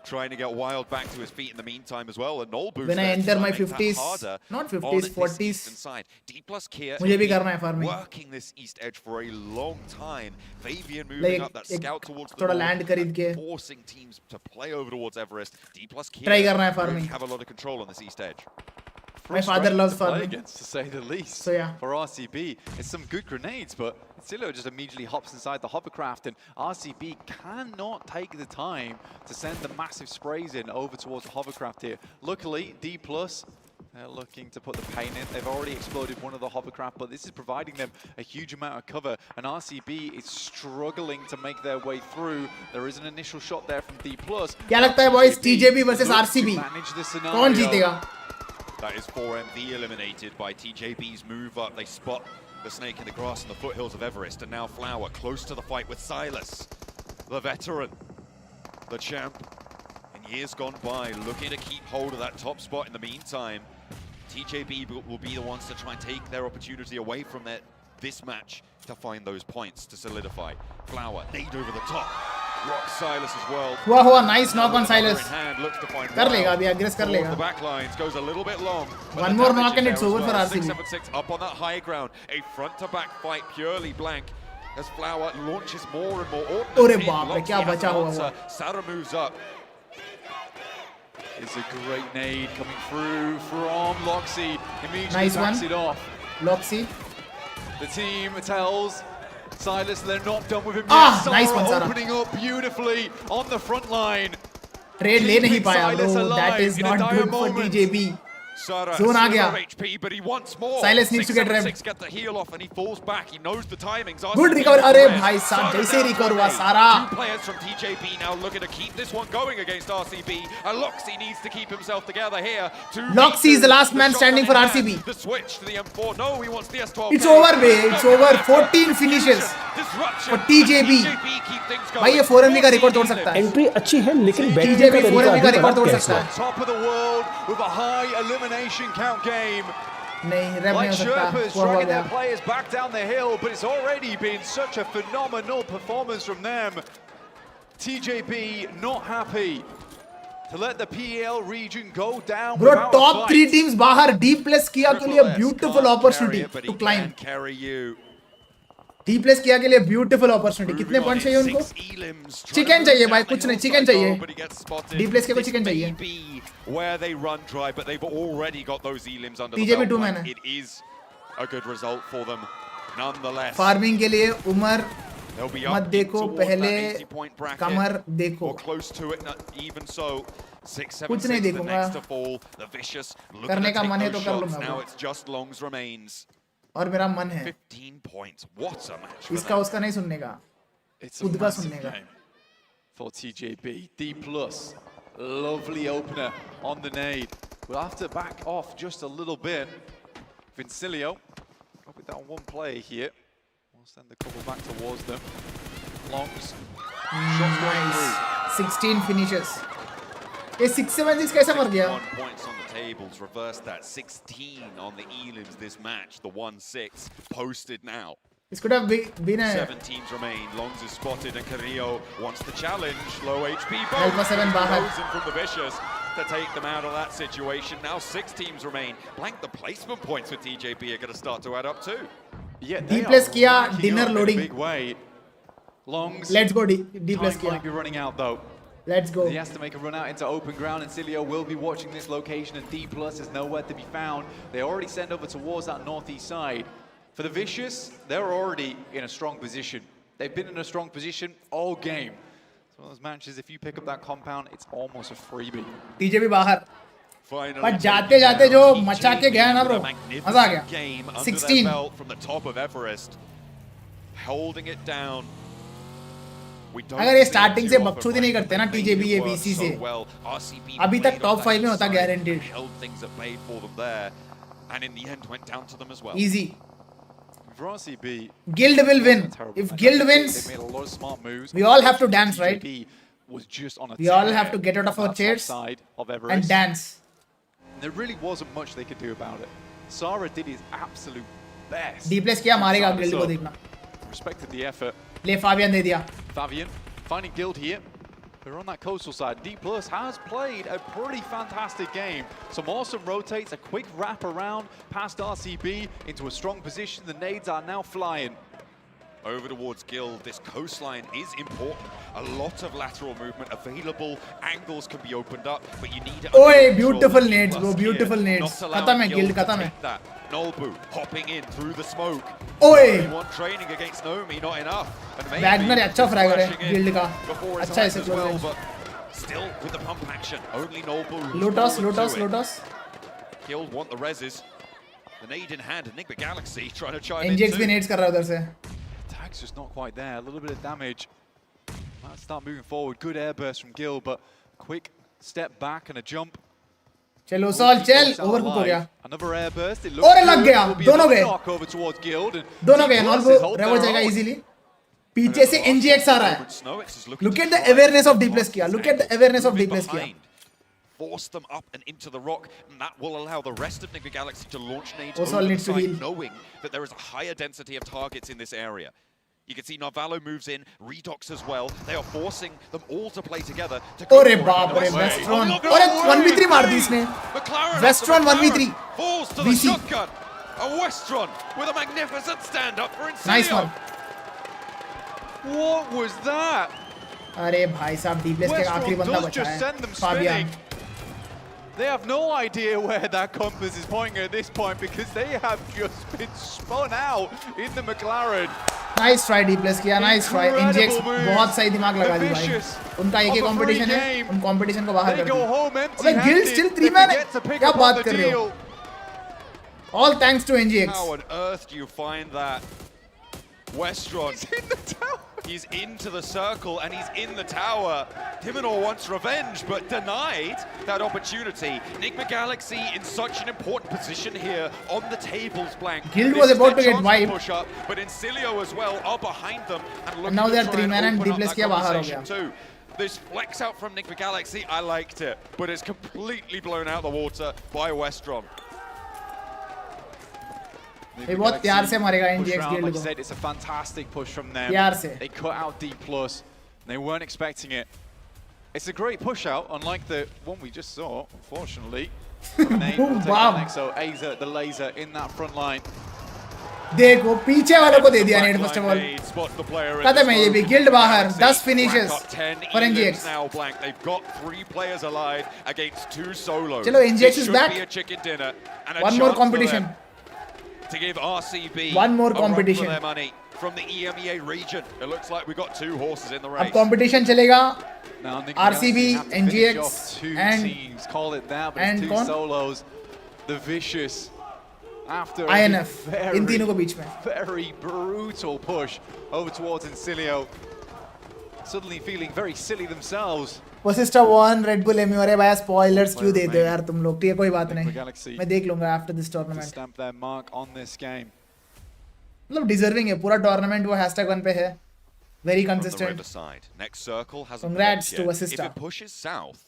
Speaker 6: Trying to get Wild back to his feet in the meantime as well. A null boost
Speaker 1: When I
Speaker 6: there to
Speaker 1: enter
Speaker 6: try
Speaker 1: my
Speaker 6: and make that
Speaker 1: 50s,
Speaker 6: harder
Speaker 1: not
Speaker 6: on
Speaker 1: 50s,
Speaker 6: this
Speaker 1: 40s.
Speaker 6: eastern side. D plus Kia
Speaker 1: मुझे भी
Speaker 6: has
Speaker 1: करना है
Speaker 6: been
Speaker 1: farming.
Speaker 6: working this east edge for a long time. Fabian moving
Speaker 1: Like
Speaker 6: up that scout towards the
Speaker 1: थोड़ा
Speaker 6: north,
Speaker 1: land खरीद के
Speaker 6: forcing teams to play over towards Everest. D plus Kia
Speaker 1: try करना है
Speaker 6: really
Speaker 1: farming.
Speaker 6: have a lot of control on this east edge.
Speaker 1: My father loves
Speaker 8: to play
Speaker 1: farming.
Speaker 8: against, to say the least.
Speaker 1: So, yeah.
Speaker 8: For RCB, it's some good grenades, but Incilio just immediately hops inside the hovercraft, and RCB cannot take the time to send the massive sprays in over towards the hovercraft here. Luckily, D+, they're looking to put the pain in. They've already exploded one of the hovercraft, but this is providing them a huge amount of cover, and RCB is struggling to make their way through. There is an initial shot there from D+.
Speaker 1: क्या लगता है boys? TJB versus RCB.
Speaker 8: Manage this
Speaker 1: कौन
Speaker 8: scenario.
Speaker 1: जीतेगा?
Speaker 6: That is 4MV eliminated by TJB's move up. They spot the snake in the grass in the foothills of Everest, and now Flower close to the fight with Silas, the veteran, the champ. In years gone by, looking to keep hold of that top spot in the meantime. TJB will be the ones to try and take their opportunity away from this match to find those points to solidify. Flower, nade over the top. Rock Silas as well.
Speaker 1: हुआ nice knock on Silas.
Speaker 6: कर
Speaker 1: लेगा अभी, aggress कर लेगा.
Speaker 6: The back lines goes a little bit long.
Speaker 1: One more knock and it's over for RCB.
Speaker 6: 676 up on that high ground. A front to back fight purely blank as Flower launches more and more ordnance.
Speaker 1: अरे
Speaker 6: in.
Speaker 1: बाप रे,
Speaker 6: Loxy
Speaker 1: क्या
Speaker 6: has
Speaker 1: बचा
Speaker 6: an
Speaker 1: हुआ
Speaker 6: answer.
Speaker 1: वो.
Speaker 6: Sarah moves up.
Speaker 8: It's a great nade coming through from Loxy. Immediately
Speaker 1: Nice
Speaker 8: backs
Speaker 1: one.
Speaker 8: it off.
Speaker 1: Loxy.
Speaker 8: The team tells Silas they're not done with him
Speaker 1: Ah,
Speaker 8: yet.
Speaker 1: nice one, Sarah.
Speaker 8: Opening up beautifully on the front line.
Speaker 1: Trade ले नहीं
Speaker 8: Keeping
Speaker 1: पाया
Speaker 8: Silas
Speaker 1: bro. That
Speaker 8: alive
Speaker 1: is
Speaker 8: in a
Speaker 1: not
Speaker 8: dire
Speaker 1: good for
Speaker 8: moment.
Speaker 1: TJB.
Speaker 6: Sarah,
Speaker 1: Zone uh
Speaker 6: a
Speaker 1: गया.
Speaker 6: sliver of HP, but he wants more.
Speaker 1: Silas needs to get
Speaker 6: 676 get the heal off and he falls back. He knows the timings.
Speaker 1: Good
Speaker 6: RCB
Speaker 1: recovery.
Speaker 6: is
Speaker 1: अरे
Speaker 6: aware.
Speaker 1: भाई साहब,
Speaker 6: Sarah
Speaker 1: जैसे
Speaker 6: down
Speaker 1: recover
Speaker 6: to
Speaker 1: हुआ
Speaker 6: eight.
Speaker 1: सारा.
Speaker 6: Two players from TJB now looking to keep this one going against RCB. And Loxy needs to keep himself together here.
Speaker 1: Loxy is the last man standing for RCB.
Speaker 6: The switch to the M4. No, he wants the S12.
Speaker 1: It's over, babe. It's over. 14 finishes
Speaker 6: Disruption.
Speaker 1: for TJB.
Speaker 6: keep things going.
Speaker 1: भाई ये 4MV का record तोड़ सकता है.
Speaker 5: Entry अच्छी है लेकिन battery का
Speaker 1: TJB
Speaker 5: तरीका
Speaker 1: 4MV का
Speaker 5: अभी
Speaker 1: रिकॉर्ड
Speaker 5: बड़ा
Speaker 1: तोड़
Speaker 5: कैसा
Speaker 1: सकता
Speaker 5: है.
Speaker 1: है.
Speaker 8: Top of the world with a high elimination count game.
Speaker 1: नहीं, रैप नहीं
Speaker 8: Like
Speaker 1: हो सकता.
Speaker 8: Sherpas
Speaker 1: हुआ
Speaker 8: dragging their
Speaker 1: गया.
Speaker 8: players back down the hill, but it's already been such a phenomenal performance from them. TJB not happy to let the PL region go down
Speaker 1: Bro,
Speaker 8: without a
Speaker 1: top
Speaker 8: fight.
Speaker 1: 3 teams बाहर. D plus किया के लिए
Speaker 6: Triple S
Speaker 1: beautiful
Speaker 6: can't
Speaker 1: opportunity
Speaker 6: carry it, but
Speaker 1: to
Speaker 6: he
Speaker 1: climb.
Speaker 6: can carry you.
Speaker 1: D plus किया के लिए beautiful opportunity. कितने point चाहिए उनको? Chicken चाहिए भाई, कुछ नहीं, chicken चाहिए. D plus के को chicken चाहिए.
Speaker 6: Where they run dry, but they've already got those elims under
Speaker 1: TJB
Speaker 6: the belt.
Speaker 1: 2 man है.
Speaker 6: It is a good result for them, nonetheless.
Speaker 1: Farming के लिए उमर
Speaker 6: They'll be
Speaker 1: मत
Speaker 6: up
Speaker 1: देखो,
Speaker 6: towards
Speaker 1: पहले
Speaker 6: that 80-point bracket,
Speaker 1: कमर देखो.
Speaker 6: or close to it. Even so, 6-7-6
Speaker 1: कुछ नहीं
Speaker 6: the
Speaker 1: देखूंगा.
Speaker 6: next to fall. The Vicious looking
Speaker 1: करने
Speaker 6: to
Speaker 1: का
Speaker 6: take
Speaker 1: मन है
Speaker 6: those
Speaker 1: तो कर
Speaker 6: shots.
Speaker 1: लूंगा
Speaker 6: Now
Speaker 1: bro.
Speaker 6: it's just Longs remains.
Speaker 1: और मेरा मन है
Speaker 6: 15 points. What a match for
Speaker 1: इसका
Speaker 6: them.
Speaker 1: उसका नहीं सुनने का.
Speaker 8: It's a
Speaker 1: खुद का
Speaker 8: massive
Speaker 1: सुनने का.
Speaker 8: game for TJB. D+, lovely opener on the nade. We'll have to back off just a little bit. Vincilio, drop it down one player here. We'll send the couple back towards them. Longs, shots going through.
Speaker 1: Nice. 16 finishes. ये 6-7-6 कैसे मर गया?
Speaker 6: 1 points on the tables, reverse that. 16 on the elims this match. The 1-6 posted now.
Speaker 1: This could have been a
Speaker 6: 7 teams remain. Longs is spotted and Carrillo wants the challenge. Low HP
Speaker 1: Alpha 7 बाहर.
Speaker 6: Frozen from the Vicious to take them out of that situation. Now 6 teams remain. Blank the placement points for TJB are going to start to add up too.
Speaker 8: Yeah,
Speaker 1: D
Speaker 8: they
Speaker 1: plus
Speaker 8: are
Speaker 1: किया,
Speaker 8: racking
Speaker 1: dinner
Speaker 8: up in a
Speaker 1: loading.
Speaker 8: big way. Longs,
Speaker 1: Let's go D plus
Speaker 8: time might
Speaker 1: किया.
Speaker 8: be running out though.
Speaker 1: Let's go.
Speaker 8: He has to make a run out into open ground, and Cilio will be watching this location, and D+ is nowhere to be found. They already send over towards that northeast side. For the Vicious, they're already in a strong position. They've been in a strong position all game. It's one of those matches, if you pick up that compound, it's almost a freebie.
Speaker 1: TJB बाहर.
Speaker 6: Finally,
Speaker 1: पर जाते जाते जो मचा के गया ना bro, मजा आ गया.
Speaker 6: Game under
Speaker 1: 16.
Speaker 6: their belt from the top of Everest, holding it down. We don't
Speaker 1: अगर ये
Speaker 6: see
Speaker 1: starting
Speaker 6: it
Speaker 1: से
Speaker 6: too often,
Speaker 1: बकचोदी नहीं
Speaker 6: right?
Speaker 1: करते ना
Speaker 6: They
Speaker 1: TJB
Speaker 6: made
Speaker 1: ये
Speaker 6: it work
Speaker 1: VC
Speaker 6: so
Speaker 1: से.
Speaker 6: well. RCB
Speaker 1: अभी
Speaker 6: played
Speaker 1: तक top
Speaker 6: on
Speaker 1: 5 में
Speaker 6: that
Speaker 1: होता
Speaker 6: side,
Speaker 1: guaranteed.
Speaker 6: held things at bay for them there, and in the end went down to them as well.
Speaker 1: Easy.
Speaker 7: for RCB,
Speaker 1: Guild will win.
Speaker 7: terrible
Speaker 1: If
Speaker 7: match.
Speaker 1: Guild
Speaker 7: They
Speaker 1: wins,
Speaker 7: made a lot of smart moves.
Speaker 1: we all have to dance, right?
Speaker 7: TJP was just on a
Speaker 1: We all
Speaker 7: tear
Speaker 1: have to get out of
Speaker 7: on
Speaker 1: our
Speaker 7: that top
Speaker 1: chairs
Speaker 7: side of
Speaker 1: and
Speaker 7: Everest.
Speaker 1: dance.
Speaker 7: There really wasn't much they could do about it. Sara did his absolute best.
Speaker 1: डीप्लेस किया मारेगा guild को देखना.
Speaker 7: Respected the effort.
Speaker 1: ले Fabian दे दिया.
Speaker 7: Fabian finding Guild here. They're on that coastal side. D Plus has played a pretty fantastic game. Some awesome rotates, a quick wrap around past RCB into a strong position. The nades are now flying.
Speaker 6: Over towards Guild, this coastline is important. A lot of lateral movement available. Angles can be opened up, but you need.
Speaker 1: Oye, beautiful nades, bro. Beautiful nades. खत्म है Guild, खत्म है.
Speaker 6: Nolbu hopping in through the smoke.
Speaker 1: Oye.
Speaker 6: One training against Nomi, not enough. And maybe
Speaker 1: Wagner अच्छा fragger है Guild का.
Speaker 6: before his
Speaker 1: अच्छा
Speaker 6: eyes
Speaker 1: है
Speaker 6: as
Speaker 1: सब
Speaker 6: well,
Speaker 1: लोग.
Speaker 6: but still with the pump action. Only Nolbu.
Speaker 1: Lotus.
Speaker 6: Guild want the reses. The nade in hand, and Nick the Galaxy trying to chime in
Speaker 1: NGX भी
Speaker 6: too.
Speaker 1: nades कर रहा है उधर से.
Speaker 7: Tag's just not quite there. A little bit of damage. Might start moving forward. Good air burst from Guild, but quick step back and a jump.
Speaker 1: चलो sol चल overcook हो गया.
Speaker 7: Another air burst. It looks
Speaker 1: और लग
Speaker 7: good.
Speaker 1: गया.
Speaker 7: Will be
Speaker 1: दोनों
Speaker 7: another
Speaker 1: गए.
Speaker 7: knock over towards Guild, and
Speaker 1: दोनों गए.
Speaker 7: D+
Speaker 1: नॉल्बो
Speaker 7: is holding
Speaker 1: रेव हो
Speaker 7: their
Speaker 1: जाएगा
Speaker 7: own.
Speaker 1: इजीली. पीछे से NGX आ रहा है.
Speaker 6: Snowix is looking
Speaker 1: Look
Speaker 6: to
Speaker 1: at the
Speaker 6: try
Speaker 1: awareness of
Speaker 6: and
Speaker 1: D+ किया.
Speaker 6: this
Speaker 1: Look at the
Speaker 6: angle,
Speaker 1: awareness of
Speaker 6: moving
Speaker 1: D+ किया.
Speaker 6: behind. Force them up and into the rock, and that will allow the rest of Nick the Galaxy to launch nades
Speaker 1: Also
Speaker 6: over the
Speaker 1: needs to
Speaker 6: side,
Speaker 1: heal.
Speaker 6: knowing that there is a higher density of targets in this area. You can see Narvalo moves in, Redox as well. They are forcing them all to play together. To go
Speaker 1: अरे
Speaker 6: for it.
Speaker 1: बाप रे
Speaker 6: No way.
Speaker 1: वेस्ट्रॉन.
Speaker 6: Oh, no
Speaker 1: अरे
Speaker 6: way.
Speaker 1: 1v3 मार दी इसने.
Speaker 6: McLaren
Speaker 1: Westron
Speaker 6: after
Speaker 1: 1v3.
Speaker 6: McLaren falls to the
Speaker 1: VC.
Speaker 6: shotgun. A Westron with a magnificent stand-up for Insidio.
Speaker 1: Nice one.
Speaker 7: What was that?
Speaker 1: अरे भाई साहब D+ के आखिरी
Speaker 7: Westron
Speaker 1: बंदा
Speaker 7: does
Speaker 1: बचा
Speaker 7: just
Speaker 1: है.
Speaker 7: send them
Speaker 1: Fabian.
Speaker 7: spinning. They have no idea where that compass is pointing at this point because they have just been spun out in the McLaren.
Speaker 1: Nice try D+ किया. Nice try. NGX
Speaker 7: Incredible move.
Speaker 1: बहुत सही दिमाग लगा दी
Speaker 7: The
Speaker 1: भाई.
Speaker 7: vicious
Speaker 1: उनका एक
Speaker 7: of a
Speaker 1: competition
Speaker 7: free
Speaker 1: है.
Speaker 7: game.
Speaker 1: उन कंपटीशन को बाहर
Speaker 7: They
Speaker 1: कर
Speaker 7: go
Speaker 1: दिया.
Speaker 7: home
Speaker 1: अबे
Speaker 7: empty-handed.
Speaker 1: Guild still
Speaker 7: They
Speaker 1: 3 man है.
Speaker 7: forget to pick
Speaker 1: क्या
Speaker 7: up on
Speaker 1: बात
Speaker 7: the
Speaker 1: कर रहे हो?
Speaker 7: deal.
Speaker 1: All thanks to NGX.
Speaker 6: How on earth do you find that? Westron.
Speaker 7: He's in the tower.
Speaker 6: He's into the circle and he's in the tower. Timonor wants revenge, but denied that opportunity. Nick the Galaxy in such an important position here on the tables blank.
Speaker 1: Guild
Speaker 6: This
Speaker 1: was
Speaker 6: is
Speaker 1: about
Speaker 6: their
Speaker 1: to get
Speaker 6: chance
Speaker 1: wiped.
Speaker 6: push up, but Incilio as well are behind them and looking
Speaker 1: now
Speaker 6: to
Speaker 1: they are
Speaker 6: try
Speaker 1: 3 man and
Speaker 6: open up
Speaker 1: D+
Speaker 6: that
Speaker 1: किया बाहर हो
Speaker 6: conversation
Speaker 1: गया.
Speaker 6: too. This flex out from Nick the Galaxy, I liked it, but it's completely blown out the water by Westron.
Speaker 1: ये बहुत प्यार से मारेगा
Speaker 7: Push
Speaker 1: NGX
Speaker 7: round,
Speaker 1: Guild
Speaker 7: like I
Speaker 1: को.
Speaker 7: said, it's a fantastic push from them.
Speaker 1: प्यार से.
Speaker 7: They cut out D+. They weren't expecting it. It's a great push out, unlike the one we just saw, unfortunately.
Speaker 1: Boom, bam.
Speaker 7: So Aza, the laser in that front line.
Speaker 1: देखो पीछे वालों को दे दिया net first of all. खत्म है ये भी. Guild बाहर. 10 finishes for NGX.
Speaker 6: Now blank. They've got 3 players alive against 2 solos.
Speaker 1: चलो NGX
Speaker 6: It
Speaker 1: is
Speaker 6: should
Speaker 1: back.
Speaker 6: be a chicken dinner and a
Speaker 1: One more
Speaker 6: chance for
Speaker 1: competition.
Speaker 6: them to give RCB
Speaker 1: One more
Speaker 6: a run
Speaker 1: competition.
Speaker 6: for their money from the EMEA region. It looks like we got 2 horses in the race.
Speaker 1: अब competition चलेगा.
Speaker 7: Now, Nick
Speaker 1: RCB,
Speaker 7: Galaxy have to finish
Speaker 1: NGX,
Speaker 7: off 2
Speaker 1: and-
Speaker 7: teams, call it that, but
Speaker 1: and
Speaker 7: it's 2
Speaker 1: कौन?
Speaker 7: solos. The Vicious, after
Speaker 1: INF,
Speaker 7: a
Speaker 1: इन तीनों के बीच में.
Speaker 7: very brutal push over towards Incilio, suddenly feeling very silly themselves.
Speaker 1: पोसिस्टा 1 red bull एमी. अरे भाई spoilers क्यों देते हो यार तुम लोग. ठीक है कोई बात
Speaker 7: Nick
Speaker 1: नहीं.
Speaker 7: Galaxy
Speaker 1: मैं देख लूंगा after this
Speaker 7: to
Speaker 1: tournament.
Speaker 7: stamp their mark on this game.
Speaker 1: मतलब डिजर्विंग है पूरा टूर्नामेंट. वो #1 पे है. Very
Speaker 6: From the
Speaker 1: consistent.
Speaker 6: riverside. Next circle hasn't
Speaker 1: Congrats
Speaker 6: popped
Speaker 1: to
Speaker 6: yet.
Speaker 1: Assista.
Speaker 6: If it pushes south,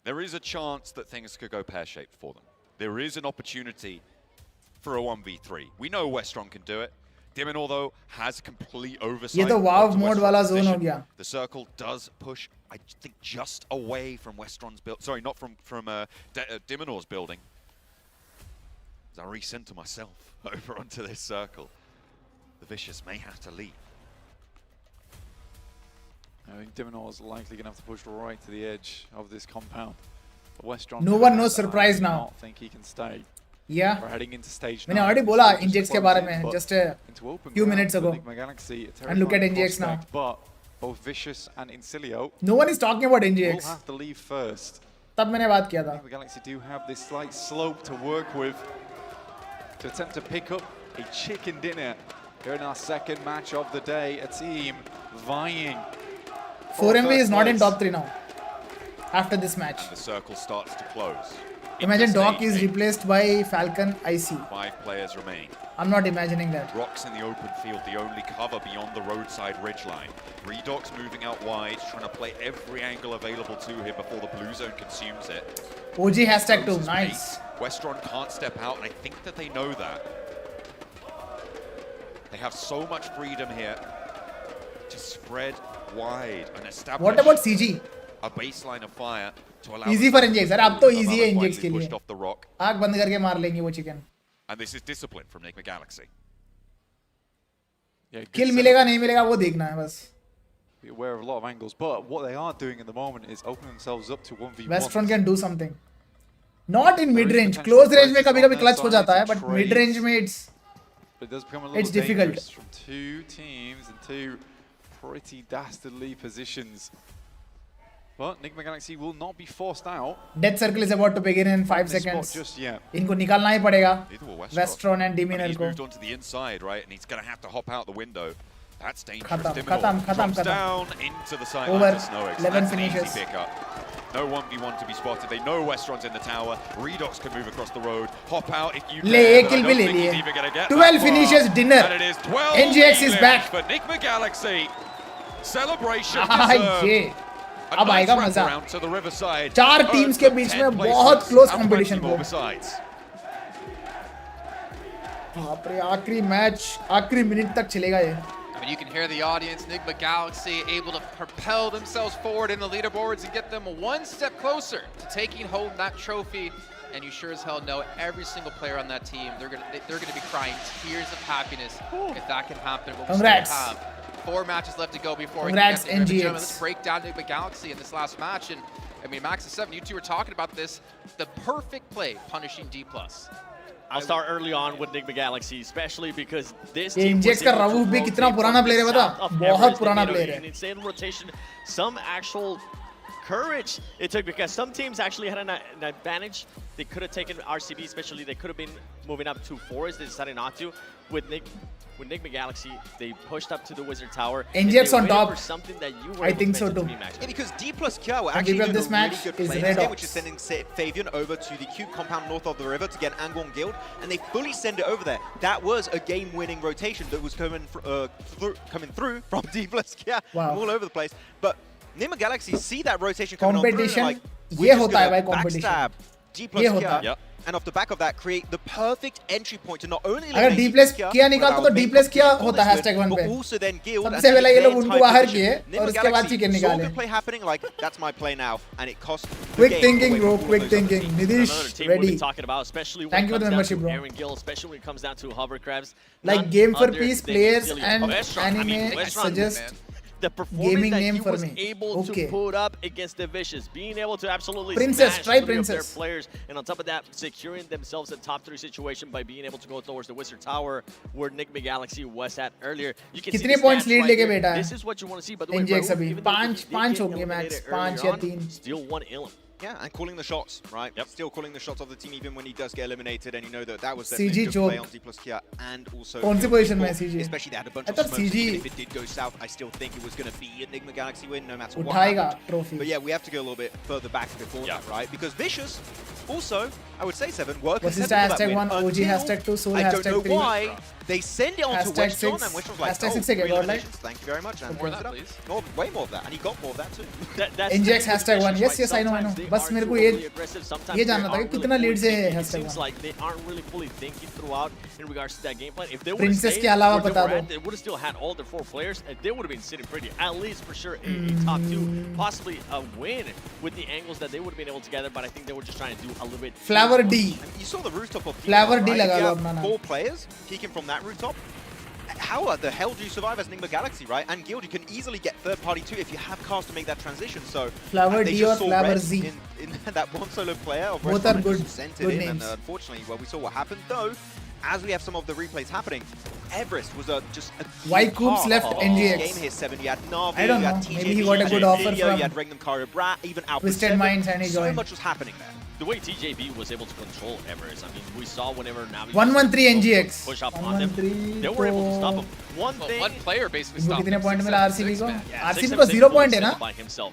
Speaker 6: there is a chance that things could go pear-shaped for them. There is an opportunity for a 1v3. We know Westron can do it. Dimonor, though, has complete oversight.
Speaker 1: ये तो वाव
Speaker 6: of the
Speaker 1: mode
Speaker 6: Westron
Speaker 1: वाला zone हो
Speaker 6: position.
Speaker 1: गया.
Speaker 6: The circle does push, I think, just away from Westron's build. Sorry, not from Dimonor's building. As I recenter myself over onto this circle, the Vicious may have to leave.
Speaker 7: I think Dimonor is likely going to have to push right to the edge of this compound. The Westron
Speaker 1: No one knows surprise
Speaker 7: I do
Speaker 1: now.
Speaker 7: not think he can stay.
Speaker 1: Yeah.
Speaker 7: We're heading into stage 9.
Speaker 1: मैंने already बोला
Speaker 7: Still
Speaker 1: NGX
Speaker 7: just
Speaker 1: के बारे
Speaker 7: one
Speaker 1: में
Speaker 7: team, but
Speaker 1: just a
Speaker 7: into open
Speaker 1: few
Speaker 7: ground
Speaker 1: minutes
Speaker 7: for
Speaker 1: ago.
Speaker 7: Enigma Galaxy, a
Speaker 1: And look at
Speaker 7: terrifying
Speaker 1: NGX now.
Speaker 7: prospect, But both Vicious and Incilio
Speaker 1: No one is talking about
Speaker 7: will
Speaker 1: NGX.
Speaker 7: have to leave first.
Speaker 1: तब मैंने बात किया था.
Speaker 7: Enigma Galaxy do have this slight slope to work with to attempt to pick up a chicken dinner here in our second match of the day. A team vying.
Speaker 1: 4MV is not in top 3 now. After this match.
Speaker 6: The circle starts to close.
Speaker 1: Imagine Doc is replaced by Falcon IC.
Speaker 6: 5 players remain.
Speaker 1: I'm not imagining that.
Speaker 6: Rocks in the open field, the only cover beyond the roadside ridgeline. Redox moving out wide, trying to play every angle available to him before the blue zone consumes it.
Speaker 1: OG hashtag 2,
Speaker 6: Roses
Speaker 1: nice.
Speaker 6: mate. Westron can't step out, and I think that they know that. They have so much freedom here to spread wide and establish
Speaker 1: What about CG?
Speaker 6: a baseline of fire to allow
Speaker 1: Easy for NGX. अरे अब तो easy है NGX के लिए.
Speaker 6: pushed off the rock.
Speaker 1: आग बंद करके मार लेंगे वो chicken.
Speaker 6: And this is discipline from Enigma Galaxy.
Speaker 8: Yeah, good
Speaker 1: Kill
Speaker 8: setup.
Speaker 1: मिलेगा नहीं मिलेगा वो देखना है बस.
Speaker 8: Be aware of a lot of angles, but what they are doing in the moment is opening themselves up to 1v1.
Speaker 1: Westron can do something. Not in mid range. Close range में कभी-कभी clutch हो जाता है, but mid range में
Speaker 8: But it does become a little
Speaker 1: it's difficult.
Speaker 8: dangerous from two teams in two pretty dastardly positions. But Enigma Galaxy will not be forced out.
Speaker 1: Death Circle is about to begin in 5
Speaker 8: this spot
Speaker 1: seconds.
Speaker 8: just yet.
Speaker 1: इनको निकालना ही पड़ेगा.
Speaker 6: Neither will
Speaker 1: Westron and
Speaker 6: I mean,
Speaker 1: Demeanor
Speaker 6: he's
Speaker 1: को.
Speaker 6: moved onto the inside, right? And he's going to have to hop out the window. That's dangerous.
Speaker 1: Khatam,
Speaker 6: Diminor
Speaker 1: khatam, khatam,
Speaker 6: drops
Speaker 1: khatam.
Speaker 6: down into the
Speaker 1: Over.
Speaker 6: sideline of Snowix.
Speaker 1: 11
Speaker 6: That's an
Speaker 1: finishes.
Speaker 6: easy pickup. No 1v1 to be spotted. They know Westron's in the tower. Redox can move across the road. Hop out if you
Speaker 1: ले
Speaker 6: dare,
Speaker 1: एक
Speaker 6: but I
Speaker 1: kill
Speaker 6: don't
Speaker 1: भी ले
Speaker 6: think he's
Speaker 1: लिए.
Speaker 6: even gonna get
Speaker 1: 12
Speaker 6: that far.
Speaker 1: finishes dinner.
Speaker 6: And it is 12
Speaker 1: NGX is
Speaker 6: elims
Speaker 1: back.
Speaker 6: for Enigma Galaxy. Celebration
Speaker 1: हाँ
Speaker 6: deserved.
Speaker 1: ये.
Speaker 6: A
Speaker 1: अब
Speaker 6: nice
Speaker 1: आएगा
Speaker 6: wrap
Speaker 1: मजा.
Speaker 6: around to the Riverside.
Speaker 1: चार teams के बीच में बहुत close competition
Speaker 6: को.
Speaker 1: को. बाप रे आखिरी मैच आखिरी मिनट तक चलेगा ये.
Speaker 2: I mean, you can hear the audience. Enigma Galaxy able to propel themselves forward in the leaderboards and get them one step closer to taking home that trophy. And you sure as hell know every single player on that team, they're gonna be crying tears of happiness if that can happen. But we
Speaker 1: Congrats.
Speaker 2: still have 4 matches left to go before
Speaker 1: Congrats,
Speaker 2: we can get there.
Speaker 1: NGX.
Speaker 2: Let's break down Enigma Galaxy in this last match. And I mean, Max and 7, you two were talking about this. The perfect play punishing D+.
Speaker 9: I'll start early on with Enigma Galaxy, especially because this
Speaker 1: ये
Speaker 9: team was
Speaker 1: NGX का
Speaker 9: able to
Speaker 1: रावूफ भी
Speaker 9: rotate
Speaker 1: कितना पुराना
Speaker 9: from the
Speaker 1: player है बता?
Speaker 9: south of
Speaker 1: बहुत
Speaker 9: Everest. They
Speaker 1: पुराना
Speaker 9: made
Speaker 1: player है.
Speaker 9: an insane rotation, some actual courage it took because some teams actually had an advantage. They could have taken RCB, especially they could have been moving up to forest. They decided not to. With Enigma Galaxy, they pushed up to the Wizard Tower.
Speaker 1: NGX on top.
Speaker 9: For something that you were
Speaker 1: I
Speaker 9: able
Speaker 1: think
Speaker 9: to
Speaker 1: so
Speaker 9: mention
Speaker 1: too.
Speaker 9: to me, Max.
Speaker 4: Yeah, because D plus Kia were
Speaker 1: And
Speaker 4: actually
Speaker 1: people
Speaker 4: doing
Speaker 1: this
Speaker 4: a really
Speaker 1: match
Speaker 4: good
Speaker 1: is
Speaker 4: play in
Speaker 1: Red
Speaker 4: this game,
Speaker 1: Ops.
Speaker 4: which is sending Fabian over to the cube compound north of the river to get Angwon Guild, and they fully send it over there. That was a game-winning rotation that was coming through from D plus Kia
Speaker 1: Wow.
Speaker 4: all over the place. But Enigma Galaxy see that rotation coming on through,
Speaker 1: Competition,
Speaker 4: and like,
Speaker 1: ये
Speaker 4: we're just
Speaker 1: होता है
Speaker 4: gonna
Speaker 1: भाई competition.
Speaker 4: backstab D plus
Speaker 1: ये होता है.
Speaker 4: Kia,
Speaker 6: Yep.
Speaker 4: and off the back of that, create the perfect entry point to not only
Speaker 1: अगर
Speaker 4: eliminate
Speaker 1: D plus
Speaker 4: Kia,
Speaker 1: Kia
Speaker 4: one of
Speaker 1: निकालता
Speaker 4: our
Speaker 1: तो D
Speaker 4: main
Speaker 1: plus Kia
Speaker 4: competition for
Speaker 1: होता
Speaker 4: this
Speaker 1: hashtag
Speaker 4: win,
Speaker 1: 1
Speaker 4: but
Speaker 1: पे.
Speaker 4: also then Guild
Speaker 1: सबसे
Speaker 4: and
Speaker 1: पहले ये
Speaker 4: their
Speaker 1: लोग उनको
Speaker 4: entire
Speaker 1: बाहर
Speaker 4: position.
Speaker 1: किए और
Speaker 4: Enigma
Speaker 1: उसके बाद
Speaker 4: Galaxy
Speaker 1: chicken
Speaker 4: saw
Speaker 1: निकाले.
Speaker 4: the play happening, like that's my play now, and it cost the
Speaker 1: Quick
Speaker 4: game
Speaker 1: thinking
Speaker 4: away
Speaker 1: bro,
Speaker 4: from all
Speaker 1: quick
Speaker 4: those other
Speaker 1: thinking.
Speaker 4: teams.
Speaker 9: Another
Speaker 1: Nidish
Speaker 9: team we've
Speaker 1: ready.
Speaker 9: been talking about, especially when
Speaker 1: Thank
Speaker 9: it
Speaker 1: you for
Speaker 9: comes
Speaker 1: the
Speaker 9: down
Speaker 1: membership,
Speaker 9: to
Speaker 1: bro.
Speaker 9: Aaron Gill, especially when it comes down to hovercrabs.
Speaker 1: Like
Speaker 9: None
Speaker 1: Game for
Speaker 9: other
Speaker 1: Peace
Speaker 9: than
Speaker 1: players
Speaker 9: Gillian.
Speaker 1: and
Speaker 9: Westron, I mean,
Speaker 1: anime
Speaker 9: Westron,
Speaker 1: suggest
Speaker 2: man.
Speaker 9: the performance
Speaker 1: gaming
Speaker 9: that
Speaker 1: name
Speaker 9: he
Speaker 1: for
Speaker 9: was
Speaker 1: me.
Speaker 9: able
Speaker 1: Okay.
Speaker 9: to put up against the Vicious, being able to absolutely
Speaker 1: Princess,
Speaker 9: smash
Speaker 1: try
Speaker 9: 3 of their
Speaker 1: Princess.
Speaker 9: players, and on top of that, securing themselves a top 3 situation by being able to go towards the Wizard Tower, where Enigma Galaxy was at earlier. You can see
Speaker 1: कितने
Speaker 9: the
Speaker 1: points
Speaker 9: stats
Speaker 1: lead
Speaker 9: right
Speaker 1: लेके
Speaker 9: here.
Speaker 1: बैठा है?
Speaker 9: This is what you want to see. By the way,
Speaker 1: NGX
Speaker 9: Raouf,
Speaker 1: अभी
Speaker 9: even though he
Speaker 1: पांच
Speaker 9: did
Speaker 1: पांच
Speaker 9: get
Speaker 1: होंगे
Speaker 9: eliminated
Speaker 1: max, पांच
Speaker 9: earlier
Speaker 1: या
Speaker 9: on,
Speaker 1: 3.
Speaker 9: still one ilm.
Speaker 4: Yeah, and calling the shots, right?
Speaker 6: Yep.
Speaker 4: Still calling the shots of the team even when he does get eliminated, and you know that was
Speaker 1: CG
Speaker 4: definitely a good play
Speaker 1: choke.
Speaker 4: on D plus Kia and also
Speaker 1: कौन सी
Speaker 4: Guild
Speaker 1: position में
Speaker 4: people,
Speaker 1: है CG?
Speaker 4: especially they had a bunch
Speaker 1: I
Speaker 4: of
Speaker 1: thought
Speaker 4: smokes.
Speaker 1: CG
Speaker 4: Even if it did go south, I still think it was going to be an Enigma Galaxy win, no matter what
Speaker 1: उठाएगा
Speaker 4: happened.
Speaker 1: trophy.
Speaker 4: But yeah, we have to go a little bit further back before
Speaker 6: Yeah.
Speaker 4: that, right? Because Vicious also, I would say 7, were
Speaker 1: What's this
Speaker 4: contending for that
Speaker 1: hashtag
Speaker 4: win
Speaker 1: 1, OG
Speaker 4: until
Speaker 1: hashtag 2, Soul
Speaker 4: I don't
Speaker 1: hashtag
Speaker 4: know
Speaker 1: 3.
Speaker 4: why they send it onto
Speaker 1: Hashtag
Speaker 4: Westron,
Speaker 1: 6.
Speaker 4: and Westron's like,
Speaker 1: Hashtag
Speaker 4: oh,
Speaker 1: 6 again,
Speaker 4: 3
Speaker 1: right?
Speaker 4: eliminations, thank you very much, and
Speaker 2: More of
Speaker 4: throws
Speaker 2: that,
Speaker 4: it up.
Speaker 2: please.
Speaker 4: No, way more of that, and he got more of that too.
Speaker 9: That's
Speaker 1: NGX
Speaker 9: the thing
Speaker 1: hashtag
Speaker 9: with
Speaker 1: 1.
Speaker 9: Vicious,
Speaker 1: Yes, yes, I know, I know.
Speaker 9: Sometimes
Speaker 1: बस
Speaker 9: they
Speaker 1: मेरे
Speaker 9: are
Speaker 1: को
Speaker 9: too
Speaker 1: ये
Speaker 9: overly aggressive, sometimes
Speaker 1: ये
Speaker 9: they
Speaker 1: जानना था
Speaker 9: aren't
Speaker 1: कि
Speaker 9: really
Speaker 1: कितना
Speaker 9: fully
Speaker 1: lead से है
Speaker 9: thinking. It
Speaker 1: hashtag
Speaker 9: seems
Speaker 1: 1.
Speaker 9: like they aren't really fully thinking throughout in regards to that game plan. If they would
Speaker 1: Princess
Speaker 9: have
Speaker 1: के अलावा
Speaker 9: stayed
Speaker 1: बता
Speaker 9: where they were
Speaker 1: दो.
Speaker 9: at, they would have still had all their 4 players, and they would have been sitting pretty, at least for sure, a top 2, possibly a win with the angles that they would have been able to gather, but I think they were just trying to do a little bit too
Speaker 1: Flower
Speaker 9: much.
Speaker 1: D.
Speaker 4: And you saw the rooftop of
Speaker 1: Flower
Speaker 4: Phoenix,
Speaker 1: D
Speaker 4: right?
Speaker 1: लगा
Speaker 4: If you
Speaker 1: low
Speaker 4: have
Speaker 1: अपना नाम.
Speaker 4: 4 players peeking from that rooftop. How the hell do you survive as Enigma Galaxy, right? And Guild, you can easily get third party too if you have cars to make that transition. So
Speaker 1: Flower
Speaker 4: they
Speaker 1: D
Speaker 4: just
Speaker 1: or
Speaker 4: saw
Speaker 1: Flower
Speaker 4: red
Speaker 1: Z.
Speaker 4: in that one solo player of
Speaker 1: Both
Speaker 4: Westron
Speaker 1: are
Speaker 4: and
Speaker 1: good-
Speaker 4: just sent it
Speaker 1: good
Speaker 4: in.
Speaker 1: names.
Speaker 4: And unfortunately, well, we saw what happened though. As we have some of the replays happening, Everest was just a
Speaker 1: Why
Speaker 4: key
Speaker 1: Coops
Speaker 4: part
Speaker 1: left
Speaker 4: of
Speaker 1: NGX?
Speaker 4: this game here. 7, you had Navi,
Speaker 1: I don't
Speaker 4: you had
Speaker 1: know.
Speaker 4: TJB,
Speaker 1: Maybe he got a
Speaker 4: you had
Speaker 1: good offer
Speaker 4: Video,
Speaker 1: from
Speaker 4: you had Regnum Kara Brat, even Alpha
Speaker 1: Twisted
Speaker 4: 7.
Speaker 1: Minds and he
Speaker 4: So
Speaker 1: joined.
Speaker 4: much was happening there.
Speaker 9: The way TJB was able to control Everest, I mean, we saw whenever Navi
Speaker 1: 113 NGX.
Speaker 9: push up on them,
Speaker 1: 113
Speaker 9: they were able to stop him.
Speaker 1: तो
Speaker 9: One
Speaker 2: Well,
Speaker 9: thing,
Speaker 2: one player basically
Speaker 1: इनको
Speaker 2: stopped
Speaker 1: कितने
Speaker 2: him.
Speaker 1: point
Speaker 2: 6,
Speaker 1: मिला
Speaker 2: 7,
Speaker 1: RCB
Speaker 2: 6,
Speaker 1: को?
Speaker 2: man.
Speaker 9: yeah,
Speaker 1: RCB
Speaker 9: 6,
Speaker 1: को
Speaker 9: 7,
Speaker 1: 0
Speaker 9: 6
Speaker 1: point है ना?
Speaker 9: by himself.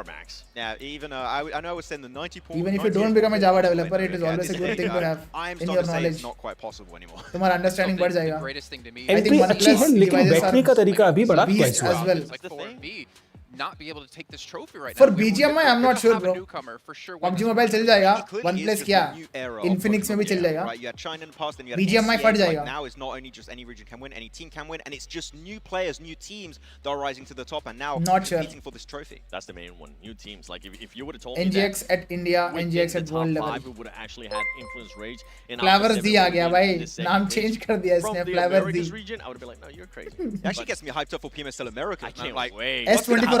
Speaker 9: far, Max.
Speaker 4: Yeah, even I know I was saying the 90 point.
Speaker 1: Even if you don't become a Java developer, it is always a good thing to have
Speaker 4: I am
Speaker 1: in your
Speaker 4: starting to say
Speaker 1: knowledge.
Speaker 4: it's not quite possible anymore.
Speaker 1: तुम्हारा understanding बढ़
Speaker 2: The
Speaker 1: जाएगा.
Speaker 2: greatest thing to me
Speaker 1: I think
Speaker 5: entry
Speaker 1: OnePlus
Speaker 5: अच्छी है लेकिन
Speaker 1: devices
Speaker 5: बैठने का
Speaker 1: are
Speaker 5: तरीका अभी बड़ा
Speaker 1: beast
Speaker 5: casual
Speaker 1: as well.
Speaker 2: like for me not be able to take this trophy right
Speaker 1: For
Speaker 2: now.
Speaker 1: BGMI, I'm not sure,
Speaker 2: have
Speaker 1: bro.
Speaker 2: a newcomer for sure.
Speaker 1: PUBG Mobile चल जाएगा.
Speaker 4: It clearly is
Speaker 1: OnePlus
Speaker 4: just
Speaker 1: क्या?
Speaker 4: the new era of
Speaker 1: Infinix में भी चल
Speaker 4: PUBG,
Speaker 1: जाएगा.
Speaker 4: right? You had China in the past, then you had
Speaker 1: BGMI
Speaker 4: NCA,
Speaker 1: फट
Speaker 4: but
Speaker 1: जाएगा.
Speaker 4: now it's not only just any region can win, any team can win, and it's just new players, new teams that are rising to the top and now
Speaker 1: Not sure.
Speaker 4: competing for this trophy.
Speaker 3: That's the main one. New teams. Like if you would have told me
Speaker 1: NGX
Speaker 3: that
Speaker 1: at India,
Speaker 3: within
Speaker 1: NGX
Speaker 3: the
Speaker 1: at
Speaker 3: top
Speaker 1: world
Speaker 3: 5
Speaker 1: level.
Speaker 3: we would have actually had Influence Rage in
Speaker 1: Flowers
Speaker 3: Alpha
Speaker 1: D
Speaker 3: 7
Speaker 1: आ गया
Speaker 3: would be
Speaker 1: भाई.
Speaker 3: in the second
Speaker 1: नाम
Speaker 3: place.
Speaker 1: change कर दिया
Speaker 3: From
Speaker 1: इसने.
Speaker 3: the
Speaker 1: Flowers D.
Speaker 3: Americas region, I would have been like, no, you're crazy.
Speaker 4: It actually gets me hyped up for PMSL America.
Speaker 3: I can't
Speaker 4: like,
Speaker 3: wait.
Speaker 4: what's gonna
Speaker 1: S24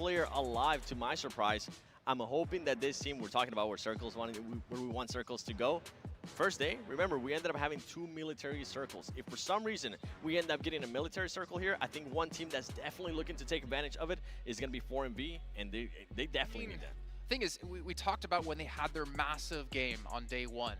Speaker 9: player alive to my surprise. I'm hoping that this team, we're talking about where we want circles to go. First day, remember, we ended up having 2 military circles. If for some reason we end up getting a military circle here, I think one team that's definitely looking to take advantage of it is going to be 4MB, and they definitely need that.
Speaker 2: thing is, we talked about when they had their massive game on day one,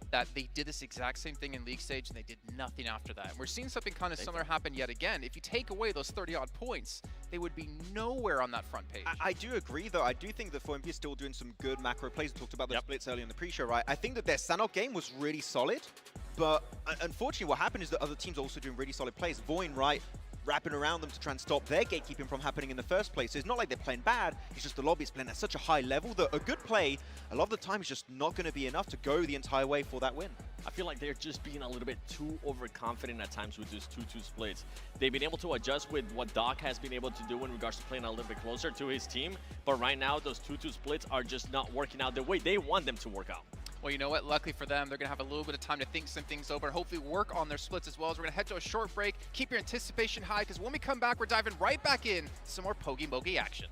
Speaker 2: that they did this exact same thing in league stage and they did nothing after that. And we're seeing something kind of similar happen yet again. If you take away those 30-odd points, they would be nowhere on that front page.
Speaker 4: I do agree, though. I do think that 4MP is still doing some good macro plays. We talked about the splits earlier in the pre-show, right? I think that their Sanok game was really solid, but unfortunately what happened is that other teams are also doing really solid plays. Voin, right? Wrapping around them to try and stop their gatekeeping from happening in the first place. So it's not like they're playing bad, it's just the lobby is playing at such a high level that a good play, a lot of the time, is just not going to be enough to go the entire way for that win.
Speaker 3: I feel like they're just being a little bit too overconfident at times with these 2-2 splits. They've been able to adjust with what Doc has been able to do in regards to playing a little bit closer to his team, but right now those 2-2 splits are just not working out the way they want them to work out.
Speaker 2: Well, you know what? Luckily for them, they're going to have a little bit of time to think some things over and hopefully work on their splits as well. As we're going to head to a short break. Keep your anticipation high, because when we come back, we're diving right back in some more Pogi Mogi action.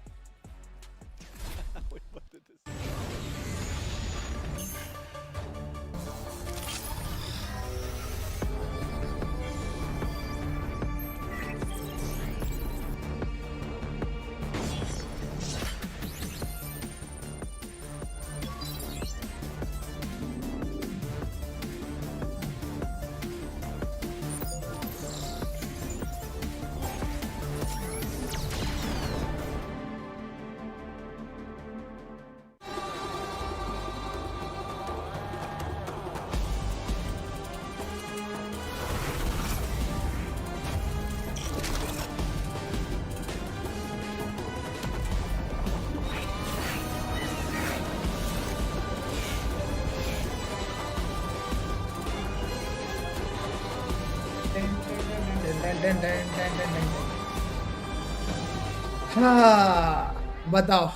Speaker 1: हाँ, बताओ।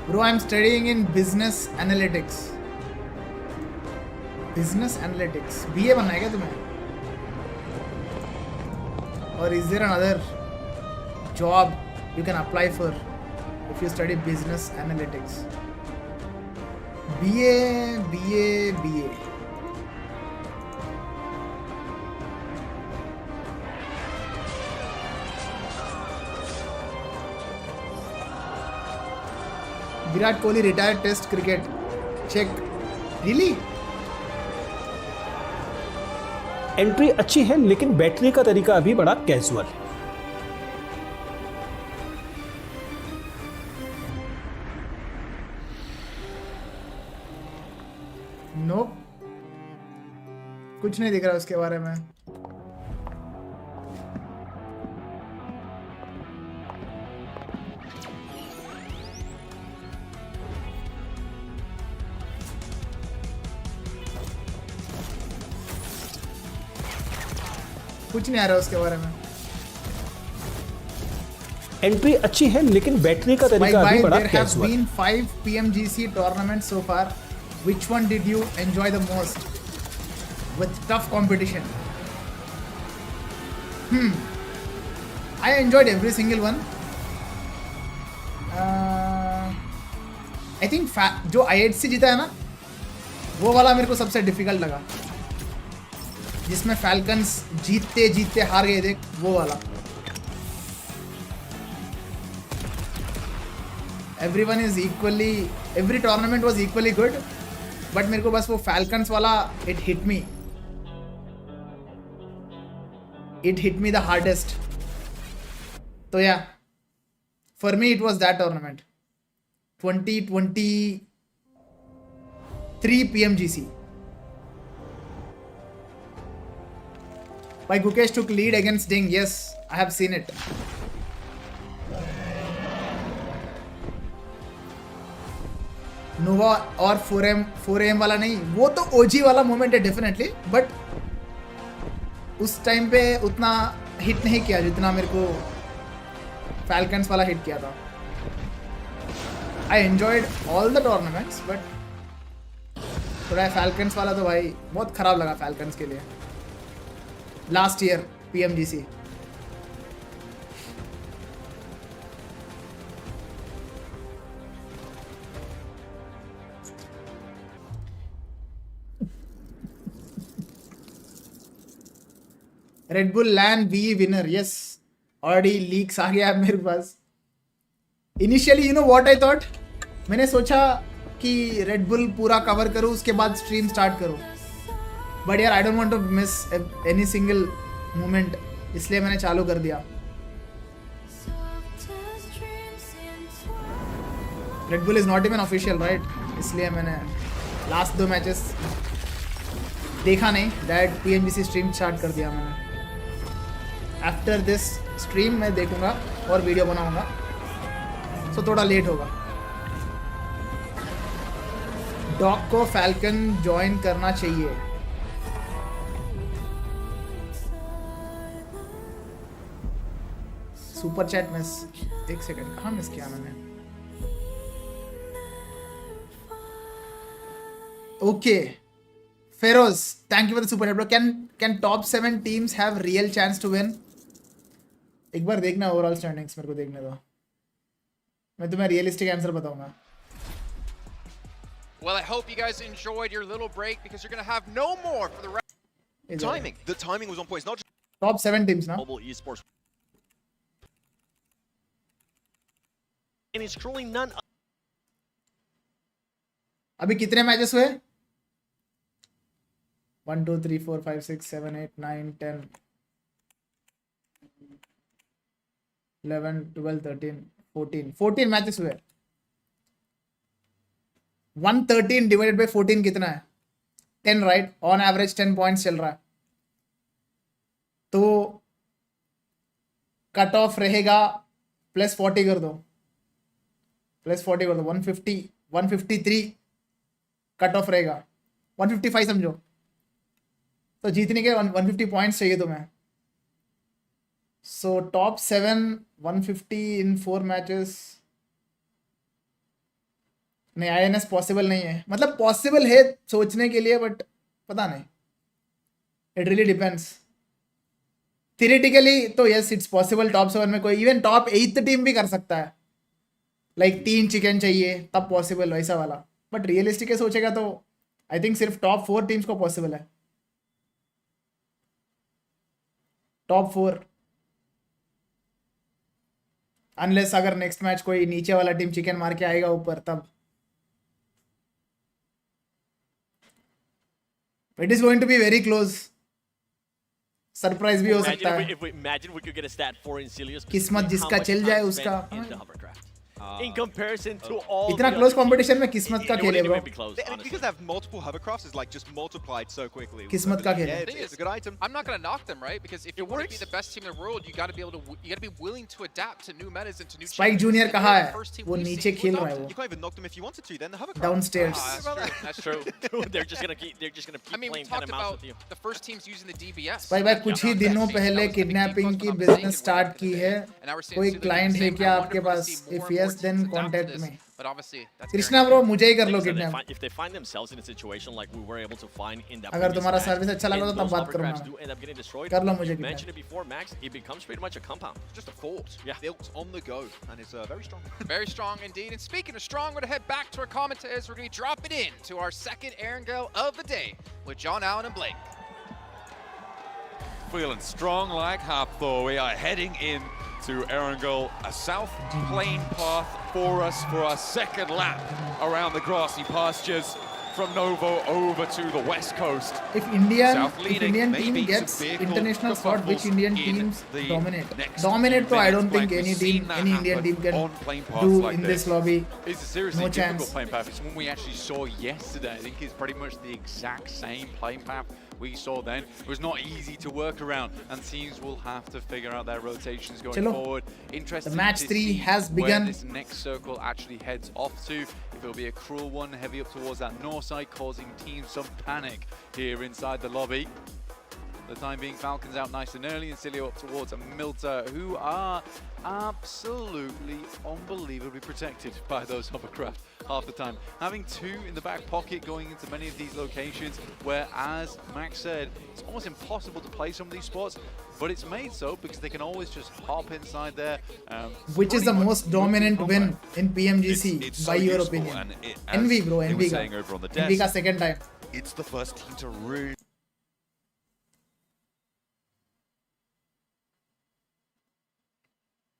Speaker 1: Bro, I'm studying in business analytics. Business analytics. BA बनना है क्या तुम्हें? Or is there another job you can apply for if you study business analytics? BA. Virat Kohli retired Test cricket. Check. Really?
Speaker 5: Entry अच्छी है, लेकिन बैठने का तरीका अभी बड़ा कैजुअल है।
Speaker 1: नो, कुछ नहीं दिख रहा उसके बारे में। कुछ नहीं आ रहा उसके बारे में।
Speaker 5: एंट्री अच्छी है, लेकिन बैठने का तरीका अभी बड़ा कैजुअल है।
Speaker 1: There have been 5 PMGC tournaments so far. Which one did you enjoy the most? With tough competition. I enjoyed every single one. I think जो IHC जीता है ना, वो वाला मेरे को सबसे डिफिकल्ट लगा, जिसमें फैल्कन्स जीतते जीतते हार गए थे, वो वाला। Everyone is equally, every tournament was equally good, but मेरे को बस वो फैल्कन्स वाला it hit me the hardest. तो yeah, for me it was that tournament, 2023 PMGC. Why Gukesh took lead against Ding? Yes, I have seen it. नोवा और 4am वाला नहीं, वो तो ओजी वाला मोमेंट है डेफिनेटली, बट उस टाइम पे उतना हिट नहीं किया जितना मेरे को फैल्कन्स वाला हिट किया था. I enjoyed all the tournaments, but थोड़ा फैल्कन्स वाला तो भाई बहुत खराब लगा फैल्कन्स के लिए last year PMGC. Red bull LAN we winner, yes already leaks आ गया है मेरे पास. Initially you know what I thought, मैंने सोचा कि रेड बुल पूरा कवर करूँ उसके बाद स्ट्रीम स्टार्ट करूँ, बट यार I don't want to miss any single moment, इसलिए मैंने चालू कर दिया. Red Bull is not even official right, इसलिए मैंने लास्ट 2 मैचेस देखा नहीं, डायरेक्ट PMGC स्ट्रीम स्टार्ट कर दिया मैंने. आफ्टर दिस स्ट्रीम मैं देखूंगा और वीडियो बनाऊंगा, सो थोड़ा लेट होगा. डॉग को फैल्कन ज्वाइन करना चाहिए. सुपर चैट मिस, एक सेकंड कहाँ मिस किया मैंने. Okay Feroz, thank you for the super chat bro. Can top 7 teams have real chance to win? एक बार देखना ओवरऑल स्टैंडिंग्स, मेरे को देखने दो, मैं तुम्हें रियलिस्टिक आंसर बताऊंगा.
Speaker 2: Well, I hope you guys enjoyed your little break because you're going to have no more for the rest.
Speaker 4: The timing was on point. It's not just
Speaker 1: top 7 teams ना.
Speaker 9: Mobile esports. And it's truly none.
Speaker 1: अभी कितने matches हुए? 1 2 3 4 5 6 7 8 9 10 11 12 13 14 matches हुए. 113 divided by 14 कितना है? 10 right, on average 10 points चल रहा है, तो कट ऑफ रहेगा +40 कर दो, +40 कर दो, 150 153 कट ऑफ रहेगा, 155 समझो, तो जीतने के 150 पॉइंट्स चाहिए तुम्हें. सो टॉप 7 150 इन 4 मैचेस नहीं, INS पॉसिबल नहीं है, मतलब पॉसिबल है सोचने के लिए, बट पता नहीं, इट रियली डिपेंड्स. थियरेटिकली तो यस इट्स पॉसिबल, टॉप 7 में कोई इवन टॉप 8 टीम भी कर सकता है, लाइक 3 चिकन चाहिए तब पॉसिबल वैसा वाला, बट रियलिस्टिक सोचेगा तो आई थिंक सिर्फ टॉप 4 टीम्स को पॉसिबल है. टॉप 4 अनलेस अगर नेक्स्ट मैच कोई नीचे वाला टीम चिकन मार के आएगा ऊपर, तब it is going to be very close. Surprise भी हो सकता है.
Speaker 9: Imagine we could get a stat 4 in Celius.
Speaker 1: किस्मत जिसका चल जाए उसका.
Speaker 9: In comparison to all
Speaker 1: इतना क्लोज कंपटीशन में किस्मत का खेल है bro.
Speaker 4: because they have multiple hovercrafts, is like just multiplied so quickly.
Speaker 1: किस्मत का खेल है.
Speaker 4: Yeah, it's a good item.
Speaker 2: I'm not going to knock them, right? Because if you want to be the best team in the world, you got to be able to, you got to be willing to adapt to new metas and to new.
Speaker 1: Spike junior कहाँ है? वो नीचे खेल रहा है वो.
Speaker 4: You can't even knock them if you wanted to. Then the hovercraft.
Speaker 1: Downstairs.
Speaker 2: That's true.
Speaker 9: Dude, they're just gonna keep
Speaker 2: I mean, we
Speaker 9: playing cat
Speaker 2: talked
Speaker 9: and mouse
Speaker 2: about
Speaker 9: with you.
Speaker 2: the first teams using the DBS.
Speaker 1: भाई कुछ ही दिनों पहले kidnapping की business start की है. कोई client है क्या आपके पास? If yes then contact me.
Speaker 2: But obviously, that's
Speaker 1: Krishna bro मुझे ही कर लो
Speaker 9: Things that
Speaker 1: kidnap.
Speaker 9: if they find themselves in a situation like we were able to find in that
Speaker 1: अगर
Speaker 9: previous
Speaker 1: तुम्हारा
Speaker 9: match,
Speaker 1: सर्विस अच्छा लगा तो
Speaker 9: and
Speaker 1: तब
Speaker 9: those
Speaker 1: बात करूंगा
Speaker 9: hovercrafts
Speaker 1: मैं.
Speaker 9: do end up getting destroyed.
Speaker 1: कर लो मुझे
Speaker 9: You
Speaker 1: kidnap.
Speaker 9: mentioned it before, Max. It becomes pretty much a compound.
Speaker 4: Just a fort.
Speaker 9: Yeah.
Speaker 4: Built on the go, and it's very strong.
Speaker 2: very strong indeed. And speaking of strong, we're going to head back to our commentators. We're going to be dropping in to our second Erangel of the day with John Allen and Blake.
Speaker 6: Feeling strong like Hathor. We are heading in to Erangel, a south plain path for us for our second lap around the grassy pastures from Novo over to the west coast.
Speaker 1: If Indian
Speaker 6: Leading,
Speaker 1: team
Speaker 6: maybe
Speaker 1: gets
Speaker 6: some vehicle
Speaker 1: international slot, which
Speaker 6: kerfuffles
Speaker 1: Indian
Speaker 6: in
Speaker 1: teams
Speaker 6: the
Speaker 1: dominate?
Speaker 6: next
Speaker 1: Dominate, so I don't think
Speaker 6: minutes.
Speaker 1: any
Speaker 6: We've seen that
Speaker 1: Indian
Speaker 6: happen
Speaker 1: team can
Speaker 6: on plain paths
Speaker 1: do
Speaker 6: like
Speaker 1: in
Speaker 6: this.
Speaker 1: this lobby.
Speaker 7: It's a seriously
Speaker 1: No
Speaker 7: difficult
Speaker 1: chance.
Speaker 7: playing path. It's one we actually saw yesterday. I think it's pretty much the exact same playing path
Speaker 8: we saw then was not easy to work around, and teams will have to figure out their rotations going
Speaker 1: Chalo.
Speaker 8: forward. Interesting
Speaker 1: The match
Speaker 8: to
Speaker 1: 3
Speaker 8: see
Speaker 1: has
Speaker 8: where
Speaker 1: begun.
Speaker 8: this next circle actually heads off to. If it'll be a cruel one, heavy up towards that north side, causing teams some panic here inside the lobby. For the time being, Falcons out nice and early, and Cilio up towards Milta, who are absolutely unbelievably protected by those hovercraft half the time. Having 2 in the back pocket going into many of these locations where, as Max said, it's almost impossible to play some of these spots, but it's made so because they can always just hop inside there.
Speaker 1: Which is the most dominant win in PMGC,
Speaker 6: It's
Speaker 1: by
Speaker 6: so
Speaker 1: your
Speaker 6: useful,
Speaker 1: opinion?
Speaker 6: and
Speaker 1: Envy, bro.
Speaker 6: they were
Speaker 1: Envy
Speaker 6: saying
Speaker 1: ka.
Speaker 6: over on the
Speaker 1: Envy ka
Speaker 6: desk,
Speaker 1: second time.
Speaker 6: it's the first team to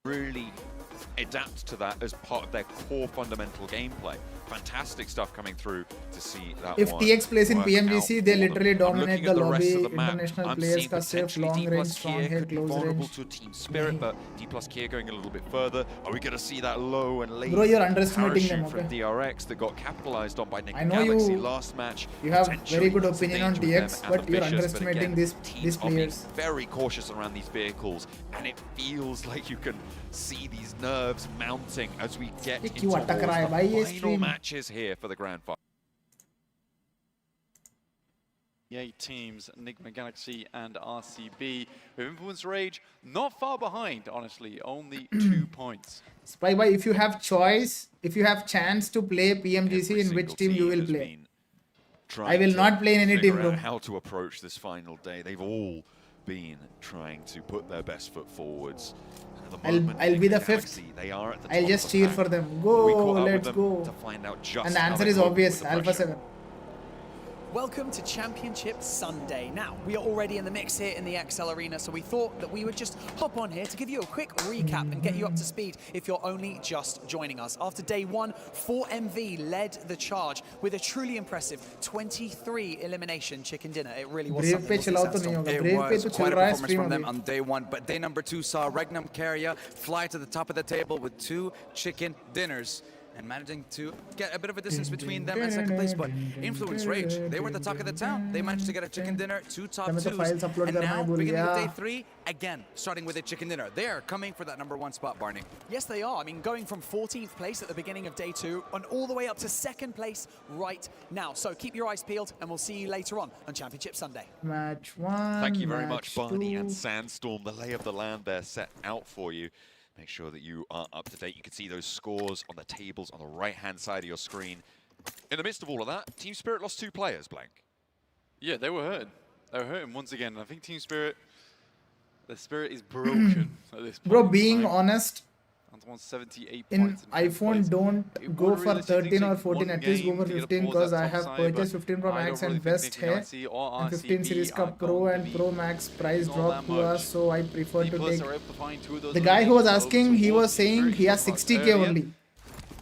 Speaker 6: really adapt to that as part of their core fundamental gameplay. Fantastic stuff coming through to see that.
Speaker 1: If
Speaker 6: one
Speaker 1: TX plays in
Speaker 6: work
Speaker 1: PMGC,
Speaker 6: out
Speaker 1: they
Speaker 6: for them.
Speaker 1: literally
Speaker 6: I'm
Speaker 1: dominate
Speaker 6: looking
Speaker 1: the
Speaker 6: at rest
Speaker 1: lobby.
Speaker 6: of the map.
Speaker 1: International
Speaker 6: I'm
Speaker 1: players
Speaker 6: seeing
Speaker 1: ka sirf
Speaker 6: potentially
Speaker 1: long range,
Speaker 6: D+
Speaker 1: strong
Speaker 6: Kier
Speaker 1: head,
Speaker 6: could be
Speaker 1: close
Speaker 6: vulnerable
Speaker 1: range.
Speaker 6: to Team Spirit, but D+ Kier going a little bit further. Are we going to see that low and late
Speaker 1: Bro, you're underestimating them,
Speaker 6: parachute
Speaker 1: okay?
Speaker 6: from DRX that got capitalized on by Nick
Speaker 1: I know
Speaker 6: Galaxy
Speaker 1: you-
Speaker 6: last match?
Speaker 1: You have
Speaker 6: Potentially
Speaker 1: very good
Speaker 6: some
Speaker 1: opinion on
Speaker 6: danger with
Speaker 1: TX,
Speaker 6: them
Speaker 1: but
Speaker 6: and the
Speaker 1: you're
Speaker 6: Vicious,
Speaker 1: underestimating
Speaker 6: again,
Speaker 1: these
Speaker 6: teams are being
Speaker 1: players.
Speaker 6: very cautious around these vehicles, and it feels like you can see these nerves mounting as we get
Speaker 1: ये
Speaker 6: into
Speaker 1: क्यों अटक रहा है भाई ये
Speaker 6: final
Speaker 1: stream?
Speaker 6: matches here for the grand final.
Speaker 8: 8 teams, Enigma Galaxy and RCB, with Influence Rage not far behind, honestly, only 2 points.
Speaker 1: Spy Boy, if you have choice, if you have chance to play PMGC,
Speaker 6: Every
Speaker 1: in which
Speaker 6: single
Speaker 1: team you will
Speaker 6: has
Speaker 1: play?
Speaker 6: been trying
Speaker 1: I will
Speaker 6: to
Speaker 1: not play in any
Speaker 6: figure
Speaker 1: team, bro.
Speaker 6: out how to approach this final day. They've all been trying to put their best foot forwards. And at the moment,
Speaker 1: I'll be
Speaker 6: Enigma
Speaker 1: the 5th.
Speaker 6: Galaxy, they are at the
Speaker 1: I'll
Speaker 6: top
Speaker 1: just
Speaker 6: of the
Speaker 1: cheer
Speaker 6: pack.
Speaker 1: for them.
Speaker 6: We
Speaker 1: Go,
Speaker 6: caught up with
Speaker 1: let's
Speaker 6: them
Speaker 1: go.
Speaker 6: to find out just
Speaker 1: And the
Speaker 6: how
Speaker 1: answer
Speaker 6: they
Speaker 1: is
Speaker 6: cope
Speaker 1: obvious,
Speaker 6: with the
Speaker 1: Alpha
Speaker 6: pressure.
Speaker 1: 7.
Speaker 10: Welcome to Championship Sunday. Now, we are already in the mix here in the XL Arena, so we thought that we would just hop on here to give you a quick recap and get you up to speed if you're only just joining us. After day 1, 4MV led the charge with a truly impressive 23 elimination chicken dinner. It really was
Speaker 1: Brave पे
Speaker 10: something.
Speaker 1: चलाओ तो नहीं होगा.
Speaker 11: It
Speaker 1: Brave पे
Speaker 11: was
Speaker 1: तो
Speaker 11: quite
Speaker 1: चल
Speaker 11: a
Speaker 1: रहा है
Speaker 11: performance
Speaker 1: stream
Speaker 11: from them
Speaker 1: अभी.
Speaker 11: on day 1, but day number 2 saw Regnum Carrier fly to the top of the table with 2 chicken dinners and managing to get a bit of a distance between them and second place. But Influence Rage, they were at the talk of the town. They managed to get a chicken dinner, 2 top
Speaker 1: मैं तो
Speaker 11: 2s,
Speaker 1: files upload
Speaker 11: and
Speaker 1: करना
Speaker 11: now
Speaker 1: ही भूल
Speaker 11: beginning of
Speaker 1: गया.
Speaker 11: day 3, again starting with a chicken dinner. They're coming for that number 1 spot, Barney.
Speaker 10: Yes, they are. I mean, going from 14th place at the beginning of day 2 and all the way up to second place right now. So keep your eyes peeled, and we'll see you later on Championship Sunday.
Speaker 1: Match 1.
Speaker 6: Thank you very much,
Speaker 1: match
Speaker 6: Barney
Speaker 1: 2.
Speaker 6: and Sandstorm. The lay of the land there set out for you. Make sure that you are up to date. You can see those scores on the tables on the right-hand side of your screen. In the midst of all of that, Team Spirit lost 2 players, Blank.
Speaker 8: Yeah, they were hurt. They were hurting once again. And I think Team Spirit, the spirit is broken at this point.
Speaker 1: Bro,
Speaker 8: in
Speaker 1: being
Speaker 8: time.
Speaker 1: honest,
Speaker 8: Antoine's 78
Speaker 1: in
Speaker 8: points. in 10th
Speaker 1: iPhone,
Speaker 8: place.
Speaker 1: don't
Speaker 8: It
Speaker 1: go
Speaker 8: would
Speaker 1: for
Speaker 8: realistically
Speaker 1: 13 or
Speaker 8: take
Speaker 1: 14.
Speaker 8: one
Speaker 1: At least go
Speaker 8: game
Speaker 1: for
Speaker 8: to get
Speaker 1: 15
Speaker 8: up towards
Speaker 1: because
Speaker 8: that
Speaker 1: I
Speaker 8: top
Speaker 1: have
Speaker 8: side,
Speaker 1: purchased
Speaker 8: but
Speaker 1: 15 Pro
Speaker 8: I
Speaker 1: Max
Speaker 8: don't
Speaker 1: and
Speaker 8: really
Speaker 1: best
Speaker 8: think Nick
Speaker 1: hai.
Speaker 8: Galaxy or
Speaker 1: And 15
Speaker 8: RCB
Speaker 1: Series
Speaker 8: are
Speaker 1: Cup Pro
Speaker 8: going to
Speaker 1: and
Speaker 8: be
Speaker 1: Pro Max price
Speaker 8: not
Speaker 1: drop
Speaker 8: that
Speaker 1: to us,
Speaker 8: much.
Speaker 1: so I prefer
Speaker 8: D+
Speaker 1: to take.
Speaker 8: are able to find 2 of those
Speaker 1: The guy who was
Speaker 8: eliminations
Speaker 1: asking,
Speaker 8: over
Speaker 1: he was
Speaker 8: towards
Speaker 1: saying
Speaker 8: Spirit
Speaker 1: he has
Speaker 8: spots
Speaker 1: 60k
Speaker 8: earlier.
Speaker 1: only.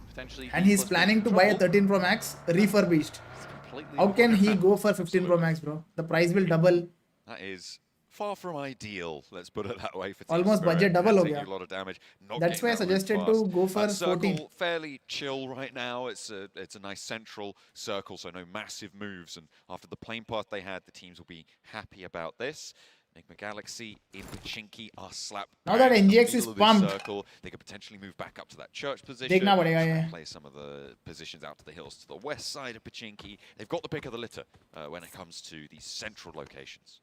Speaker 8: Potentially
Speaker 1: And
Speaker 8: D+
Speaker 1: he's
Speaker 8: being
Speaker 1: planning
Speaker 8: in
Speaker 1: to buy a
Speaker 8: trouble.
Speaker 1: 13 Pro Max refurbished.
Speaker 8: It's completely
Speaker 1: How can he
Speaker 8: different.
Speaker 1: go for 15 Pro Max, bro? The price will double.
Speaker 6: That is far from ideal, let's put it that way, for Team
Speaker 1: Almost
Speaker 6: Spirit.
Speaker 1: budget double
Speaker 6: And
Speaker 1: ho
Speaker 6: taking
Speaker 1: gaya.
Speaker 6: a lot of damage. Not
Speaker 1: That's why I
Speaker 6: getting that
Speaker 1: suggested
Speaker 6: route
Speaker 1: to
Speaker 6: fast.
Speaker 1: go for
Speaker 6: Circle,
Speaker 1: 14.
Speaker 6: fairly chill right now. It's a nice central circle, so no massive moves. And after the plane path they had, the teams will be happy about this. Enigma Galaxy in Pachinki are slapped.
Speaker 1: Now that
Speaker 6: bang in the
Speaker 1: NGX is
Speaker 6: middle of this
Speaker 1: pumped.
Speaker 6: circle. They could potentially move back up to that church position.
Speaker 1: देखना पड़ेगा
Speaker 6: try
Speaker 1: ये.
Speaker 6: and play some of the positions out to the hills to the west side of Pachinki. They've got the pick of the litter when it comes to these central locations.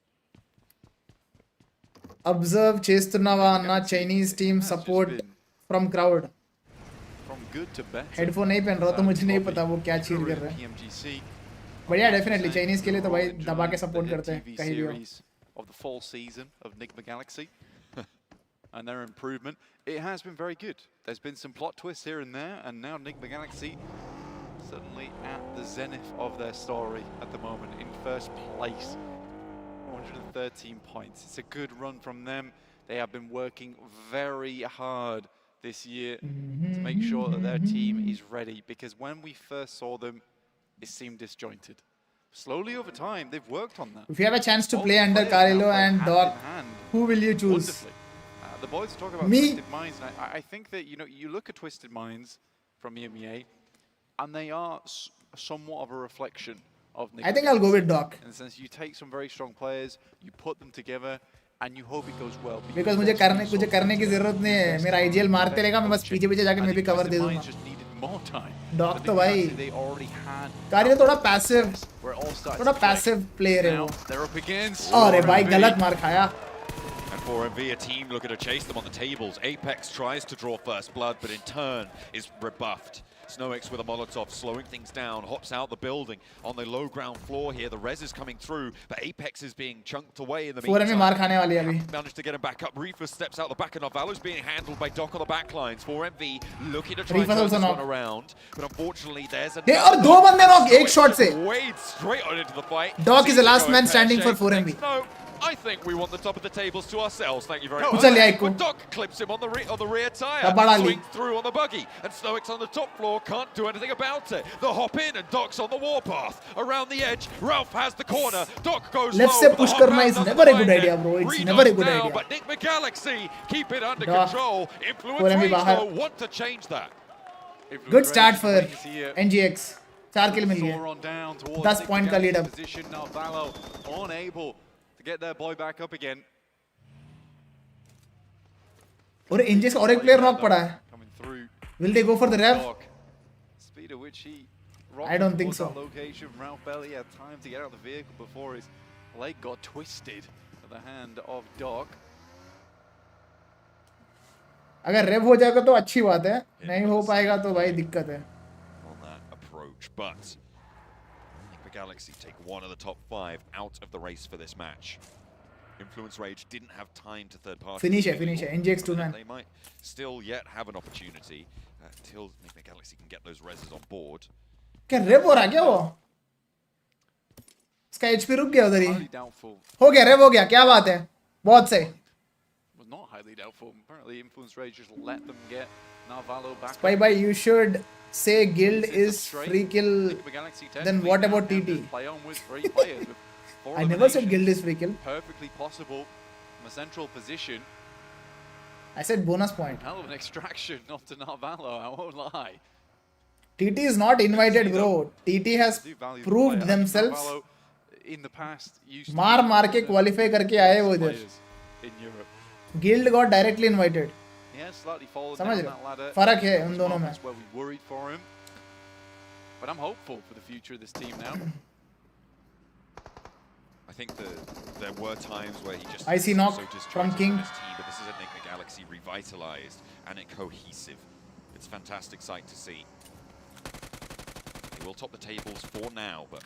Speaker 1: Observe చేస్తున్నావా అన్న Chinese team support from crowd.
Speaker 8: From good to better.
Speaker 1: Headphone नहीं पहन रहा तो मुझे नहीं पता वो क्या चीर कर रहा है.
Speaker 8: PMGC.
Speaker 1: But yeah, definitely Chinese के लिए तो भाई दबा के support
Speaker 8: The
Speaker 1: करते हैं
Speaker 8: TV
Speaker 1: कहीं भी हो.
Speaker 8: series of the fall season of Enigma Galaxy and their improvement. It has been very good. There's been some plot twists here and there, and now Enigma Galaxy suddenly at the zenith of their story at the moment, in first place. 113 points. It's a good run from them. They have been working very hard this year to make sure that their team is ready, because when we first saw them, it seemed disjointed. Slowly over time, they've worked on that.
Speaker 1: If you have a chance to
Speaker 8: All
Speaker 1: play
Speaker 8: the
Speaker 1: under
Speaker 8: players now
Speaker 1: Carrillo
Speaker 8: play
Speaker 1: and
Speaker 8: hand
Speaker 1: Doc,
Speaker 8: in hand
Speaker 1: who will you choose?
Speaker 8: wonderfully. The boys talk about
Speaker 1: Me?
Speaker 8: Twisted Minds, and I think that, you know, you look at Twisted Minds from EMEA, and they are somewhat of a reflection of Nick
Speaker 1: I think I'll go with Doc.
Speaker 8: In the sense, you take some very strong players, you put them together, and you hope it goes well.
Speaker 1: Because मुझे करने की जरूरत नहीं है. मेरा IGL मारते रहेगा, मैं बस पीछे जाके मैं भी कवर दे दूंगा. Doc तो भाई कार्य थोड़ा पैसिव प्लेयर है वो. अरे भाई गलत मार खाया.
Speaker 6: And 4MV, a team looking to chase them on the tables. Apex tries to draw first blood, but in turn is rebuffed. Snowix with a Molotov, slowing things down, hops out the building on the low ground floor here. The res is coming through, but Apex is being chunked away in the meantime.
Speaker 1: 4MV मार खाने वाली है अभी.
Speaker 6: Managed to get him back up. Reefer steps out the back, and Novalo's being handled by Doc on the back lines. 4MV looking to try and turn this one around, but unfortunately there's a...
Speaker 1: और दो बंदे knock एक shot से.
Speaker 6: Wade straight on into the fight.
Speaker 1: Doc is the last man standing for 4MV.
Speaker 6: No, I think we want the top of the tables to ourselves. Thank you very
Speaker 1: उछल लिया
Speaker 6: much.
Speaker 1: एक को.
Speaker 6: But Doc clips him on the rear tire.
Speaker 1: बड़ा ली.
Speaker 6: Swings through on the buggy, and Snowix on the top floor can't do anything about it. The hop in, and Doc's on the warpath around the edge. Ralph has the corner. Doc goes
Speaker 1: Let's
Speaker 6: low.
Speaker 1: say
Speaker 6: but
Speaker 1: push
Speaker 6: the hop
Speaker 1: करना
Speaker 6: out
Speaker 1: is
Speaker 6: doesn't
Speaker 1: never a
Speaker 6: find
Speaker 1: good
Speaker 6: it.
Speaker 1: idea, bro. It's
Speaker 6: Redox
Speaker 1: never a good
Speaker 6: now,
Speaker 1: idea.
Speaker 6: But Nick McGalaxy keep it under
Speaker 1: Doc.
Speaker 6: control. Influence
Speaker 1: 4MV
Speaker 6: Rage
Speaker 1: बाहर.
Speaker 6: though want to change that.
Speaker 1: Good start for NGX. 4 किल मिल गए. 10 point का lead अब.
Speaker 8: Unable to get their boy back up again.
Speaker 1: और NGX और एक player knock पड़ा है. Will they go for the rev?
Speaker 8: Speed at which he
Speaker 1: I don't think so.
Speaker 8: Location. Ralph Belly had time to get out of the vehicle before his leg got twisted at the hand of Doc.
Speaker 1: अगर रेव हो जाएगा तो अच्छी बात है. नहीं हो पाएगा तो भाई दिक्कत है.
Speaker 6: On that approach, but Nick McGalaxy take one of the top 5 out of the race for this match. Influence Rage didn't have time to third party.
Speaker 1: Finish है. NGX 2 man.
Speaker 6: They might still yet have an opportunity until Nick McGalaxy can get those reses on board.
Speaker 1: क्या रेव हो रहा है क्या वो? इसका HP रुक गया उधर ही.
Speaker 8: Highly doubtful.
Speaker 1: हो गया रेव हो गया. क्या बात है? बहुत सही.
Speaker 8: Was not highly doubtful. Apparently, Influence Rage just let them get Narvalo back.
Speaker 1: Spy, you should say guild is free kill. Then what about TT?
Speaker 8: Play on with 3 players. With 4
Speaker 1: I never said guild is free kill.
Speaker 8: Perfectly possible from a central position.
Speaker 1: I said bonus point.
Speaker 8: Hell of an extraction onto Narvalo, I won't lie.
Speaker 1: TT is not invited, bro. TT has proved themselves.
Speaker 8: In the past,
Speaker 1: मार के qualify करके आए वो इधर.
Speaker 8: In Europe.
Speaker 1: Guild got directly invited.
Speaker 8: Yeah, slightly fallen
Speaker 1: समझ
Speaker 8: down
Speaker 1: रहे
Speaker 8: that ladder.
Speaker 1: फर्क है उन दोनों में.
Speaker 8: That's where we worried for him. But I'm hopeful for the future of this team now.
Speaker 6: I think that there were times where he just
Speaker 1: I see knock from King.
Speaker 6: His team, but this is a Nick McGalaxy revitalized and cohesive. It's a fantastic sight to see. They will top the tables for now, but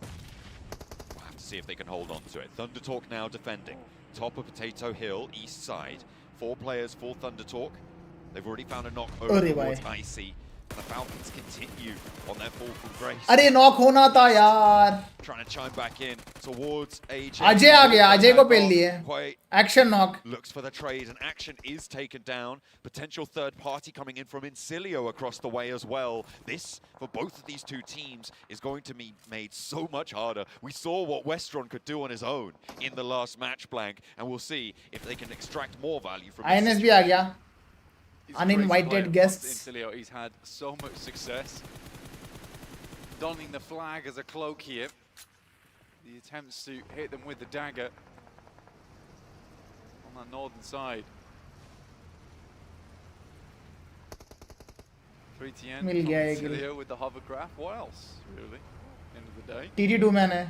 Speaker 6: we'll have to see if they can hold on to it. Thunder Talk now defending. Top of Potato Hill, east side. 4 players for Thunder Talk. They've already found a knock over towards Icy. And the Falcons continue on their fall from grace.
Speaker 1: अरे knock होना था यार.
Speaker 6: Trying to chime back in towards AJ.
Speaker 1: Ajay आ गया. अजय को पेल लिए. Action knock.
Speaker 6: Looks for the trade, and Action is taken down. Potential third party coming in from Incilio across the way as well. This, for both of these two teams, is going to be made so much harder. We saw what Westron could do on his own in the last match blank, and we'll see if they can extract more value from this.
Speaker 1: INS भी आ गया. Uninvited guests.
Speaker 8: He's had so much success. Donning the flag as a cloak here. The attempts to hit them with the dagger on that northern side. 3TN
Speaker 1: मिल गया एक
Speaker 8: with the hovercraft. What else, really? End of the day.
Speaker 1: TT 2 man है.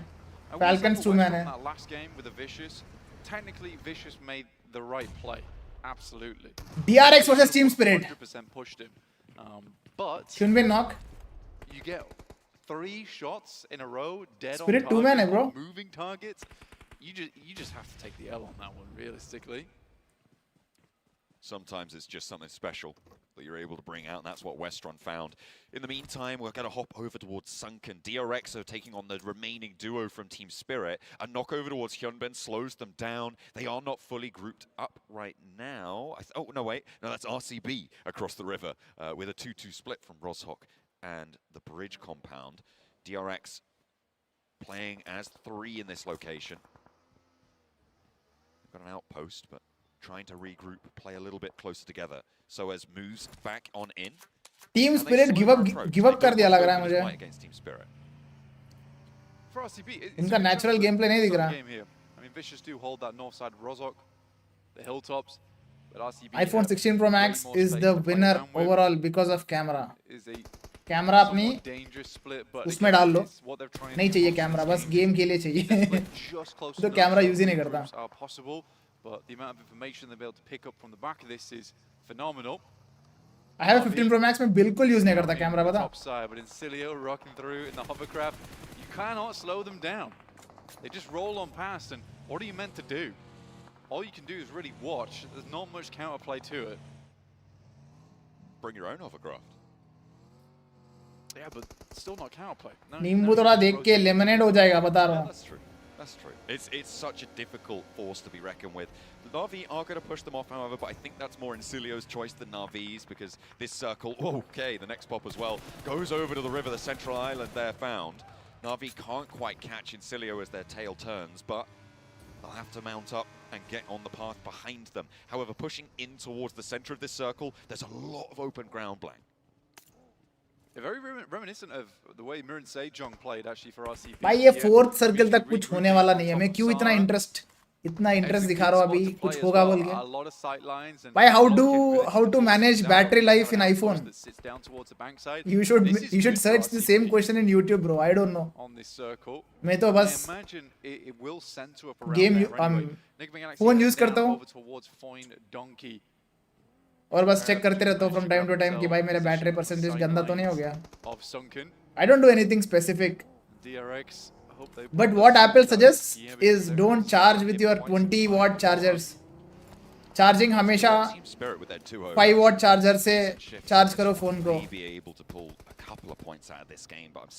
Speaker 1: Falcons 2 man है.
Speaker 8: That last game with the Vicious. Technically, Vicious made the right play. Absolutely.
Speaker 1: DRX versus Team Spirit.
Speaker 8: 100% pushed him. But
Speaker 1: Hyunbin knock.
Speaker 8: You get 3 shots in a row, dead
Speaker 1: Spirit
Speaker 8: on
Speaker 1: 2 man है, bro.
Speaker 8: moving targets. You just have to take the L on that one, realistically.
Speaker 6: Sometimes it's just something special that you're able to bring out, and that's what Westron found. In the meantime, we're going to hop over towards Sunken. DRX are taking on the remaining duo from Team Spirit. A knock over towards Hyunbin slows them down. They are not fully grouped up right now. Oh, no, wait. No, that's RCB across the river with a 2-2 split from Roshok and the bridge compound. DRX playing as 3 in this location. Got an outpost, but trying to regroup, play a little bit closer together. So as moves back on in.
Speaker 1: Team Spirit give up कर दिया लग रहा है मुझे.
Speaker 6: Against Team Spirit.
Speaker 7: for RCB, it's
Speaker 1: इनका
Speaker 7: a
Speaker 1: natural
Speaker 7: good
Speaker 1: gameplay नहीं दिख
Speaker 7: sub
Speaker 1: रहा.
Speaker 7: game here. I mean, Vicious do hold that north side of Rozhok, the hilltops, but RCB
Speaker 1: iPhone
Speaker 7: have
Speaker 1: 16 Pro
Speaker 7: way
Speaker 1: Max
Speaker 7: more
Speaker 1: is
Speaker 7: space
Speaker 1: the
Speaker 7: to play
Speaker 1: winner
Speaker 7: around with.
Speaker 1: overall because of camera.
Speaker 7: Is a
Speaker 1: camera अपनी
Speaker 7: somewhat dangerous split, but
Speaker 1: उसमें
Speaker 7: again,
Speaker 1: डाल लो.
Speaker 7: it's what they're trying
Speaker 1: नहीं
Speaker 7: to
Speaker 1: चाहिए
Speaker 7: do most of
Speaker 1: camera,
Speaker 7: this
Speaker 1: बस
Speaker 7: game.
Speaker 1: Game के लिए
Speaker 7: The
Speaker 1: चाहिए.
Speaker 7: split just close
Speaker 1: तो
Speaker 7: enough,
Speaker 1: कैमरा
Speaker 7: so
Speaker 1: यूज ही नहीं करता.
Speaker 7: regroups are possible, but the amount of information they'll be able to pick up from the back of this is phenomenal.
Speaker 1: I have a 15 Pro Max में बिल्कुल use नहीं करता camera, पता.
Speaker 7: Top side, but Incilio rocking through in the hovercraft, you cannot slow them down. They just roll on past, and what are you meant to do? All you can do is really watch. There's not much counterplay to it.
Speaker 6: Bring your own hovercraft.
Speaker 7: Yeah, but still not counterplay. No,
Speaker 1: नींबू थोड़ा देख के lemonade हो जाएगा, बता रहा हूँ.
Speaker 6: That's true. That's true. It's such a difficult force to be reckoned with. Na'Vi are going to push them off, however, but I think that's more Incilio's choice than Na'Vi's, because this circle, okay, the next pop as well, goes over to the river, the central island there found. Na'Vi can't quite catch Incilio as their tail turns, but they'll have to mount up and get on the path behind them. However, pushing in towards the center of this circle, there's a lot of open ground blank.
Speaker 7: Yeah, very reminiscent of the way Mirren Sejong played actually for RCB.
Speaker 1: भाई ये fourth circle तक कुछ होने वाला नहीं है. मैं क्यों इतना इंटरेस्ट दिखा रहा हूँ अभी कुछ होगा बोल के. भाई how to manage battery life in iPhone? You should search the same question in YouTube, bro. I don't know. मैं तो बस गेम फोन यूज करता हूँ और बस चेक करते रहता हूँ फ्रॉम टाइम टू टाइम कि भाई मेरा बैटरी परसेंटेज गंदा तो नहीं हो गया. I don't do anything specific. But what Apple suggests is don't charge with your 20-watt chargers. Charging हमेशा 5 watt चार्जर से चार्ज करो फोन को,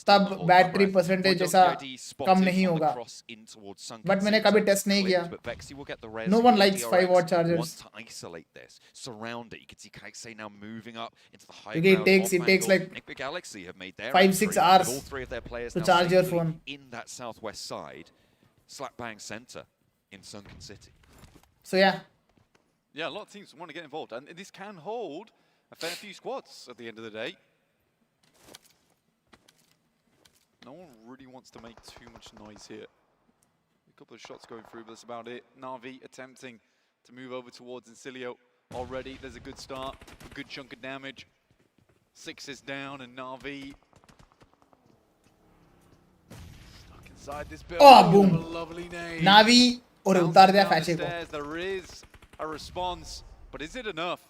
Speaker 1: तब बैटरी परसेंटेज ऐसा कम नहीं होगा. बट मैंने कभी टेस्ट नहीं किया. No one likes 5 watt chargers. Because it takes like 5-6 hours to charge your phone.
Speaker 6: In that southwest side, slap bang center in Sunken City.
Speaker 1: So yeah.
Speaker 7: Yeah, a lot of teams want to get involved, and this can hold a fair few squads at the end of the day. No one really wants to make too much noise here. A couple of shots going through, but that's about it. Na'Vi attempting to move over towards Incilio already. There's a good start, a good chunk of damage. 6 is down, and Na'Vi stuck inside this building.
Speaker 1: Oh, boom.
Speaker 7: A lovely nade.
Speaker 1: Na'Vi और उतार दिया फैचे को.
Speaker 7: There is a response, but is it enough?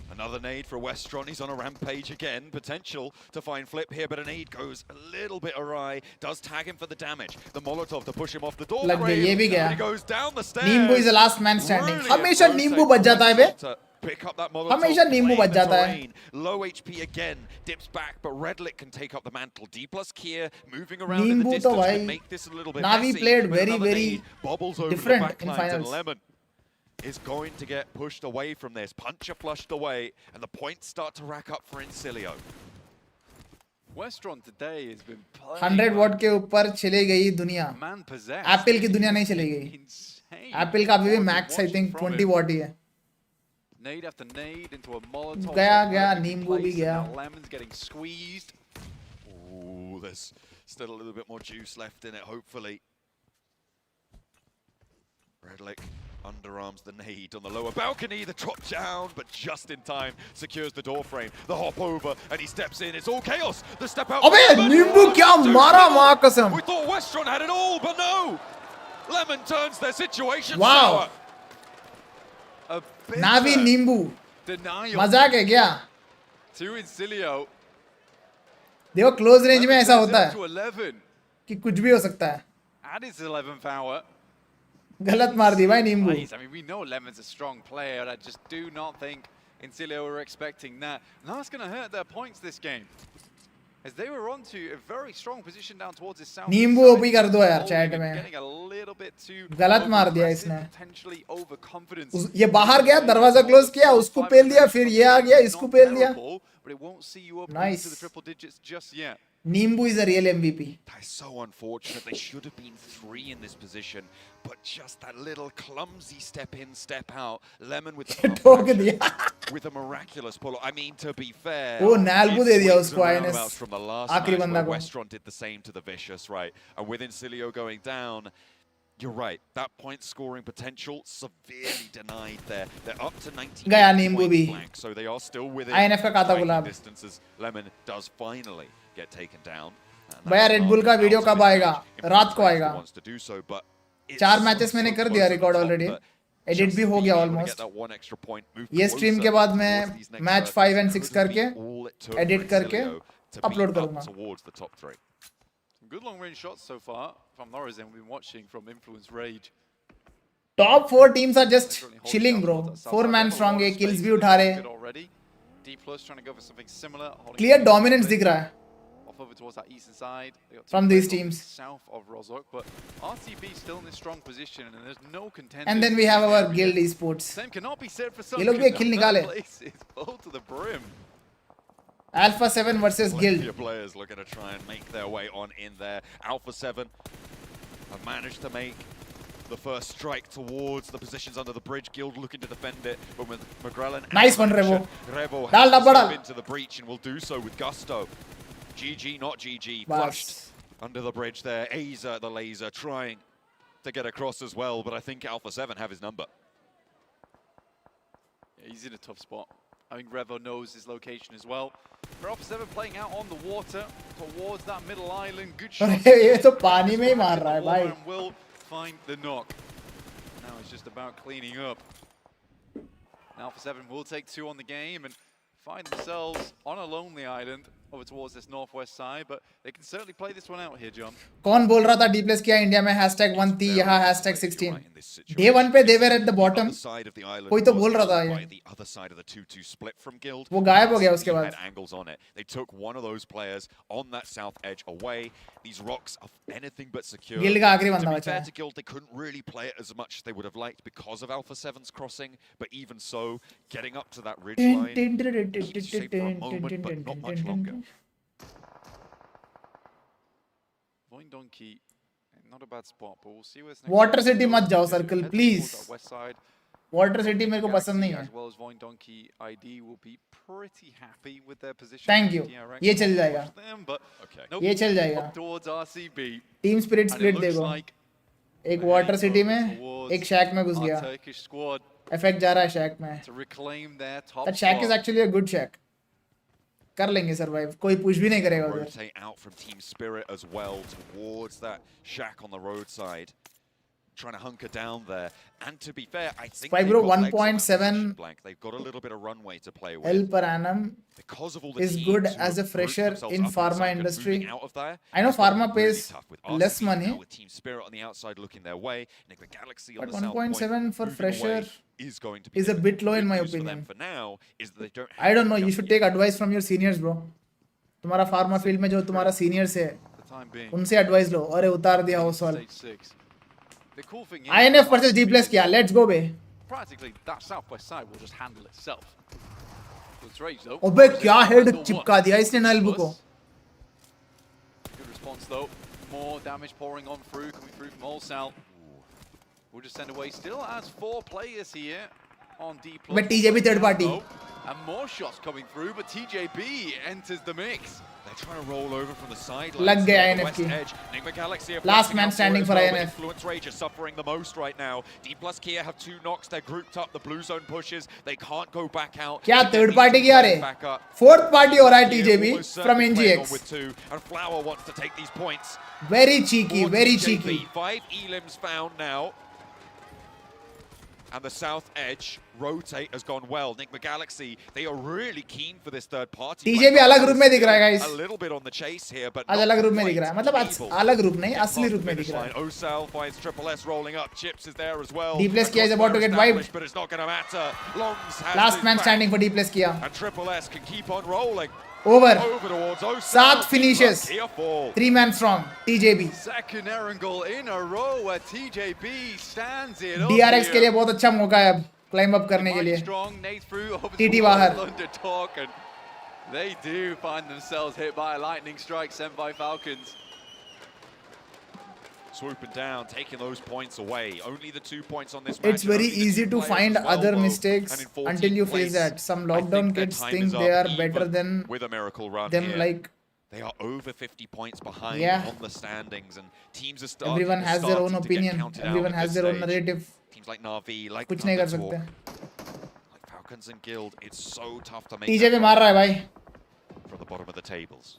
Speaker 6: Another nade for Westron. He's on a rampage again. Potential to find Flip here, but a nade goes a little bit awry. Does tag him for the damage. The Molotov to push him off the door.
Speaker 1: लग गया, ये भी गया.
Speaker 6: He goes down the stairs.
Speaker 1: नींबू is the last man standing. हमेशा नींबू बच जाता है बे.
Speaker 6: Pick up that Molotov.
Speaker 1: हमेशा नींबू बच जाता है.
Speaker 6: Low HP again, dips back, but Redlick can take up the mantle. D plus Kier moving around in the
Speaker 1: नींबू तो
Speaker 6: distance
Speaker 1: भाई
Speaker 6: can make this a little bit
Speaker 1: Na'Vi
Speaker 6: messy.
Speaker 1: played
Speaker 6: But
Speaker 1: very
Speaker 6: another
Speaker 1: very
Speaker 6: nade bobbles over
Speaker 1: different
Speaker 6: the
Speaker 1: in
Speaker 6: backlines, and
Speaker 1: finals.
Speaker 6: Lemon is going to get pushed away from this. Puncher flushed away, and the points start to rack up for Incilio.
Speaker 7: Westron today has been
Speaker 1: 100 watt के ऊपर चले गई दुनिया. Apple की दुनिया नहीं चली गई. एप्पल का अभी भी मैक्स आई थिंक 20 watt ही है.
Speaker 7: Nade after nade into a Molotov.
Speaker 1: गया नींबू भी गया.
Speaker 7: Lemon's getting squeezed.
Speaker 6: Ooh, there's still a little bit more juice left in it, hopefully. Redlick underarms the nade on the lower balcony, the drop down, but just in time, secures the door frame. The hop over, and he steps in. It's all chaos. The step out.
Speaker 1: अबे नींबू क्या मारा माँ कसम.
Speaker 6: We thought Westron had it all, but no. Lemon turns their situation
Speaker 1: Wow.
Speaker 6: sour.
Speaker 1: Na'Vi नींबू. मजाक है क्या?
Speaker 7: To Incilio.
Speaker 1: देखो क्लोज रेंज में ऐसा होता है कि कुछ भी हो सकता है.
Speaker 7: At his 11th hour.
Speaker 1: गलत मार दी भाई नींबू.
Speaker 7: I mean, we know Lemon's a strong player. I just do not think Incilio were expecting that. And that's going to hurt their points this game. As they were onto a very strong position down towards the south.
Speaker 1: नींबू OP कर दो यार chat में.
Speaker 7: Getting a little bit too
Speaker 1: गलत मार दिया इसने.
Speaker 7: Potentially overconfident.
Speaker 1: ये बाहर गया, दरवाजा क्लोज किया, उसको पेल दिया, फिर ये आ गया, इसको पेल दिया.
Speaker 7: But it won't see you up
Speaker 1: Nice.
Speaker 7: to the triple digits just yet.
Speaker 1: नींबू is a real MVP.
Speaker 6: That's so unfortunate. They should have been 3 in this position, but just that little clumsy step in, step out. Lemon with the
Speaker 1: ठोक दिया.
Speaker 6: with a miraculous pull. I mean, to be fair,
Speaker 1: वो नाल्बू दे दिया
Speaker 6: it swings
Speaker 1: उसको
Speaker 6: and
Speaker 1: INS
Speaker 6: roundabouts from the last
Speaker 1: आखिरी
Speaker 6: match
Speaker 1: बंदा
Speaker 6: where
Speaker 1: को.
Speaker 6: Westron did the same to the Vicious, right? And with Incilio going down, you're right. That point scoring potential severely denied there. They're up to 19
Speaker 1: गया नींबू भी.
Speaker 6: blank, so they are still within
Speaker 1: INF का खाता
Speaker 6: striking
Speaker 1: gulab.
Speaker 6: distances. Lemon does finally get taken down.
Speaker 1: भैया red bull का video कब आएगा? रात को आएगा.
Speaker 6: Wants to do so, but it's
Speaker 1: 4
Speaker 6: so,
Speaker 1: matches मैंने
Speaker 6: so
Speaker 1: कर
Speaker 6: close
Speaker 1: दिया
Speaker 6: at the
Speaker 1: record
Speaker 6: top,
Speaker 1: already.
Speaker 6: but
Speaker 1: edit
Speaker 6: just
Speaker 1: भी हो
Speaker 6: being
Speaker 1: गया
Speaker 6: able to get
Speaker 1: almost.
Speaker 6: that one extra point, move
Speaker 1: ये स्ट्रीम
Speaker 6: closer
Speaker 1: के बाद
Speaker 6: towards
Speaker 1: मैं
Speaker 6: these next
Speaker 1: match 5 and 6
Speaker 6: could
Speaker 1: करके
Speaker 6: be all it took
Speaker 1: edit
Speaker 6: for
Speaker 1: करके
Speaker 6: Incilio to
Speaker 1: upload
Speaker 6: be up
Speaker 1: करूंगा.
Speaker 6: towards the top 3.
Speaker 7: Some good long range shots so far from Lorizan we've been watching from Influence Rage.
Speaker 1: Top 4 teams are just chilling bro. 4 man strong है, kills भी उठा रहे.
Speaker 7: D plus trying to go for something similar.
Speaker 1: Clear dominance दिख रहा है
Speaker 7: Off over towards that eastern side. They got two
Speaker 1: from these
Speaker 7: players
Speaker 1: teams.
Speaker 7: south of Rozhok, but RCB still in this strong position, and there's no contenders.
Speaker 1: And then we have our guild esports.
Speaker 7: Same cannot be said for
Speaker 1: ये लोग भी एक kill निकाले.
Speaker 7: Place is full to the brim.
Speaker 1: Alpha 7 versus
Speaker 6: Plenty
Speaker 1: guild.
Speaker 6: of players looking to try and make their way on in there. Alpha 7 have managed to make the first strike towards the positions under the bridge. Guild looking to defend it, but with McGrellan.
Speaker 1: Nice one, Revo.
Speaker 6: Revo
Speaker 1: Dal,
Speaker 6: has to
Speaker 1: dal, dal.
Speaker 6: step into the breach and will do so with gusto. GG, not GG.
Speaker 1: Bas.
Speaker 6: Flushed under the bridge there. Aza, the laser, trying to get across as well, but I think Alpha 7 have his number.
Speaker 7: Yeah, he's in a tough spot. I think Revo knows his location as well. For Alpha 7 playing out on the water towards that middle island. Good shot.
Speaker 1: ये तो पानी में ही मार रहा है भाई.
Speaker 7: Will find the knock. Now it's just about cleaning up. Alpha 7 will take 2 on the game and find themselves on a lonely island over towards this northwest side, but they can certainly play this one out here, John.
Speaker 1: कौन बोल रहा था D plus किया India में #1 थी यहाँ #16. Day 1 पे they were at the bottom. कोई तो बोल रहा था ये. वो गायब हो गया उसके बाद.
Speaker 6: Angles on it. They took one of those players on that south edge away. These rocks are anything but secure.
Speaker 1: Guild का आखिरी बंदा
Speaker 6: To be
Speaker 1: बचा
Speaker 6: fair
Speaker 1: है.
Speaker 6: to Guild, they couldn't really play it as much as they would have liked because of Alpha 7's crossing, but even so, getting up to that ridge line, keeps you safe for a moment, but not much longer.
Speaker 7: Voin Donkey, not a bad spot, but we'll see where this next
Speaker 1: Water
Speaker 7: one
Speaker 1: City
Speaker 7: goes.
Speaker 1: मत जाओ circle
Speaker 7: Head
Speaker 1: please.
Speaker 7: towards that west side.
Speaker 1: Water city मेरे को पसंद नहीं है.
Speaker 7: As well as Voin Donkey ID will be pretty happy with their position.
Speaker 1: Thank you.
Speaker 7: DRX
Speaker 1: ये चल
Speaker 7: will
Speaker 1: जाएगा.
Speaker 7: push them, but
Speaker 6: Okay.
Speaker 7: nope,
Speaker 1: ये चल जाएगा.
Speaker 7: up towards RCB.
Speaker 1: Team spirit
Speaker 7: And it
Speaker 1: split
Speaker 7: looks
Speaker 1: देखो.
Speaker 7: like
Speaker 1: एक water city में
Speaker 7: towards
Speaker 1: एक शैक में घुस
Speaker 7: our
Speaker 1: गया.
Speaker 7: Turkish squad
Speaker 1: इफेक्ट जा रहा है शैक में.
Speaker 7: to reclaim their top
Speaker 1: That shack is
Speaker 7: spot.
Speaker 1: actually a good shack. कर लेंगे सर्वाइव. कोई पुश भी नहीं करेगा उधर.
Speaker 6: Rotate out from Team Spirit as well towards that shack on the roadside. Trying to hunker down there. And to be fair, I think
Speaker 1: Spike
Speaker 6: they've
Speaker 1: Bro,
Speaker 6: got legs on that
Speaker 1: 1.7
Speaker 6: position blank. They've got a little bit of runway to play with.
Speaker 1: L per annum
Speaker 6: Because of all the
Speaker 1: is
Speaker 6: teams
Speaker 1: good
Speaker 6: who
Speaker 1: as a
Speaker 6: have
Speaker 1: fresher
Speaker 6: grouped themselves
Speaker 1: in
Speaker 6: up
Speaker 1: pharma
Speaker 6: second,
Speaker 1: industry.
Speaker 6: moving out of there,
Speaker 1: I know
Speaker 6: it's gonna be
Speaker 1: pharma
Speaker 6: really
Speaker 1: pays
Speaker 6: tough with
Speaker 1: less
Speaker 6: RCB
Speaker 1: money.
Speaker 6: now with Team Spirit on the outside looking their way. Enigma Galaxy on
Speaker 1: But
Speaker 6: the south point,
Speaker 1: 1.7 for
Speaker 6: moving
Speaker 1: fresher
Speaker 6: away is going to be
Speaker 1: is a
Speaker 6: difficult.
Speaker 1: bit low in
Speaker 6: Good
Speaker 1: my
Speaker 6: news for them
Speaker 1: opinion.
Speaker 6: for now is that they don't
Speaker 1: I
Speaker 6: have
Speaker 1: don't know.
Speaker 6: to
Speaker 1: You
Speaker 6: jump
Speaker 1: should
Speaker 6: yet.
Speaker 1: take advice from your seniors, bro. तुम्हारा pharma field में जो तुम्हारा seniors है
Speaker 7: For the time being.
Speaker 1: उनसे advice लो. अरे उतार दिया house वाल.
Speaker 7: Stage 6. The cool thing is,
Speaker 1: INF versus D plus किया. Let's go bay.
Speaker 7: practically that southwest side will just handle itself. It's Rage though.
Speaker 1: अबे क्या हेड
Speaker 7: Handle
Speaker 1: चिपका
Speaker 7: one.
Speaker 1: दिया इसने नलबू को.
Speaker 7: Good response though. More damage pouring on through, coming through from Allsal. We'll just send away. Still has 4 players here on D+.
Speaker 1: But TJB third party.
Speaker 7: And more shots coming through, but TJB enters the mix.
Speaker 6: They're trying to roll over from the sidelines.
Speaker 1: लग गया
Speaker 6: on the
Speaker 1: INF
Speaker 6: west
Speaker 1: की.
Speaker 6: edge. Enigma Galaxy are
Speaker 1: Last
Speaker 6: flexing
Speaker 1: man
Speaker 6: out
Speaker 1: standing
Speaker 6: it
Speaker 1: for
Speaker 6: as well, but
Speaker 1: INF.
Speaker 6: Influence Rage are suffering the most right now. D plus Kia have 2 knocks. They're grouped up. The blue zone pushes. They can't go back out.
Speaker 1: क्या
Speaker 6: To get
Speaker 1: third
Speaker 6: these
Speaker 1: party
Speaker 6: two
Speaker 1: किया
Speaker 6: players
Speaker 1: रे?
Speaker 6: back up.
Speaker 1: Fourth party हो रहा है
Speaker 6: Kia
Speaker 1: TJB
Speaker 6: almost
Speaker 1: from
Speaker 6: certainly playing on
Speaker 1: NGX.
Speaker 6: with 2, and Flower wants to take these points.
Speaker 1: Very cheeky,
Speaker 6: For
Speaker 1: very
Speaker 6: TJB.
Speaker 1: cheeky.
Speaker 6: 5 elims found now. And the south edge rotate has gone well. Enigma Galaxy, they are really keen for this third party.
Speaker 1: TJB अलग रूप में दिख रहा है guys.
Speaker 6: A little bit on the chase here, but
Speaker 1: आज
Speaker 6: not
Speaker 1: अलग रूप में दिख रहा है.
Speaker 6: quite
Speaker 1: मतलब आज
Speaker 6: able
Speaker 1: अलग रूप नहीं,
Speaker 6: to get
Speaker 1: असली
Speaker 6: past
Speaker 1: रूप
Speaker 6: the
Speaker 1: में
Speaker 6: finish
Speaker 1: दिख रहा है.
Speaker 6: line. Osal finds Triple S rolling up. Chips is there as well.
Speaker 1: D plus Kia is
Speaker 6: And
Speaker 1: about to get wiped.
Speaker 6: established, but it's not going to matter. Longs has
Speaker 1: Last
Speaker 6: his
Speaker 1: man
Speaker 6: back,
Speaker 1: standing for D plus किया.
Speaker 6: and Triple S can keep on rolling
Speaker 1: Over.
Speaker 6: over towards Osal.
Speaker 1: 7 finishes.
Speaker 6: Kia fall.
Speaker 1: 3 man strong. TJB.
Speaker 7: Second Erangel in a row where TJB stands it up.
Speaker 1: DRX
Speaker 7: here.
Speaker 1: के लिए बहुत अच्छा मौका है अब climb up करने के
Speaker 7: Mighty
Speaker 1: लिए.
Speaker 7: strong, Nate through over
Speaker 1: TT
Speaker 7: towards
Speaker 1: बाहर.
Speaker 7: London Talk, and they do find themselves hit by a lightning strike sent by Falcons.
Speaker 6: swooping down, taking those points away. Only the 2 points on this match.
Speaker 1: It's very easy to find other mistakes until you face that. Some lockdown kids think they are better than
Speaker 6: with a miracle run
Speaker 1: them.
Speaker 6: here.
Speaker 1: Like
Speaker 6: they are over 50 points behind
Speaker 1: Yeah.
Speaker 6: on the standings, and teams are starting.
Speaker 1: everyone has their own
Speaker 6: to get
Speaker 1: opinion.
Speaker 6: counted out
Speaker 1: Everyone
Speaker 6: at
Speaker 1: has
Speaker 6: this
Speaker 1: their own
Speaker 6: stage.
Speaker 1: narrative.
Speaker 6: Teams like Na'Vi, like
Speaker 1: कुछ नहीं कर
Speaker 6: Thundertalk,
Speaker 1: सकते.
Speaker 6: like Falcons and Guild, it's so tough to make
Speaker 1: TJ
Speaker 6: that
Speaker 1: भी मार रहा है भाई.
Speaker 6: run from the bottom of the tables.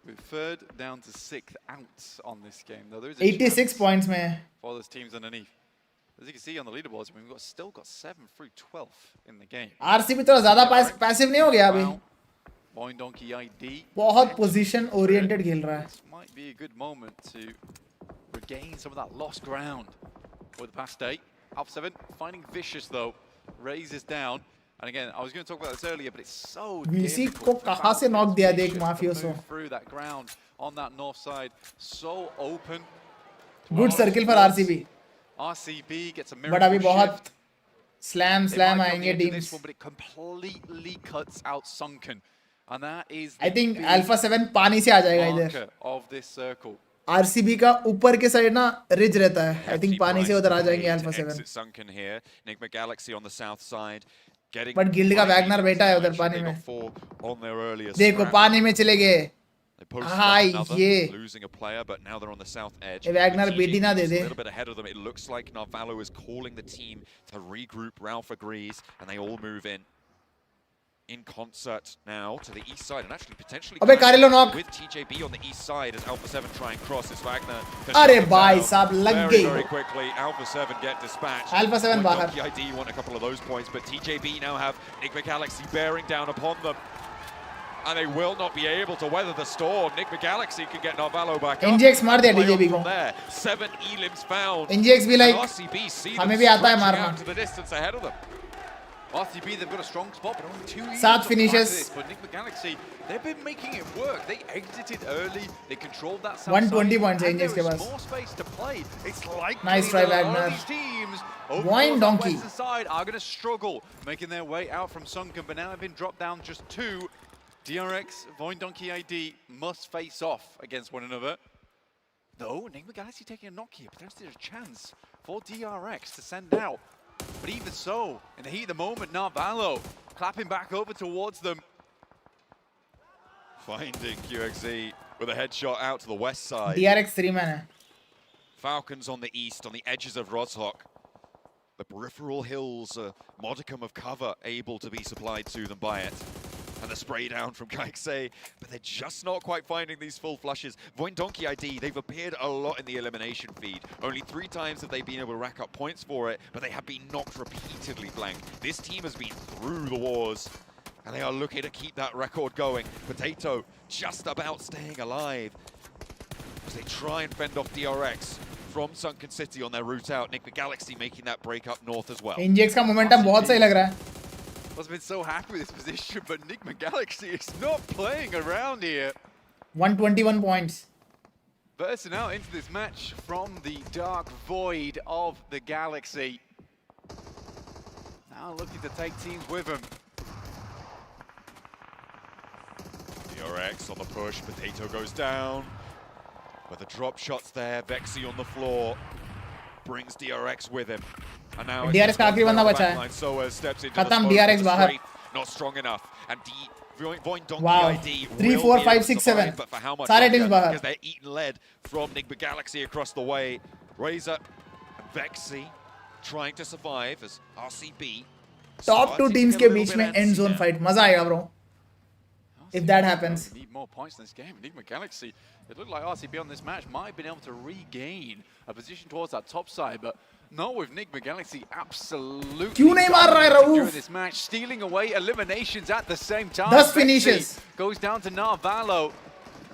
Speaker 8: We're third down to sixth out on this game. Though there is a
Speaker 1: 86
Speaker 8: chance
Speaker 1: points में.
Speaker 8: for those teams underneath. As you can see on the leaderboards, I mean, we've still got 7 through 12 in the game.
Speaker 1: RCB थोड़ा ज़्यादा passive नहीं हो गया अभी.
Speaker 8: Boing Donkey ID.
Speaker 1: बहुत position oriented खेल रहा है.
Speaker 8: This might be a good moment to regain some of that lost ground for the past day. Alpha 7 finding Vicious though, raises down. And again, I was going to talk about this earlier, but it's so
Speaker 1: VC
Speaker 8: difficult
Speaker 1: को कहाँ से knock दिया देख माफियों
Speaker 8: to
Speaker 1: से.
Speaker 8: move through that ground on that north side. So open.
Speaker 1: Good circle for RCB.
Speaker 8: RCB gets a
Speaker 1: But
Speaker 8: miracle
Speaker 1: अभी
Speaker 8: shift.
Speaker 1: बहुत slam
Speaker 8: They might be on the
Speaker 1: आएंगे
Speaker 8: edge of
Speaker 1: teams.
Speaker 8: this one, but it completely cuts out Sunken. And that is
Speaker 1: I
Speaker 8: the
Speaker 1: think
Speaker 8: big
Speaker 1: Alpha 7 पानी से आ जाएगा इधर.
Speaker 8: marker of this circle.
Speaker 1: RCB का ऊपर के side ना ridge रहता है. I think पानी से उधर आ जाएंगे Alpha 7.
Speaker 6: Exit Sunken here. Enigma Galaxy on the south side. Getting
Speaker 1: But Guild का Wagner बेटा है उधर पानी
Speaker 6: They
Speaker 1: में.
Speaker 6: got 4 on their earlier
Speaker 1: देखो
Speaker 6: scrap.
Speaker 1: पानी में चले गए.
Speaker 6: They posted
Speaker 1: हाँ,
Speaker 6: up another,
Speaker 1: ये.
Speaker 6: losing a player, but now they're on the south edge.
Speaker 1: ये Wagner
Speaker 6: The
Speaker 1: बेटी ना दे
Speaker 6: TGB is
Speaker 1: they.
Speaker 6: a little bit ahead of them. It looks like Narvalo is calling the team to regroup. Ralph agrees, and they all move in concert now to the east side, and actually potentially
Speaker 1: अबे कारिलो knock.
Speaker 6: with TJB on the east side as Alpha 7 try and cross. It's Wagner.
Speaker 1: अरे भाई साहब लग
Speaker 6: Very,
Speaker 1: गई.
Speaker 6: very quickly, Alpha 7 get dispatched.
Speaker 1: Alpha 7
Speaker 6: Would
Speaker 1: बाहर.
Speaker 6: Donkey ID want a couple of those points, but TJB now have Enigma Galaxy bearing down upon them. And they will not be able to weather the storm. Enigma Galaxy can get Narvalo back up.
Speaker 1: NGX मार दिया
Speaker 6: Play on
Speaker 1: TJB
Speaker 6: from
Speaker 1: को.
Speaker 6: there. 7 elims found.
Speaker 1: NGX भी like
Speaker 6: And RCB see
Speaker 1: हमें
Speaker 6: them
Speaker 1: भी आता है
Speaker 6: stretching
Speaker 1: मारना.
Speaker 6: out to the distance ahead of them.
Speaker 8: RCB, they've got a strong spot, but only 2 leads
Speaker 1: 7
Speaker 8: on the back of
Speaker 1: finishes.
Speaker 8: this. But Enigma Galaxy, they've been making it work. They exited early, they controlled that south
Speaker 1: 120
Speaker 8: side,
Speaker 1: points है
Speaker 8: and
Speaker 1: NGX के
Speaker 8: there is
Speaker 1: pass.
Speaker 8: more space to play. It's likely
Speaker 1: Nice try,
Speaker 8: that a lot
Speaker 1: Wagner.
Speaker 8: of these teams over
Speaker 1: Boing
Speaker 8: on the
Speaker 1: Donkey.
Speaker 8: western side are going to struggle making their way out from Sunken, but now they've been dropped down just 2. DRX, Voin Donkey ID must face off against one another. Though, Enigma Galaxy taking a knock here, but there's a chance for DRX to send out. But even so, in the heat of the moment, Narvalo clapping back over towards them.
Speaker 6: Finding QXZ with a headshot out to the west side.
Speaker 1: DRX 3 man है.
Speaker 6: Falcons on the east, on the edges of Rozhok. The peripheral hills, a modicum of cover able to be supplied to them by it. And the spray down from KXA, but they're just not quite finding these full flushes. Voin Donkey ID, they've appeared a lot in the elimination feed. Only 3 times have they been able to rack up points for it, but they have been knocked repeatedly blank. This team has been through the wars, and they are looking to keep that record going. Potato just about staying alive as they try and fend off DRX from Sunken City on their route out. Enigma Galaxy making that break up north as well.
Speaker 1: NGX का momentum बहुत सही लग रहा है.
Speaker 8: Must have been so happy with this position, but Enigma Galaxy is not playing around here.
Speaker 1: 121 points.
Speaker 8: Bursting out into this match from the dark void of the Galaxy. Now looking to take teams with them.
Speaker 6: DRX on the push, Potato goes down. But the drop shots there, Vexy on the floor. Brings DRX with him. And now
Speaker 1: DRX का आखिरी बंदा बचा है.
Speaker 6: So steps into
Speaker 1: खत्म,
Speaker 6: the
Speaker 1: DRX बाहर.
Speaker 6: straight, not strong enough. And Voin Donkey
Speaker 1: Wow.
Speaker 6: ID
Speaker 1: 3,
Speaker 6: will
Speaker 1: 4,
Speaker 6: be
Speaker 1: 5,
Speaker 6: able to
Speaker 1: 6,
Speaker 6: survive,
Speaker 1: 7.
Speaker 6: but for how much
Speaker 1: सारे
Speaker 6: longer?
Speaker 1: teams बाहर.
Speaker 6: Because they're eaten lead from Enigma Galaxy across the way. Razor and Vexy trying to survive as RCB.
Speaker 1: Top 2
Speaker 6: starting to
Speaker 1: teams
Speaker 6: get
Speaker 1: के
Speaker 6: a little
Speaker 1: beach
Speaker 6: bit
Speaker 1: में
Speaker 6: antsy
Speaker 1: end zone
Speaker 6: now.
Speaker 1: fight. मजा आएगा bro. If that happens.
Speaker 8: Need more points in this game. Enigma Galaxy, it looked like RCB on this match might have been able to regain a position towards that top side, but not with Enigma Galaxy absolutely
Speaker 1: क्यों नहीं मार रहा है
Speaker 8: dominating during
Speaker 1: Rauf?
Speaker 8: this match, stealing away eliminations at the same time.
Speaker 1: 10
Speaker 8: Vexy
Speaker 1: finishes.
Speaker 8: goes down to Narvalo.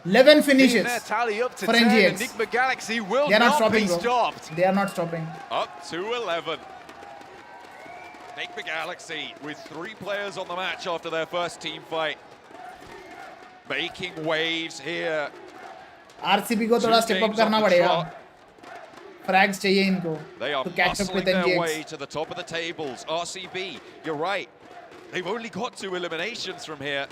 Speaker 1: 11
Speaker 8: Bringing
Speaker 1: finishes
Speaker 8: their tally up to
Speaker 1: for
Speaker 8: 10.
Speaker 1: NGX.
Speaker 8: Enigma Galaxy will
Speaker 1: They are not
Speaker 8: not be
Speaker 1: stopping, bro.
Speaker 8: stopped.
Speaker 1: They are not stopping.
Speaker 6: Up to 11. Enigma Galaxy with 3 players on the match after their first team fight. Making waves here.
Speaker 1: RCB को थोड़ा step up करना पड़ेगा. Frags चाहिए इनको
Speaker 6: They are
Speaker 1: to catch up
Speaker 6: muscling
Speaker 1: with
Speaker 6: their
Speaker 1: NGX.
Speaker 6: way to the top of the tables. RCB, you're right. They've only got 2 eliminations from here.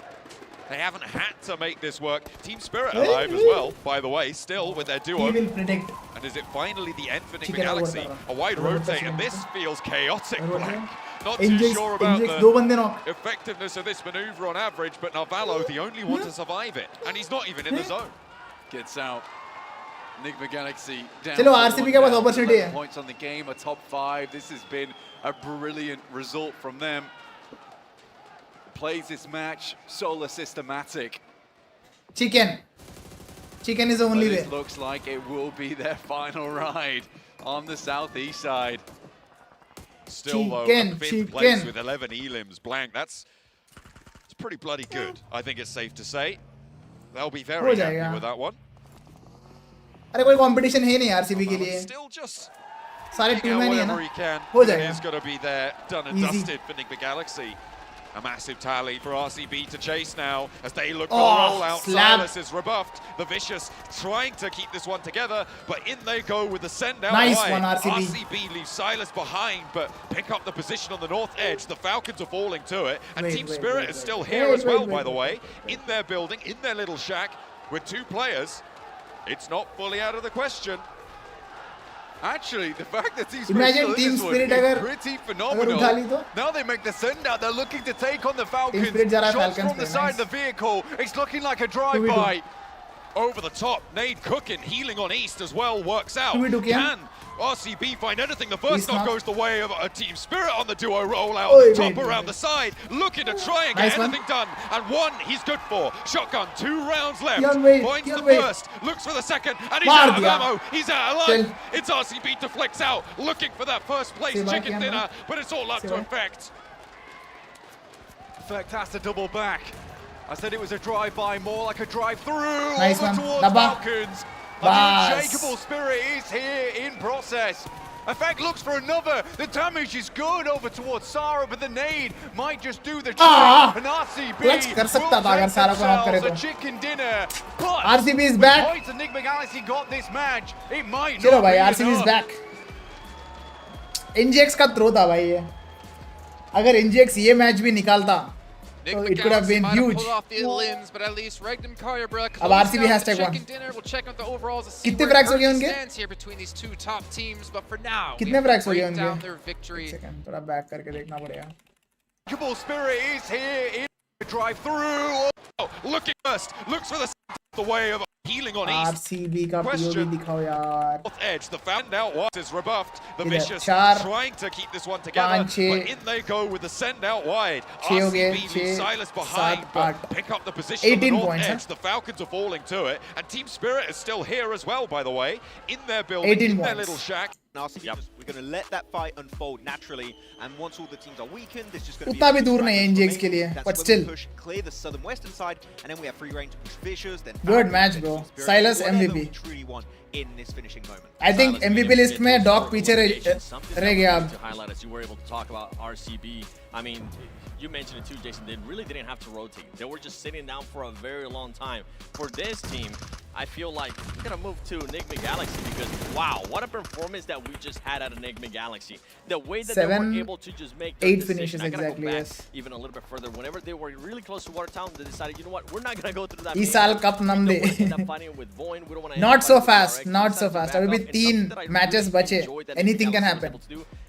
Speaker 6: They haven't had to make this work. Team Spirit alive as well, by the way, still with their duo.
Speaker 1: He will predict.
Speaker 6: And is it finally the end for Enigma
Speaker 1: Chicken over
Speaker 6: Galaxy?
Speaker 1: kar
Speaker 6: A wide
Speaker 1: raha.
Speaker 6: rotate, and this feels chaotic,
Speaker 1: Over
Speaker 6: Black.
Speaker 1: there.
Speaker 6: Not too sure about
Speaker 1: Injects,
Speaker 6: the
Speaker 1: दो बंदे knock.
Speaker 6: effectiveness of this maneuver on average, but Narvalo, the only one to survive it. And he's not even in the zone.
Speaker 8: Gets out. Enigma Galaxy down.
Speaker 1: चलो,
Speaker 8: to
Speaker 1: RCB
Speaker 8: one
Speaker 1: के पास
Speaker 8: down,
Speaker 1: opportunity
Speaker 8: 11
Speaker 1: है.
Speaker 8: points on the game, a top 5. This has been a brilliant result from them. Plays this match solar systematic.
Speaker 1: Chicken. Chicken is the
Speaker 8: But
Speaker 1: only way.
Speaker 8: it looks like it will be their final ride on the southeast side.
Speaker 6: Still, though,
Speaker 1: Chicken,
Speaker 6: a fifth
Speaker 1: chicken.
Speaker 6: place with 11 elims blank. It's pretty bloody good, I think it's safe to say. They'll be
Speaker 1: हो
Speaker 6: very
Speaker 1: जाएगा.
Speaker 6: happy with that one.
Speaker 1: अरे कोई competition है नहीं RCB के लिए.
Speaker 6: Still just
Speaker 1: सारे
Speaker 6: getting
Speaker 1: team
Speaker 6: out
Speaker 1: में नहीं है
Speaker 6: whatever
Speaker 1: ना.
Speaker 6: he can.
Speaker 1: हो
Speaker 6: It
Speaker 1: जाएगा.
Speaker 6: is going to be there, done and
Speaker 1: Easy.
Speaker 6: dusted for Enigma Galaxy. A massive tally for RCB to chase now as they look to
Speaker 1: Oh,
Speaker 6: roll out.
Speaker 1: slap.
Speaker 6: Silas is rebuffed. The Vicious trying to keep this one together, but in they go with the send out
Speaker 1: Nice
Speaker 6: wide.
Speaker 1: one, RCB.
Speaker 6: RCB leaves Silas behind, but pick up the position on the north edge. The Falcons are falling to it, and
Speaker 1: Wait,
Speaker 6: Team
Speaker 1: wait,
Speaker 6: Spirit
Speaker 1: wait,
Speaker 6: is
Speaker 1: wait.
Speaker 6: still here
Speaker 1: Wait,
Speaker 6: as well,
Speaker 1: wait,
Speaker 6: by
Speaker 1: wait,
Speaker 6: the
Speaker 1: wait.
Speaker 6: way, in their building, in their little shack, with 2 players. It's not fully out of the question.
Speaker 8: Actually, the fact that Team
Speaker 1: Imagine
Speaker 8: Spirit
Speaker 1: Team
Speaker 8: is
Speaker 1: Spirit
Speaker 8: pretty
Speaker 1: अगर
Speaker 8: phenomenal.
Speaker 1: उठा ली तो.
Speaker 8: Now they make the send out. They're looking to take on the Falcons.
Speaker 1: Spirit जा रहा है
Speaker 8: Shots
Speaker 1: Falcons
Speaker 8: from the
Speaker 1: पे,
Speaker 8: side
Speaker 1: nice.
Speaker 8: of the vehicle. It's looking like a
Speaker 1: 2v2.
Speaker 8: drive-by.
Speaker 6: Over the top, Nade cooking, healing on East as well, works out.
Speaker 1: 2v2 क्या?
Speaker 6: Can RCB find anything? The first
Speaker 1: East
Speaker 6: knock
Speaker 1: knock.
Speaker 6: goes the way of a Team Spirit on the duo rollout.
Speaker 1: Oi,
Speaker 6: Top
Speaker 1: wait,
Speaker 6: around
Speaker 1: wait.
Speaker 6: the side, looking to try and
Speaker 1: Nice
Speaker 6: get
Speaker 1: one.
Speaker 6: anything done. And one he's good for. Shotgun, 2 rounds left.
Speaker 1: Young wait,
Speaker 6: Finds
Speaker 1: young
Speaker 6: the
Speaker 1: wait.
Speaker 6: first, looks for the second, and he's
Speaker 1: मार
Speaker 6: out of
Speaker 1: दिया.
Speaker 6: ammo. He's out of
Speaker 1: Chill.
Speaker 6: life. It's RCB to flex out, looking for that first place
Speaker 1: Siva
Speaker 6: chicken
Speaker 1: क्या
Speaker 6: dinner,
Speaker 1: नाम?
Speaker 6: but it's all up to
Speaker 1: Siva.
Speaker 6: effect.
Speaker 8: Effect has to double back. I said it was a drive-by, more like a drive-through.
Speaker 1: Nice
Speaker 8: over
Speaker 1: one.
Speaker 8: towards
Speaker 1: Dabba.
Speaker 8: Falcons. And
Speaker 1: Bas.
Speaker 8: the unshakable Spirit is here in process. Effect looks for another. The damage is good over towards Sarah, but the nade might just do the trick.
Speaker 1: Ah!
Speaker 8: And RCB
Speaker 1: Clutch कर सकता था अगर सारा को knock करे
Speaker 8: a
Speaker 1: तो.
Speaker 8: chicken dinner. But
Speaker 1: RCB is
Speaker 8: with
Speaker 1: back.
Speaker 8: points Enigma Galaxy got this match. It might
Speaker 1: चलो
Speaker 8: not
Speaker 1: भाई
Speaker 8: be
Speaker 1: RCB is
Speaker 8: enough.
Speaker 1: Back. इंजेक्स का थ्रो था भाई ये. अगर इंजेक्स ये मैच भी निकालता तो
Speaker 2: Enigma
Speaker 1: it could have
Speaker 2: Galaxy
Speaker 1: been
Speaker 2: might have
Speaker 1: huge.
Speaker 2: pulled off the limbs, but at least Regnum Carriera
Speaker 1: अब RCB has take one.
Speaker 2: chicken dinner. We'll check out the overalls to see
Speaker 1: कितने
Speaker 2: where
Speaker 1: frags हो गए
Speaker 2: it
Speaker 1: उनके?
Speaker 2: stands here between these 2 top teams. But for now, we
Speaker 1: कितने
Speaker 2: have to
Speaker 1: frags हो गए
Speaker 2: break down
Speaker 1: उनके?
Speaker 2: their victory.
Speaker 1: Second थोड़ा back करके देखना पड़ेगा.
Speaker 8: Unshakable Spirit is here in drive-through.
Speaker 6: Looking first, looks for the way of healing on East.
Speaker 1: RCB का POV
Speaker 6: Question.
Speaker 1: दिखाओ यार.
Speaker 6: North edge, the found out one is rebuffed. The
Speaker 1: इधर
Speaker 6: Vicious
Speaker 1: चार,
Speaker 6: trying to keep this one together,
Speaker 1: पाँच, छः,
Speaker 6: but in they go with the send out wide.
Speaker 1: छः हो गए,
Speaker 6: RCB
Speaker 1: छः,
Speaker 6: leaves Silas behind,
Speaker 1: सात,
Speaker 6: but
Speaker 1: आठ.
Speaker 6: pick up the position on the
Speaker 1: 18
Speaker 6: north
Speaker 1: points,
Speaker 6: edge.
Speaker 1: huh?
Speaker 6: The Falcons are falling to it, and Team Spirit is still here as well, by the way, in their building,
Speaker 1: 18
Speaker 6: in their
Speaker 1: points.
Speaker 6: little shack.
Speaker 4: RCB we're going to let that fight unfold naturally, and once all the teams are weakened, there's just going to be
Speaker 1: उतना भी
Speaker 4: a
Speaker 1: दूर
Speaker 4: few
Speaker 1: नहीं है
Speaker 4: fragments
Speaker 1: इंजेक्स के
Speaker 4: remaining.
Speaker 1: लिए,
Speaker 4: That's
Speaker 1: but
Speaker 4: when
Speaker 1: still.
Speaker 4: we push clear the southern western side, and then we have free reign to push Vicious, then
Speaker 1: Good
Speaker 4: Falcons,
Speaker 1: match,
Speaker 4: then
Speaker 1: bro.
Speaker 4: Team Spirit,
Speaker 1: Silas
Speaker 4: whatever
Speaker 1: MVP.
Speaker 4: we truly want in this finishing moment.
Speaker 1: I think
Speaker 3: Silas
Speaker 1: MVP
Speaker 3: being
Speaker 1: list
Speaker 3: able to
Speaker 1: में
Speaker 3: get
Speaker 1: dog
Speaker 3: those
Speaker 1: पीछे
Speaker 3: locations, something
Speaker 1: रह
Speaker 3: that
Speaker 1: गया
Speaker 3: we
Speaker 1: अब.
Speaker 3: need to highlight as you were able to talk about RCB. I mean, you mentioned it too, Jason. They really didn't have to rotate. They were just sitting down for a very long time. For this team, I feel like we're gonna move to Enigma Galaxy because wow, what a performance that we just had at Enigma Galaxy. The way that they
Speaker 1: Seven,
Speaker 3: were able to just make their
Speaker 1: 8
Speaker 3: decision.
Speaker 1: finishes
Speaker 3: I gotta go
Speaker 1: exactly,
Speaker 3: back
Speaker 1: yes.
Speaker 3: even a little bit further. Whenever they were really close to Watertown, they decided, you know what, we're not gonna go through that.
Speaker 1: इस साल cup नम दे. Not so fast, not so fast. अभी भी 3 matches बचे. Anything can happen.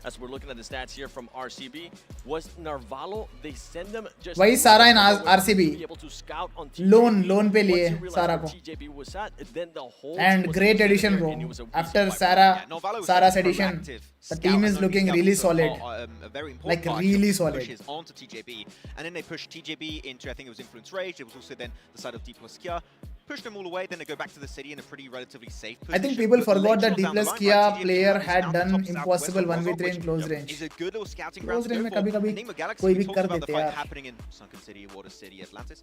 Speaker 3: As we're looking at the stats here from RCB, was Narvalo, they send them just
Speaker 1: वही सारा in RCB.
Speaker 3: be able to scout on
Speaker 1: Loan पे लिए
Speaker 3: Once you realize
Speaker 1: सारा
Speaker 3: where
Speaker 1: को.
Speaker 3: TJB was at, then the whole
Speaker 1: And
Speaker 3: team was
Speaker 1: great
Speaker 3: together
Speaker 1: addition,
Speaker 3: and
Speaker 1: bro.
Speaker 3: it was a easy
Speaker 1: After
Speaker 3: fight.
Speaker 1: Sarah's
Speaker 4: very
Speaker 1: addition,
Speaker 4: proactive.
Speaker 1: the
Speaker 4: Scout
Speaker 1: team
Speaker 4: and
Speaker 1: is
Speaker 4: only
Speaker 1: looking
Speaker 4: scout
Speaker 1: really
Speaker 4: also
Speaker 1: solid.
Speaker 4: a very important
Speaker 1: Like
Speaker 4: part
Speaker 1: really
Speaker 4: to
Speaker 1: solid.
Speaker 4: pushes onto TJB, and then they push TJB into, I think it was Influence Rage. It was also then the side of D plus Kia. Pushed them all away, then they go back to the city in a pretty relatively safe position.
Speaker 1: I think people
Speaker 4: But
Speaker 1: forgot
Speaker 4: later
Speaker 1: that
Speaker 4: on down the
Speaker 1: D+
Speaker 4: line,
Speaker 1: Kia
Speaker 4: right, TJB
Speaker 1: player
Speaker 4: is
Speaker 1: had
Speaker 4: down
Speaker 1: done
Speaker 4: top southwest
Speaker 1: impossible
Speaker 4: of
Speaker 1: 1v3
Speaker 4: Mozambique,
Speaker 1: in close
Speaker 4: which
Speaker 1: range.
Speaker 4: is a good little scouting
Speaker 1: Close
Speaker 4: ground to
Speaker 1: range
Speaker 4: go
Speaker 1: में
Speaker 4: for.
Speaker 1: कभी-कभी
Speaker 4: Enigma Galaxy,
Speaker 1: कोई
Speaker 4: we
Speaker 1: भी
Speaker 4: talked
Speaker 1: कर
Speaker 4: about the
Speaker 1: देते
Speaker 4: fight
Speaker 1: यार.
Speaker 4: happening in Sunken City, Water City, Atlantis.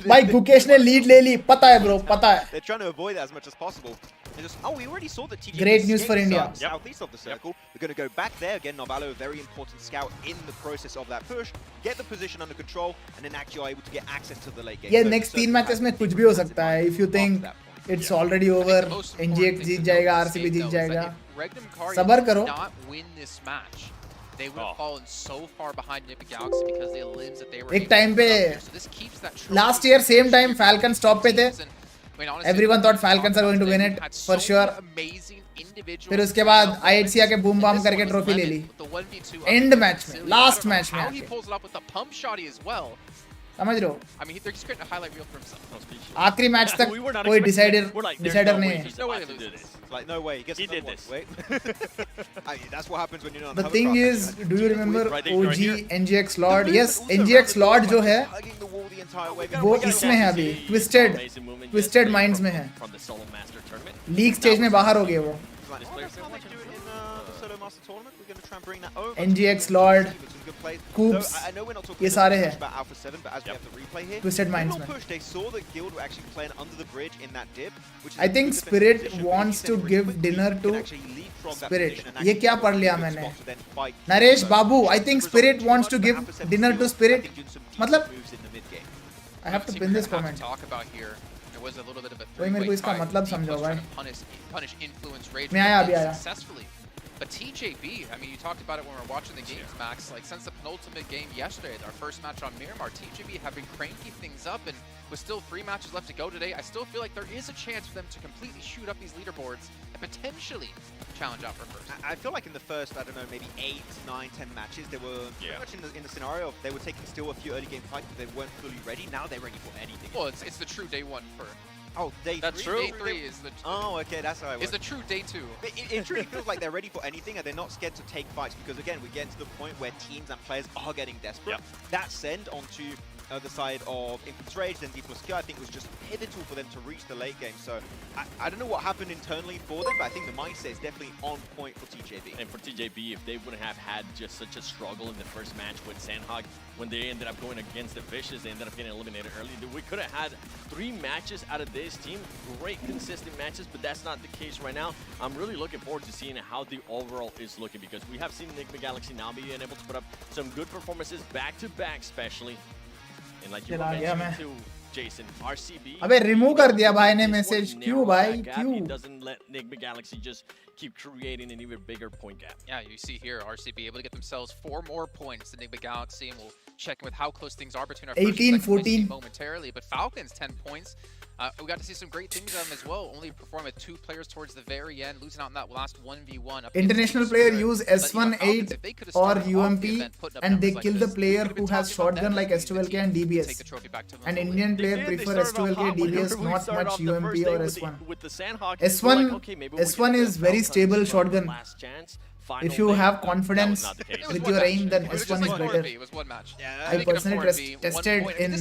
Speaker 1: भाई गुकेश ने lead ले ली, पता है bro, पता है.
Speaker 4: They're trying to avoid that as much as possible. Just, oh, we already saw the TJB
Speaker 1: Great news for
Speaker 4: escape
Speaker 1: India.
Speaker 4: southeast of the circle. We're going to go back there again. Narvalo, a very important scout in the process of that push. Get the position under control, and then actually are able to get access to the late game.
Speaker 1: ये
Speaker 4: So
Speaker 1: next 3
Speaker 4: certainly
Speaker 1: matches में
Speaker 4: has
Speaker 1: कुछ
Speaker 4: big
Speaker 1: भी हो
Speaker 4: massive
Speaker 1: सकता है.
Speaker 4: advantage
Speaker 1: If you
Speaker 4: after
Speaker 1: think
Speaker 4: that point.
Speaker 1: it's already over,
Speaker 2: Most
Speaker 1: NGX
Speaker 2: important
Speaker 1: Jeet
Speaker 2: thing to
Speaker 1: जाएगा,
Speaker 2: note
Speaker 1: RCB
Speaker 2: is
Speaker 1: Jeet
Speaker 2: that
Speaker 1: जाएगा.
Speaker 2: if Regnum Carriera
Speaker 1: सबर
Speaker 2: does
Speaker 1: करो.
Speaker 2: not win this match, they would have fallen so far behind Nippon Galaxy because the limbs that they were
Speaker 1: एक time पे
Speaker 2: so this keeps that
Speaker 1: last year same time Falcons top पे थे.
Speaker 2: I mean, honestly,
Speaker 1: Everyone thought Falcons are going to win it
Speaker 2: had
Speaker 1: for
Speaker 2: so
Speaker 1: sure.
Speaker 2: many amazing individual
Speaker 1: फिर उसके बाद
Speaker 2: skill players.
Speaker 1: IHC आके boom bam
Speaker 2: And this
Speaker 1: करके
Speaker 2: one is
Speaker 1: trophy ले
Speaker 2: Lemon
Speaker 1: Lee.
Speaker 2: with the 1v2
Speaker 1: End
Speaker 2: up
Speaker 1: match में,
Speaker 2: Silly.
Speaker 1: last
Speaker 2: I don't know
Speaker 1: match में
Speaker 2: how he
Speaker 1: आके.
Speaker 2: pulls it up with the pump shotty as well.
Speaker 1: समझ रहे हो?
Speaker 2: I mean, they're just creating a highlight reel for himself.
Speaker 1: आखिरी match तक
Speaker 9: We were not
Speaker 1: कोई
Speaker 9: expecting
Speaker 1: decider
Speaker 9: it. We're like, there's
Speaker 1: decider
Speaker 9: no
Speaker 1: नहीं
Speaker 9: way
Speaker 1: है.
Speaker 9: he's
Speaker 2: No way
Speaker 9: about
Speaker 2: they
Speaker 9: to do
Speaker 2: lose
Speaker 9: this.
Speaker 4: It's like, no way, he gets
Speaker 9: He
Speaker 4: another
Speaker 9: did
Speaker 4: one. Wait. I mean, that's what happens when you're not on
Speaker 1: The
Speaker 4: the
Speaker 1: thing
Speaker 4: hovercraft
Speaker 1: is,
Speaker 4: anyway.
Speaker 1: do you remember
Speaker 9: Right there, right
Speaker 1: OG
Speaker 9: here.
Speaker 1: NGX Lord? Yes,
Speaker 4: Also
Speaker 1: NGX
Speaker 4: around the
Speaker 1: Lord जो
Speaker 4: goal,
Speaker 1: है
Speaker 4: hugging the wall the entire way.
Speaker 1: वो इसमें है अभी, Twisted Twisted Minds में है.
Speaker 9: From the Solo Master Tournament.
Speaker 1: League stage में बाहर हो गए वो.
Speaker 4: Like, oh, that's how they do it in the Solo Master Tournament. We're going to try and bring that over.
Speaker 1: NGX Lord,
Speaker 4: With some good plays.
Speaker 1: Coops,
Speaker 4: So, I know we're not talking
Speaker 1: ये सारे
Speaker 4: much
Speaker 1: हैं.
Speaker 4: about Alpha 7, but as we have the replay here,
Speaker 1: Twisted Minds
Speaker 4: Little
Speaker 1: में.
Speaker 4: push, they saw that Guild were actually playing under the bridge in that dip, which is
Speaker 1: I
Speaker 4: a
Speaker 1: think
Speaker 4: good defensive
Speaker 1: Spirit
Speaker 4: position, but
Speaker 1: wants
Speaker 4: if
Speaker 1: to
Speaker 4: you send it
Speaker 1: give
Speaker 4: really
Speaker 1: dinner
Speaker 4: quickly, you
Speaker 1: to
Speaker 4: can actually leapfrog that
Speaker 1: Spirit.
Speaker 4: position and
Speaker 1: ये
Speaker 4: actually
Speaker 1: क्या
Speaker 4: get
Speaker 1: पढ़
Speaker 4: a
Speaker 1: लिया
Speaker 4: good
Speaker 1: मैंने?
Speaker 4: spot to then fight.
Speaker 1: Naresh
Speaker 4: So,
Speaker 1: Babu, I think
Speaker 4: result
Speaker 1: Spirit
Speaker 4: too
Speaker 1: wants
Speaker 4: much,
Speaker 1: to
Speaker 4: but
Speaker 1: give
Speaker 4: Alpha 7
Speaker 1: dinner to
Speaker 4: still,
Speaker 1: Spirit.
Speaker 4: I think, doing some
Speaker 1: मतलब
Speaker 4: decent moves in the mid-game.
Speaker 1: I have to
Speaker 2: Team
Speaker 1: pin
Speaker 2: we're
Speaker 1: this
Speaker 2: gonna have
Speaker 1: comment.
Speaker 2: to talk about here. There was a little bit of a
Speaker 1: कोई मेरे को
Speaker 2: three-way
Speaker 1: इसका
Speaker 2: fight.
Speaker 1: मतलब
Speaker 2: D+
Speaker 1: समझाओ
Speaker 2: trying
Speaker 1: भाई.
Speaker 2: to punish influence rage
Speaker 1: मैं आया अभी आया.
Speaker 2: successfully. But TJB, I mean, you talked about it when we were watching the games, Max. Like, since the penultimate game yesterday, our first match on Miramar, TJB have been cranking things up, and with still 3 matches left to go today, I still feel like there is a chance for them to completely shoot up these leaderboards and potentially challenge out for first.
Speaker 4: I feel like in the first, I don't know, maybe 8, 9, 10 matches, they were pretty much in the scenario of they were taking still a few early game fights, but they weren't fully ready. Now they're ready for anything.
Speaker 2: Well, it's the true day one for.
Speaker 4: Oh, day
Speaker 9: That's
Speaker 4: 3?
Speaker 9: true.
Speaker 2: Day 3 is the.
Speaker 4: Oh, okay, that's how I
Speaker 2: Is the true day 2.
Speaker 4: It truly feels like they're ready for anything and they're not scared to take fights because, again, we're getting to the point where teams and players are getting desperate. That send onto the side of Influence Rage, then D+Q, I think was just pivotal for them to reach the late game. So I don't know what happened internally for them, but I think the mindset is definitely on point for TJB.
Speaker 3: And for TJB, if they wouldn't have had just such a struggle in the first match with Sandhog, when they ended up going against the Vicious, they ended up getting eliminated early. We could have had 3 matches out of this team, great consistent matches, but that's not the case right now. I'm really looking forward to seeing how the overall is looking because we have seen Nick Galaxy now being able to put up some good performances back-to-back, especially. And like you were mentioning too, Jason, RCB.
Speaker 1: अबे remove कर दिया भाई ने message. क्यों भाई?
Speaker 3: He
Speaker 1: क्यों?
Speaker 3: doesn't let Nick Galaxy just keep creating an even bigger point gap.
Speaker 2: Yeah, you see here, RCB able to get themselves 4 more points than Nick Galaxy, and we'll check in with how close things are between our
Speaker 1: 18,
Speaker 2: first and second place
Speaker 1: 14.
Speaker 2: team momentarily. But Falcons 10 points. We got to see some great things of them as well. Only perform with 2 players towards the very end, losing out in that last 1v1.
Speaker 1: International player use S18 or UMP and they kill the player who has shotgun like S12K and DBS. And Indian player prefer S12K, DBS, not much UMP or S1. S1 is very stable shotgun. If you have confidence with your aim, then S1 is better.
Speaker 2: It was 1 match.
Speaker 1: I personally tested in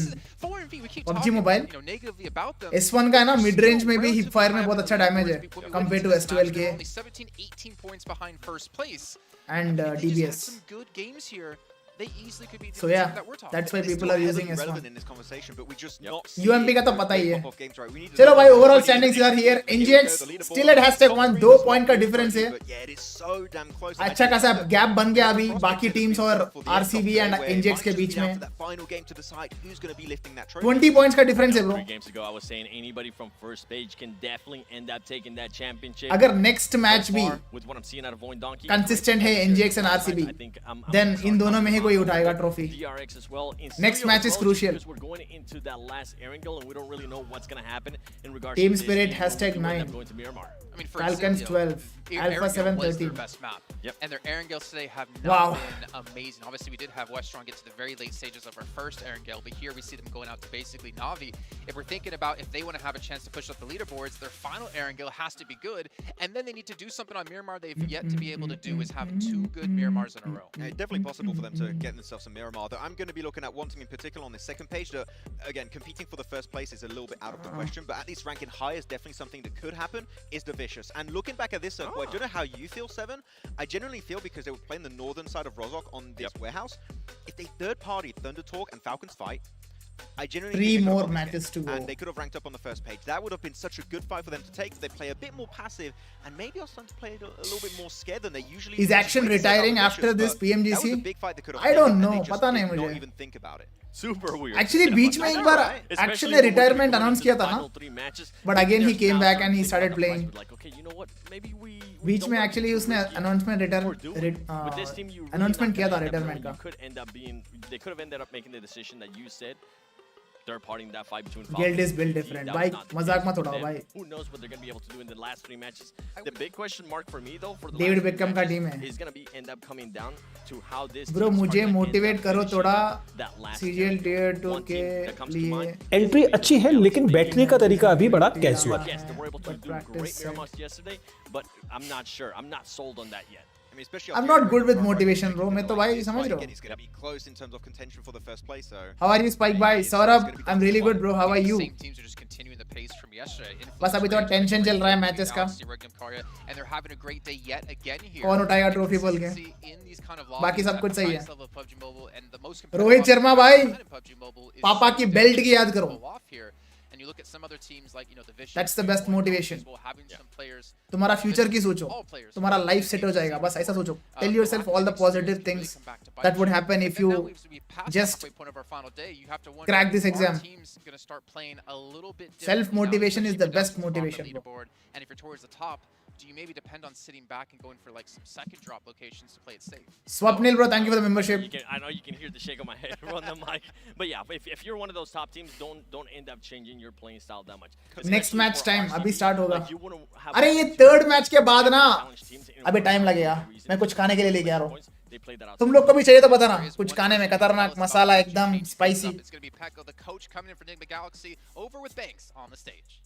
Speaker 1: PUBG Mobile.
Speaker 2: Negatively about them.
Speaker 1: S1 का ना mid range में भी hip fire में बहुत अच्छा damage है compared to S12K
Speaker 2: Only 17-18 points behind first place.
Speaker 1: and
Speaker 2: They just had
Speaker 1: DBS.
Speaker 2: some good games here. They easily could be the
Speaker 1: So
Speaker 2: team
Speaker 1: yeah,
Speaker 2: that we're talking
Speaker 1: that's why
Speaker 2: about.
Speaker 1: people are using
Speaker 4: relevant
Speaker 1: S1.
Speaker 4: in this conversation, but we just not
Speaker 1: UMP का तो पता ही है.
Speaker 4: of games, right? We need to
Speaker 1: चलो भाई,
Speaker 4: know
Speaker 1: overall
Speaker 4: when
Speaker 1: standings
Speaker 4: you
Speaker 1: are here.
Speaker 4: when you
Speaker 1: NGX
Speaker 4: go the leaderboard,
Speaker 1: still at hashtag 1, 2 point का difference है.
Speaker 4: but yeah, it is so damn close.
Speaker 1: अच्छा खासा gap बन गया अभी बाकी teams और RCB and NGX के बीच में.
Speaker 4: That final game to decide who's going to be lifting that trophy.
Speaker 1: 20 points का difference है bro.
Speaker 3: 3 games ago, I was saying anybody from first page can definitely end up taking that championship.
Speaker 1: अगर next match भी
Speaker 3: With what I'm seeing out of Void Donkey,
Speaker 1: consistent है NGX and RCB, then इन दोनों में ही कोई उठाएगा trophy.
Speaker 3: DRX as well.
Speaker 1: Next match is crucial.
Speaker 3: Because we're going into that last Erangel and we don't really know what's going to happen in regards
Speaker 1: Team
Speaker 3: to this
Speaker 1: Spirit
Speaker 3: team
Speaker 1: hashtag
Speaker 3: when we end
Speaker 1: 9.
Speaker 3: up going to Miramar.
Speaker 2: I mean, for
Speaker 1: Falcons
Speaker 2: Exilio,
Speaker 1: 12, Alpha 7
Speaker 2: was their
Speaker 1: 13.
Speaker 2: best map.
Speaker 3: Yep.
Speaker 2: And their Erangels today have not
Speaker 1: Wow.
Speaker 2: been amazing. Obviously, we did have Westron get to the very late stages of our first Erangel, but here we see them going out to basically Na'Vi. If we're thinking about if they want to have a chance to push up the leaderboards, their final Erangel has to be good, and then they need to do something on Miramar they've yet to be able to do is have 2 good Miramars in a row.
Speaker 4: Yeah, it's definitely possible for them to get themselves a Miramar, though I'm going to be looking at one team in particular on this second page that, again, competing for the first place is a little bit out of the question, but at least ranking high is definitely something that could happen, is the Vicious. And looking back at this circle, I don't know how you feel, Seven. I genuinely feel because they were playing the northern side of Rozhok on this warehouse, if they third party Thunder Talk and Falcons fight, I genuinely
Speaker 1: 3
Speaker 4: think they could
Speaker 1: more
Speaker 4: have won this
Speaker 1: matches
Speaker 4: game,
Speaker 1: to go.
Speaker 4: and they could have ranked up on the first page. That would have been such a good fight for them to take. They play a bit more passive, and maybe are starting to play a little bit more scared than they usually do.
Speaker 1: Is Action
Speaker 4: Like I said,
Speaker 1: retiring
Speaker 4: ambitious,
Speaker 1: after this
Speaker 4: but that was a
Speaker 1: PMGC?
Speaker 4: big fight they could have
Speaker 1: I
Speaker 4: won,
Speaker 1: don't
Speaker 4: and
Speaker 1: know.
Speaker 4: they just
Speaker 1: पता
Speaker 4: did
Speaker 1: नहीं
Speaker 4: not
Speaker 1: मुझे.
Speaker 4: even think about it.
Speaker 9: Super weird.
Speaker 1: Actually बीच में एक बार action ने retirement announce किया था ना, but again he came back and he started playing. बीच में actually उसने announcement announcement किया था retirement का.
Speaker 9: They could have ended up making the decision that you said. They're parting that fight between
Speaker 1: Guild is built different. भाई मजाक मत उड़ाओ भाई.
Speaker 9: Who knows what they're going to be able to do in the last 3 matches? The big question mark for me though for the
Speaker 1: David
Speaker 9: last
Speaker 1: Beckham का team है.
Speaker 9: is going to be end up coming down to how this
Speaker 1: Bro
Speaker 9: team's
Speaker 1: मुझे
Speaker 9: gonna end
Speaker 1: motivate
Speaker 9: up
Speaker 1: करो
Speaker 9: finishing
Speaker 1: थोड़ा
Speaker 9: that last
Speaker 1: CGL
Speaker 9: game.
Speaker 1: tier 2
Speaker 9: One
Speaker 1: के
Speaker 9: team that comes to
Speaker 1: लिए.
Speaker 9: mind.
Speaker 5: Entry अच्छी है लेकिन बैठने का तरीका अभी बड़ा casual.
Speaker 9: Yes, they were able to
Speaker 1: But
Speaker 9: do great
Speaker 1: practice,
Speaker 9: Miramars yesterday, but I'm not sure. I'm not sold on that yet.
Speaker 4: I mean, especially
Speaker 1: I'm not good with motivation bro. मैं तो भाई समझ रहा हूँ.
Speaker 4: He's going to be close in terms of contention for the first place, so.
Speaker 1: How are you Spike bhai? Saurabh, I'm really good bro. How are you?
Speaker 2: Same teams are just continuing the pace from yesterday.
Speaker 1: बस अभी थोड़ा tension चल रहा है matches का.
Speaker 2: And they're having a great day yet again here.
Speaker 1: कौन उठाएगा trophy बोल के?
Speaker 2: In these kind of
Speaker 1: बाकी सब कुछ सही है.
Speaker 2: level of PUBG Mobile and the most
Speaker 1: Rohit Sharma भाई,
Speaker 2: PUBG Mobile is
Speaker 1: पापा की बेल्ट की याद करो.
Speaker 2: off here. And you look at some other teams like, you know, the Vicious.
Speaker 1: That's the best motivation.
Speaker 2: Having some players.
Speaker 1: तुम्हारा future की सोचो, तुम्हारा लाइफ सेट हो जाएगा, बस ऐसा सोचो. Tell yourself all the positive things that would happen if you just crack this exam. Self motivation is the best motivation, bro.
Speaker 2: And if you're towards the top, do you maybe depend on sitting back and going for like some second drop locations to play it safe?
Speaker 1: Swapnil bro, thank you for the membership.
Speaker 9: I know you can hear the shake on my head on the mic, but yeah, if you're one of those top teams, don't end up changing your playing style that much.
Speaker 1: Next match time अभी start होगा.
Speaker 9: Like, you wanna have
Speaker 1: अरे ये third match के बाद ना अभी time लगेगा. मैं कुछ खाने के लिए लेके आ रहा हूँ.
Speaker 9: they play that out.
Speaker 1: तुम लोग को भी चाहिए तो बताना. कुछ खाने में खतरनाक मसाला एकदम spicy.
Speaker 2: It's going to be Pekko, the coach, coming in for Enigma Galaxy, over with Banks on the stage.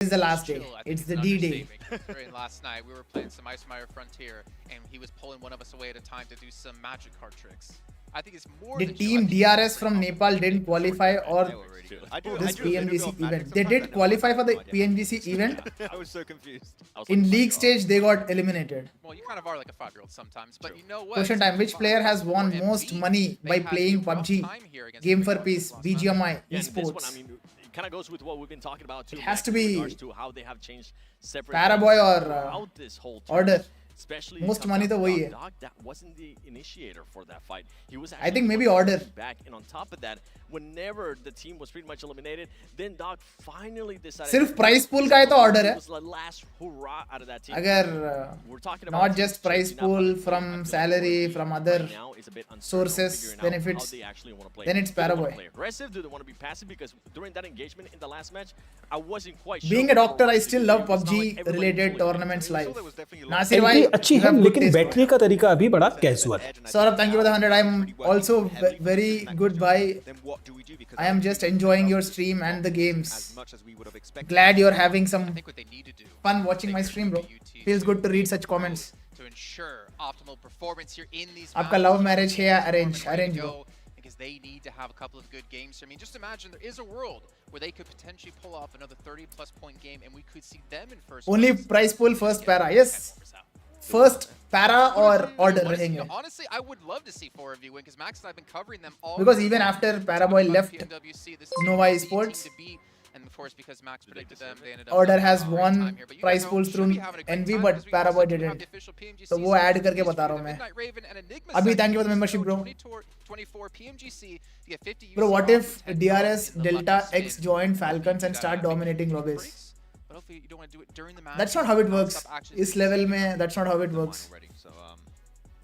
Speaker 1: This is the last day. It's the D-Day.
Speaker 2: Last night we were playing some Ice Mire Frontier, and he was pulling one of us away at a time to do some magic card tricks. I think it's more.
Speaker 1: The team DRS from Nepal didn't qualify or this PMGC event. They did qualify for the PMGC event.
Speaker 4: I was so confused.
Speaker 1: In league stage, they got eliminated.
Speaker 2: Well, you kind of are like a 5-year-old sometimes, but you know what?
Speaker 1: Question time. Which player has won most money by playing PUBG? Game for Peace, BGMI,
Speaker 9: Yeah, and this one, I
Speaker 1: esports.
Speaker 9: mean, it kind of goes with what we've been talking about too.
Speaker 1: It has
Speaker 9: Max,
Speaker 1: to
Speaker 9: in
Speaker 1: be
Speaker 9: regards to how they have changed separate
Speaker 1: Paraboy or
Speaker 9: throughout this whole
Speaker 1: Order.
Speaker 3: especially
Speaker 1: Most
Speaker 3: comes
Speaker 1: money
Speaker 3: down
Speaker 1: तो
Speaker 3: to
Speaker 1: वही
Speaker 3: Doc.
Speaker 1: है.
Speaker 3: Doc, that wasn't the initiator for that fight. He was
Speaker 1: I think maybe
Speaker 3: one
Speaker 1: order.
Speaker 3: back, and on top of that, whenever the team was pretty much eliminated, then Doc finally decided.
Speaker 1: सिर्फ prize pool का ही तो order है.
Speaker 3: It was the last hurrah out of that team.
Speaker 1: अगर
Speaker 3: We're talking about
Speaker 1: not just prize
Speaker 3: changing up
Speaker 1: pool
Speaker 3: on the field,
Speaker 1: from
Speaker 3: I feel like
Speaker 1: salary,
Speaker 3: Corey
Speaker 1: from
Speaker 3: right
Speaker 1: other
Speaker 3: now is a bit uncertain on
Speaker 1: sources,
Speaker 3: figuring out
Speaker 1: benefits,
Speaker 3: how they actually want to play.
Speaker 1: then it's
Speaker 3: Do they wanna
Speaker 1: Paraboy.
Speaker 3: play aggressive? Do they want to be passive? Because during that engagement in the last match, I wasn't quite sure.
Speaker 1: Being a
Speaker 3: what
Speaker 1: doctor,
Speaker 3: Corey
Speaker 1: I
Speaker 3: was
Speaker 1: still
Speaker 3: doing.
Speaker 1: love
Speaker 3: It was not
Speaker 1: PUBG
Speaker 3: like everybody
Speaker 1: related
Speaker 3: fully
Speaker 1: tournaments
Speaker 4: So
Speaker 1: live.
Speaker 4: there was definitely a lot
Speaker 1: Nasir
Speaker 5: entry
Speaker 1: bhai,
Speaker 5: अच्छी
Speaker 1: you
Speaker 5: है
Speaker 1: have good
Speaker 5: लेकिन
Speaker 1: taste, bro.
Speaker 5: बैठने का तरीका अभी बड़ा casual है.
Speaker 1: Saurabh, thank you for the 100. I'm also very good bhai.
Speaker 4: Then what do we do? Because
Speaker 1: I am just enjoying your stream and the games.
Speaker 4: as much as we would have expected.
Speaker 1: Glad you're having some
Speaker 2: I think what they need to do
Speaker 1: fun watching my stream, bro. Feels good to read such comments.
Speaker 2: to ensure optimal performance here in these
Speaker 1: आपका
Speaker 2: matches.
Speaker 1: love marriage है या arrange?
Speaker 2: Ready to
Speaker 1: Arrange,
Speaker 2: go,
Speaker 1: bro.
Speaker 2: because they need to have a couple of good games. I mean, just imagine there is a world where they could potentially pull off another 30-plus point game, and we could see them in first
Speaker 1: Only
Speaker 2: place.
Speaker 1: prize pool first para. Yes. First para or order रहेंगे.
Speaker 2: Honestly, I would love to see 4 of you win, because Max and I have been covering them all.
Speaker 1: Because
Speaker 2: year
Speaker 1: even
Speaker 2: long.
Speaker 1: after
Speaker 2: Talking
Speaker 1: Paraboy
Speaker 2: about
Speaker 1: left
Speaker 2: PMWC, this is
Speaker 1: Nova
Speaker 2: the team
Speaker 1: Esports,
Speaker 2: to beat. And of course, because Max predicted them, they ended up
Speaker 1: Order
Speaker 2: having
Speaker 1: has
Speaker 2: a great
Speaker 1: won
Speaker 2: time here. But you
Speaker 1: prize
Speaker 2: guys
Speaker 1: pools
Speaker 2: should
Speaker 1: through
Speaker 2: be having a great
Speaker 1: Envy,
Speaker 2: time,
Speaker 1: but
Speaker 2: because we also
Speaker 1: Paraboy
Speaker 2: do have
Speaker 1: didn't.
Speaker 2: the official PMGC
Speaker 1: तो वो add करके
Speaker 2: season
Speaker 1: बता रहा हूँ
Speaker 2: the
Speaker 1: मैं.
Speaker 2: Midnight Raven and Enigma
Speaker 1: Abhi,
Speaker 2: segment.
Speaker 1: thank you for the
Speaker 2: This
Speaker 1: membership,
Speaker 2: is
Speaker 1: bro.
Speaker 2: 24 PMGC to get 50
Speaker 1: Bro,
Speaker 2: UC
Speaker 1: what
Speaker 2: off
Speaker 1: if
Speaker 2: and 10
Speaker 1: DRS
Speaker 2: in the
Speaker 1: Delta
Speaker 2: lucky
Speaker 1: X
Speaker 2: spin.
Speaker 1: joined
Speaker 2: Hopefully
Speaker 1: Falcons
Speaker 2: you
Speaker 1: and
Speaker 2: do
Speaker 1: start
Speaker 2: that and make
Speaker 1: dominating
Speaker 2: it
Speaker 1: lobbies?
Speaker 2: breaks, but hopefully you don't want to do it during the match.
Speaker 1: That's not how it works.
Speaker 2: Stop actually
Speaker 1: इस level में that's not how it
Speaker 4: Done
Speaker 1: works.
Speaker 4: mine already, so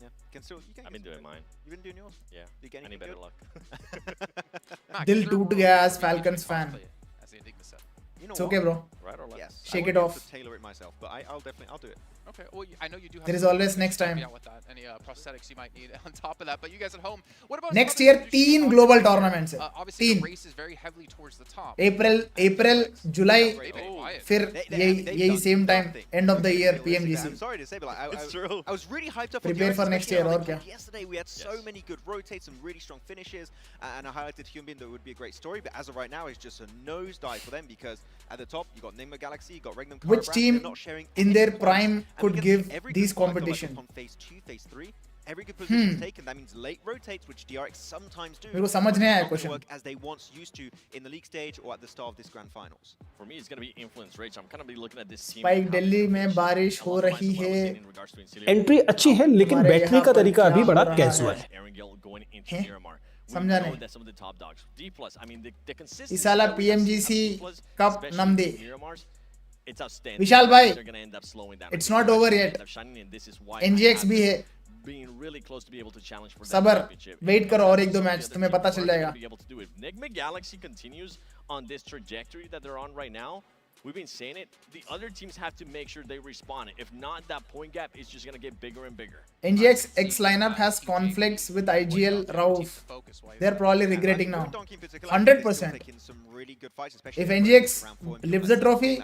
Speaker 4: yeah, can still you can.
Speaker 3: I've been doing mine.
Speaker 4: You've been doing yours.
Speaker 3: Yeah.
Speaker 4: You get
Speaker 3: Any
Speaker 4: anything
Speaker 3: better
Speaker 4: good?
Speaker 3: luck?
Speaker 2: Max,
Speaker 1: दिल
Speaker 2: is there a
Speaker 1: टूट
Speaker 2: world
Speaker 1: गया
Speaker 2: where
Speaker 1: as
Speaker 2: we can
Speaker 1: Falcons
Speaker 2: do
Speaker 1: fan.
Speaker 2: cosplay as the Enigma said?
Speaker 4: You know
Speaker 1: It's
Speaker 4: what?
Speaker 1: okay, bro.
Speaker 3: Right or left?
Speaker 4: Yes.
Speaker 1: Shake
Speaker 4: I
Speaker 1: it
Speaker 4: won't be able
Speaker 1: off.
Speaker 4: to tailor it myself, but I'll do it.
Speaker 2: Okay, well, I know you do have
Speaker 1: There is
Speaker 2: some
Speaker 1: always
Speaker 2: things
Speaker 1: next
Speaker 2: to help
Speaker 1: time.
Speaker 2: me out with that. Any prosthetics you might need on top of that. But you guys at home, what about
Speaker 1: Next
Speaker 2: some
Speaker 1: year
Speaker 2: other things you should
Speaker 1: 3
Speaker 2: talk
Speaker 1: global
Speaker 2: about here?
Speaker 1: tournaments है.
Speaker 2: Obviously,
Speaker 1: 3
Speaker 2: the race is very heavily towards the top.
Speaker 1: April July
Speaker 2: They've been quiet.
Speaker 1: फिर यही same time end of the year
Speaker 4: I'm
Speaker 1: PMGC.
Speaker 4: sorry to say, but like,
Speaker 3: It's true.
Speaker 4: I was really hyped up.
Speaker 1: Prepare
Speaker 4: on
Speaker 1: for
Speaker 4: DRX,
Speaker 1: next
Speaker 4: especially
Speaker 1: year,
Speaker 4: on
Speaker 1: और
Speaker 4: the
Speaker 1: क्या?
Speaker 4: card. Yesterday we had so many good rotates and really strong finishes, and I highlighted Hyunbin that would be a great story. But as of right now, it's just a nosedive for them because at the top you got Nigma Galaxy, you got Regnum.
Speaker 1: Which team
Speaker 4: not sharing
Speaker 1: in their
Speaker 4: any
Speaker 1: prime
Speaker 4: points. And
Speaker 1: could
Speaker 4: because
Speaker 1: give
Speaker 4: every
Speaker 1: these
Speaker 4: good point, I feel like
Speaker 1: competition?
Speaker 4: on phase 2, phase 3. Every good position is taken. That means late rotates, which DRX sometimes do.
Speaker 1: मेरे को समझ नहीं आया
Speaker 4: not gonna
Speaker 1: question.
Speaker 4: work as they once used to in the league stage or at the start of this grand finals.
Speaker 3: For me, it's going to be influence rage. I'm kind of be looking at this team.
Speaker 1: Spike
Speaker 3: and how
Speaker 1: Delhi
Speaker 3: they
Speaker 1: में
Speaker 3: finish.
Speaker 1: बारिश
Speaker 3: Along
Speaker 1: हो
Speaker 3: the lines
Speaker 1: रही
Speaker 3: of what I was
Speaker 1: है.
Speaker 3: saying in regards to Insilia.
Speaker 5: Entry अच्छी है लेकिन
Speaker 1: हमारे
Speaker 5: बैठने
Speaker 1: यहाँ
Speaker 5: का
Speaker 1: पर
Speaker 5: तरीका
Speaker 1: क्या
Speaker 5: अभी
Speaker 1: हो
Speaker 5: बड़ा
Speaker 1: रहा
Speaker 5: कैजुअल है.
Speaker 3: Erangel going into
Speaker 1: हैं?
Speaker 3: Miramar. We
Speaker 1: समझा
Speaker 3: know
Speaker 1: नहीं.
Speaker 3: that some of the top dogs, D+, I mean, the consistency
Speaker 1: इस साला
Speaker 3: that we have seen
Speaker 1: PMGC
Speaker 3: from D+,
Speaker 1: cup
Speaker 3: especially
Speaker 1: नम दे.
Speaker 3: in Miramar's, it's outstanding.
Speaker 1: Vishal भाई,
Speaker 3: They're going to end up slowing down.
Speaker 1: it's not over yet.
Speaker 3: End up shining, and this is why
Speaker 1: NGX
Speaker 3: I
Speaker 1: भी
Speaker 3: have
Speaker 1: है.
Speaker 3: them being really close to be able to challenge for that
Speaker 1: सबर
Speaker 3: championship.
Speaker 1: Wait करो और एक दो
Speaker 3: Some of the
Speaker 1: match
Speaker 3: other
Speaker 1: तुम्हें
Speaker 3: teams
Speaker 1: पता
Speaker 3: are
Speaker 1: चल
Speaker 3: gonna
Speaker 1: जाएगा.
Speaker 3: be able to do it. If Nigma Galaxy continues on this trajectory that they're on right now, we've been saying it, the other teams have to make sure they respond. If not, that point gap is just going to get bigger and bigger.
Speaker 1: NGX X lineup has conflicts with IGL Rauf. They're probably regretting now. 100%. If NGX lifts the trophy,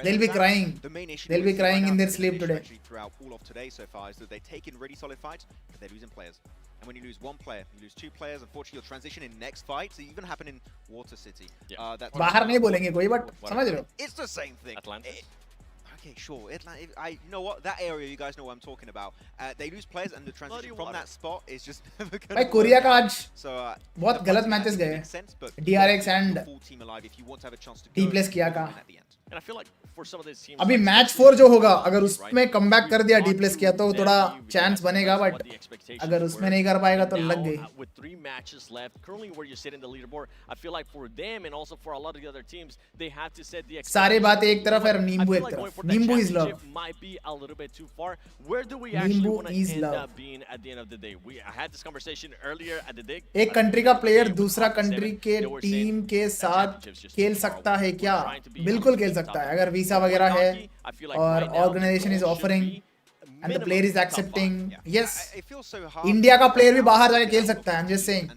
Speaker 1: they'll be crying. They'll be crying in their sleep today.
Speaker 4: Throughout all of today so far is that they take in really solid fights, but they're losing players. And when you lose one player, you lose 2 players. Unfortunately, you'll transition in next fights. It even happened in Water City. That's
Speaker 1: बाहर नहीं बोलेंगे कोई, but समझ रहे हो?
Speaker 4: It's the same thing.
Speaker 3: Atlantis?
Speaker 4: Okay, sure. You know what? That area, you guys know what I'm talking about. They lose players, and the transition from that spot is just never going
Speaker 1: भाई Korea का आज
Speaker 4: So
Speaker 1: बहुत गलत matches गए हैं. DRX and T+ किया का.
Speaker 3: And I feel like for some of these teams,
Speaker 1: अभी
Speaker 3: like
Speaker 1: मैच
Speaker 3: especially
Speaker 1: 4 जो
Speaker 3: right
Speaker 1: होगा
Speaker 3: now,
Speaker 1: अगर
Speaker 3: right?
Speaker 1: उसमें कमबैक कर दिया
Speaker 3: We've
Speaker 1: D+
Speaker 3: gone
Speaker 1: किया तो
Speaker 3: through
Speaker 1: थोड़ा
Speaker 3: them,
Speaker 1: चांस
Speaker 3: we've
Speaker 1: बनेगा,
Speaker 3: what
Speaker 1: बट
Speaker 3: the expectations
Speaker 1: अगर
Speaker 3: were.
Speaker 1: उसमें नहीं कर पाएगा तो
Speaker 3: Now,
Speaker 1: लग गई.
Speaker 3: with 3 matches left, currently where you sit in the leaderboard, I feel like for them and also for a lot of the other teams, they have to set the
Speaker 1: सारे बातें एक तरफ है और
Speaker 3: I
Speaker 1: नींबू
Speaker 3: feel
Speaker 1: एक
Speaker 3: like going
Speaker 1: तरफ.
Speaker 3: for that
Speaker 1: नींबू is love.
Speaker 3: championship might be a little bit too far. Where do we actually
Speaker 1: नींबू
Speaker 3: want to
Speaker 1: is
Speaker 3: end
Speaker 1: love.
Speaker 3: up being at the end of the day? I had this conversation earlier at the day.
Speaker 1: एक country का player दूसरा country के team के साथ खेल सकता है क्या? बिल्कुल खेल सकता है अगर वीसा वगैरह है और organisation is offering and the player is accepting. Yes, India का प्लेयर भी बाहर जाके खेल सकता है. आई एम जस्ट सेइंग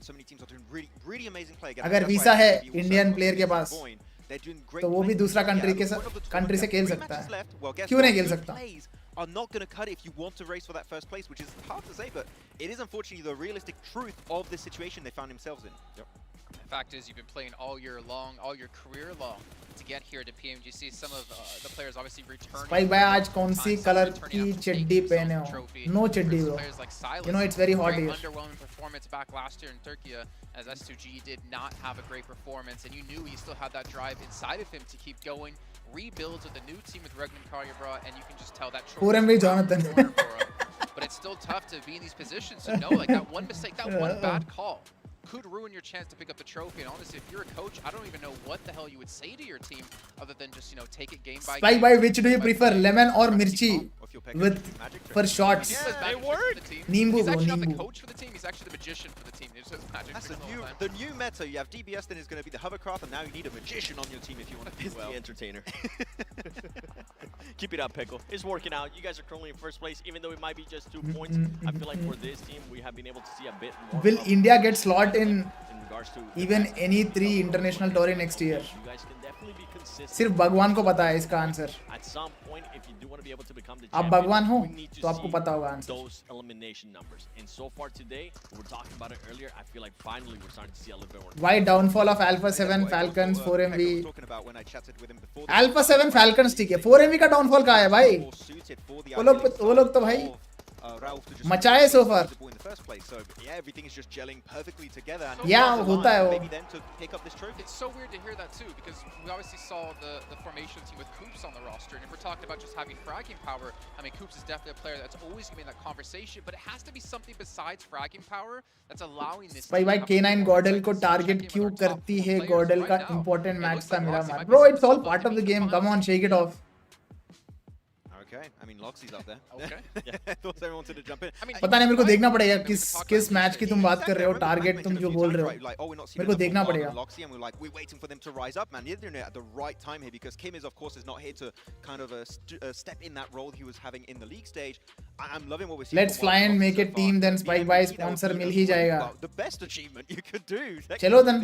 Speaker 1: अगर वीसा है इंडियन प्लेयर के पास तो वो भी दूसरा कंट्री से खेल सकता है. क्यों नहीं खेल सकता?
Speaker 4: Are not going to cut it if you want to race for that first place, which is hard to say, but it is unfortunately the realistic truth of this situation they found themselves in.
Speaker 2: The fact is, you've been playing all year long, all your career long, to get here to PMGC. Some of the players obviously returning.
Speaker 1: Spike भाई आज कौन सी colour की चड्डी पहने हो? No चड्डी bro. You know it's very hot here.
Speaker 2: Underwhelming performance back last year in Turkey, as S2G did not have a great performance, and you knew he still had that drive inside of him to keep going. rebuilds with the new team with Regnum Karyabra, and you can just tell that
Speaker 1: 4MV Jonathan.
Speaker 2: But it's still tough to be in these positions. So no, like that one mistake, that one bad call could ruin your chance to pick up the trophy. And honestly, if you're a coach, I don't even know what the hell you would say to your team other than just, you know, take it game by game.
Speaker 1: Spike, which do you prefer, lemon or mirchi with for shots?
Speaker 2: Yeah, it worked.
Speaker 1: Nimbu,
Speaker 2: He's
Speaker 1: bro,
Speaker 2: actually not the
Speaker 1: Nimbu.
Speaker 2: coach for the team. He's actually the magician for the team. He just says magic.
Speaker 4: That's
Speaker 2: tricks all
Speaker 4: the
Speaker 2: time.
Speaker 4: new meta. You have DBS, then is going to be the hovercraft, and now you need a magician on your team if you want to do well.
Speaker 9: The entertainer. Keep it up, Pickle. It's working out. You guys are currently in first place, even though it might be just 2 points. I feel like for this team, we have been able to see a bit more.
Speaker 1: Will India get slot in
Speaker 9: regards to
Speaker 1: even any 3 international tour next year?
Speaker 9: You guys can definitely be consistent.
Speaker 1: सिर्फ भगवान को पता है इसका answer.
Speaker 9: At some point, if you do want to be able to become the
Speaker 1: आप
Speaker 9: champion,
Speaker 1: भगवान हो
Speaker 9: we need to
Speaker 1: तो आपको
Speaker 9: see
Speaker 1: पता होगा answer.
Speaker 9: those elimination numbers. And so far today, we were talking about it earlier. I feel like finally we're starting to see a little bit more.
Speaker 1: Why downfall of Alpha 7 Falcons 4MV?
Speaker 4: Talking about when I chatted with him before.
Speaker 1: Alpha 7 Falcons ठीक है. 4MV का downfall कहाँ है भाई? वो लोग तो भाई मचाए so far.
Speaker 4: In the first place, so yeah, everything is just gelling perfectly together. And
Speaker 1: Yeah, होता है वो.
Speaker 4: maybe then to pick up this trophy.
Speaker 2: It's so weird to hear that too, because we obviously saw the formation team with Koops on the roster, and if we're talking about just having fragging power, I mean, Koops is definitely a player that's always going to be in that conversation, but it has to be something besides fragging power that's allowing this.
Speaker 1: भाई भाई K9 Gordel को target क्यों करती है? Gordel का important match था मेरा मार. Bro, it's all part of the game. Come on, shake it off.
Speaker 4: Okay, I mean Loxy's up there.
Speaker 2: Okay.
Speaker 4: I thought everyone wanted to jump in.
Speaker 2: I mean,
Speaker 1: पता नहीं मेरे को देखना पड़ेगा किस मैच की तुम बात कर रहे हो. टारगेट तुम जो बोल रहे हो मेरे को देखना पड़ेगा.
Speaker 4: Loxy, and we're like, we're waiting for them to rise up, man. They're doing it at the right time here because Kim is, of course, is not here to kind of step in that role he was having in the league stage. I'm loving what we're seeing.
Speaker 1: Let's fly and make a team, then Spike by sponsor मिल ही जाएगा.
Speaker 4: The best achievement you could do.
Speaker 1: चलो then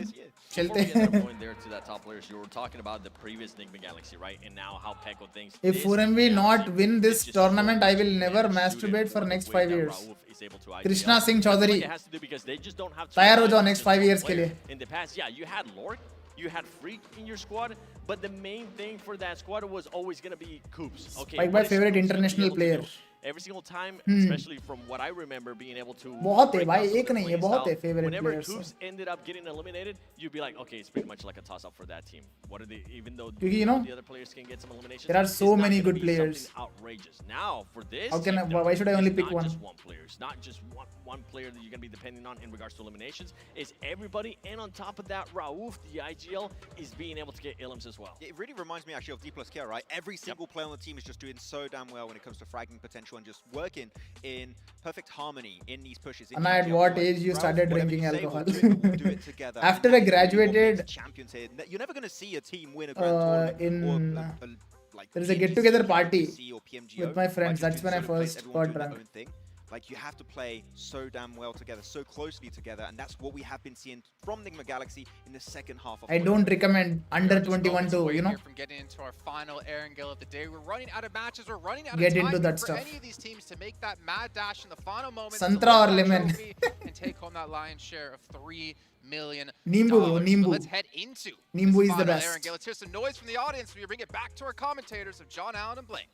Speaker 1: चलते
Speaker 9: Before we get
Speaker 1: हैं.
Speaker 9: going there to that top players, you were talking about the previous Enigma Galaxy, right? And now how Peko thinks.
Speaker 1: If
Speaker 9: this
Speaker 1: 4MV not
Speaker 9: Galaxy
Speaker 1: win this
Speaker 9: is just
Speaker 1: tournament, I will never
Speaker 9: suited
Speaker 1: masturbate for
Speaker 9: the
Speaker 1: next
Speaker 9: way
Speaker 1: 5
Speaker 9: that
Speaker 1: years.
Speaker 9: Raouf is able to
Speaker 1: Krishna
Speaker 9: IPL.
Speaker 1: Singh
Speaker 9: I feel like
Speaker 1: Chaudhary.
Speaker 9: it has to do because they just don't have
Speaker 1: तैयार हो जाओ
Speaker 9: just
Speaker 1: next 5
Speaker 9: one
Speaker 1: years के
Speaker 9: player.
Speaker 1: लिए.
Speaker 9: In the past, yeah, you had Lork, you had Freak in your squad, but the main thing for that squad was always going to be Koops. Okay,
Speaker 1: Spike
Speaker 9: what
Speaker 1: my
Speaker 9: is
Speaker 1: favorite
Speaker 9: Koops gonna be
Speaker 1: international
Speaker 9: able to
Speaker 1: player.
Speaker 9: do? Every single time, especially from what I remember being able to
Speaker 1: बहुत है
Speaker 9: break
Speaker 1: भाई,
Speaker 9: down some
Speaker 1: एक
Speaker 9: of their
Speaker 1: नहीं है,
Speaker 9: playing
Speaker 1: बहुत है
Speaker 9: style,
Speaker 1: favorite
Speaker 9: whenever
Speaker 1: players.
Speaker 9: Koops ended up getting eliminated, you'd be like, okay, it's pretty much like a toss-up for that team. What are they, even though
Speaker 1: क्योंकि you know,
Speaker 9: the other players can get some eliminations,
Speaker 1: there are
Speaker 9: it's
Speaker 1: so
Speaker 9: not
Speaker 1: many
Speaker 9: gonna
Speaker 1: good
Speaker 9: be
Speaker 1: players.
Speaker 9: something outrageous. Now, for this
Speaker 1: How can
Speaker 9: team,
Speaker 1: I- why should I only
Speaker 9: it's
Speaker 1: pick
Speaker 9: not
Speaker 1: one?
Speaker 9: just one player. It's not just one player that you're going to be depending on in regards to eliminations. It's everybody, and on top of that, Raouf, the IGL, is being able to get Illims as well.
Speaker 4: It really reminds me actually of D plus K, right? Every single player on the team is just doing so damn well when it comes to fragging potential and just working in perfect harmony in these pushes.
Speaker 1: And at what age you started drinking alcohol? After I
Speaker 4: After
Speaker 1: graduated,
Speaker 4: champions here, you're never going to see a team win a grand tournament or like
Speaker 1: there is a
Speaker 4: PMGC
Speaker 1: get-together party
Speaker 4: or PMGO,
Speaker 1: with my friends.
Speaker 4: like,
Speaker 1: That's when I
Speaker 4: sort of place
Speaker 1: first
Speaker 4: everyone
Speaker 1: got
Speaker 4: doing their
Speaker 1: drunk.
Speaker 4: own thing. Like you have to play so damn well together, so closely together, and that's what we have been seeing from Enigma Galaxy in the second half of
Speaker 1: I don't recommend under 21 to, you know,
Speaker 2: from getting into our final Erangel of the day. We're running out of matches. We're running out
Speaker 1: Get
Speaker 2: of time
Speaker 1: into that
Speaker 2: for
Speaker 1: stuff.
Speaker 2: any of these teams to make that mad dash in the final moments.
Speaker 1: Santra or lemon.
Speaker 2: And take home that lion's share of $3 million.
Speaker 1: Nimbu, bro,
Speaker 2: So
Speaker 1: Nimbu.
Speaker 2: let's head into
Speaker 1: Nimbu
Speaker 2: this
Speaker 1: is the
Speaker 2: final
Speaker 1: best.
Speaker 2: Erangel. Let's hear some noise from the audience. We bring it back to our commentators of John Allen and Blink.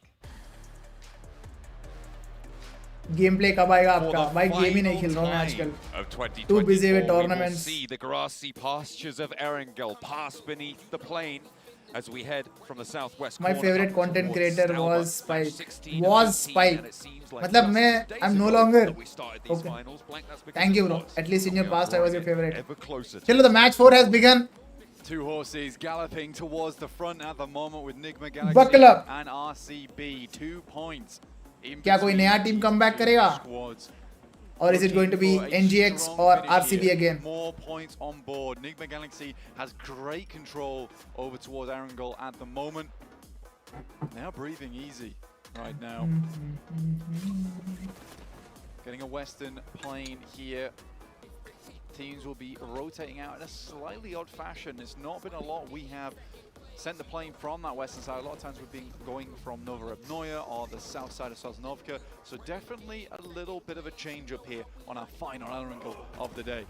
Speaker 1: Game play कब आएगा
Speaker 6: For
Speaker 1: आपका?
Speaker 6: the
Speaker 1: भाई game ही नहीं
Speaker 6: final
Speaker 1: खेल रहा हूँ मैं
Speaker 6: time
Speaker 1: आजकल.
Speaker 6: of 2024,
Speaker 1: Too busy with
Speaker 6: we will
Speaker 1: tournaments.
Speaker 6: see the grassy pastures of Erangel pass beneath the plain as we head from the southwest
Speaker 1: My
Speaker 6: corner
Speaker 1: favorite
Speaker 6: up
Speaker 1: content
Speaker 6: towards
Speaker 1: creator
Speaker 6: Stalba.
Speaker 1: was
Speaker 6: Match
Speaker 1: Spike.
Speaker 6: 16
Speaker 1: Was
Speaker 6: of 18,
Speaker 1: Spike.
Speaker 6: and it seems like
Speaker 1: मतलब
Speaker 6: just
Speaker 1: मैं
Speaker 6: days
Speaker 1: I'm no
Speaker 6: ago
Speaker 1: longer.
Speaker 6: that we started these
Speaker 1: Okay.
Speaker 6: finals. Blank, that's because
Speaker 1: Thank you,
Speaker 6: it
Speaker 1: bro.
Speaker 6: was.
Speaker 1: At least in your
Speaker 6: We are
Speaker 1: past I was your
Speaker 6: drawing it
Speaker 1: favorite.
Speaker 6: ever closer to
Speaker 1: चलो, the match 4 has begun.
Speaker 8: Two horses galloping towards the front at the moment with Enigma Galaxy
Speaker 1: Buckle up.
Speaker 8: and RCB. 2 points. In
Speaker 1: क्या कोई नया
Speaker 8: between
Speaker 1: team comeback
Speaker 8: these
Speaker 1: करेगा?
Speaker 8: squads.
Speaker 1: Or is it going to be
Speaker 8: Looking for a
Speaker 1: NGX
Speaker 8: strong
Speaker 1: or
Speaker 8: finish
Speaker 1: RCB
Speaker 8: here.
Speaker 1: again?
Speaker 8: More points on board. Enigma Galaxy has great control over towards Erangel at the moment. They are breathing easy right now. Getting a western plane here. Teams will be rotating out in a slightly odd fashion. It's not been a lot. We have sent the plane from that western side. A lot of times we've been going from Novorobnoye or the south side of Sosnovka. So definitely a little bit of a change up here on our final Erangel of the day.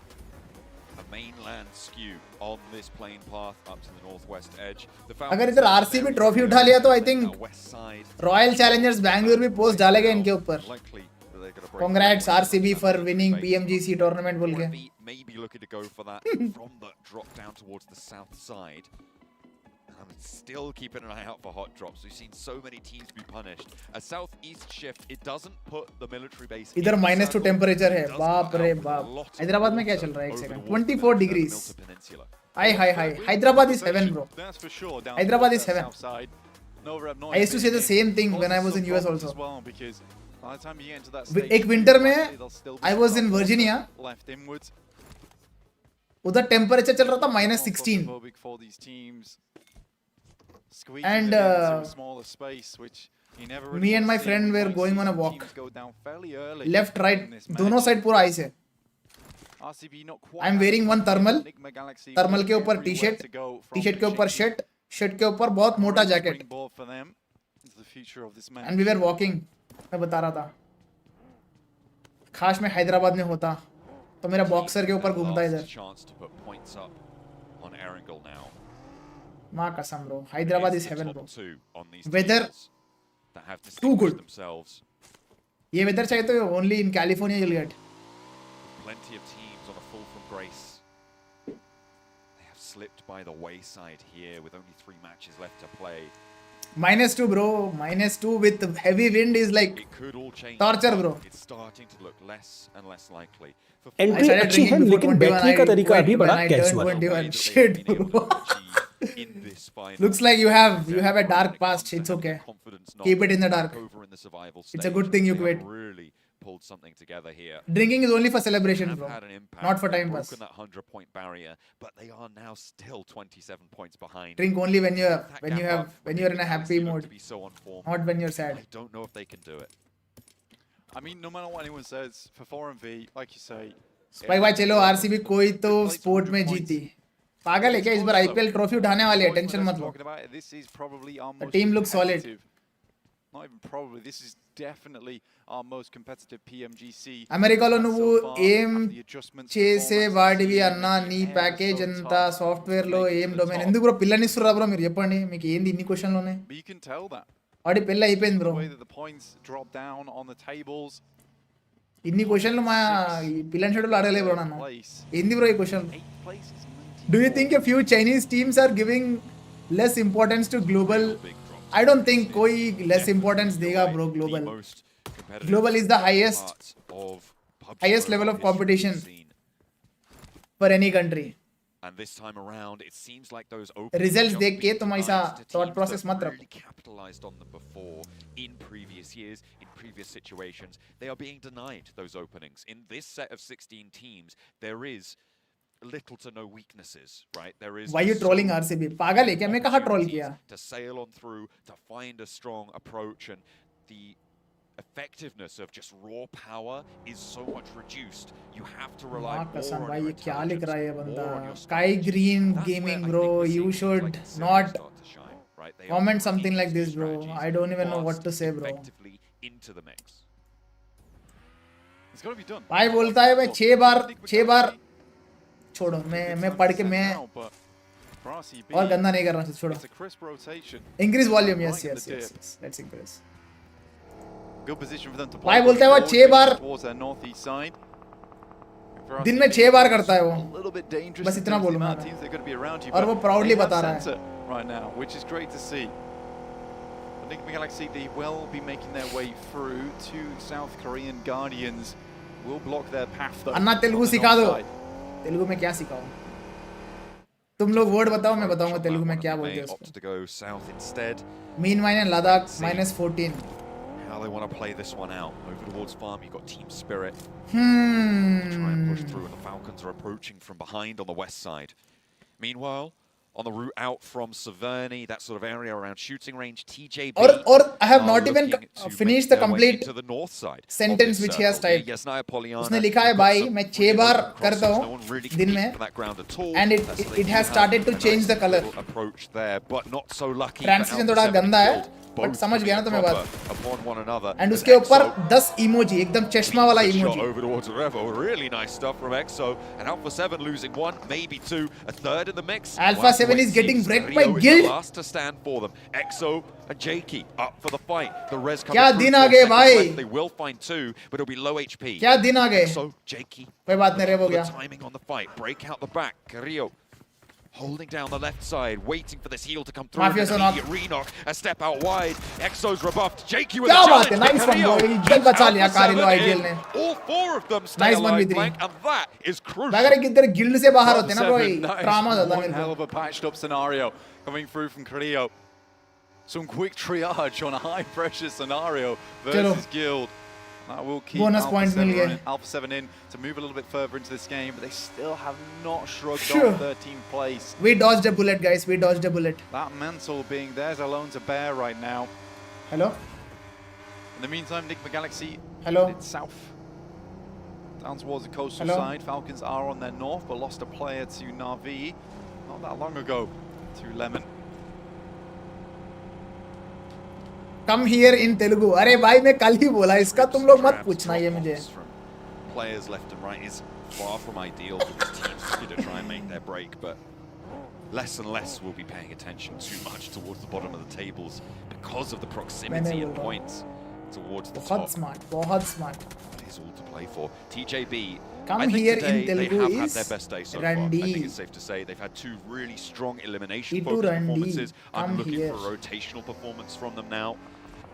Speaker 6: A mainland skew on this plane path up to the northwest edge. The
Speaker 1: अगर इधर RCB trophy उठा लिया तो I think
Speaker 6: west side
Speaker 1: royal Challengers Bangalore भी post डालेगा इनके ऊपर.
Speaker 6: likely that they're gonna break
Speaker 1: Congrats
Speaker 6: away
Speaker 1: RCB
Speaker 6: from
Speaker 1: for
Speaker 6: that
Speaker 1: winning
Speaker 6: space.
Speaker 1: PMGC tournament बोल के.
Speaker 6: Maybe looking to go for that from the drop down towards the south side. And the still keeping an eye out for hot drops. We've seen so many teams be punished. A southeast shift, it doesn't put the military base.
Speaker 1: इधर -2 temperature है, बाप रे बाप. हैदराबाद में क्या चल रहा है? एक second, 24 degrees. Hi hi hi. Hyderabad is heaven, bro.
Speaker 7: That's for sure. Down
Speaker 1: Hyderabad
Speaker 7: towards
Speaker 1: is
Speaker 7: that
Speaker 1: heaven.
Speaker 7: south side. Nova up north,
Speaker 1: I used to say the same thing when I was in US also.
Speaker 7: as well, because by the time you get into that
Speaker 1: एक
Speaker 7: stage,
Speaker 1: winter में
Speaker 7: they'll still be
Speaker 1: I was in
Speaker 7: some
Speaker 1: Virginia.
Speaker 7: left inwards.
Speaker 1: उधर temperature चल रहा था -16.
Speaker 7: Claustrophobic for these teams. Squeezing
Speaker 1: And,
Speaker 7: them into a smaller space, which you never really
Speaker 1: me and
Speaker 7: want
Speaker 1: my
Speaker 7: to see.
Speaker 1: friend
Speaker 7: We
Speaker 1: were
Speaker 7: might
Speaker 1: going
Speaker 7: see
Speaker 1: on a
Speaker 7: some
Speaker 1: walk.
Speaker 7: teams go down fairly early
Speaker 1: left right
Speaker 7: in this
Speaker 1: दोनों
Speaker 7: match.
Speaker 1: Side पूरा ice है.
Speaker 7: RCB not quite
Speaker 1: I am wearing one thermal.
Speaker 7: Enigma Galaxy
Speaker 1: thermal के
Speaker 7: with
Speaker 1: ऊपर
Speaker 7: everywhere
Speaker 1: T-shirt,
Speaker 7: to go from
Speaker 1: T-shirt के ऊपर
Speaker 7: Chicky.
Speaker 1: Shirt, shirt के ऊपर बहुत मोटा
Speaker 7: Great
Speaker 1: jacket.
Speaker 7: springboard for them into the future of this match.
Speaker 1: And we were walking. मैं बता रहा था, खास में हैदराबाद में होता तो मेरा बॉक्सर के ऊपर घूमता इधर.
Speaker 6: Chance to put points up on Erangel now.
Speaker 1: माँ कसम bro, Hyderabad is
Speaker 6: It's the
Speaker 1: heaven
Speaker 6: top
Speaker 1: bro.
Speaker 6: two on these
Speaker 1: Weather
Speaker 6: teams that have
Speaker 1: too
Speaker 6: distinguished
Speaker 1: good.
Speaker 6: themselves.
Speaker 1: ये वेदर चाहिए तो only in California you'll get.
Speaker 6: Plenty of teams on a fall from grace. They have slipped by the wayside here with only 3 matches left to play.
Speaker 1: -2 bro, -2 with heavy wind is like
Speaker 6: It could all change.
Speaker 1: torture bro.
Speaker 6: It's starting to look less and less likely. For
Speaker 1: I
Speaker 5: entry
Speaker 1: started
Speaker 5: अच्छी है
Speaker 1: drinking before
Speaker 5: लेकिन
Speaker 1: 21.
Speaker 5: बैठने का तरीका
Speaker 1: I
Speaker 5: अभी
Speaker 1: quit
Speaker 5: बड़ा
Speaker 1: when I turned
Speaker 5: casual.
Speaker 1: 21. Shit bro.
Speaker 6: in this final.
Speaker 1: Looks like you have a dark past. It's okay. Keep it in the dark.
Speaker 6: Over in the survival
Speaker 1: It's a
Speaker 6: stage.
Speaker 1: good thing you
Speaker 6: They have
Speaker 1: quit.
Speaker 6: Really pulled something together here.
Speaker 1: Drinking is only for celebration
Speaker 6: Have
Speaker 1: bro,
Speaker 6: had an impact.
Speaker 1: not for
Speaker 6: They've
Speaker 1: time pass.
Speaker 6: broken that 100-point barrier, but they are now still 27 points behind.
Speaker 1: Drink only when
Speaker 6: That
Speaker 1: you're
Speaker 6: gap up
Speaker 1: in a happy
Speaker 6: look
Speaker 1: mood,
Speaker 6: to be so on form.
Speaker 1: not when you're sad.
Speaker 6: I don't know if they can do it.
Speaker 7: I mean, no matter what anyone says, for 4-V, like you say,
Speaker 1: भाई भाई चलो RCB कोई तो sport में जीती. पागल है क्या? इस बार आईपीएल ट्रॉफी उठाने वाली है, टेंशन मत लो.
Speaker 7: This is probably our
Speaker 1: The
Speaker 7: most
Speaker 1: team looks solid.
Speaker 7: competitive- Not even probably, this is definitely our most competitive PMGC.
Speaker 1: అమెరికాలో నువ్వు
Speaker 7: so far,
Speaker 1: ఏం
Speaker 7: after the adjustments,
Speaker 1: చేసే
Speaker 7: performance,
Speaker 1: వాడివి
Speaker 7: team
Speaker 1: అన్నా
Speaker 7: is
Speaker 1: నీ
Speaker 7: ever
Speaker 1: ప్యాకేజ్
Speaker 7: so
Speaker 1: అంతా
Speaker 7: tough
Speaker 1: software
Speaker 7: to
Speaker 1: లో
Speaker 7: make it
Speaker 1: ఏం
Speaker 7: to the
Speaker 1: డొమైన్
Speaker 7: top.
Speaker 1: ఎందుకు బ్రో పిల్లనిస్తుర్రా బ్రో? మీరు చెప్పండి, మీకు ఏంది ఇన్ని క్వశ్చన్లు ఉన్నాయి?
Speaker 7: But you can tell that.
Speaker 1: వాడి పెళ్ళి అయిపోయింది bro.
Speaker 7: The way that the points drop down on the tables.
Speaker 1: ఇన్ని క్వశ్చన్లు మా పిల్లని షెడ్యూల్ అడగలే బ్రో నన్ను.
Speaker 7: Place.
Speaker 1: ఏంది బ్రో ఈ question?
Speaker 7: 8th place is 90.
Speaker 1: Do you think a few Chinese teams are giving less importance to global?
Speaker 6: Big drops.
Speaker 1: I don't think कोई less importance देगा bro global.
Speaker 6: The most competitive
Speaker 1: Global is the highest
Speaker 6: part of PUBG
Speaker 1: highest level of
Speaker 6: Mobile history
Speaker 1: competition.
Speaker 6: we've seen.
Speaker 1: for any country.
Speaker 6: And this time around, it seems like those open
Speaker 1: Results
Speaker 6: just
Speaker 1: देख के
Speaker 6: being
Speaker 1: तुम
Speaker 6: denied
Speaker 1: ऐसा
Speaker 6: to
Speaker 1: thought
Speaker 6: teams
Speaker 1: process
Speaker 6: that
Speaker 1: मत रखो.
Speaker 6: really capitalized on them before in previous years, in previous situations. They are being denied those openings. In this set of 16 teams, there is little to no weaknesses, right? There is
Speaker 1: Why you
Speaker 6: so
Speaker 1: trolling RCB? पागल है क्या? मैं कहाँ troll किया?
Speaker 6: to sail on through, to find a strong approach, and the effectiveness of just raw power is so much reduced. You have to rely
Speaker 1: माँ
Speaker 6: more
Speaker 1: कसम
Speaker 6: on
Speaker 1: भाई,
Speaker 6: your
Speaker 1: ये क्या लिख रहा है ये
Speaker 6: intelligence,
Speaker 1: बंदा?
Speaker 6: more on your
Speaker 1: Sky
Speaker 6: strategy.
Speaker 1: Green
Speaker 6: That's where
Speaker 1: Gaming
Speaker 6: I
Speaker 1: bro,
Speaker 6: think we're
Speaker 1: you
Speaker 6: seeing
Speaker 1: should
Speaker 6: like Sirius
Speaker 1: not.
Speaker 6: start to shine, right? They are
Speaker 1: Comment something
Speaker 6: putting
Speaker 1: like
Speaker 6: these
Speaker 1: this, bro.
Speaker 6: strategies
Speaker 1: I don't even know what
Speaker 6: fast,
Speaker 1: to say, bro.
Speaker 6: effectively into the mix.
Speaker 7: It's got to be done.
Speaker 1: भाई बोलता है मैं 6 बार छोड़ो, मैं पढ़ के मैं
Speaker 7: For RCB,
Speaker 1: और गंदा नहीं कर रहा, छोड़ो.
Speaker 7: it's a crisp rotation.
Speaker 1: Increase volume, yes,
Speaker 7: Right in
Speaker 1: yes,
Speaker 7: the
Speaker 1: yes,
Speaker 7: dip.
Speaker 1: yes. Let's increase.
Speaker 7: Good position for them to
Speaker 1: भाई
Speaker 7: play.
Speaker 1: बोलता है वो 6 बार
Speaker 7: towards their northeast side. For
Speaker 1: दिन में
Speaker 7: RCB,
Speaker 1: 6 बार करता है
Speaker 7: a
Speaker 1: वो.
Speaker 7: little bit dangerous
Speaker 1: बस
Speaker 7: in
Speaker 1: इतना
Speaker 7: terms of the
Speaker 1: बोलूंगा
Speaker 7: amount of
Speaker 1: मैं.
Speaker 7: teams that are going to be around you,
Speaker 1: और वो
Speaker 7: but
Speaker 1: proudly
Speaker 7: they have
Speaker 1: बता रहा है.
Speaker 7: center right now, which is great to see. I think Galaxy, they will be making their way through. 2 South Korean Guardians will block their path though.
Speaker 1: Anna Telugu
Speaker 7: on the
Speaker 1: सिखा दो.
Speaker 7: north side.
Speaker 1: Telugu में क्या सिखाऊं? तुम लोग word बताओ, मैं बताऊंगा
Speaker 6: Approach on
Speaker 1: Telugu
Speaker 6: that
Speaker 1: में
Speaker 6: one,
Speaker 1: क्या
Speaker 6: and they
Speaker 1: बोलते
Speaker 6: may
Speaker 1: हैं
Speaker 6: opt
Speaker 1: उसको.
Speaker 6: to go south instead.
Speaker 1: Meanwhile in Ladakh
Speaker 6: See.
Speaker 1: -14.
Speaker 6: How they want to play this one out. Over towards farm, you've got Team Spirit. Try and push through, and the Falcons are approaching from behind on the west side. Meanwhile, on the route out from Severny, that sort of area around shooting range, TJB.
Speaker 1: और I have
Speaker 6: are
Speaker 1: not even
Speaker 6: looking to
Speaker 1: finished
Speaker 6: make
Speaker 1: the
Speaker 6: their way
Speaker 1: complete
Speaker 6: into the north side of
Speaker 1: sentence
Speaker 6: this
Speaker 1: which he has
Speaker 6: circle.
Speaker 1: typed.
Speaker 6: Yasnaya Polyana,
Speaker 1: उसने लिखा है
Speaker 6: they've got
Speaker 1: भाई
Speaker 6: some
Speaker 1: मैं
Speaker 6: really
Speaker 1: 6 बार
Speaker 6: open
Speaker 1: करता
Speaker 6: crosses,
Speaker 1: हूँ
Speaker 6: no one really
Speaker 1: दिन
Speaker 6: competing
Speaker 1: में,
Speaker 6: for that ground at all.
Speaker 1: and
Speaker 6: So they
Speaker 1: it
Speaker 6: do
Speaker 1: has
Speaker 6: have
Speaker 1: started to
Speaker 6: a
Speaker 1: change
Speaker 6: nice
Speaker 1: the color.
Speaker 6: little approach there, but not so lucky.
Speaker 1: Transition
Speaker 6: for
Speaker 1: थोड़ा
Speaker 6: Alpha 7
Speaker 1: गंदा है,
Speaker 6: killed,
Speaker 1: but
Speaker 6: both
Speaker 1: समझ गया ना
Speaker 6: coming
Speaker 1: तुम्हें
Speaker 6: proper upon one another.
Speaker 1: and
Speaker 6: As
Speaker 1: उसके ऊपर
Speaker 6: Exo
Speaker 1: 10 emoji, एकदम चश्मा वाला
Speaker 6: Good shot
Speaker 1: emoji.
Speaker 6: over towards Revo. Really nice stuff from Exo. And Alpha 7 losing 1, maybe 2, a third in the mix.
Speaker 1: Alpha
Speaker 6: Well,
Speaker 1: 7
Speaker 6: it
Speaker 1: is getting
Speaker 6: seems
Speaker 1: wrecked by
Speaker 6: Rio is
Speaker 1: Guild.
Speaker 6: the last to stand for them. Exo and Jakey up for the fight. The res coming
Speaker 1: क्या
Speaker 6: through
Speaker 1: दिन
Speaker 6: for
Speaker 1: uh
Speaker 6: a
Speaker 1: गए
Speaker 6: second
Speaker 1: भाई.
Speaker 6: left. They will find 2, but it'll be low HP.
Speaker 1: क्या दिन आ गए.
Speaker 6: Exo, Jakey.
Speaker 1: कोई बात नहीं, रेव हो
Speaker 6: The
Speaker 1: गया.
Speaker 6: timing on the fight. Break out the back. Carrillo. holding down the left side, waiting for this heal to come through.
Speaker 1: Mafia
Speaker 6: An
Speaker 1: Sonok.
Speaker 6: immediate re-knock, a step out wide. Exo's rebuffed. JQ with a
Speaker 1: क्या बात है,
Speaker 6: challenge.
Speaker 1: nice one,
Speaker 6: Carrillo
Speaker 1: boy.
Speaker 6: keeps
Speaker 1: जल्द बचा लिया
Speaker 6: Alpha
Speaker 1: Carrillo
Speaker 6: 7
Speaker 1: IGL
Speaker 6: in.
Speaker 1: ने.
Speaker 6: All 4 of them stay
Speaker 1: Nice
Speaker 6: alive,
Speaker 1: 1v3.
Speaker 6: Blank, and that is crucial.
Speaker 1: अगर एक इधर गिल्ड से बाहर होते ना भाई,
Speaker 8: That is
Speaker 1: ड्रामा होता
Speaker 8: one
Speaker 1: मेरे
Speaker 8: hell
Speaker 1: को.
Speaker 8: of a patched up scenario coming through from Carrillo. Some quick triage on a high pressure scenario versus Guild. That will keep
Speaker 1: Bonus point मिल गए.
Speaker 8: Alpha 7 in to move a little bit further into this game, but they still have not shrugged
Speaker 1: Sure.
Speaker 8: off 13th place.
Speaker 1: We dodged a bullet, guys. We dodged a bullet.
Speaker 8: That mantle being theirs alone to bear right now.
Speaker 1: Hello.
Speaker 8: In the meantime, Nigma Galaxy
Speaker 1: Hello.
Speaker 8: headed south. Down towards the coastal
Speaker 1: Hello.
Speaker 8: side. Falcons are on their north, but lost a player to Navi not that long ago to Lemon.
Speaker 1: Come here in Telugu. अरे भाई मैं कल ही बोला इसका तुम लोग मत पूछना ये मुझे.
Speaker 6: Players left and right is far from ideal for these teams to try and make their break, but less and less will be paying attention too much towards the bottom of the tables because of the proximity and points towards the
Speaker 1: बहुत
Speaker 6: top.
Speaker 1: smart, बहुत smart.
Speaker 6: It is all to play for. TJB,
Speaker 1: Come
Speaker 6: I think
Speaker 1: here
Speaker 6: today
Speaker 1: in Telugu
Speaker 6: they have had
Speaker 1: is
Speaker 6: their best day so far. I
Speaker 1: Randy.
Speaker 6: think it's safe to say they've had 2 really strong elimination
Speaker 1: Itu
Speaker 6: focused
Speaker 1: Randy.
Speaker 6: performances. I'm
Speaker 1: Come
Speaker 6: looking
Speaker 1: here.
Speaker 6: for a rotational performance from them now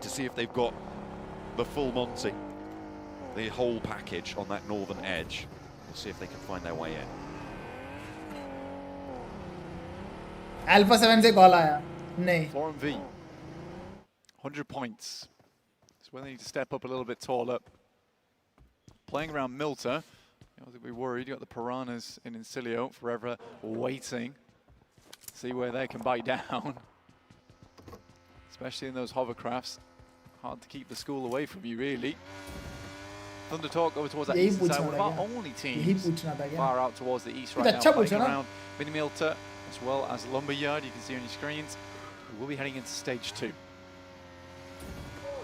Speaker 6: to see if they've got the full Monty, the whole package on that northern edge. We'll see if they can find their way in.
Speaker 1: Alpha 7 से call आया. नहीं.
Speaker 8: 4MV, 100 points. So when they need to step up a little bit taller. Playing around Milta, you don't have to be worried. You got the Piranhas in Incilio forever waiting. See where they can bite down. Especially in those hovercrafts. Hard to keep the school away from you, really. Thunder Talk over towards that
Speaker 1: यही
Speaker 8: eastern side.
Speaker 1: पूछना
Speaker 8: One of
Speaker 1: था
Speaker 8: our
Speaker 1: क्या?
Speaker 8: only
Speaker 1: यही
Speaker 8: teams
Speaker 1: पूछना था क्या?
Speaker 8: far out towards the east
Speaker 1: कुछ
Speaker 8: right now.
Speaker 1: अच्छा
Speaker 8: Playing
Speaker 1: पूछा ना?
Speaker 8: around Mini Milta as well as Lumberyard. You can see on your screens. We will be heading into stage 2.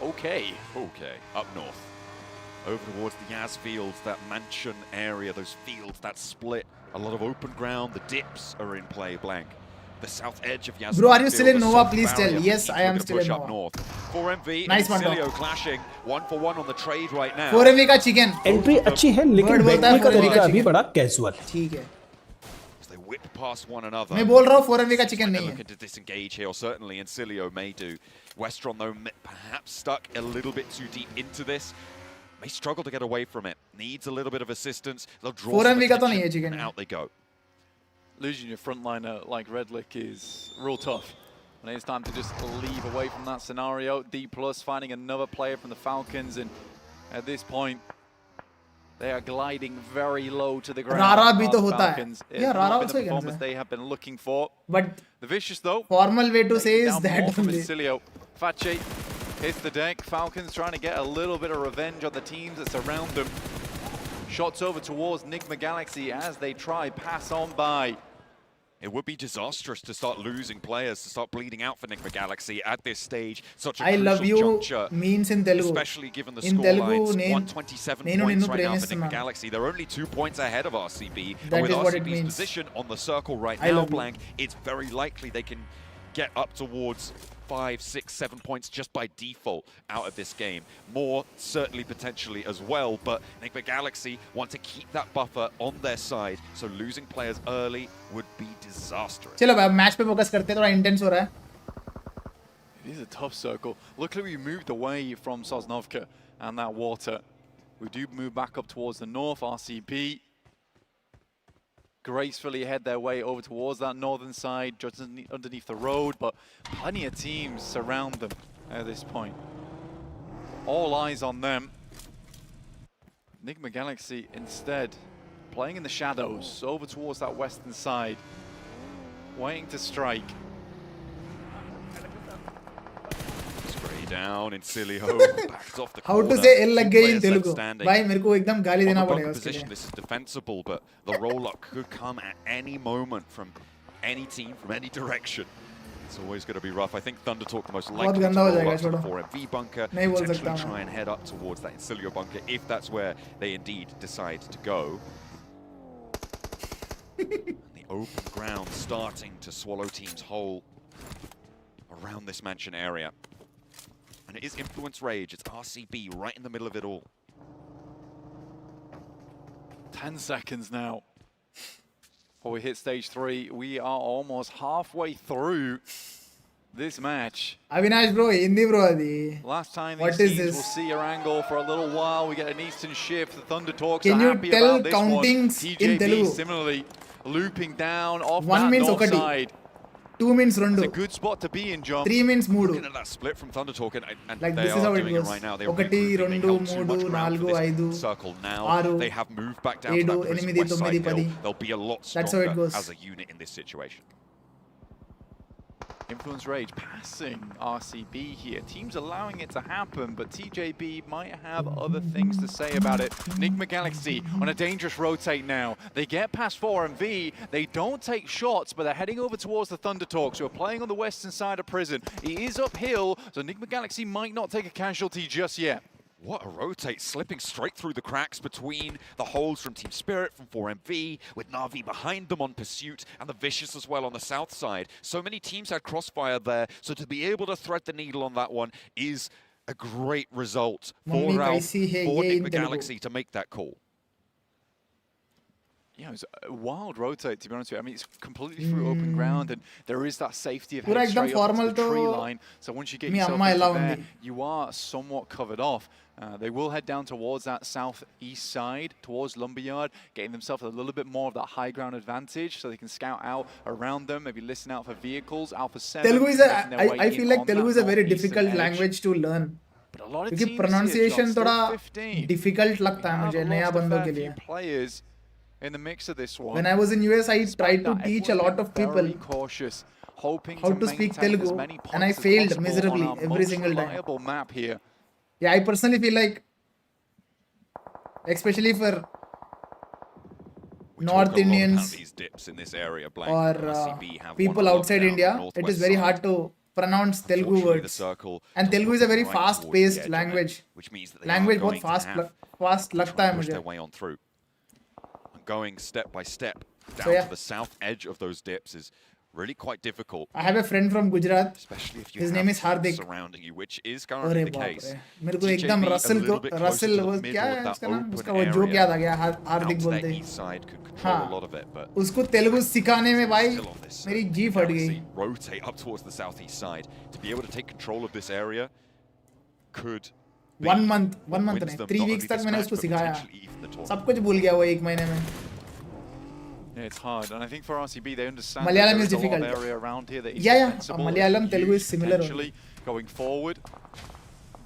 Speaker 8: Okay.
Speaker 6: Okay, up north. Over towards the Yaz fields, that mansion area, those fields, that split. A lot of open ground, the dips are in play, Blank. The south edge of Yaz.
Speaker 1: Bro, are you still in Nova? Please tell. Yes, I am still in
Speaker 6: Up
Speaker 1: Nova.
Speaker 6: north. 4MV
Speaker 1: Nice
Speaker 6: and
Speaker 1: one,
Speaker 6: Cilio
Speaker 1: dog.
Speaker 6: clashing. 1-for-1 on the trade right now.
Speaker 1: 4MV का chicken.
Speaker 5: Entry अच्छी है लेकिन
Speaker 1: Bird बोलता है
Speaker 5: बैठने का
Speaker 1: 4MV
Speaker 5: तरीका
Speaker 1: का
Speaker 5: अभी
Speaker 1: chicken.
Speaker 5: बड़ा कैजुअल है.
Speaker 1: ठीक है.
Speaker 6: As they whip past one another.
Speaker 1: मैं बोल रहा हूँ 4MV का chicken
Speaker 6: They're
Speaker 1: नहीं है.
Speaker 6: looking to disengage here, or certainly Incilio may do. Westron, though, perhaps stuck a little bit too deep into this. May struggle to get away from it. Needs a little bit of assistance. They'll draw
Speaker 1: 4MV का तो नहीं है
Speaker 6: attention,
Speaker 1: chicken.
Speaker 6: and out they go.
Speaker 8: Losing your frontliner like Redlick is real tough. And it's time to just leave away from that scenario. D plus finding another player from the Falcons, and at this point, they are gliding very low to the ground.
Speaker 1: Rara भी तो
Speaker 8: Our
Speaker 1: होता है.
Speaker 8: Falcons.
Speaker 1: Yeah,
Speaker 8: It's
Speaker 1: Rara
Speaker 8: not been
Speaker 1: also
Speaker 8: the
Speaker 1: can
Speaker 8: performance
Speaker 1: say.
Speaker 8: they have been looking for.
Speaker 1: But
Speaker 8: The Vicious, though,
Speaker 1: formal way to say is
Speaker 8: down
Speaker 1: that
Speaker 8: more from
Speaker 1: only.
Speaker 8: Incilio. Facci hits the deck. Falcons trying to get a little bit of revenge on the teams that surround them. Shots over towards Nigma Galaxy as they try pass on by.
Speaker 6: It would be disastrous to start losing players, to start bleeding out for Nigma Galaxy at this stage. Such a
Speaker 1: I
Speaker 6: crucial
Speaker 1: love you
Speaker 6: juncture,
Speaker 1: means in Telugu.
Speaker 6: especially given the
Speaker 1: In Telugu,
Speaker 6: scorelines.
Speaker 1: నేను
Speaker 6: 127
Speaker 1: నేను
Speaker 6: points
Speaker 1: నిన్ను
Speaker 6: right now for Nigma
Speaker 1: ప్రేమిస్తున్నాను.
Speaker 6: Galaxy. They're only 2 points ahead of RCB.
Speaker 1: That
Speaker 6: And with
Speaker 1: is what it
Speaker 6: RCB's
Speaker 1: means.
Speaker 6: position on the circle right
Speaker 1: I
Speaker 6: now,
Speaker 1: love you.
Speaker 6: Blank, it's very likely they can get up towards 5, 6, 7 points just by default out of this game. More certainly potentially as well, but Nigma Galaxy want to keep that buffer on their side, so losing players early would be disastrous.
Speaker 1: चलो भाई match पे focus करते हैं, थोड़ा intense हो रहा है.
Speaker 8: It is a tough circle. Luckily, we moved away from Sosnovka and that water. We do move back up towards the north. RCB gracefully head their way over towards that northern side, just underneath the road, but plenty of teams surround them at this point. All eyes on them. Nigma Galaxy instead playing in the shadows over towards that western side, waiting to strike.
Speaker 6: Spray down, Incilio backed off the
Speaker 1: How
Speaker 6: corner.
Speaker 1: to say L लग
Speaker 6: Two
Speaker 1: गई in
Speaker 6: players left
Speaker 1: Telugu.
Speaker 6: standing.
Speaker 1: भाई मेरे को एकदम गाली
Speaker 6: On
Speaker 1: देना
Speaker 6: the bunker
Speaker 1: पड़ेगा उसके
Speaker 6: position,
Speaker 1: लिए.
Speaker 6: this is defensible, but the roll-up could come at any moment from any team, from any direction. It's always going to be rough. I think Thunder Talk the most likely to
Speaker 1: गंदा हो
Speaker 6: roll
Speaker 1: जाएगा,
Speaker 6: up to the
Speaker 1: छोड़ो.
Speaker 6: 4MV bunker,
Speaker 1: नहीं बोल
Speaker 6: potentially
Speaker 1: सकता मैं.
Speaker 6: try and head up towards that Incilio bunker if that's where they indeed decide to go. The open ground starting to swallow teams whole around this mansion area. And it is Influence Rage. It's RCB right in the middle of it all.
Speaker 8: 10 seconds now. Before we hit stage 3, we are almost halfway through this match.
Speaker 1: Avinash bro, Hindi bro adi.
Speaker 8: Last time
Speaker 1: What
Speaker 8: these
Speaker 1: is
Speaker 8: teams
Speaker 1: this?
Speaker 8: will see our angle for a little while. We get an eastern shift. The Thunder Talks
Speaker 1: Can
Speaker 8: are
Speaker 1: you
Speaker 8: happy
Speaker 1: tell
Speaker 8: about this
Speaker 1: countings
Speaker 8: one.
Speaker 1: in
Speaker 8: TJB
Speaker 1: Telugu?
Speaker 8: similarly looping down off
Speaker 1: 1
Speaker 8: that
Speaker 1: means
Speaker 8: north
Speaker 1: okati.
Speaker 8: side.
Speaker 1: 2 means
Speaker 8: It's a
Speaker 1: rendu.
Speaker 8: good spot to be in, John.
Speaker 1: 3 means
Speaker 6: Looking
Speaker 1: moodu.
Speaker 6: at that split from Thunder Talk, and
Speaker 1: Like
Speaker 6: they
Speaker 1: this is
Speaker 6: are
Speaker 1: how it
Speaker 6: doing
Speaker 1: goes.
Speaker 6: it right now. They're
Speaker 1: Okati,
Speaker 6: regrouping. They
Speaker 1: rendu,
Speaker 6: held too much
Speaker 1: moodu,
Speaker 6: ground for
Speaker 1: nalgu,
Speaker 6: this
Speaker 1: aidu,
Speaker 6: circle now.
Speaker 1: aru,
Speaker 6: They have moved back down to
Speaker 1: ఏడు,
Speaker 6: that
Speaker 1: ఎనిమిది,
Speaker 6: west
Speaker 1: తొమ్మిది,
Speaker 6: side hill.
Speaker 1: పది.
Speaker 6: They'll be a lot
Speaker 1: That's how it
Speaker 6: stronger
Speaker 1: goes.
Speaker 6: as a unit in this situation.
Speaker 8: Influence Rage passing RCB here. Teams allowing it to happen, but TJB might have other things to say about it. Enigma Galaxy on a dangerous rotate now. They get past 4MV. They don't take shots, but they're heading over towards the Thunder Talks, who are playing on the western side of prison. It is uphill, so Enigma Galaxy might not take a casualty just yet.
Speaker 6: What a rotate, slipping straight through the cracks between the holes from Team Spirit, from 4MV, with Na'Vi behind them on pursuit, and the Vicious as well on the south side. So many teams had crossfire there, so to be able to thread the needle on that one is a great result for
Speaker 1: Mummy
Speaker 6: Ralph,
Speaker 1: kaisi hai
Speaker 6: for
Speaker 1: ye in
Speaker 6: Enigma
Speaker 1: Telugu.
Speaker 6: Galaxy to make that call.
Speaker 8: Yeah, it was a wild rotate, to be honest with you. I mean, it's completely through open ground, and there is that safety of
Speaker 1: Pura
Speaker 8: heading
Speaker 1: ekdam
Speaker 8: straight up to
Speaker 1: formal
Speaker 8: the tree
Speaker 1: to
Speaker 8: line. So once you get
Speaker 1: me
Speaker 8: yourself
Speaker 1: అమ్మ ఎలా
Speaker 8: into there,
Speaker 1: ఉంది?
Speaker 8: you are somewhat covered off. They will head down towards that southeast side, towards Lumberyard, getting themselves a little bit more of that high ground advantage, so they can scout out around them, maybe listen out for vehicles. Alpha 7.
Speaker 1: Telugu is
Speaker 8: making their way
Speaker 1: I
Speaker 8: in
Speaker 1: feel like
Speaker 8: on
Speaker 1: Telugu
Speaker 8: that
Speaker 1: is a very
Speaker 8: northeastern
Speaker 1: difficult
Speaker 8: edge.
Speaker 1: language to learn.
Speaker 8: But a lot of
Speaker 1: क्योंकि
Speaker 8: teams here,
Speaker 1: pronunciation
Speaker 8: John, still
Speaker 1: थोड़ा
Speaker 8: 15.
Speaker 1: difficult
Speaker 8: We
Speaker 1: लगता है
Speaker 8: have
Speaker 1: मुझे
Speaker 8: lost
Speaker 1: नया
Speaker 8: a
Speaker 1: बंदों
Speaker 8: fair
Speaker 1: के
Speaker 8: few
Speaker 1: लिए.
Speaker 8: players in the mix of this one.
Speaker 1: When I was in US, I tried to
Speaker 8: Despite that,
Speaker 1: teach a
Speaker 8: everyone's
Speaker 1: lot
Speaker 8: been
Speaker 1: of people
Speaker 8: very cautious, hoping
Speaker 1: how to speak
Speaker 8: maintain
Speaker 1: Telugu,
Speaker 8: as many
Speaker 1: and I
Speaker 8: points as
Speaker 1: failed
Speaker 8: possible
Speaker 1: miserably
Speaker 8: on our
Speaker 1: every
Speaker 8: most
Speaker 1: single time.
Speaker 8: reliable map here.
Speaker 1: Yeah, I personally feel like, especially for
Speaker 6: We
Speaker 1: North
Speaker 6: talk a lot
Speaker 1: Indians
Speaker 6: about these dips in this area, Blank.
Speaker 1: or
Speaker 6: RCB have
Speaker 1: people
Speaker 6: one
Speaker 1: outside
Speaker 6: lockdown
Speaker 1: India,
Speaker 6: on the
Speaker 1: it is
Speaker 6: northwest
Speaker 1: very
Speaker 6: side.
Speaker 1: hard to pronounce Telugu
Speaker 6: Unfortunately, the
Speaker 1: words.
Speaker 6: circle
Speaker 1: And
Speaker 6: just
Speaker 1: Telugu is a
Speaker 6: puts
Speaker 1: very
Speaker 6: them right towards
Speaker 1: fast-paced
Speaker 6: the edge of it,
Speaker 1: language.
Speaker 6: which means that they are
Speaker 1: Language
Speaker 6: going
Speaker 1: बहुत
Speaker 6: to have
Speaker 1: fast
Speaker 6: to
Speaker 1: लगता
Speaker 6: try
Speaker 1: है
Speaker 6: and push
Speaker 1: मुझे.
Speaker 6: their way on through. And going step by step down
Speaker 1: So, yeah.
Speaker 6: to the south edge of those dips is really quite difficult,
Speaker 1: I have a friend from Gujarat.
Speaker 6: especially if you
Speaker 1: His
Speaker 6: have
Speaker 1: name is
Speaker 6: teams
Speaker 1: Hardik.
Speaker 6: surrounding you, which is
Speaker 1: अरे
Speaker 6: currently the
Speaker 1: बाप
Speaker 6: case.
Speaker 1: रे, मेरे को
Speaker 6: TJB
Speaker 1: एकदम
Speaker 6: a
Speaker 1: Russell को
Speaker 6: little bit closer
Speaker 1: Russell
Speaker 6: to the
Speaker 1: वो
Speaker 6: middle
Speaker 1: क्या
Speaker 6: of
Speaker 1: है
Speaker 6: that
Speaker 1: उसका नाम,
Speaker 6: open
Speaker 1: उसका वो जोक
Speaker 6: area.
Speaker 1: याद आ गया, हार्दिक
Speaker 6: Out to
Speaker 1: बोलते
Speaker 6: their
Speaker 1: हैं.
Speaker 6: east side could control
Speaker 1: हाँ,
Speaker 6: a lot of it, but
Speaker 1: उसको तेलुगु सिखाने में भाई
Speaker 6: still on this.
Speaker 1: मेरी जी फट गई.
Speaker 6: Galaxy rotate up towards the southeast side to be able to take control of this area could be
Speaker 1: 1 month
Speaker 6: what
Speaker 1: नहीं,
Speaker 6: wins them
Speaker 1: 3
Speaker 6: not
Speaker 1: weeks
Speaker 6: only
Speaker 1: तक
Speaker 6: this
Speaker 1: मैंने
Speaker 6: match,
Speaker 1: उसको
Speaker 6: but
Speaker 1: सिखाया.
Speaker 6: potentially even the tournament.
Speaker 1: सब कुछ भूल गया वो 1 महीने में.
Speaker 8: Yeah, it's hard, and I think for RCB they understand
Speaker 1: Malayalam
Speaker 8: that
Speaker 1: is
Speaker 8: there is a lot of
Speaker 1: difficult.
Speaker 8: area around here that is
Speaker 1: Yeah, yeah,
Speaker 8: defensible,
Speaker 1: Malayalam,
Speaker 8: and
Speaker 1: Telugu is
Speaker 8: huge
Speaker 1: similar only.
Speaker 8: potentially going forward.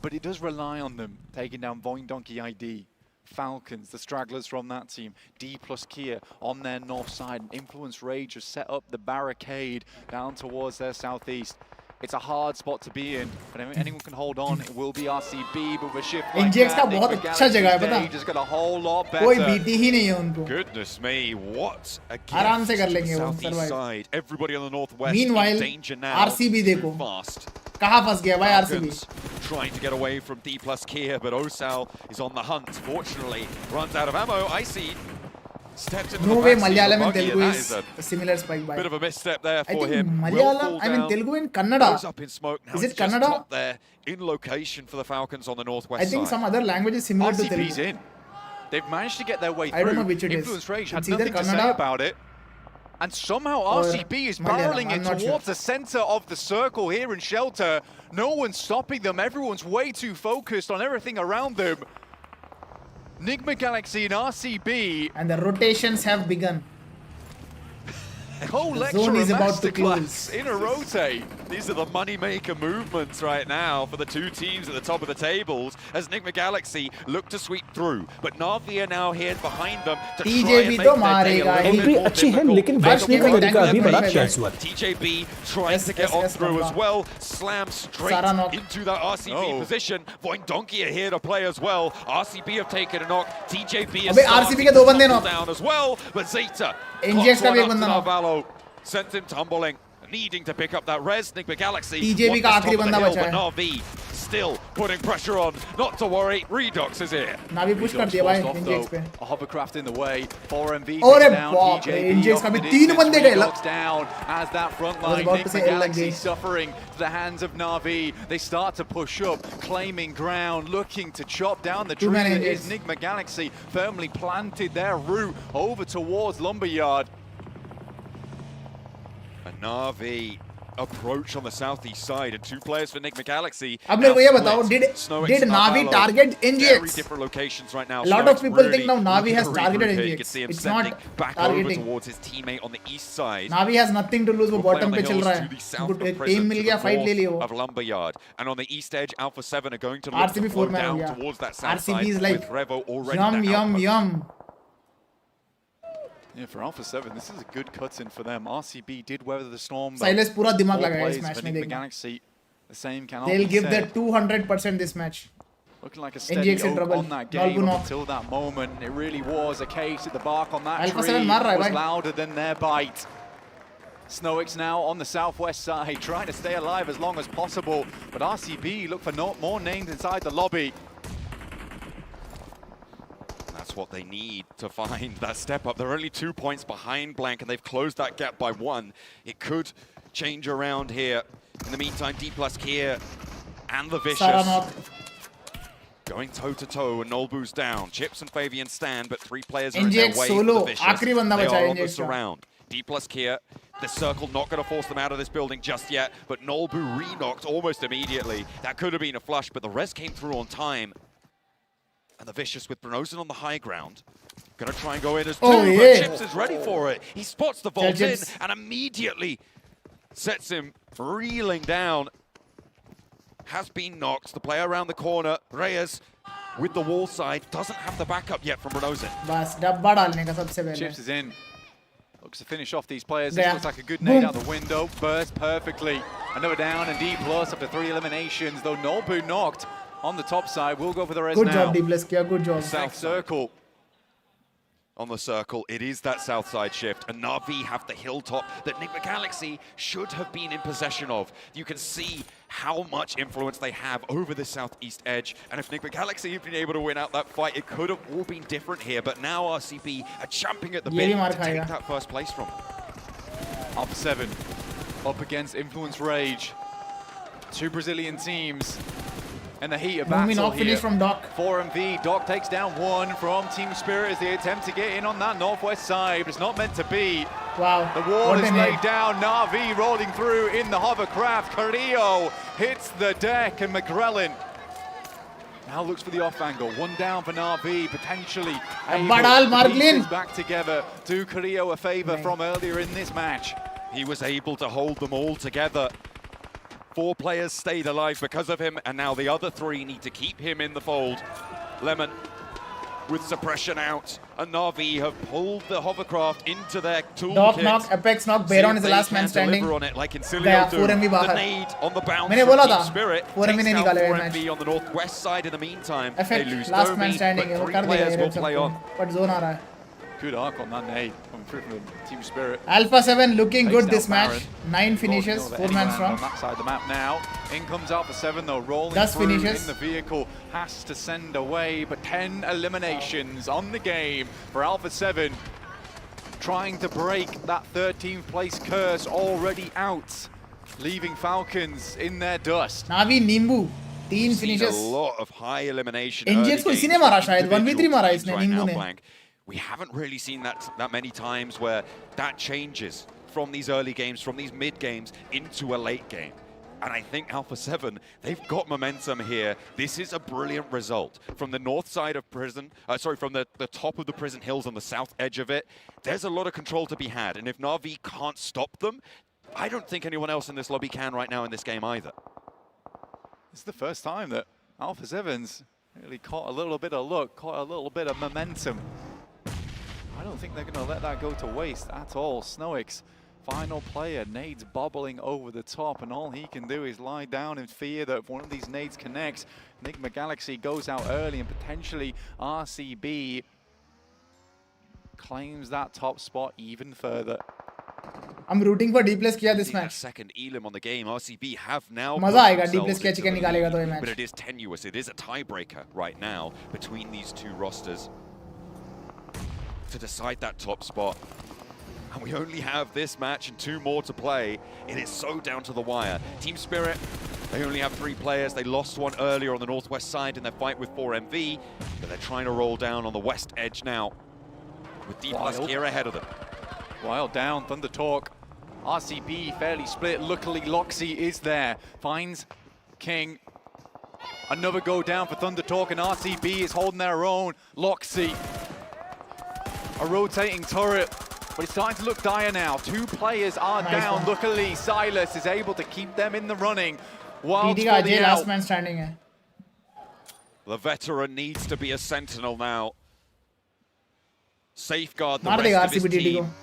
Speaker 8: But it does rely on them taking down Voin Donkey ID, Falcons, the stragglers from that team, D plus Kia on their north side. Influence Rage has set up the barricade down towards their southeast. It's a hard spot to be in, but if anyone can hold on, it will be RCB. But with a shift like
Speaker 1: NGX का
Speaker 8: that,
Speaker 1: बहुत
Speaker 8: Enigma
Speaker 1: अच्छा जगह है,
Speaker 8: Galaxy's
Speaker 1: पता?
Speaker 8: stage has got a whole lot better.
Speaker 1: कोई बीती ही नहीं है उनको.
Speaker 6: Goodness me, what a gift
Speaker 1: आराम से कर
Speaker 6: to the
Speaker 1: लेंगे वो,
Speaker 6: southeast
Speaker 1: survive.
Speaker 6: side. Everybody on the northwest
Speaker 1: Meanwhile,
Speaker 6: in danger now.
Speaker 1: RCB
Speaker 6: Too
Speaker 1: देखो.
Speaker 6: fast.
Speaker 1: कहाँ फंस गया भाई RCB?
Speaker 6: Falcons trying to get away from D plus Kia, but Osal is on the hunt. Fortunately, runs out of ammo. Icy steps into
Speaker 1: No
Speaker 6: the
Speaker 1: way
Speaker 6: backseat of
Speaker 1: Malayalam
Speaker 6: the
Speaker 1: and
Speaker 6: buggy,
Speaker 1: Telugu
Speaker 6: and that
Speaker 1: is
Speaker 6: is
Speaker 1: a similar spike by.
Speaker 6: bit of a misstep there
Speaker 1: I
Speaker 6: for
Speaker 1: think
Speaker 6: him. Will
Speaker 1: Malayalam,
Speaker 6: fall
Speaker 1: I mean
Speaker 6: down.
Speaker 1: Telugu and Kannada.
Speaker 6: Goes up in smoke. Now
Speaker 1: Is
Speaker 6: it's
Speaker 1: it
Speaker 6: just
Speaker 1: Kannada?
Speaker 6: top there in location for the Falcons on the northwest
Speaker 1: I think
Speaker 6: side.
Speaker 1: some other language is similar to
Speaker 8: RCB's
Speaker 1: Telugu.
Speaker 8: in. They've managed to get their way through.
Speaker 1: I don't know which it is.
Speaker 8: Influence Rage had
Speaker 1: It's either
Speaker 8: nothing to say
Speaker 1: Kannada
Speaker 8: about it. And somehow
Speaker 1: or
Speaker 8: RCB is
Speaker 1: Malayalam,
Speaker 8: barreling
Speaker 1: I'm
Speaker 8: in
Speaker 1: not
Speaker 8: towards
Speaker 1: sure.
Speaker 8: the center of the circle here in Shelter. No one's stopping them. Everyone's way too focused on everything around them. Enigma Galaxy and RCB.
Speaker 1: And the rotations have begun.
Speaker 8: Co-lecture
Speaker 1: zone is
Speaker 8: a
Speaker 1: about to
Speaker 8: masterclass
Speaker 1: close.
Speaker 8: in a rotate.
Speaker 6: These are the moneymaker movements right now for the two teams at the top of the tables as Enigma Galaxy look to sweep through. But Na'Vi are now here behind them to try
Speaker 1: TJB
Speaker 6: and make
Speaker 1: तो
Speaker 6: their day a
Speaker 1: मारेगा
Speaker 6: little
Speaker 1: ही.
Speaker 6: bit
Speaker 5: entry
Speaker 6: more
Speaker 5: अच्छी है
Speaker 6: difficult.
Speaker 5: लेकिन
Speaker 6: They
Speaker 5: बैठने का
Speaker 6: don't
Speaker 5: तरीका
Speaker 6: want
Speaker 5: अभी
Speaker 6: to
Speaker 5: बड़ा
Speaker 6: make
Speaker 5: casual.
Speaker 6: TJB trying to get
Speaker 1: Yes,
Speaker 6: on
Speaker 1: yes,
Speaker 6: through as
Speaker 1: Bamba.
Speaker 6: well. Slam straight
Speaker 1: Sara knock.
Speaker 6: into that RCB
Speaker 8: Oh.
Speaker 6: position. Voin Donkey are here to play as well. RCB have taken a knock. TJB is
Speaker 1: अबे RCB के दो बंदे knock.
Speaker 6: down as well. But Zeta
Speaker 1: NGX का भी एक
Speaker 6: clocks one
Speaker 1: बंदा
Speaker 6: up to
Speaker 1: knock.
Speaker 6: Navallo. Sent him tumbling. Needing to pick up that res. Enigma Galaxy
Speaker 1: TJB
Speaker 6: want
Speaker 1: का
Speaker 6: this
Speaker 1: आखिरी
Speaker 6: top of the
Speaker 1: बंदा
Speaker 6: hill,
Speaker 1: बचा
Speaker 6: but
Speaker 1: है.
Speaker 6: Na'Vi still putting pressure on. Not to worry, Redux is here.
Speaker 1: Navi push कर
Speaker 8: Redux
Speaker 1: दिया भाई
Speaker 8: forced off,
Speaker 1: NGX पे.
Speaker 8: though. A hovercraft in the way. 4MV
Speaker 1: अरे
Speaker 8: takes down
Speaker 1: बाप रे,
Speaker 8: TJB.
Speaker 1: NGX
Speaker 8: off
Speaker 1: का भी
Speaker 8: the
Speaker 1: तीन
Speaker 8: distance.
Speaker 1: बंदे गए.
Speaker 8: Redux down as that front
Speaker 1: I was
Speaker 8: line.
Speaker 1: about to
Speaker 8: Enigma
Speaker 1: say
Speaker 8: Galaxy
Speaker 1: LG.
Speaker 8: suffering to the hands of Na'Vi. They start to push up, claiming ground, looking to chop down the tree
Speaker 1: many
Speaker 8: that
Speaker 1: NGX.
Speaker 8: is Enigma Galaxy. Firmly planted their route over towards Lumberyard.
Speaker 6: A Na'Vi approach on the southeast side, and 2 players for Enigma Galaxy.
Speaker 1: अब मेरे को ये बताओ, did Na'Vi target
Speaker 6: Very
Speaker 1: NGX?
Speaker 6: different locations right now.
Speaker 1: A lot of
Speaker 6: Snowick's
Speaker 1: people
Speaker 6: really
Speaker 1: think now Na'Vi has
Speaker 6: looking to regroup
Speaker 1: targeted
Speaker 6: here. You
Speaker 1: NGX.
Speaker 6: can see him
Speaker 1: It's
Speaker 6: sending
Speaker 1: not
Speaker 6: back over
Speaker 1: targeting.
Speaker 6: towards his teammate on the east side.
Speaker 1: Na'Vi has nothing to lose. वो
Speaker 6: We'll play
Speaker 1: bottom
Speaker 6: on
Speaker 1: पे
Speaker 6: the
Speaker 1: चल
Speaker 6: hills
Speaker 1: रहा
Speaker 6: to
Speaker 1: है.
Speaker 6: the south
Speaker 1: उनको
Speaker 6: of
Speaker 1: एक
Speaker 6: prison,
Speaker 1: team mill
Speaker 6: to
Speaker 1: गया,
Speaker 6: the
Speaker 1: fight ले ली
Speaker 6: north
Speaker 1: वो.
Speaker 6: of Lumberyard. And on the east edge, Alpha 7 are going to look
Speaker 1: RCB
Speaker 6: to flow
Speaker 1: 4 man हो
Speaker 6: down
Speaker 1: गया.
Speaker 6: towards that south
Speaker 1: RCB
Speaker 6: side
Speaker 1: is like
Speaker 6: with Revo already
Speaker 1: yum
Speaker 6: that
Speaker 1: yum
Speaker 6: outpost.
Speaker 1: yum.
Speaker 7: Yeah, for Alpha 7, this is a good cut-in for them. RCB did weather the storm.
Speaker 1: Silas पूरा दिमाग
Speaker 7: 4
Speaker 1: लगाया इस
Speaker 7: players
Speaker 1: match
Speaker 7: for
Speaker 1: में
Speaker 7: Enigma
Speaker 1: देखना.
Speaker 7: Galaxy. The same can
Speaker 1: They'll
Speaker 7: be
Speaker 1: give
Speaker 7: said.
Speaker 1: their 200% this match.
Speaker 7: Looking like a steady
Speaker 1: NGX in
Speaker 7: oak
Speaker 1: trouble.
Speaker 7: on that
Speaker 1: Nolbu
Speaker 7: game
Speaker 1: knock.
Speaker 7: up until that moment. It really was a case that the bark on that
Speaker 1: Alpha
Speaker 7: tree
Speaker 1: 7 मार रहा है
Speaker 7: was
Speaker 1: भाई.
Speaker 7: louder than their bite. Snowick's now on the southwest side, trying to stay alive as long as possible. But RCB look for more names inside the lobby.
Speaker 6: That's what they need to find that step up. They're only 2 points behind Blank, and they've closed that gap by 1. It could change around here. In the meantime, D+ Kia and the Vicious going toe-to-toe, and Nolbu's down. Chips and Fabian stand, but 3 players are in their
Speaker 1: NGX
Speaker 6: way
Speaker 1: solo.
Speaker 6: for the Vicious.
Speaker 1: आखिरी बंदा
Speaker 6: They
Speaker 1: बचा
Speaker 6: are
Speaker 1: है
Speaker 6: on the
Speaker 1: NGX का.
Speaker 6: surround. D+ Kia, the circle not going to force them out of this building just yet, but Nolbu re-knocked almost immediately. That could have been a flush, but the res came through on time. And the Vicious with Brenozen on the high ground. Gonna try and go in as 2,
Speaker 1: Oh,
Speaker 6: but
Speaker 1: yeah.
Speaker 6: Chips is ready for it. He spots the vault in
Speaker 1: Chips.
Speaker 6: and immediately sets him reeling down. Has been knocked. The player around the corner, Reyes, with the wall side, doesn't have the backup yet from Brenozen.
Speaker 1: बस डब्बा डालने का सबसे पहले.
Speaker 7: Chips is in. Looks to finish off these players.
Speaker 1: Yeah.
Speaker 7: This looks like a good
Speaker 1: Boom.
Speaker 7: nade out the window. Burst perfectly. Another down and D+ after 3 eliminations. Though Nolbu knocked on the top side. We'll go for the rest
Speaker 1: Good
Speaker 7: now.
Speaker 1: job, D+ Kia. Good job.
Speaker 7: South circle.
Speaker 6: On the circle, it is that south side shift, and Na'Vi have the hilltop that Enigma Galaxy should have been in possession of. You can see how much influence they have over the southeast edge, and if Enigma Galaxy had been able to win out that fight, it could have all been different here, but now RCB are champing at the bit to take that first place from them.
Speaker 7: Alpha 7 up against Influence Rage. 2 Brazilian teams in the heat of
Speaker 1: Boomy
Speaker 7: battle
Speaker 1: knock
Speaker 7: here.
Speaker 1: finish from Doc.
Speaker 7: 4MV, Doc takes down 1 from Team Spirit as they attempt to get in on that northwest side, but it's not meant to be.
Speaker 1: Wow.
Speaker 7: The wall
Speaker 1: What
Speaker 7: is
Speaker 1: a
Speaker 7: laid
Speaker 1: nade.
Speaker 7: down. Na'Vi rolling through in the hovercraft. Carrillo hits the deck, and McGrellin now looks for the off angle. 1 down for Na'Vi, potentially able
Speaker 1: Badal
Speaker 7: to
Speaker 1: Marglin.
Speaker 7: piece this back together. Do Carrillo a favor from earlier in this match.
Speaker 6: He was able to hold them all together. 4 players stayed alive because of him, and now the other 3 need to keep him in the fold. Lemon with suppression out, and Na'Vi have pulled the hovercraft into their toolkit.
Speaker 1: Doc knock, Apex knock, Baron is the last man standing.
Speaker 6: On it like Incilio
Speaker 1: गया,
Speaker 6: do.
Speaker 1: 4MV
Speaker 6: The
Speaker 1: बाहर.
Speaker 6: nade on the bounce
Speaker 1: मैंने
Speaker 6: from
Speaker 1: बोला
Speaker 6: Team
Speaker 1: था,
Speaker 6: Spirit
Speaker 1: 4MV
Speaker 6: takes
Speaker 1: नहीं
Speaker 6: down
Speaker 1: निकालेगा
Speaker 6: 4MV
Speaker 1: match.
Speaker 6: on the northwest side in the meantime.
Speaker 1: Effect,
Speaker 6: They lose
Speaker 1: last
Speaker 6: no
Speaker 1: man
Speaker 6: meat,
Speaker 1: standing
Speaker 6: but
Speaker 1: है, वो
Speaker 6: 3
Speaker 1: कर देगा
Speaker 6: players
Speaker 1: ये
Speaker 6: will
Speaker 1: सबको.
Speaker 6: play on.
Speaker 1: But zone आ रहा है.
Speaker 7: Good arc on that nade coming through from Team Spirit.
Speaker 1: Alpha 7 looking
Speaker 7: Takes
Speaker 1: good
Speaker 7: down
Speaker 1: this match.
Speaker 7: Baron.
Speaker 1: 9 finishes,
Speaker 7: Over
Speaker 1: 4 man
Speaker 7: anywhere
Speaker 1: strong.
Speaker 7: on that side of the map now. In comes Alpha 7 though, rolling
Speaker 1: 10
Speaker 7: through
Speaker 1: finishes.
Speaker 7: in the vehicle. Has to send away, but 10 eliminations on the game for Alpha 7. Trying to break that 13th place curse already out. Leaving Falcons in their dust.
Speaker 1: Na'Vi Nimbu 3
Speaker 6: Seen
Speaker 1: finishes.
Speaker 6: a lot of high elimination.
Speaker 1: NGX को इसी ने मारा शायद, 1v3 मारा इसने,
Speaker 6: right
Speaker 1: Nimbu
Speaker 6: now,
Speaker 1: ने.
Speaker 6: Blank. We haven't really seen that many times where that changes from these early games, from these mid games into a late game. And I think Alpha 7, they've got momentum here. This is a brilliant result. From the north side of prison, from the top of the prison hills on the south edge of it, there's a lot of control to be had. And if Na'Vi can't stop them, I don't think anyone else in this lobby can right now in this game either.
Speaker 7: It's the first time that Alpha 7's really caught a little bit of luck, caught a little bit of momentum. I don't think they're going to let that go to waste at all. Snowick's final player, nades bobbling over the top, and all he can do is lie down in fear that if one of these nades connects, Enigma Galaxy goes out early and potentially RCB claims that top spot even further.
Speaker 1: I'm rooting for D+ Kia this
Speaker 6: That
Speaker 1: match.
Speaker 6: second elim on the game, RCB have now
Speaker 1: मजा
Speaker 6: put
Speaker 1: आएगा, D+
Speaker 6: themselves
Speaker 1: Kia
Speaker 6: into
Speaker 1: chicken
Speaker 6: the
Speaker 1: निकालेगा तो ये
Speaker 6: lead,
Speaker 1: match.
Speaker 6: but it is tenuous. It is a tiebreaker right now between these two rosters to decide that top spot. And we only have this match and 2 more to play. It is so down to the wire. Team Spirit, they only have 3 players. They lost 1 earlier on the northwest side in their fight with 4MV, but they're trying to roll down on the west edge now with D+ Kia ahead of them.
Speaker 7: Wild down, Thunder Talk
Speaker 8: RCB fairly split. Luckily, Loxy is there. Finds King. Another go down for Thunder Talk, and RCB is holding their own. Loxy, a rotating turret, but it's starting to look dire now. 2 players are down. Luckily, Silas is able to keep them in the running. Wild
Speaker 1: TD का Ajay last man standing है.
Speaker 6: The veteran needs to be a sentinel now. Safeguard the
Speaker 1: मार
Speaker 6: rest
Speaker 1: देगा
Speaker 6: of his
Speaker 1: RCB TD को.
Speaker 6: team.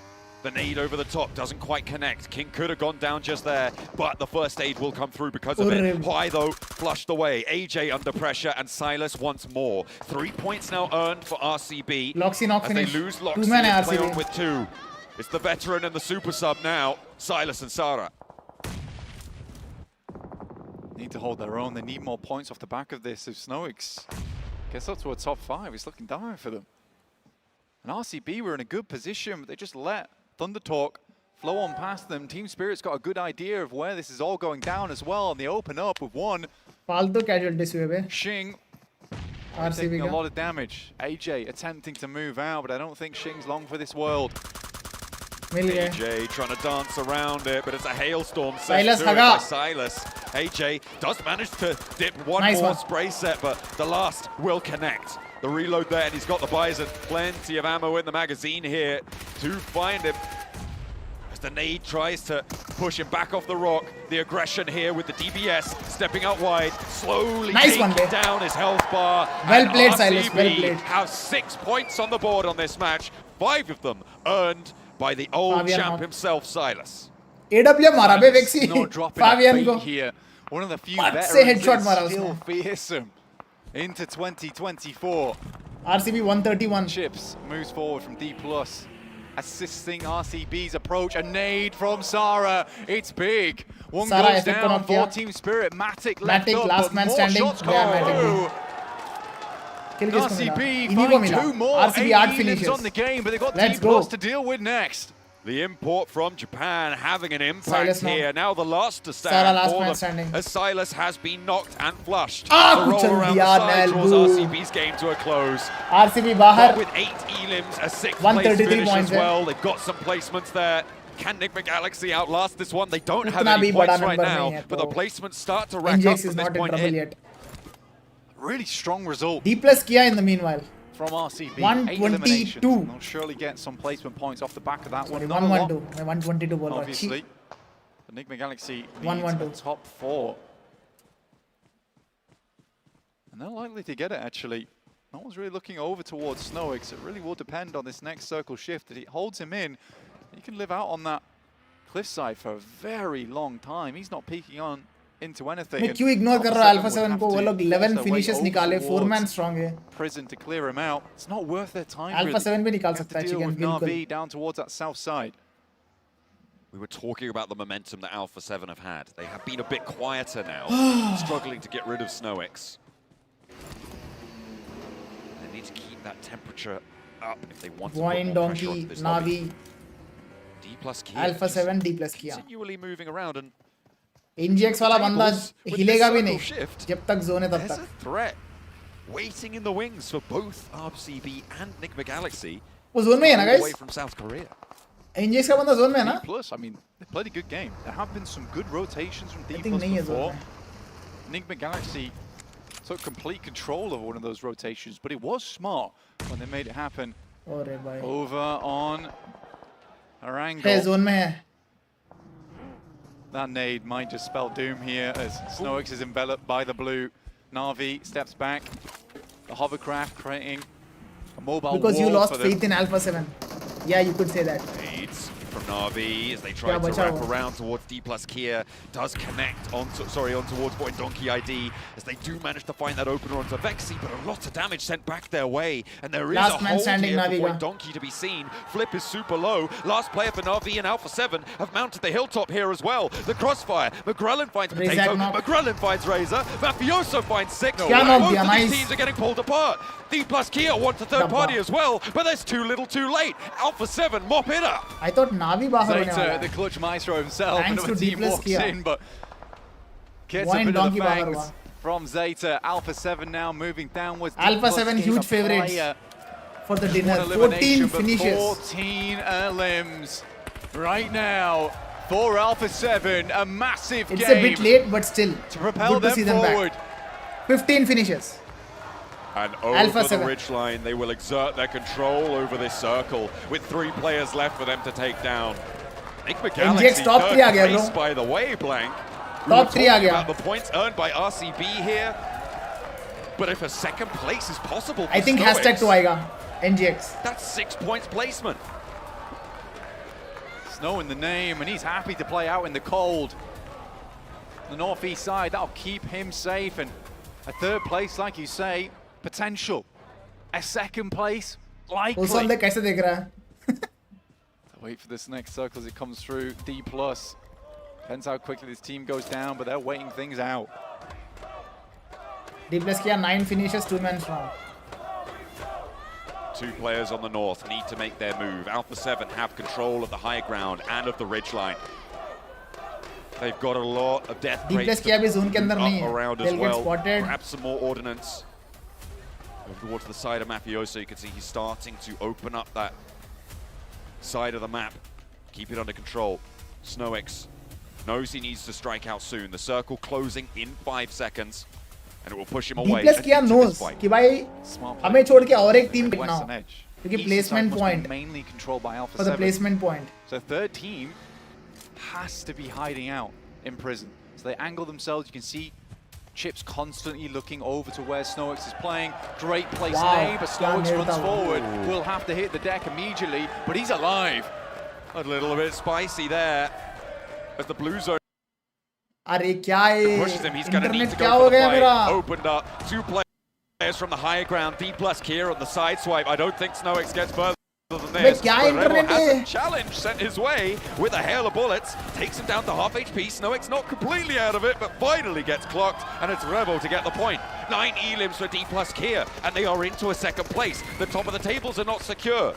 Speaker 6: The nade over the top doesn't quite connect. King could have gone down just there, but the first aid will come through because of it. High though, flushed away. AJ under pressure, and Silas once more. 3 points now earned for RCB.
Speaker 1: Loxy knock
Speaker 6: as
Speaker 1: finish.
Speaker 6: they lose
Speaker 1: 2
Speaker 6: Loxy
Speaker 1: man
Speaker 6: and play
Speaker 1: RCB.
Speaker 6: on with 2. It's the veteran and the super sub now. Silas and Sara.
Speaker 8: Need to hold their own. They need more points off the back of this. If Snowix gets up to a top 5, it's looking dire for them. And RCB were in a good position, but they just let Thunder Talk flow on past them. Team Spirit's got a good idea of where this is all going down as well, and they open up with 1.
Speaker 1: फालतू casualties हुए बे.
Speaker 8: Shing
Speaker 1: RCB
Speaker 8: taking a
Speaker 1: का.
Speaker 8: lot of damage. AJ attempting to move out, but I don't think Shing's long for this world.
Speaker 1: मिल गए.
Speaker 6: AJ trying to dance around it, but it's a hailstorm set
Speaker 1: Silas
Speaker 6: to it
Speaker 1: Haga.
Speaker 6: by Silas. AJ does manage to dip one
Speaker 1: Nice
Speaker 6: more
Speaker 1: one.
Speaker 6: spray set, but the last will connect. The reload there, and he's got the Bison. Plenty of ammo in the magazine here to find him. As the nade tries to push him back off the rock. The aggression here with the DBS stepping out wide, slowly
Speaker 1: Nice one,
Speaker 6: taking
Speaker 1: babe.
Speaker 6: down his health bar.
Speaker 1: Well
Speaker 6: And
Speaker 1: played, Silas,
Speaker 6: RCB
Speaker 1: well played.
Speaker 6: have 6 points on the board on this match. 5 of them earned by the old
Speaker 1: Fabian
Speaker 6: champ
Speaker 1: knock.
Speaker 6: himself, Silas.
Speaker 1: AWM मारा बे Vexy.
Speaker 8: Not dropping
Speaker 1: Fabian
Speaker 8: a
Speaker 1: को.
Speaker 8: beat here. One of the few
Speaker 1: But
Speaker 8: veterans
Speaker 1: से headshot
Speaker 8: that's
Speaker 1: मारा
Speaker 8: still
Speaker 1: उसने.
Speaker 8: fearsome into 2024.
Speaker 1: RCB 131.
Speaker 8: Chips moves forward from D+, assisting RCB's approach. A nade from Sara. It's big. One
Speaker 1: Sara
Speaker 8: goes
Speaker 1: effect को
Speaker 8: down
Speaker 1: knock
Speaker 8: for
Speaker 1: किया.
Speaker 8: Team Spirit. Matic left
Speaker 1: Matic
Speaker 8: up,
Speaker 1: last
Speaker 8: but
Speaker 1: man
Speaker 8: more
Speaker 1: standing.
Speaker 8: shots
Speaker 1: Yeah,
Speaker 8: come
Speaker 1: Matic
Speaker 8: through.
Speaker 1: Kill किसको मिला?
Speaker 8: RCB
Speaker 1: इन्हीं को
Speaker 8: find
Speaker 1: मिला.
Speaker 8: 2 more.
Speaker 1: RCB 8
Speaker 8: 8
Speaker 1: finishes.
Speaker 8: on the game, but they got
Speaker 1: Let's
Speaker 8: D+
Speaker 1: go.
Speaker 8: to deal with next.
Speaker 6: The import from Japan having an impact
Speaker 1: Silas knocked.
Speaker 6: here. Now the last to stand
Speaker 1: Sara last
Speaker 6: for
Speaker 1: man
Speaker 6: them,
Speaker 1: standing.
Speaker 6: as Silas has been knocked and flushed.
Speaker 1: Ah,
Speaker 6: the roll
Speaker 1: कुचल
Speaker 6: around the
Speaker 1: दिया
Speaker 6: side draws
Speaker 1: Nelbu.
Speaker 6: RCB's game to a close.
Speaker 1: RCB
Speaker 6: But
Speaker 1: बाहर.
Speaker 6: with 8 elims, a 6th
Speaker 1: 133
Speaker 6: place finish
Speaker 1: points
Speaker 6: as
Speaker 1: there.
Speaker 6: well. They've got some placements there. Can Nick McGalaxy outlast this one? They don't have
Speaker 1: उतना
Speaker 6: any
Speaker 1: भी
Speaker 6: points
Speaker 1: बड़ा
Speaker 6: right
Speaker 1: number
Speaker 6: now,
Speaker 1: नहीं है,
Speaker 6: but the
Speaker 1: तो
Speaker 6: placements start to rack up
Speaker 1: NGX
Speaker 6: from
Speaker 1: is
Speaker 6: this
Speaker 1: not in
Speaker 6: point
Speaker 1: trouble
Speaker 6: in.
Speaker 1: yet.
Speaker 8: Really strong result
Speaker 1: D+ किया in the meanwhile.
Speaker 8: from RCB.
Speaker 1: 122.
Speaker 8: 8 eliminations. They'll surely get some placement points off the back of that
Speaker 1: Sorry,
Speaker 8: one. Not a lot,
Speaker 1: 112. मैं 122 बोल रहा हूँ.
Speaker 8: obviously. But Enigma Galaxy needs
Speaker 1: 112.
Speaker 8: a top 4. And they're likely to get it, actually. No one's really looking over towards Snowix. It really will depend on this next circle shift. If it holds him in, he can live out on that cliffside for a very long time. He's not peeking on into anything.
Speaker 1: मैं
Speaker 8: and
Speaker 1: क्यों ignore कर
Speaker 8: Alpha
Speaker 1: रहा हूँ
Speaker 8: 7
Speaker 1: Alpha
Speaker 8: would
Speaker 1: 7
Speaker 8: have
Speaker 1: को? वो
Speaker 8: to
Speaker 1: लोग
Speaker 8: force
Speaker 1: 11
Speaker 8: their way
Speaker 1: finishes
Speaker 8: over
Speaker 1: निकाले. 4
Speaker 8: towards
Speaker 1: man strong है.
Speaker 8: prison to clear him out. It's not worth their time.
Speaker 1: Alpha
Speaker 8: really.
Speaker 1: 7 भी निकाल
Speaker 8: They have
Speaker 1: सकता है
Speaker 8: to deal
Speaker 1: chicken
Speaker 8: with
Speaker 1: बिल्कुल.
Speaker 8: Na'Vi down towards that south side.
Speaker 6: We were talking about the momentum that Alpha 7 have had. They have been a bit quieter now, struggling to get rid of Snowix. They need to keep that temperature up if they want to put
Speaker 1: Wine
Speaker 6: more pressure
Speaker 1: Donkey
Speaker 6: onto this lobby.
Speaker 1: Navi
Speaker 6: D+ Kia
Speaker 1: Alpha
Speaker 6: just
Speaker 1: 7 D+ किया.
Speaker 6: continually moving around, and
Speaker 1: NGX वाला बंदा
Speaker 6: with
Speaker 1: हिलेगा
Speaker 6: this
Speaker 1: भी
Speaker 6: circle
Speaker 1: नहीं
Speaker 6: shift,
Speaker 1: जब तक zone है तब
Speaker 6: there's
Speaker 1: तक.
Speaker 6: a threat waiting in the wings for both RCB and Nick McGalaxy.
Speaker 1: वो जोन में है ना
Speaker 6: all the way
Speaker 1: guys?
Speaker 6: from South Korea.
Speaker 1: NGX का बंदा जोन में है ना?
Speaker 8: D+, I mean, they played a good game. There have been some good rotations from D+
Speaker 1: I think नहीं है जोन
Speaker 8: before.
Speaker 1: में.
Speaker 8: Enigma Galaxy took complete control of one of those rotations, but it was smart when they made it happen.
Speaker 1: अरे भाई.
Speaker 8: Over on
Speaker 1: है
Speaker 8: Arango.
Speaker 1: Zone में है.
Speaker 8: That nade might just spell doom here as Snowix is enveloped by the blue. Na'Vi steps back. The hovercraft creating a mobile
Speaker 1: Because you
Speaker 8: wall
Speaker 1: lost
Speaker 8: for them.
Speaker 1: faith in Alpha 7. Yeah, you could say that.
Speaker 6: Nades from Na'Vi as they try
Speaker 1: Yeah,
Speaker 6: to
Speaker 1: watch
Speaker 6: wrap
Speaker 1: out.
Speaker 6: around towards D+ Kia. Does connect on towards Boy Donkey ID as they do manage to find that opener onto Vexy, but a lot of damage sent back their way. And there is
Speaker 1: Last
Speaker 6: a
Speaker 1: man
Speaker 6: hold
Speaker 1: standing,
Speaker 6: here for
Speaker 1: Na'Vi
Speaker 6: Boy
Speaker 1: का.
Speaker 6: Donkey to be seen. Flip is super low. Last player for Na'Vi and Alpha 7 have mounted the hilltop here as well. The crossfire. McGrellin finds
Speaker 1: Razak
Speaker 6: Potato.
Speaker 1: knock.
Speaker 6: McGrellin finds Razor. Mafioso finds 6.
Speaker 1: क्या knock
Speaker 6: Both
Speaker 1: दिया,
Speaker 6: of
Speaker 1: nice.
Speaker 6: these teams are getting pulled apart. D+ Kia wants a third
Speaker 1: Dabba.
Speaker 6: party as well, but there's too little too late. Alpha 7 mop it up.
Speaker 1: I thought Navi बाहर होने वाला
Speaker 8: Zeta,
Speaker 1: है.
Speaker 8: the clutch maestro himself,
Speaker 1: Thanks
Speaker 8: another
Speaker 1: to D+
Speaker 8: team walks
Speaker 1: Kia.
Speaker 8: in, but gets
Speaker 1: Wine
Speaker 8: a bit of
Speaker 1: Donkey
Speaker 8: the
Speaker 1: बाहर
Speaker 8: fangs
Speaker 1: हुआ.
Speaker 8: from Zeta. Alpha 7 now moving downwards.
Speaker 1: Alpha
Speaker 8: D+
Speaker 1: 7
Speaker 8: Kia,
Speaker 1: huge
Speaker 8: a
Speaker 1: favorites
Speaker 8: player,
Speaker 1: for the
Speaker 8: one
Speaker 1: dinner.
Speaker 8: elimination,
Speaker 1: 14
Speaker 8: but
Speaker 1: finishes.
Speaker 8: 14 elims right now
Speaker 7: For Alpha 7, a massive
Speaker 1: It's
Speaker 7: game
Speaker 1: a bit late, but still
Speaker 7: to propel
Speaker 1: good to
Speaker 7: them
Speaker 1: see them
Speaker 7: forward.
Speaker 1: back. 15 finishes.
Speaker 6: And
Speaker 1: Alpha
Speaker 6: over the
Speaker 1: 7.
Speaker 6: ridgeline, they will exert their control over this circle with 3 players left for them to take down. Enigma
Speaker 1: NGX
Speaker 6: Galaxy
Speaker 1: top 3 आ गया
Speaker 6: third place,
Speaker 1: bro.
Speaker 6: by the way, Blank.
Speaker 1: Top 3 आ गया.
Speaker 6: About the points earned by RCB here. But if a second place is possible for
Speaker 1: I think
Speaker 6: Stoics,
Speaker 1: hashtag 2 आएगा. NGX.
Speaker 6: that's 6 points placement.
Speaker 8: Snow in the name, and he's happy to play out in the cold. The northeast side, that'll keep him safe, and a third place, like you say, potential. A second place, likely.
Speaker 1: उस बंदे कैसे देख रहा है?
Speaker 8: Wait for this next circle as it comes through. D+. Depends how quickly this team goes down, but they're waiting things out.
Speaker 1: D+ किया 9 finishes, 2 men strong.
Speaker 6: 2 players on the north need to make their move. Alpha 7 have control of the high ground and of the ridgeline. They've got a lot of death
Speaker 1: D+
Speaker 6: rates
Speaker 1: किया भी zone के अंदर नहीं है.
Speaker 6: around as
Speaker 1: They'll get
Speaker 6: well.
Speaker 1: spotted.
Speaker 6: Grab some more ordnance. Over towards the side of Mafioso, you can see he's starting to open up that side of the map. Keep it under control. Snowix knows he needs to strike out soon. The circle closing in 5 seconds. And it will push him away.
Speaker 1: D+ किया knows कि भाई हमें छोड़ के और एक team
Speaker 8: Western
Speaker 1: देखना हो.
Speaker 8: edge.
Speaker 1: क्योंकि
Speaker 8: Eastern
Speaker 1: placement
Speaker 8: side must be
Speaker 1: point
Speaker 8: mainly controlled by Alpha
Speaker 1: for the
Speaker 8: 7.
Speaker 1: placement point.
Speaker 8: So third team has to be hiding out in prison. So they angle themselves. You can see Chips constantly looking over to where Snowix is playing. Great place
Speaker 1: Wow.
Speaker 8: A, but Snowix
Speaker 1: Yeah,
Speaker 8: runs
Speaker 1: nailed that
Speaker 8: forward. Will have to hit the deck immediately, but he's alive.
Speaker 6: A little bit spicy there. As the blue zone
Speaker 1: अरे क्या है?
Speaker 6: pushes him, he's going to need
Speaker 1: internet
Speaker 6: to
Speaker 1: क्या
Speaker 6: go
Speaker 1: हो
Speaker 6: for the
Speaker 1: गया
Speaker 6: fight.
Speaker 1: मेरा?
Speaker 6: Opened up. 2 players from the higher ground. D+ here on the side swipe. I don't think Snowix gets further than this.
Speaker 1: क्या
Speaker 6: But Rebel
Speaker 1: internet
Speaker 6: has a
Speaker 1: है?
Speaker 6: challenge sent his way with a hail of bullets. Takes him down to half HP. Snowix not completely out of it, but finally gets clocked. And it's Rebel to get the point. 9 elims for D+ Kia. And they are into a second place. The top of the tables are not secure.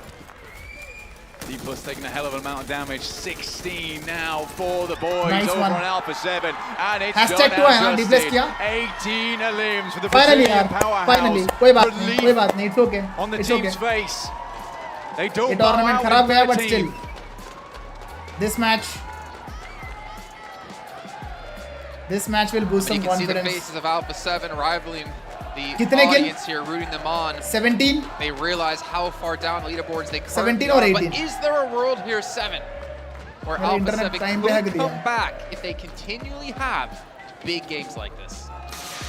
Speaker 8: D+ taking a hell of an amount of damage. 16 now for the boys
Speaker 1: Nice
Speaker 8: over
Speaker 1: one.
Speaker 8: on Alpha 7. And it's
Speaker 1: Hashtag
Speaker 8: done
Speaker 1: 2 है हाँ,
Speaker 8: as
Speaker 1: D+
Speaker 8: justed.
Speaker 1: किया.
Speaker 8: 18 elims for the
Speaker 1: Finally
Speaker 8: Brazilian
Speaker 1: यार,
Speaker 8: powerhouse.
Speaker 1: finally. कोई बात नहीं,
Speaker 8: Relief
Speaker 1: कोई बात नहीं. It's okay.
Speaker 8: on the
Speaker 1: It's
Speaker 8: team's
Speaker 1: okay.
Speaker 8: face. They
Speaker 1: ये
Speaker 8: don't bow
Speaker 1: tournament
Speaker 8: out
Speaker 1: खराब
Speaker 8: with
Speaker 1: गया,
Speaker 8: their
Speaker 1: but still,
Speaker 8: team.
Speaker 1: this match will boost
Speaker 2: And
Speaker 1: some
Speaker 2: you can see the
Speaker 1: confidence.
Speaker 2: faces of Alpha 7 rivaling the
Speaker 1: कितने kill?
Speaker 2: audience here, rooting them on.
Speaker 1: 17.
Speaker 2: They realize how far down the leaderboards they
Speaker 1: 17
Speaker 2: currently
Speaker 1: or
Speaker 2: are.
Speaker 1: 18?
Speaker 2: But is there a world here, 7, where
Speaker 1: मेरा
Speaker 2: Alpha
Speaker 1: internet
Speaker 2: 7
Speaker 1: time पे हक
Speaker 2: could
Speaker 1: दिया.
Speaker 2: come back if they continually have big games like this?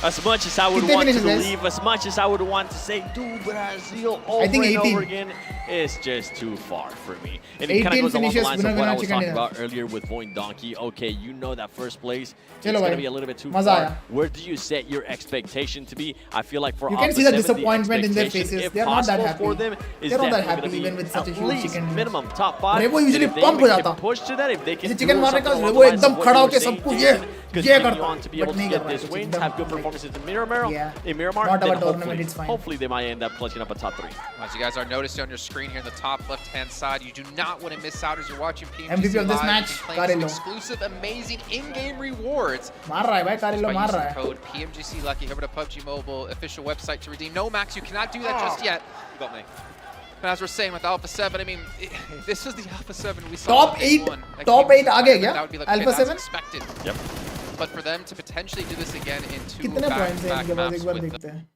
Speaker 9: As much as I would
Speaker 1: कितने
Speaker 9: want to
Speaker 1: finishes, guys?
Speaker 9: believe, as much as I would want to say, do Brazil over
Speaker 1: think
Speaker 9: and
Speaker 1: 18.
Speaker 9: over again, it's just too far for me. And
Speaker 1: 18
Speaker 9: it kind of goes along the
Speaker 1: finishes,
Speaker 9: lines of
Speaker 1: winner,
Speaker 9: what I
Speaker 1: winner,
Speaker 9: was
Speaker 1: chicken
Speaker 9: talking
Speaker 1: dinner.
Speaker 9: about earlier with Void Donkey. Okay, you know that first place, it's
Speaker 1: चलो
Speaker 9: going to
Speaker 1: भाई,
Speaker 9: be a little bit too
Speaker 1: मजा
Speaker 9: far.
Speaker 1: आया.
Speaker 9: Where do you set your expectation to be? I feel like for
Speaker 1: You can
Speaker 9: Alpha
Speaker 1: see the
Speaker 9: 7,
Speaker 1: disappointment in their
Speaker 9: expectation,
Speaker 1: faces.
Speaker 9: if
Speaker 1: They are not that
Speaker 9: possible for
Speaker 1: happy.
Speaker 9: them, is
Speaker 1: They are not that
Speaker 9: definitely
Speaker 1: happy
Speaker 9: gonna be
Speaker 1: even with such a
Speaker 9: at
Speaker 1: huge
Speaker 9: least
Speaker 1: chicken dinner.
Speaker 9: minimum top 5.
Speaker 1: Rebo usually
Speaker 9: And if they
Speaker 1: pump
Speaker 9: even
Speaker 1: हो
Speaker 9: can
Speaker 1: जाता.
Speaker 9: push to that, if they can
Speaker 1: जैसे chicken
Speaker 9: do
Speaker 1: मारने का
Speaker 9: something along
Speaker 1: Rebo
Speaker 9: the lines
Speaker 1: एकदम
Speaker 9: of what
Speaker 1: खड़ा
Speaker 9: you were
Speaker 1: होके
Speaker 9: saying,
Speaker 1: सबको
Speaker 9: Jason,
Speaker 1: ये
Speaker 9: continuing
Speaker 1: करता.
Speaker 9: on to be
Speaker 1: But
Speaker 9: able to
Speaker 1: नहीं
Speaker 9: get
Speaker 1: कर रहा है
Speaker 9: this
Speaker 1: कुछ
Speaker 9: win,
Speaker 1: एकदम
Speaker 9: have good
Speaker 1: like-
Speaker 9: performances in Miramar,
Speaker 1: Yeah.
Speaker 9: in Miramar,
Speaker 1: Not
Speaker 9: then
Speaker 1: our tournament, it's fine.
Speaker 9: hopefully they might end up clutching up a top 3.
Speaker 2: As you guys are noticing on your screen here in the top left-hand side, you do not want to miss out as you're watching PMGC
Speaker 1: MVP of this
Speaker 2: Live.
Speaker 1: match,
Speaker 2: You can claim some
Speaker 1: Carrillo.
Speaker 2: exclusive, amazing in-game rewards
Speaker 1: मार रहा है भाई, कारिलो
Speaker 2: by
Speaker 1: मार
Speaker 2: using
Speaker 1: रहा है.
Speaker 2: code PMGC Lucky. Head over to PUBG Mobile official website to redeem. No, Max, you cannot do that just yet.
Speaker 4: You got me.
Speaker 2: But as we're saying with Alpha 7, I mean, if this was the Alpha 7 we saw
Speaker 1: Top
Speaker 2: in game
Speaker 1: 8
Speaker 2: one, that
Speaker 1: top
Speaker 2: game
Speaker 1: 8 आ गया क्या?
Speaker 2: that would be like,
Speaker 1: Alpha
Speaker 2: okay,
Speaker 1: 7?
Speaker 2: that's expected.
Speaker 3: Yep.
Speaker 2: But for them to potentially do this again in 2
Speaker 1: कितने points हैं
Speaker 2: back-to-back
Speaker 1: इनके पास
Speaker 2: maps
Speaker 1: एक बार
Speaker 2: with the
Speaker 1: देखते हैं.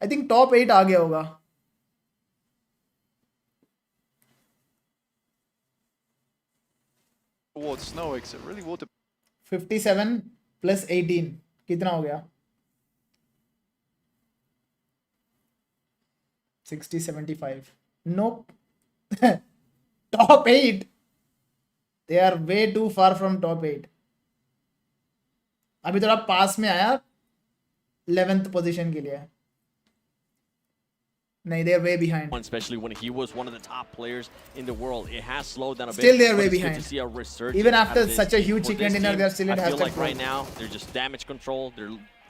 Speaker 1: I think top 8 आ गया होगा.
Speaker 8: Towards Snowix, it really would have
Speaker 1: 57 plus 18 कितना हो गया? 60 75. Nope. Top 8. They are way too far from top 8. अभी थोड़ा पास में आया 11th पोजीशन के लिए. नहीं, they are way behind.
Speaker 9: Especially when he was one of the top players in the world. It has slowed down a bit.
Speaker 1: Still they are
Speaker 9: but
Speaker 1: way
Speaker 9: it's good
Speaker 1: behind.
Speaker 9: to see a resurgence
Speaker 1: Even
Speaker 9: out
Speaker 1: after
Speaker 9: of this
Speaker 1: such a
Speaker 9: team.
Speaker 1: huge
Speaker 9: For
Speaker 1: chicken
Speaker 9: this
Speaker 1: dinner,
Speaker 9: team,
Speaker 1: they are still in
Speaker 9: I feel
Speaker 1: hashtag
Speaker 9: like
Speaker 1: pro.
Speaker 9: right now they're just damage control.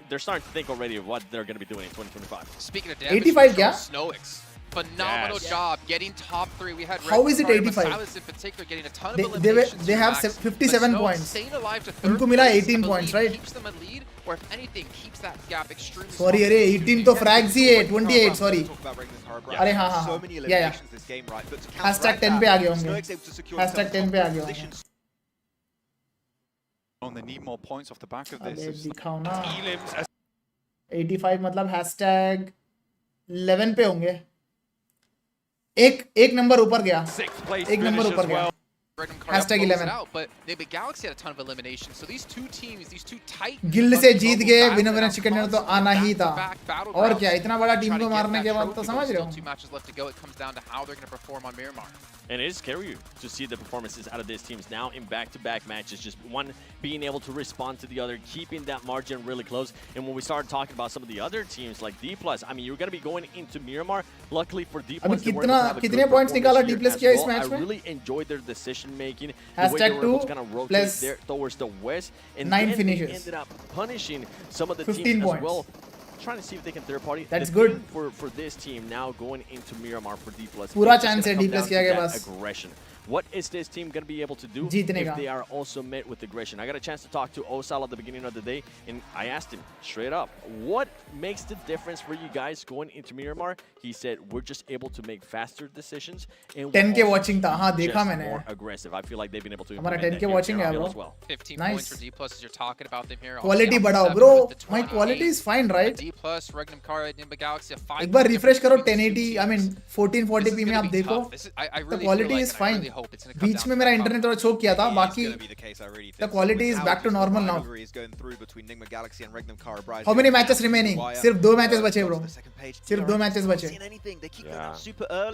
Speaker 9: They're starting to think already of what they're going to be doing in 2025.
Speaker 2: Speaking of damage
Speaker 1: 85
Speaker 2: control,
Speaker 1: क्या?
Speaker 2: Snowix. Phenomenal job getting top 3. We had
Speaker 1: How is it
Speaker 2: Red Card,
Speaker 1: 85?
Speaker 2: Silas in particular getting a ton of
Speaker 1: They
Speaker 2: eliminations
Speaker 1: they
Speaker 2: from
Speaker 1: have
Speaker 2: Max,
Speaker 1: 57
Speaker 2: but Snow
Speaker 1: points.
Speaker 2: staying alive to third
Speaker 1: उनको मिला
Speaker 2: place,
Speaker 1: 18
Speaker 2: I
Speaker 1: points,
Speaker 2: believe,
Speaker 1: right?
Speaker 2: keeps them in lead. or if anything, keeps that gap extremely
Speaker 1: Sorry,
Speaker 2: small.
Speaker 1: अरे 18 तो frags ही है 28 sorry. अरे हाँ हाँ
Speaker 4: So many
Speaker 1: yeah
Speaker 4: eliminations this game, right? But to
Speaker 1: Hashtag
Speaker 4: counteract
Speaker 1: 10 पे
Speaker 4: that,
Speaker 1: आ गए होंगे.
Speaker 4: Snowick's able to secure
Speaker 1: Hashtag
Speaker 4: himself
Speaker 1: 10 पे आ
Speaker 4: top
Speaker 1: गए होंगे.
Speaker 4: position.
Speaker 7: They need more points off the back of
Speaker 1: अबे
Speaker 7: this.
Speaker 1: दिखाओ ना.
Speaker 6: Elims
Speaker 1: 85 मतलब hashtag 11 पे होंगे. एक नंबर ऊपर गया.
Speaker 6: 6th place
Speaker 1: एक नंबर
Speaker 6: finish
Speaker 1: ऊपर
Speaker 6: as
Speaker 1: गया.
Speaker 6: well.
Speaker 2: Hashtag
Speaker 1: Hashtag 11.
Speaker 2: out, but Nightmare Galaxy had a ton of eliminations. So these two teams, these two tight
Speaker 1: guild से जीत गए. विनर चिकन डिनर तो आना ही था. और क्या इतना बड़ा टीम को मारने के बाद तो समझ रहे हो.
Speaker 2: 2 matches left to go. It comes down to how they're going to perform on Miramar.
Speaker 3: And it is scary to see the performances out of these teams now in back-to-back matches. Just one being able to respond to the other, keeping that margin really close. And when we started talking about some of the other teams like D+, I mean, you're going to be going into Miramar. Luckily for D+,
Speaker 1: अभी
Speaker 3: they were able to have a
Speaker 1: कितने
Speaker 3: good
Speaker 1: points निकाला
Speaker 3: performance
Speaker 1: D+
Speaker 3: here
Speaker 1: किया
Speaker 3: as
Speaker 1: इस
Speaker 3: well.
Speaker 1: match
Speaker 3: I
Speaker 1: में?
Speaker 3: really enjoyed their decision-making. The way
Speaker 1: Hashtag
Speaker 3: they were able
Speaker 1: 2
Speaker 3: to kind of rotate
Speaker 1: plus
Speaker 3: there towards the west. And
Speaker 1: 9
Speaker 3: then
Speaker 1: finishes.
Speaker 3: they ended up punishing some of the
Speaker 1: 15
Speaker 3: teams
Speaker 1: points.
Speaker 3: as well. Trying to see if they can third party.
Speaker 1: That's
Speaker 3: The
Speaker 1: good.
Speaker 3: thing for this team now going into Miramar for D+.
Speaker 1: पूरा
Speaker 3: is just
Speaker 1: chance है
Speaker 3: gonna come
Speaker 1: D+
Speaker 3: down
Speaker 1: के आगे
Speaker 3: to that
Speaker 1: बस.
Speaker 3: aggression. What is this team going to be able to do
Speaker 1: जीतने
Speaker 3: if
Speaker 1: का.
Speaker 3: they are also met with aggression? I got a chance to talk to Osal at the beginning of the day, and I asked him straight up, what makes the difference for you guys going into Miramar? He said, we're just able to make faster decisions, and
Speaker 1: 10K
Speaker 3: we're also
Speaker 1: watching था. हाँ देखा
Speaker 3: just
Speaker 1: मैंने.
Speaker 3: more aggressive. I feel like they've been able to
Speaker 1: हमारा
Speaker 3: implement
Speaker 1: 10K
Speaker 3: that here
Speaker 1: watching
Speaker 3: in
Speaker 1: है
Speaker 3: Miramar
Speaker 1: bro.
Speaker 3: as well.
Speaker 2: 15
Speaker 1: Nice.
Speaker 2: points for D+ as you're talking about them here.
Speaker 1: Quality
Speaker 2: Obviously,
Speaker 1: बढ़ाओ
Speaker 2: on
Speaker 1: bro.
Speaker 2: 7 with the
Speaker 1: My
Speaker 2: 28.
Speaker 1: quality is fine right.
Speaker 2: D+, Regnum Kara, Nimba Galaxy, a 5.
Speaker 1: एक बार refresh करो 1080 I mean 1440p में आप देखो.
Speaker 2: The
Speaker 1: quality is fine. बीच में मेरा internet थोड़ा choke किया था. बाकी the quality is back to normal now. How many matches remaining? सिर्फ 2 matches बचे bro. सिर्फ 2 matches बचे.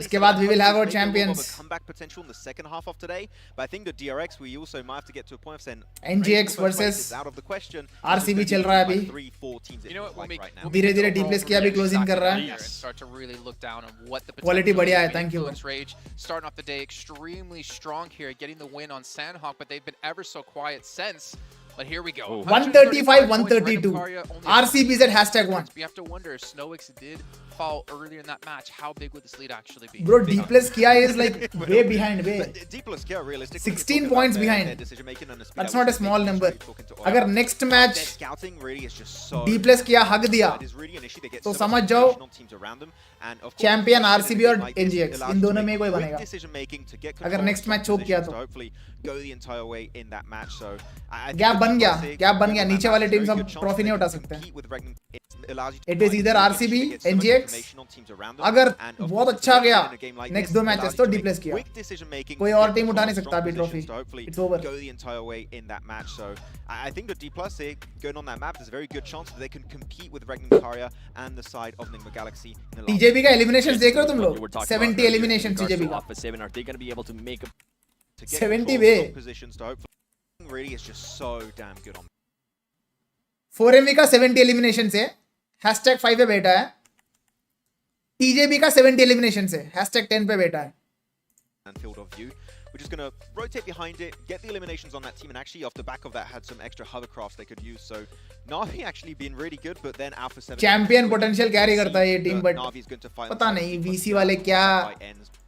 Speaker 1: इसके बाद we will have our champions.
Speaker 4: Comeback potential in the second half of today, but I think the DRX we also might have to get to a point of saying
Speaker 1: NGX versus
Speaker 4: out of the question.
Speaker 1: RCB चल रहा है अभी.
Speaker 4: 3-4 teams
Speaker 2: You know what,
Speaker 4: like right now.
Speaker 1: धीरे-धीरे D+ किया भी closing कर रहा है.
Speaker 2: Start to really look down on what the
Speaker 1: Quality
Speaker 2: potential
Speaker 1: बढ़िया
Speaker 2: is
Speaker 1: है,
Speaker 2: to be
Speaker 1: thank you.
Speaker 2: Influence Rage starting off the day extremely strong here, getting the win on Sandhawk, but they've been ever so quiet since. But here we go.
Speaker 1: 135, 132. RCB is at hashtag 1.
Speaker 2: We have to wonder if Snowix did fall earlier in that match. How big would this lead actually be?
Speaker 1: Bro, D+ Kia is like way behind, way.
Speaker 4: D+ Kia realistically
Speaker 1: 16 points behind. That's not a small number. अगर next match
Speaker 4: scouting really is just so
Speaker 1: D+ Kia हक दिया तो समझ जाओ champion RCB और NGX इन दोनों में कोई बनेगा. अगर next match choke किया तो गैप बन गया नीचे वाले टीम सब ट्रॉफी नहीं उठा सकते. It is either RCB, NGX. अगर बहुत अच्छा गया next 2 matches तो D+ Kia. कोई और टीम उठा नहीं सकता अभी trophy. It's over.
Speaker 4: Go the entire way in that match. So I think the D+ going on that map, there's a very good chance that they can compete with Regnum Karia and the side of Nigma Galaxy.
Speaker 1: TJB का eliminations देख रहे हो तुम लोग? 70 eliminations TJB का.
Speaker 3: Are they going to be able to make a
Speaker 1: 70 way.
Speaker 4: Positions to hopefully really is just so damn good on
Speaker 1: 4MV का 70 eliminations है. hashtag 5 पे बैठा है. TJB का 70 eliminations है. hashtag 10 पे बैठा है.
Speaker 4: and field of view. We're just going to rotate behind it, get the eliminations on that team, and actually off the back of that had some extra hovercrafts they could use. So Navi actually been really good, but then Alpha 7
Speaker 1: Champion potential carry करता है ये team, but
Speaker 4: Navi's going to fight
Speaker 1: पता नहीं VC वाले क्या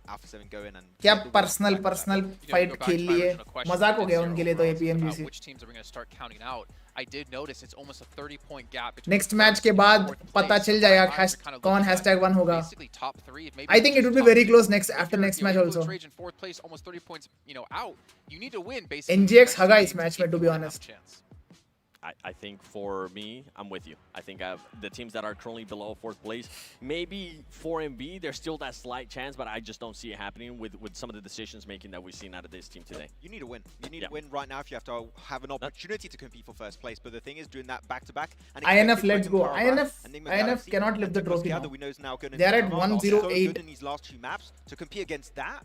Speaker 4: Alpha 7 go in and
Speaker 1: क्या personal fight खेल लिए. मजाक हो गया उनके लिए तो ये PMGC.
Speaker 2: Which teams are we going to start counting out? I did notice it's almost a 30-point gap.
Speaker 1: Next match के बाद पता चल जाएगा कौन hashtag 1 होगा. I think it would be very close next after next match also.
Speaker 2: Almost 30 points, out. You need to win basically.
Speaker 1: NGX हगा इस match में, to be honest.
Speaker 3: I think for me, I'm with you. I think the teams that are currently below 4th place, maybe 4MB, there's still that slight chance, but I just don't see it happening with some of the decisions making that we've seen out of this team today.
Speaker 4: You need to win. You need to win right now if you have to have an opportunity to compete for first place. But the thing is, doing that back-to-back.
Speaker 1: INF, let's go. INF cannot lift the trophy now. They are at 108.
Speaker 4: In these last 2 maps to compete against that.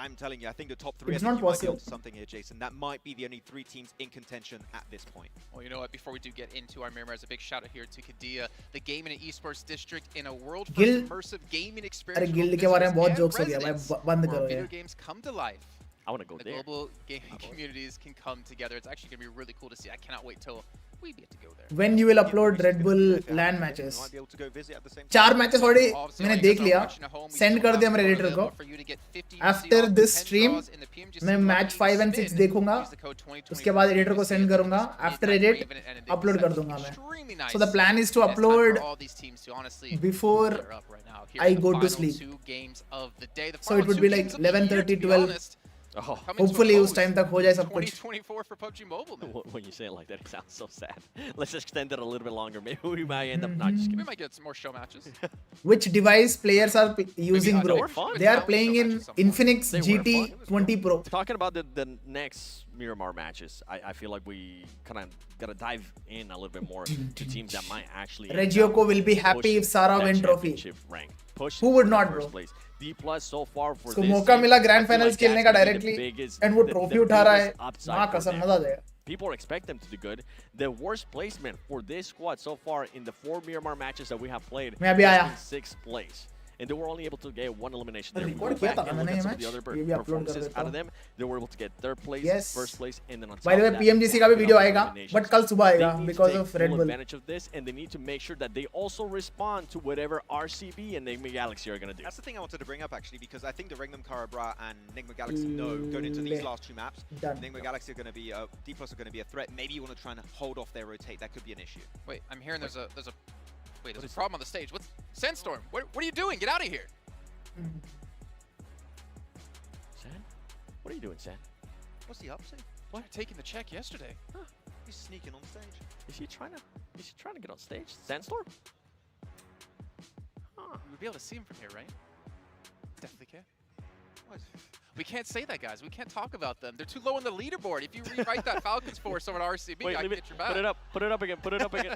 Speaker 4: I'm telling you, I think the top 3
Speaker 1: It's
Speaker 4: I think
Speaker 1: not
Speaker 4: you might be
Speaker 1: possible.
Speaker 4: onto something here, Jason. That might be the only 3 teams in contention at this point.
Speaker 2: Well, you know what? Before we do get into our Miramar, as a big shout out here to Kadia, the gaming and esports district in a world first immersive gaming experience.
Speaker 1: अरे guild के बारे में बहुत jokes हो गया भाई, बंद करो
Speaker 2: video
Speaker 1: यार.
Speaker 2: games come to life.
Speaker 3: I want to go
Speaker 2: The
Speaker 3: there.
Speaker 2: global gaming communities can come together. It's actually going to be really cool to see. I cannot wait till We'd get to go there.
Speaker 1: when you will upload Red Bull LAN matches.
Speaker 4: Might be able to go visit at the same time.
Speaker 1: 4 matches already
Speaker 2: Obviously,
Speaker 1: मैंने
Speaker 2: all you
Speaker 1: देख
Speaker 2: guys are
Speaker 1: लिया.
Speaker 2: watching at home, we
Speaker 1: Send
Speaker 2: still
Speaker 1: कर
Speaker 2: have
Speaker 1: दिया
Speaker 2: the
Speaker 1: मेरे
Speaker 2: code
Speaker 1: editor को.
Speaker 2: available for you to get 50
Speaker 1: After
Speaker 2: UC
Speaker 1: this
Speaker 2: off, 10
Speaker 1: stream,
Speaker 2: draws in the PMGC
Speaker 1: मैं
Speaker 2: Lucky
Speaker 1: match 5 and 6
Speaker 2: Spin.
Speaker 1: देखूंगा.
Speaker 2: Use the code 2024
Speaker 1: उसके बाद editor को
Speaker 2: UC
Speaker 1: send
Speaker 2: at
Speaker 1: करूंगा. After edit,
Speaker 2: Midnight Raven and
Speaker 1: upload कर
Speaker 2: Index.
Speaker 1: दूंगा मैं.
Speaker 2: Extremely nice.
Speaker 1: So the plan is to
Speaker 2: And it's time
Speaker 1: upload
Speaker 2: for all these teams to honestly
Speaker 1: before
Speaker 2: gear up right now. Here
Speaker 1: I
Speaker 2: are the
Speaker 1: go to
Speaker 2: final
Speaker 1: sleep.
Speaker 2: 2 games of the day. The
Speaker 1: So it
Speaker 2: final
Speaker 1: would
Speaker 2: 2
Speaker 1: be like
Speaker 2: games of the year,
Speaker 1: 11:30,
Speaker 2: to be
Speaker 1: 12.
Speaker 2: honest.
Speaker 3: Oh,
Speaker 2: Coming to a
Speaker 1: Hopefully उस
Speaker 2: close.
Speaker 1: time तक हो जाए सब कुछ.
Speaker 2: 2024 for PUBG Mobile, man.
Speaker 3: when you say it like that, it sounds so sad. Let's extend it a little bit longer. Maybe we might end up not just
Speaker 2: We
Speaker 3: kidding.
Speaker 2: might get some more show matches.
Speaker 1: Which device players are using,
Speaker 2: Maybe
Speaker 1: bro?
Speaker 2: they were fun.
Speaker 1: They are
Speaker 2: Maybe
Speaker 1: playing
Speaker 2: show
Speaker 1: in
Speaker 2: matches at some point.
Speaker 1: Infinix
Speaker 3: They were
Speaker 1: GT
Speaker 3: fun.
Speaker 1: 20 Pro.
Speaker 3: Talking about the next Miramar matches, I feel like we kind of gotta dive in a little bit more to teams that might actually.
Speaker 1: Regioco will be happy if Sara win trophy.
Speaker 3: Rank. Push
Speaker 1: Who would
Speaker 3: for
Speaker 1: not,
Speaker 3: the first
Speaker 1: bro?
Speaker 3: place. D plus so far for
Speaker 1: उसको
Speaker 3: this
Speaker 1: मौका
Speaker 3: team,
Speaker 1: मिला
Speaker 3: I
Speaker 1: grand
Speaker 3: feel
Speaker 1: finals
Speaker 3: like
Speaker 1: खेलने
Speaker 3: that's
Speaker 1: का
Speaker 3: gonna be the
Speaker 1: directly
Speaker 3: biggest-
Speaker 1: and वो
Speaker 3: the
Speaker 1: trophy उठा रहा है.
Speaker 3: biggest upside
Speaker 1: मां
Speaker 3: for
Speaker 1: कसम
Speaker 3: them.
Speaker 1: मजा देगा.
Speaker 3: People expect them to do good. The worst placement for this squad so far in the 4 Miramar matches that we have played
Speaker 1: मैं अभी
Speaker 3: has
Speaker 1: आया.
Speaker 3: been 6th place. And they were only able to get 1 elimination there. We
Speaker 1: Record
Speaker 3: go
Speaker 1: किया
Speaker 3: back
Speaker 1: था
Speaker 3: and
Speaker 1: मैंने
Speaker 3: look
Speaker 1: ये
Speaker 3: at some of
Speaker 1: match.
Speaker 3: the other
Speaker 1: ये भी upload कर
Speaker 3: performances
Speaker 1: देता
Speaker 3: out
Speaker 1: हूँ.
Speaker 3: of them. They were able to get 3rd place,
Speaker 1: Yes.
Speaker 3: 1st place, and then on
Speaker 1: By the
Speaker 3: top
Speaker 1: way,
Speaker 3: of that,
Speaker 1: PMGC का भी
Speaker 3: stacking
Speaker 1: video
Speaker 3: up
Speaker 1: आएगा,
Speaker 3: eliminations.
Speaker 1: but कल सुबह आएगा
Speaker 3: They need to
Speaker 1: because
Speaker 3: take
Speaker 1: of Red
Speaker 3: full
Speaker 1: Bull.
Speaker 3: advantage of this, and they need to make sure that they also respond to whatever RCB and Enigma Galaxy are going to do.
Speaker 4: That's the thing I wanted to bring up actually, because I think the Regnum Karabra and Enigma Galaxy know going into these last 2 maps,
Speaker 1: Done.
Speaker 4: Enigma Galaxy are going to be D plus are going to be a threat. Maybe you want to try and hold off their rotate. That could be an issue.
Speaker 2: Wait, I'm hearing there's a problem on the stage. What's Sandstorm? What are you doing? Get out of here!
Speaker 3: San? What are you doing, San?
Speaker 4: What's he up to?
Speaker 2: What? Taking the check yesterday.
Speaker 4: He's sneaking on stage.
Speaker 3: Is he trying to get on stage? Sandstorm?
Speaker 2: You would be able to see him from here, right? Definitely can.
Speaker 4: What?
Speaker 2: We can't say that, guys. We can't talk about them. They're too low on the leaderboard. If you rewrite that Falcons force over at RCB,
Speaker 3: Wait,
Speaker 2: I
Speaker 3: leave
Speaker 2: can
Speaker 3: it.
Speaker 2: get your back.
Speaker 3: Put it up. Put it up again. Put it up again.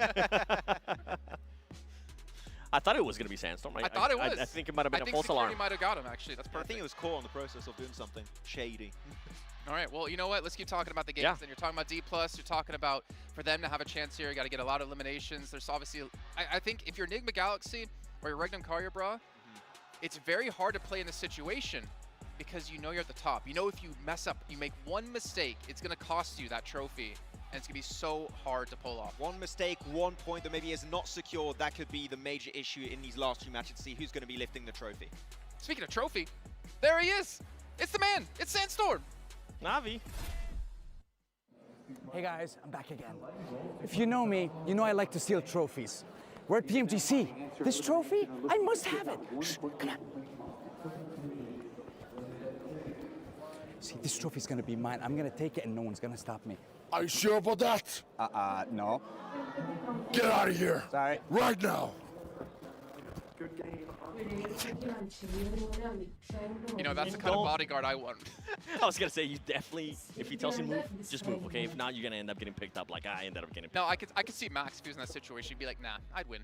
Speaker 3: I thought it was going to be Sandstorm.
Speaker 2: I thought it was.
Speaker 3: I think it might have been
Speaker 2: I
Speaker 3: a
Speaker 2: think
Speaker 3: false alarm.
Speaker 2: security might have got him, actually. That's
Speaker 4: I
Speaker 2: perfect.
Speaker 4: think it was caught on the process of doing something shady.
Speaker 2: All right, well, you know what? Let's keep talking about the games.
Speaker 3: Yeah.
Speaker 2: Then you're talking about D+, you're talking about for them to have a chance here, you got to get a lot of eliminations. There's obviously, I think if you're Enigma Galaxy or you're Regnum Karya, bro, it's very hard to play in this situation because you know you're at the top. You know if you mess up, you make one mistake, it's going to cost you that trophy. And it's going to be so hard to pull off.
Speaker 4: One mistake, 1 point that maybe is not secured, that could be the major issue in these last 2 matches to see who's going to be lifting the trophy.
Speaker 2: Speaking of trophy, there he is. It's the man. It's Sandstorm.
Speaker 3: Navi.
Speaker 12: Hey guys, I'm back again. If you know me, you know I like to steal trophies. We're at PMGC. This trophy, I must have it. Shh, come on. See, this trophy's gonna be mine. I'm gonna take it and no one's gonna stop me.
Speaker 13: Are you sure about that?
Speaker 12: No.
Speaker 13: Get out of here.
Speaker 12: Sorry.
Speaker 13: Right now.
Speaker 2: You know, that's the kind of bodyguard I want.
Speaker 3: I was going to say, you definitely, if he tells you move, just move, okay? If not, you're going to end up getting picked up like I ended up getting picked up.
Speaker 2: No, I could see Max if he was in that situation. He'd be like, nah, I'd win.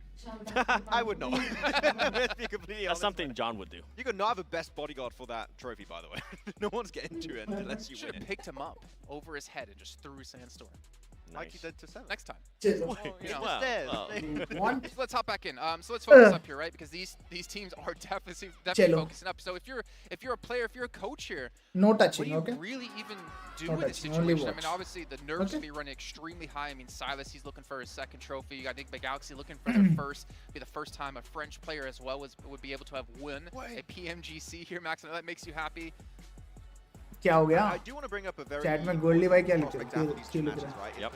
Speaker 4: I would not. Let's be completely
Speaker 3: That's
Speaker 4: honest.
Speaker 3: something John would do.
Speaker 4: You could not have a best bodyguard for that trophy, by the way. No one's getting to it unless you
Speaker 2: Should
Speaker 4: win
Speaker 2: have
Speaker 4: it.
Speaker 2: picked him up over his head and just threw Sandstorm.
Speaker 4: Like you did to 7.
Speaker 2: Next time.
Speaker 1: Chill.
Speaker 2: Well, you know.
Speaker 3: Wow.
Speaker 4: Stairs.
Speaker 1: One.
Speaker 2: So let's hop back in. So let's focus up here, right? Because these teams are definitely
Speaker 1: Chalo.
Speaker 2: focusing up. So if you're a player, if you're a coach here,
Speaker 1: No
Speaker 2: what do
Speaker 1: touching,
Speaker 2: you
Speaker 1: okay?
Speaker 2: really even do
Speaker 1: No
Speaker 2: in this
Speaker 1: touching, only
Speaker 2: situation? I mean,
Speaker 1: watch.
Speaker 2: obviously the nerves
Speaker 1: Okay.
Speaker 2: will be running extremely high. I mean, Silas, he's looking for his 2nd trophy. You got Enigma Galaxy looking for their first. Be the first time a French player as well would be able to have won a PMGC here, Max. I know that makes you happy.
Speaker 1: क्या हो गया?
Speaker 4: I do want to bring up a very
Speaker 1: Chat में गोल्डी भाई क्या लिख
Speaker 4: prospect
Speaker 1: रहे
Speaker 4: after these 2
Speaker 1: हैं?
Speaker 4: matches, right?
Speaker 3: Yep.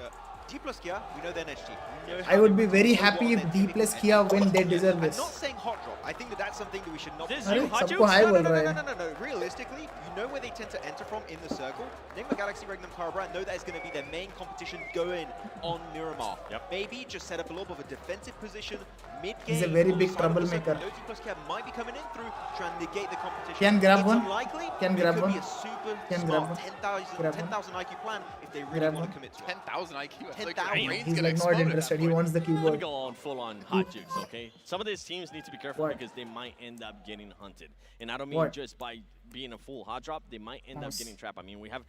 Speaker 4: D plus Kia, we know they're an edge team. We know
Speaker 1: I
Speaker 4: how
Speaker 1: would
Speaker 4: they
Speaker 1: be very
Speaker 4: know
Speaker 1: happy
Speaker 4: what
Speaker 1: if
Speaker 4: they're
Speaker 1: D plus
Speaker 4: doing.
Speaker 1: Kia win. They deserve
Speaker 4: I'm
Speaker 1: this.
Speaker 4: not saying hot drop. I think that's something that we should not.
Speaker 3: This
Speaker 1: अरे
Speaker 3: you, hot
Speaker 1: सबको
Speaker 3: juice?
Speaker 1: हाय
Speaker 4: No,
Speaker 1: बोल
Speaker 4: no,
Speaker 1: रहा
Speaker 4: no,
Speaker 1: है.
Speaker 4: no, no, no. Realistically, you know where they tend to enter from in the circle. Enigma Galaxy, Regnum Karabra know that is going to be their main competition going on Miramar.
Speaker 3: Yep.
Speaker 4: Maybe just set up a little bit of a defensive position mid-game.
Speaker 1: He's a very
Speaker 4: on the
Speaker 1: big
Speaker 4: side of the
Speaker 1: troublemaker.
Speaker 4: circle. D plus Kia might be coming in through, trying to negate the competition.
Speaker 1: Can grab
Speaker 4: it's
Speaker 1: one?
Speaker 4: Unlikely.
Speaker 1: Can
Speaker 4: it
Speaker 1: grab
Speaker 4: could
Speaker 1: one?
Speaker 4: be a super
Speaker 1: Can
Speaker 4: smart
Speaker 1: grab one?
Speaker 4: 10,000 IQ plan if they really
Speaker 1: Grab
Speaker 4: want
Speaker 1: one?
Speaker 4: to commit to it.
Speaker 2: 10,000 IQ. That's like
Speaker 4: 10,000.
Speaker 2: your brain's
Speaker 1: He's
Speaker 2: gonna
Speaker 1: like
Speaker 2: explode
Speaker 1: not
Speaker 2: at that
Speaker 1: interested. He
Speaker 2: point.
Speaker 1: wants the
Speaker 3: Let me
Speaker 1: keyboard.
Speaker 3: go on full-on hot jukes, okay? Some of these teams need to be careful
Speaker 1: What?
Speaker 3: because they might end up getting hunted. And I don't mean
Speaker 1: What?
Speaker 3: just by being a full hot drop, they might end up
Speaker 1: Yes.
Speaker 3: getting trapped. I mean, we have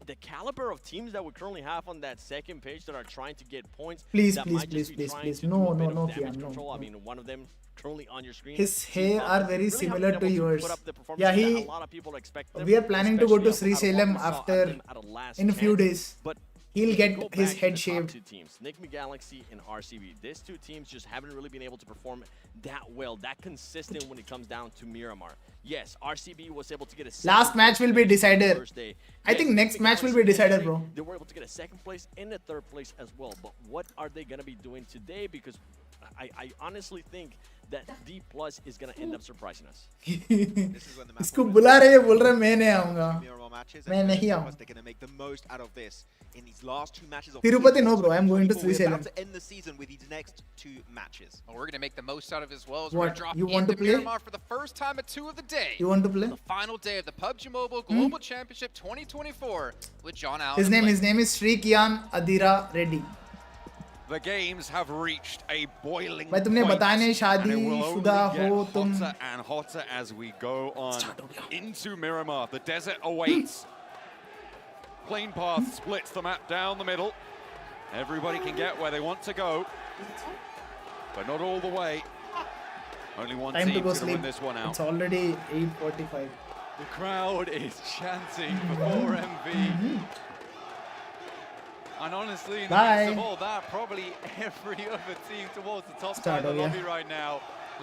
Speaker 3: the caliber of teams that we currently have on that 2nd page that are trying to get points.
Speaker 1: Please,
Speaker 3: that
Speaker 1: please,
Speaker 3: might
Speaker 1: please,
Speaker 3: just be
Speaker 1: please,
Speaker 3: trying
Speaker 1: please.
Speaker 3: to
Speaker 1: No,
Speaker 3: do a
Speaker 1: no,
Speaker 3: bit of
Speaker 1: no,
Speaker 3: damage
Speaker 1: Kian, no,
Speaker 3: control. I
Speaker 1: no.
Speaker 3: mean, one of them currently on your screen.
Speaker 1: His hair are very
Speaker 3: really
Speaker 1: similar
Speaker 3: haven't been
Speaker 1: to
Speaker 3: able
Speaker 1: yours.
Speaker 3: put up the performance
Speaker 1: Yeah,
Speaker 3: that
Speaker 1: he.
Speaker 3: a lot of people expect them,
Speaker 1: We are planning to go to
Speaker 3: especially
Speaker 1: Sri
Speaker 3: out of what
Speaker 1: Salem
Speaker 3: we saw
Speaker 1: after
Speaker 3: them at a last
Speaker 1: in a few
Speaker 3: chance.
Speaker 1: days.
Speaker 3: But
Speaker 1: he'll get
Speaker 3: Go
Speaker 1: his
Speaker 3: back to
Speaker 1: head
Speaker 3: the top
Speaker 1: shaved.
Speaker 3: two teams, Nick Galaxy and RCB. These two teams just haven't really been able to perform that well, that consistent when it comes down to Miramar. Yes, RCB was able to get a
Speaker 1: Last match will be decider.
Speaker 3: first day.
Speaker 1: I think next match will be decider, bro.
Speaker 3: They were able to get a second place and a third place as well. But what are they going to be doing today? Because I honestly think that D Plus is going to end up surprising us.
Speaker 1: इसको बुला रहे हैं बोल रहा है मैं नहीं आऊँगा मैं नहीं आऊँ
Speaker 4: They're going to make the most out of this in these last 2 matches of
Speaker 1: Tirupati no bro I'm going to
Speaker 4: We're
Speaker 1: Srisalem.
Speaker 4: about to end the season with these next 2 matches.
Speaker 2: Well, we're going to make the most out of it as well as
Speaker 1: What?
Speaker 2: we're dropping
Speaker 1: You want to
Speaker 2: into
Speaker 1: play?
Speaker 2: Miramar for the first time at 2 of the day.
Speaker 1: You want to play?
Speaker 2: The final day of the PUBG Mobile Global Championship 2024 with John Allen.
Speaker 1: His name is Sri Kian Adira Reddy.
Speaker 6: The games have reached a boiling
Speaker 1: भाई तुमने
Speaker 6: point,
Speaker 1: बताया नहीं शादी
Speaker 6: and it will
Speaker 1: शुदा
Speaker 6: only
Speaker 1: हो
Speaker 6: get
Speaker 1: तुम
Speaker 6: hotter and hotter as we go on into Miramar. The desert awaits. Plane path splits the map down the middle. Everybody can get where they want to go, but not all the way. Only one
Speaker 1: time to
Speaker 6: team
Speaker 1: go
Speaker 6: can win
Speaker 1: sleep.
Speaker 6: this one out.
Speaker 1: It's already 8:45.
Speaker 8: The crowd is chanting for MV. And honestly, in the midst of all that, probably every other team towards the top side of the lobby right now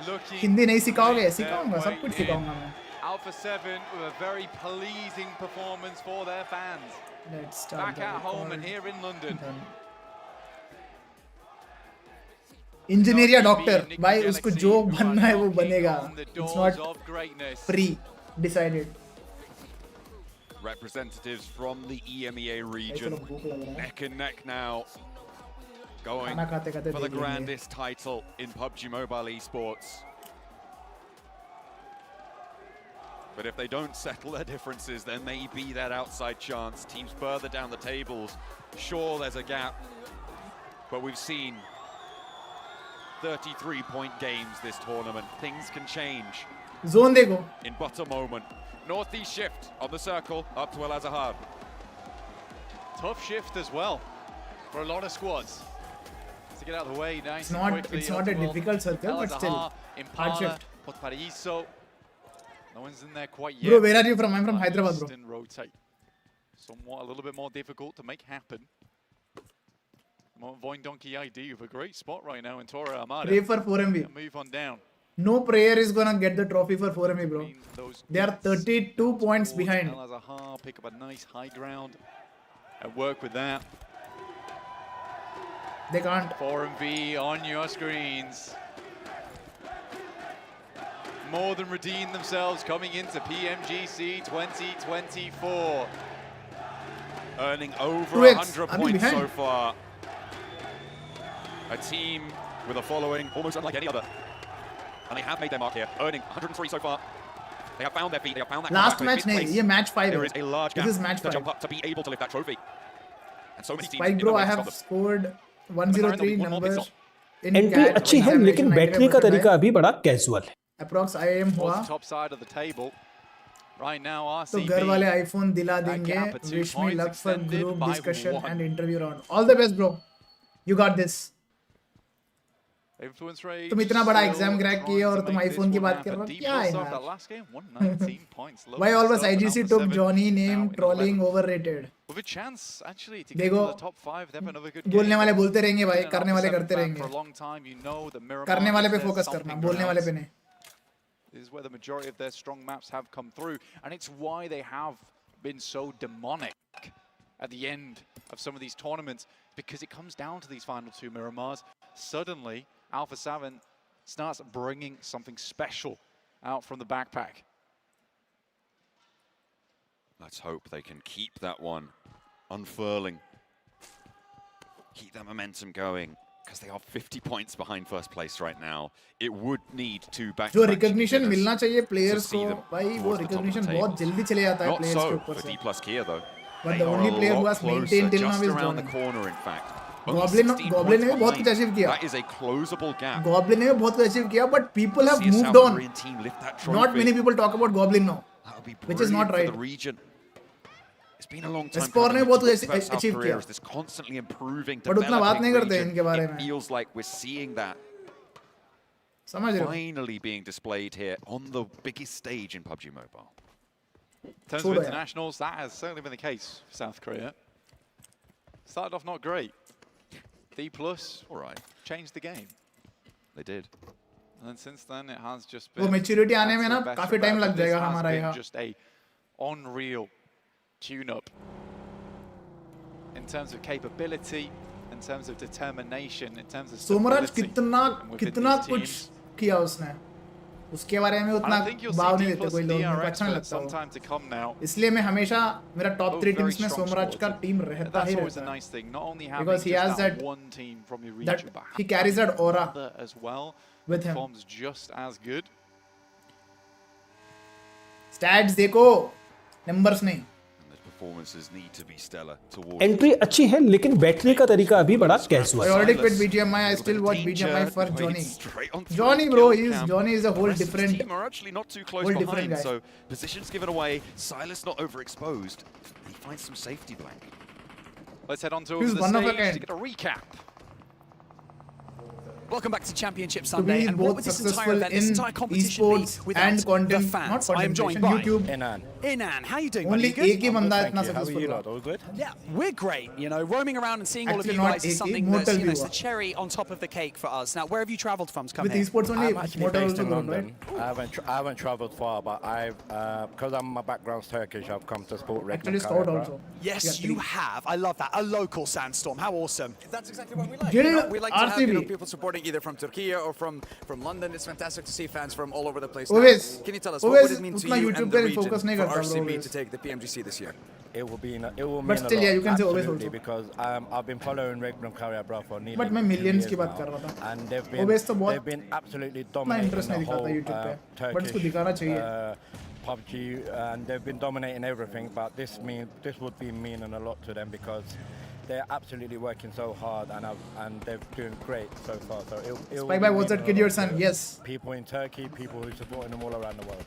Speaker 8: looking.
Speaker 1: Hindi नहीं सिखाओगे
Speaker 8: their
Speaker 1: सिखाऊंगा सब कुछ
Speaker 8: way
Speaker 1: सिखाऊंगा
Speaker 8: in.
Speaker 1: मैं
Speaker 8: Alpha 7 with a very pleasing performance for their fans.
Speaker 1: Let's start
Speaker 8: Back at home and here in London.
Speaker 1: Engineer या doctor भाई उसको जो बनना है वो बनेगा It's not free decided.
Speaker 6: Representatives from the EMEA region, neck and neck now, going for the grandest title in PUBG Mobile esports. But if they don't settle their differences, there may be that outside chance. Teams further down the tables, sure there's a gap, but we've seen 33-point games this tournament. Things can change.
Speaker 1: Zone देखो.
Speaker 6: In but a moment. Northeast shift on the circle up to Al Azhar.
Speaker 8: Tough shift as well for a lot of squads to get out of the way nice and quickly.
Speaker 1: It's not a difficult circle, but still hard shift.
Speaker 8: Paraíso. No one's in there quite yet.
Speaker 1: Bro, where are you from? I'm from Hyderabad, bro.
Speaker 8: Rotate. Somewhat a little bit more difficult to make happen. Voin Donkey ID with a great spot right now in Torre Armada.
Speaker 1: Pray for 4MB.
Speaker 8: Move on down.
Speaker 1: No prayer is gonna get the trophy for 4MB, bro. They are 32 points behind.
Speaker 8: Al Azhar pick up a nice high ground and work with that.
Speaker 1: They can't.
Speaker 8: 4MB on your screens. More than redeemed themselves coming into PMGC 2024.
Speaker 6: Earning over
Speaker 1: 2x.
Speaker 6: 100 points so far. A team with a following almost unlike any other. And they have made their mark here, earning 103 so far. They have found their feet, they have found that
Speaker 1: Last
Speaker 6: comeback
Speaker 1: match
Speaker 6: with
Speaker 1: नहीं,
Speaker 6: pace.
Speaker 1: ये match 5
Speaker 6: There
Speaker 1: है.
Speaker 6: is a large
Speaker 1: This
Speaker 6: gap
Speaker 1: is match
Speaker 6: to
Speaker 1: 5.
Speaker 6: jump up to be able to lift that trophy. And so many teams
Speaker 1: Spike
Speaker 6: in
Speaker 1: bro,
Speaker 6: the
Speaker 1: I
Speaker 6: way to
Speaker 1: have
Speaker 6: stop them.
Speaker 1: scored 103 number in
Speaker 5: entry
Speaker 1: cat.
Speaker 5: अच्छी है लेकिन बैठने का तरीका अभी बड़ा casual है
Speaker 1: Approx IM हुआ
Speaker 8: Top side of the table. Right now,
Speaker 1: तो
Speaker 8: RCB.
Speaker 1: घर वाले iPhone दिला देंगे. Wish me luck for group discussion and interview round. All the best, bro. You got this.
Speaker 8: Influence rate.
Speaker 1: तुम इतना बड़ा
Speaker 8: still
Speaker 1: एग्जाम क्रैक किए और
Speaker 8: trying to
Speaker 1: तुम
Speaker 8: make
Speaker 1: आईफोन
Speaker 8: this
Speaker 1: की
Speaker 8: one
Speaker 1: बात कर
Speaker 8: happen.
Speaker 1: रहे हो
Speaker 8: Deep
Speaker 1: क्या
Speaker 8: loss
Speaker 1: है
Speaker 8: off that
Speaker 1: यार
Speaker 8: last game, 119 points. Low
Speaker 1: Why always
Speaker 8: stuff, and
Speaker 1: IGC
Speaker 8: Alpha
Speaker 1: took
Speaker 8: 7
Speaker 1: Johnny
Speaker 8: now
Speaker 1: name
Speaker 8: in
Speaker 1: trolling
Speaker 8: 11th.
Speaker 1: overrated
Speaker 8: With a chance actually to get
Speaker 1: देखो
Speaker 8: into the top 5, they have another good game.
Speaker 1: बोलने वाले बोलते रहेंगे भाई
Speaker 8: Been an
Speaker 1: करने
Speaker 8: Alpha
Speaker 1: वाले
Speaker 8: 7
Speaker 1: करते
Speaker 8: fan
Speaker 1: रहेंगे
Speaker 8: for a long time. You know that Miramar
Speaker 1: करने वाले
Speaker 8: is
Speaker 1: पे
Speaker 8: their
Speaker 1: फोकस
Speaker 8: stomping
Speaker 1: करना बोलने वाले
Speaker 8: grounds.
Speaker 1: पे नहीं
Speaker 8: This is where the majority of their strong maps have come through, and it's why they have been so demonic at the end of some of these tournaments, because it comes down to these final 2 Miramars. Suddenly, Alpha 7 starts bringing something special out from the backpack.
Speaker 6: Let's hope they can keep that one unfurling. Keep that momentum going, because they are 50 points behind first place right now. It would need 2 back-to-back
Speaker 1: जो recognition
Speaker 6: winners
Speaker 1: मिलना चाहिए
Speaker 6: to
Speaker 1: players
Speaker 6: see
Speaker 1: को
Speaker 6: them
Speaker 1: भाई वो
Speaker 6: towards the top of the
Speaker 1: recognition
Speaker 6: table.
Speaker 1: बहुत जल्दी चले जाता है
Speaker 6: Not
Speaker 1: players के
Speaker 6: so
Speaker 1: ऊपर
Speaker 6: for
Speaker 1: से
Speaker 6: D plus Kia though.
Speaker 1: But
Speaker 6: They
Speaker 1: the
Speaker 6: are
Speaker 1: only
Speaker 6: a
Speaker 1: player who
Speaker 6: lot
Speaker 1: has maintained
Speaker 6: closer,
Speaker 1: till now
Speaker 6: just
Speaker 1: is
Speaker 6: around the
Speaker 1: Johnny.
Speaker 6: corner in fact. Only
Speaker 1: Goblin
Speaker 6: 16
Speaker 1: Goblin ने भी
Speaker 6: points
Speaker 1: बहुत कुछ
Speaker 6: behind.
Speaker 1: Achieve किया
Speaker 6: That is a closable gap.
Speaker 1: Goblin ने भी बहुत कुछ achieve किया but people have
Speaker 6: See a
Speaker 1: moved
Speaker 6: South
Speaker 1: on
Speaker 6: Korean team lift that trophy.
Speaker 1: not many people talk about Goblin now
Speaker 6: That would be
Speaker 1: which is not
Speaker 6: brilliant
Speaker 1: right
Speaker 6: for the region. It's been a long time
Speaker 1: Spore ने
Speaker 6: coming.
Speaker 1: बहुत
Speaker 6: We
Speaker 1: कुछ
Speaker 6: talked about South
Speaker 1: achieve
Speaker 6: Korea
Speaker 1: किया
Speaker 6: as this constantly improving,
Speaker 1: but उतना बात
Speaker 6: developing
Speaker 1: नहीं करते
Speaker 6: region.
Speaker 1: इनके बारे
Speaker 6: It
Speaker 1: में
Speaker 6: feels like we're seeing that
Speaker 1: समझ रहे हो
Speaker 6: finally being displayed here on the biggest stage in PUBG Mobile.
Speaker 8: In terms of internationals, that has certainly been the case for South Korea. Started off not great. D+,
Speaker 6: All right.
Speaker 8: changed the game.
Speaker 6: They did.
Speaker 8: And then since then, it has just
Speaker 1: वो
Speaker 8: been...
Speaker 1: maturity आने में ना
Speaker 8: better,
Speaker 1: काफी time
Speaker 8: but
Speaker 1: लग
Speaker 8: this
Speaker 1: जाएगा
Speaker 8: has
Speaker 1: हमारा
Speaker 8: been
Speaker 1: यहाँ.
Speaker 8: just a unreal tune-up. In terms of capability, in terms of determination, in terms of
Speaker 1: Somraj
Speaker 8: stability.
Speaker 1: कितना
Speaker 8: within
Speaker 1: कितना
Speaker 8: these
Speaker 1: कुछ
Speaker 8: teams.
Speaker 1: किया उसने. उसके बारे में
Speaker 8: And
Speaker 1: उतना
Speaker 8: I think you'll
Speaker 1: भाव
Speaker 8: see
Speaker 1: नहीं
Speaker 8: D+
Speaker 1: देते कोई
Speaker 8: and
Speaker 1: लोग. मेरे को
Speaker 8: DRX
Speaker 1: अच्छा नहीं
Speaker 8: for
Speaker 1: लगता
Speaker 8: some
Speaker 1: वो.
Speaker 8: time to come now.
Speaker 1: इसलिए मैं हमेशा मेरा टॉप
Speaker 8: Both
Speaker 1: 3
Speaker 8: very
Speaker 1: टीम्स में
Speaker 8: strong
Speaker 1: सोमराज का
Speaker 8: squads.
Speaker 1: टीम
Speaker 8: And
Speaker 1: रहता
Speaker 8: that's
Speaker 1: ही
Speaker 8: always a
Speaker 1: रहता है.
Speaker 8: nice thing. Not only having
Speaker 1: Because he
Speaker 8: just
Speaker 1: has that
Speaker 8: one team from your
Speaker 1: that
Speaker 8: region, but
Speaker 1: he carries that aura
Speaker 8: another as well.
Speaker 1: with him.
Speaker 8: Performs just as good.
Speaker 1: Stats देखो, numbers नहीं.
Speaker 6: Performances need to be stellar towards.
Speaker 5: Entry अच्छी है लेकिन बैठने का तरीका अभी बड़ा कैजुअल
Speaker 1: I
Speaker 5: है.
Speaker 1: already quit BGMI. I still watch BGMI for Johnny. Johnny, bro, Johnny is a whole different.
Speaker 6: Team are actually not too close
Speaker 1: whole different
Speaker 6: behind,
Speaker 1: guy.
Speaker 6: so positions given away. Silas not overexposed. He finds some safety blank.
Speaker 8: Let's head on to
Speaker 1: He's
Speaker 8: the
Speaker 1: one of a
Speaker 8: stage
Speaker 1: kind.
Speaker 8: to get a recap.
Speaker 10: Welcome back to Championship
Speaker 1: To
Speaker 10: Sunday.
Speaker 1: be
Speaker 10: And what
Speaker 1: both
Speaker 10: would this entire
Speaker 1: successful
Speaker 10: event, this
Speaker 1: in
Speaker 10: entire competition
Speaker 1: esports
Speaker 10: be without
Speaker 1: and content,
Speaker 10: the
Speaker 1: not
Speaker 10: fans? I am
Speaker 1: content
Speaker 10: joined
Speaker 1: creation,
Speaker 10: by
Speaker 1: YouTube.
Speaker 10: Inan. How you doing,
Speaker 1: Only
Speaker 10: buddy? You
Speaker 1: एक
Speaker 10: good?
Speaker 1: ही बंदा इतना successful हुआ.
Speaker 5: All good?
Speaker 10: Yeah, we're great. You know, roaming around and seeing all of
Speaker 1: Actually,
Speaker 10: you
Speaker 1: not
Speaker 10: guys is
Speaker 1: AK,
Speaker 10: something
Speaker 1: Mortal
Speaker 10: that's, you know,
Speaker 1: भी
Speaker 10: it's the
Speaker 1: हुआ.
Speaker 10: cherry on top of the cake for us. Now, where have you travelled from to come
Speaker 1: With
Speaker 10: here?
Speaker 1: esports only,
Speaker 14: I'm actually
Speaker 1: Mortal
Speaker 14: based
Speaker 1: also
Speaker 14: in
Speaker 1: good,
Speaker 14: London.
Speaker 1: right?
Speaker 14: I haven't travelled far, but I've because my background's Turkish, I've come to support Red
Speaker 1: Actually, scout also.
Speaker 10: Yes,
Speaker 1: Yeah,
Speaker 10: you
Speaker 1: three.
Speaker 10: have. I love that. A local sandstorm. How awesome.
Speaker 11: That's exactly what we like.
Speaker 1: Jill,
Speaker 11: You know, we like to have
Speaker 1: RCB.
Speaker 11: people supporting either from Turkey or from London. It's fantastic to see fans from all over the place.
Speaker 1: Always.
Speaker 11: Now, can you tell us
Speaker 1: Always
Speaker 11: what would it mean to
Speaker 1: उतना
Speaker 11: you
Speaker 1: YouTube
Speaker 11: and the
Speaker 1: पे
Speaker 11: region
Speaker 1: focus नहीं
Speaker 11: for
Speaker 1: करता bro,
Speaker 11: RCB
Speaker 1: always.
Speaker 11: to take the PMGC this year?
Speaker 14: It will be. It will mean
Speaker 1: But still,
Speaker 14: a lot.
Speaker 1: yeah, you can say always
Speaker 14: Absolutely,
Speaker 1: also.
Speaker 14: because I've been following Regnum Carrier bro for nearly
Speaker 1: But मैं
Speaker 14: 2
Speaker 1: millions
Speaker 14: years
Speaker 1: की बात
Speaker 14: now,
Speaker 1: कर रहा था.
Speaker 14: and they've
Speaker 1: Always तो
Speaker 14: been
Speaker 1: बहुत
Speaker 14: they've been absolutely
Speaker 1: इतना
Speaker 14: dominating
Speaker 1: interest
Speaker 14: the
Speaker 1: नहीं दिखाता
Speaker 14: whole
Speaker 1: YouTube पे. But
Speaker 14: Turkish
Speaker 1: इसको दिखाना चाहिए.
Speaker 14: PUBG, and they've been dominating everything. But this would be meaning a lot to them because they're absolutely working so hard and they're doing great so far. So it
Speaker 1: Spy by what's that kid your son? Yes.
Speaker 14: People in Turkey, people who are supporting them all around the world.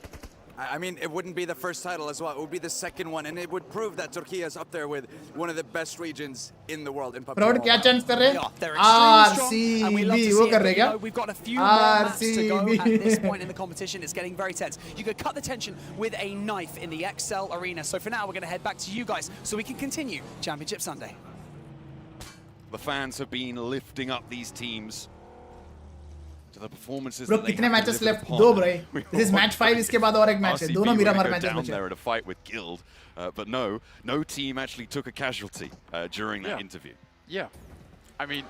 Speaker 11: I mean, it wouldn't be the first title as well. It would be the second one, and it would prove that Turkey is up there with one of the best regions in the world in PUBG.
Speaker 1: Proud क्या chance कर रहे
Speaker 10: Yeah,
Speaker 1: हैं?
Speaker 10: they're extremely strong, and we love
Speaker 1: RCB
Speaker 10: to
Speaker 1: वो
Speaker 10: see
Speaker 1: कर
Speaker 10: it.
Speaker 1: रहे
Speaker 10: But,
Speaker 1: क्या?
Speaker 10: you know, we've got a few more maps to go
Speaker 1: RCB.
Speaker 10: at this point in the competition. It's getting very tense. You could cut the tension with a knife in the XL arena. So for now, we're going to head back to you guys so we can continue Championship Sunday.
Speaker 6: The fans have been lifting up these teams to the performances.
Speaker 1: Bro,
Speaker 6: that they
Speaker 1: कितने
Speaker 6: have
Speaker 1: matches
Speaker 6: delivered
Speaker 1: left?
Speaker 6: upon.
Speaker 1: दो bro.
Speaker 6: We
Speaker 1: This is
Speaker 6: were
Speaker 1: match 5. इसके बाद और एक match है.
Speaker 6: RCB
Speaker 1: दोनों
Speaker 6: were
Speaker 1: Miramar
Speaker 6: gonna go
Speaker 1: matches
Speaker 6: down
Speaker 1: बचे.
Speaker 6: there in a fight with Guild, but no team actually took a casualty during that interview.
Speaker 8: Yeah. I mean,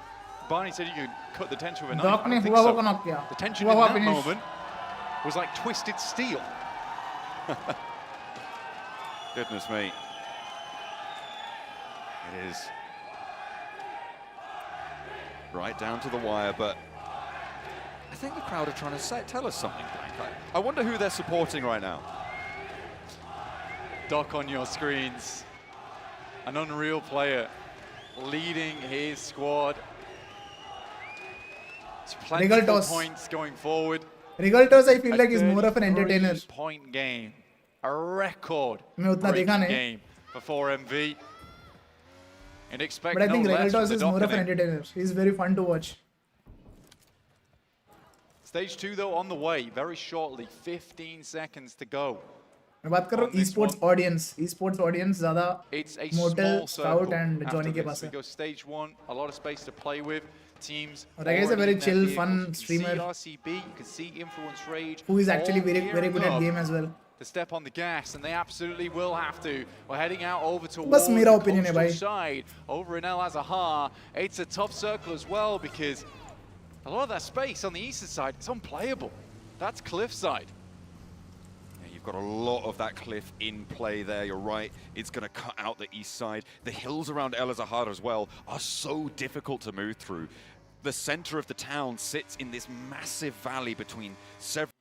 Speaker 8: Barney said you could cut the tension with a
Speaker 1: Doc
Speaker 8: knife. I
Speaker 1: ने
Speaker 8: don't think
Speaker 1: हुआ
Speaker 8: so.
Speaker 1: को knock किया.
Speaker 8: The tension
Speaker 1: हुआ
Speaker 8: in
Speaker 1: हुआ
Speaker 8: that
Speaker 1: finish.
Speaker 8: moment was like twisted steel.
Speaker 6: Goodness me. It is right down to the wire, but I think the crowd are trying to tell us something, Blank. I wonder who they're supporting right now.
Speaker 8: Doc on your screens. An unreal player leading his squad. It's plenty
Speaker 1: Regal
Speaker 8: of
Speaker 1: toss.
Speaker 8: points going forward.
Speaker 1: Regaltos I feel
Speaker 8: A
Speaker 1: like is more of an entertainer.
Speaker 8: 33-point game. A record
Speaker 1: मैं उतना देखा नहीं.
Speaker 8: game for 4MV. And expect
Speaker 1: But I
Speaker 8: no
Speaker 1: think
Speaker 8: less from
Speaker 1: Regaltos
Speaker 8: the
Speaker 1: is more of an
Speaker 8: Doc.
Speaker 1: entertainer. He's very fun to watch.
Speaker 8: Stage 2 though on the way, very shortly, 15 seconds to go.
Speaker 1: मैं बात कर रहा हूँ esports audience. Esports audience ज़्यादा
Speaker 8: It's a
Speaker 1: Mortal,
Speaker 8: small
Speaker 1: Scout
Speaker 8: circle
Speaker 1: and
Speaker 8: after
Speaker 1: Johnny के
Speaker 8: this.
Speaker 1: Pass
Speaker 8: We
Speaker 1: है.
Speaker 8: go stage 1, a lot of space to play with. Teams
Speaker 1: और I guess a
Speaker 8: already
Speaker 1: very
Speaker 8: in their
Speaker 1: chill,
Speaker 8: vehicles.
Speaker 1: fun
Speaker 8: You can
Speaker 1: streamer.
Speaker 8: see RCB, you can see Influence Rage.
Speaker 1: Who is actually
Speaker 8: all
Speaker 1: very good
Speaker 8: gearing
Speaker 1: at
Speaker 8: up
Speaker 1: game as well.
Speaker 8: to step on the gas, and they absolutely will have to. We're heading out over towards
Speaker 1: बस मेरा
Speaker 8: the
Speaker 1: opinion है
Speaker 8: coastal
Speaker 1: भाई.
Speaker 8: side, over in El Azahar. It's a tough circle as well because a lot of that space on the eastern side is unplayable. That's cliffside.
Speaker 6: Yeah, you've got a lot of that cliff in play there, you're right. It's going to cut out the east side. The hills around El Azahar as well are so difficult to move through. The center of the town sits in this massive valley between several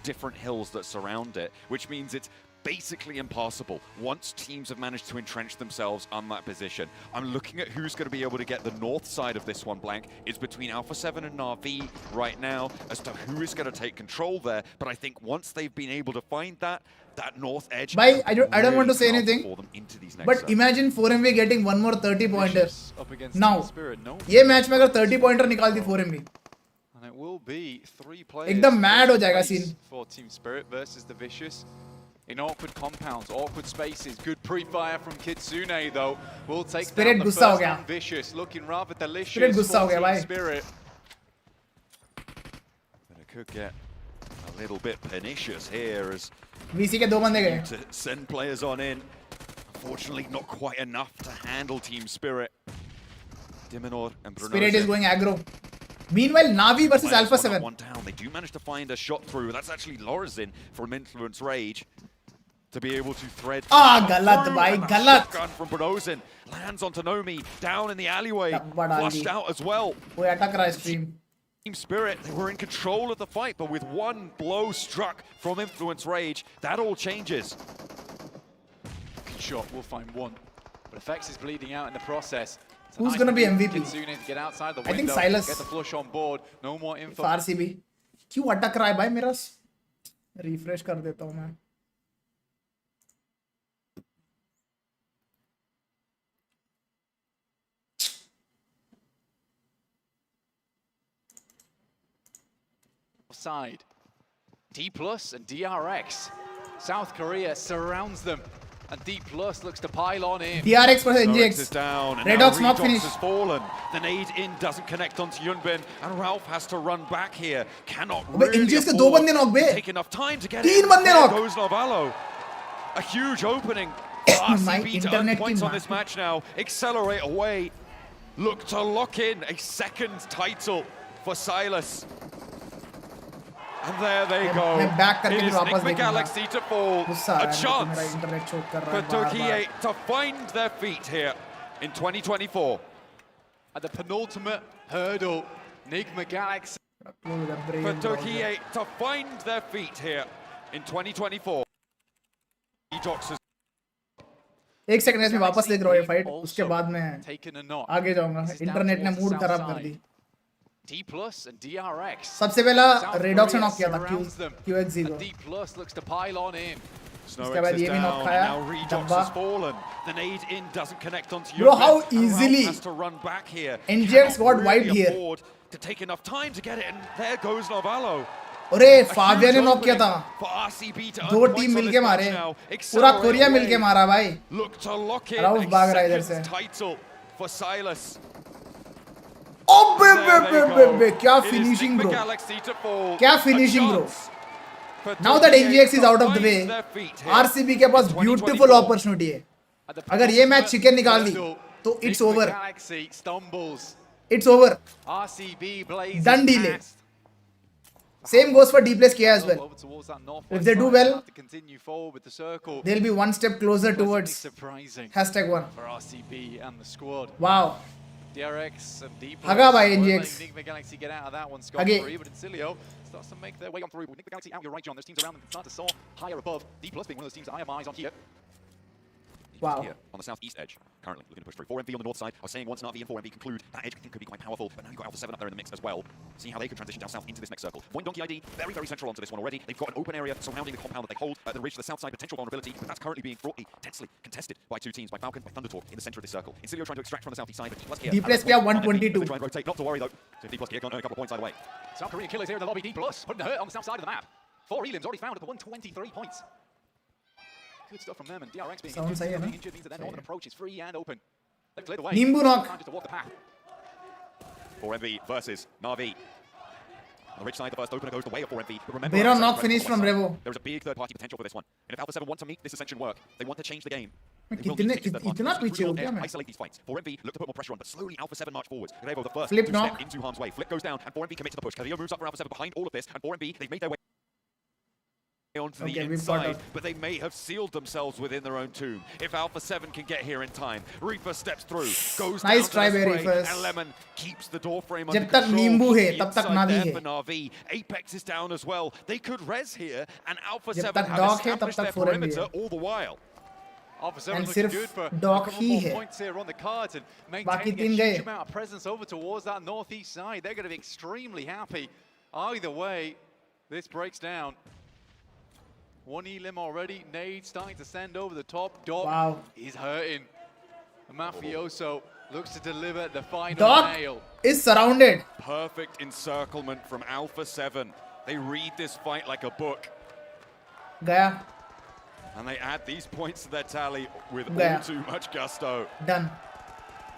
Speaker 6: different hills that surround it, which means it's basically impassable once teams have managed to entrench themselves on that position. I'm looking at who's going to be able to get the north side of this one, Blank. It's between Alpha 7 and Na'Vi right now as to who is going to take control there. But I think once they've been able to find that north edge,
Speaker 1: Bhai, I don't want to say
Speaker 6: really
Speaker 1: anything,
Speaker 6: for them into these next
Speaker 1: but
Speaker 6: zones.
Speaker 1: imagine 4MV getting one more 30 pointer.
Speaker 8: Up against
Speaker 1: Now,
Speaker 8: Team Spirit, no.
Speaker 1: ये match में अगर 30 pointer निकालती 4MV,
Speaker 8: And it will be 3 players
Speaker 1: एकदम mad हो जाएगा
Speaker 8: face
Speaker 1: scene.
Speaker 8: for Team Spirit versus the Vicious. in awkward compounds, awkward spaces. Good pre-fire from Kitsune, though. Will take
Speaker 1: Spirit
Speaker 8: down the
Speaker 1: गुस्सा हो
Speaker 8: first
Speaker 1: गया.
Speaker 8: on Vicious, looking rather delicious.
Speaker 1: Spirit गुस्सा हो गया भाई.
Speaker 8: Spirit.
Speaker 6: But it could get a little bit pernicious here as
Speaker 1: VC के 2 बंदे गए.
Speaker 6: to send players on in. Unfortunately, not quite enough to handle Team Spirit. Diminor and Bruno.
Speaker 1: Spirit is going aggro. Meanwhile, Navi versus Alpha 7.
Speaker 6: One down. They do manage to find a shot through. That's actually Lorazin from Influence Rage to be able to thread.
Speaker 1: गलत भाई, गलत.
Speaker 6: Gun from Bronozin lands onto Nomi down in the alleyway, flushed out as well.
Speaker 1: कोई अटक रहा है stream.
Speaker 6: Team Spirit, they were in control of the fight, but with one blow struck from Influence Rage, that all changes.
Speaker 8: Good shot, we'll find one. But Effects is bleeding out in the process.
Speaker 1: Who's going to be MVP?
Speaker 8: Kitsune to get outside the window,
Speaker 1: I think Silas.
Speaker 8: Get the flush on board. No more info.
Speaker 1: RCB. क्यों अटक रहा है भाई मेरा? Refresh कर देता हूँ मैं.
Speaker 8: Side. D Plus and DRX. South Korea surrounds them. And D Plus looks to pile on in.
Speaker 1: DRX versus
Speaker 6: NGX
Speaker 1: NGX.
Speaker 6: Down, and
Speaker 1: Redox not finished.
Speaker 6: Has fallen. The nade in doesn't connect onto Yunbin, and Ralph has to run back here. Cannot really
Speaker 1: NGX के 2 बंदे knock bay.
Speaker 6: take enough time to get
Speaker 1: 3
Speaker 6: it.
Speaker 1: बंदे
Speaker 6: There
Speaker 1: knock.
Speaker 6: goes Novalo. A huge opening.
Speaker 1: My
Speaker 6: RCB to earn
Speaker 1: internet
Speaker 6: points
Speaker 1: team,
Speaker 6: on this match now. Accelerate away. Look to lock in a second title for Silas. And there they go.
Speaker 1: मैं back करके
Speaker 6: It
Speaker 1: फिर
Speaker 6: is
Speaker 1: वापस
Speaker 6: Nick
Speaker 1: देखूंगा.
Speaker 6: Galaxy to fall.
Speaker 1: गुस्सा आ
Speaker 6: A
Speaker 1: रहा है मेरा
Speaker 6: chance
Speaker 1: internet choke कर रहा
Speaker 6: for
Speaker 1: है बार-बार.
Speaker 6: Turkey to find their feet here in 2024.
Speaker 8: At the penultimate hurdle, Nigma Galaxy.
Speaker 6: For Turkey to find their feet here in 2024. Edox
Speaker 1: 1 second में वापस देख रहा हूँ ये फाइट. उसके बाद मैं
Speaker 8: taken a knock.
Speaker 1: आगे जाऊंगा. इंटरनेट ने मूड खराब कर दी.
Speaker 8: D Plus and DRX.
Speaker 1: सबसे पहला रेडॉक्स ने नॉक किया था QX0.
Speaker 8: D Plus looks to pile on in.
Speaker 1: उसके बाद ये भी नॉक खाया. डब्बा.
Speaker 6: The nade in doesn't connect onto
Speaker 1: Bro, how
Speaker 6: Yunbin, and
Speaker 1: easily
Speaker 6: Ralph has to run back here.
Speaker 1: NGX
Speaker 6: Cannot
Speaker 1: got wiped
Speaker 6: really
Speaker 1: here.
Speaker 6: afford to take enough time to get it, and there goes Novalo.
Speaker 1: अरे Fabia ने knock किया था.
Speaker 6: For RCB to
Speaker 1: 2 team मिलके मारे. पूरा Korea मिलके मारा भाई.
Speaker 6: Look to lock in
Speaker 1: Rauf भाग रहा है इधर
Speaker 6: a
Speaker 1: से.
Speaker 6: second title for Silas.
Speaker 1: Oh, बे क्या finishing bro. क्या finishing bro. Now that NGX is out of the way, RCB के पास beautiful opportunity है. अगर ये मैच चिकन निकाल दी, तो it's over. It's over. Done deal. Same goes for D-Place Kia as well. If they do well, they'll be one step closer towards #1.
Speaker 8: For RCB and the squad.
Speaker 1: Wow.
Speaker 8: DRX and D Plus.
Speaker 1: Haga by NGX.
Speaker 8: Nigma Galaxy get out of that one. Scott
Speaker 1: Hage.
Speaker 8: free, but Incilio starts to make their way on through. Nigma Galaxy out, you're right, John. There's teams around them that start to soar higher above. D Plus being one of those teams that I have my eyes on here.
Speaker 1: Wow.
Speaker 6: Here on the southeast edge, currently looking to push through. 4MV on the north side. I was saying once Na'Vi and 4MV conclude, that edge could be quite powerful, but now you've got Alpha 7 up there in the mix as well. See how they can transition down south into this next circle. Point Donkey ID, very, very central onto this one already. They've got an open area surrounding the compound that they hold. The ridge to the south side, potential vulnerability, but that's currently being fraught, tensely contested by 2 teams, by Falcon, by Thundertalk, in the center of this circle. Incilio trying to extract from the southeast side, but D Plus Kia.
Speaker 1: D-Place Kia 122.
Speaker 6: Try and rotate, not to worry though. So D Plus Kia can't earn a couple of points either way.
Speaker 8: South Korean killers here in the lobby. D Plus putting the hurt on the south side of the map. 4 elims already found at the 123 points. Good stuff from them, and DRX being injured means that their northern approach is free and open. They've cleared the way.
Speaker 1: Nimbu knock.
Speaker 8: Time just to walk the path.
Speaker 6: 4MV versus Na'Vi. On the ridge side, the first opener goes the way of 4MV. But remember,
Speaker 1: They don't knock finish from Revo.
Speaker 6: there is a big third-party potential for this one. And if Alpha 7 want to make this ascension work, they want to change the game.
Speaker 1: कितना पीछे हो गया मैं?
Speaker 6: Isolate these fights. 4MV look to put more pressure on, but slowly Alpha 7 march forwards. Revo, the first
Speaker 1: Flip
Speaker 6: to
Speaker 1: knock.
Speaker 6: step into harm's way. Flip goes down, and 4MV commit to the push. Carrillo moves up for Alpha 7 behind all of this, and 4MV, they've made their way onto the inside, but they may have sealed themselves within their own tomb. If Alpha 7 can get here in time, Reaper steps through, goes
Speaker 1: Nice
Speaker 6: down
Speaker 1: try,
Speaker 6: to the spray,
Speaker 1: Reapers.
Speaker 6: and Lemon keeps the door frame
Speaker 1: जब
Speaker 6: under
Speaker 1: तक
Speaker 6: control.
Speaker 1: नींबू है,
Speaker 6: The
Speaker 1: तब तक
Speaker 6: inside
Speaker 1: Navi
Speaker 6: there
Speaker 1: है.
Speaker 6: for Na'Vi. Apex is down as well. They could res here, and Alpha
Speaker 1: जब
Speaker 6: 7
Speaker 1: तक
Speaker 6: have
Speaker 1: Doc है, तब
Speaker 6: established
Speaker 1: तक
Speaker 6: their
Speaker 1: 4MV
Speaker 6: perimeter
Speaker 1: है.
Speaker 6: all the while.
Speaker 8: Alpha 7
Speaker 1: And
Speaker 8: looking
Speaker 1: सिर्फ
Speaker 8: good for
Speaker 1: Doc
Speaker 8: a couple
Speaker 1: he
Speaker 8: more
Speaker 1: है.
Speaker 8: points here on the cards and
Speaker 1: बाकी
Speaker 8: maintaining a
Speaker 1: तीन
Speaker 8: huge
Speaker 1: गए.
Speaker 8: amount of presence over towards that northeast side. They're going to be extremely happy. Either way, this breaks down. 1 elim already. Nade starting to send over the top. Doc
Speaker 1: Wow.
Speaker 8: is hurting. The Mafioso looks to deliver the final
Speaker 1: Doc
Speaker 8: nail.
Speaker 1: is surrounded.
Speaker 6: Perfect encirclement from Alpha 7. They read this fight like a book.
Speaker 1: गया.
Speaker 6: And they add these points to their tally with all
Speaker 1: Yeah.
Speaker 6: too much gusto.
Speaker 1: Done.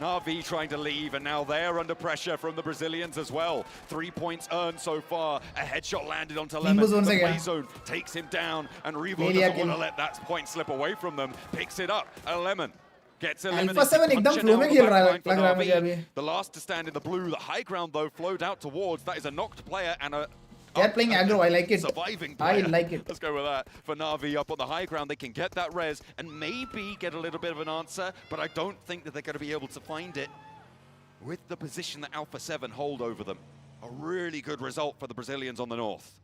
Speaker 6: Na'Vi trying to leave, and now they're under pressure from the Brazilians as well. 3 points earned so far. A headshot landed onto Lemon.
Speaker 1: zone
Speaker 6: The
Speaker 1: se
Speaker 6: play
Speaker 1: gaya.
Speaker 6: zone takes him down, and Revo
Speaker 1: Le liya
Speaker 6: doesn't want to
Speaker 1: kill.
Speaker 6: let that point slip away from them. Picks it up. Lemon gets eliminated.
Speaker 1: Alpha 7 एकदम
Speaker 6: Punch it
Speaker 1: flow
Speaker 6: down
Speaker 1: में
Speaker 6: the
Speaker 1: खेल रहा है,
Speaker 6: backline for
Speaker 1: लग रहा है मुझे
Speaker 6: Na'Vi.
Speaker 1: अभी.
Speaker 6: The last to stand in the blue. The high ground, though, flowed out towards. That is a knocked player and a
Speaker 1: They're playing aggro. I like it.
Speaker 6: surviving
Speaker 1: I
Speaker 6: player.
Speaker 1: like it.
Speaker 6: Let's go with that. For Na'Vi up on the high ground, they can get that res and maybe get a little bit of an answer, but I don't think that they're going to be able to find it with the position that Alpha 7 hold over them. A really good result for the Brazilians on the north.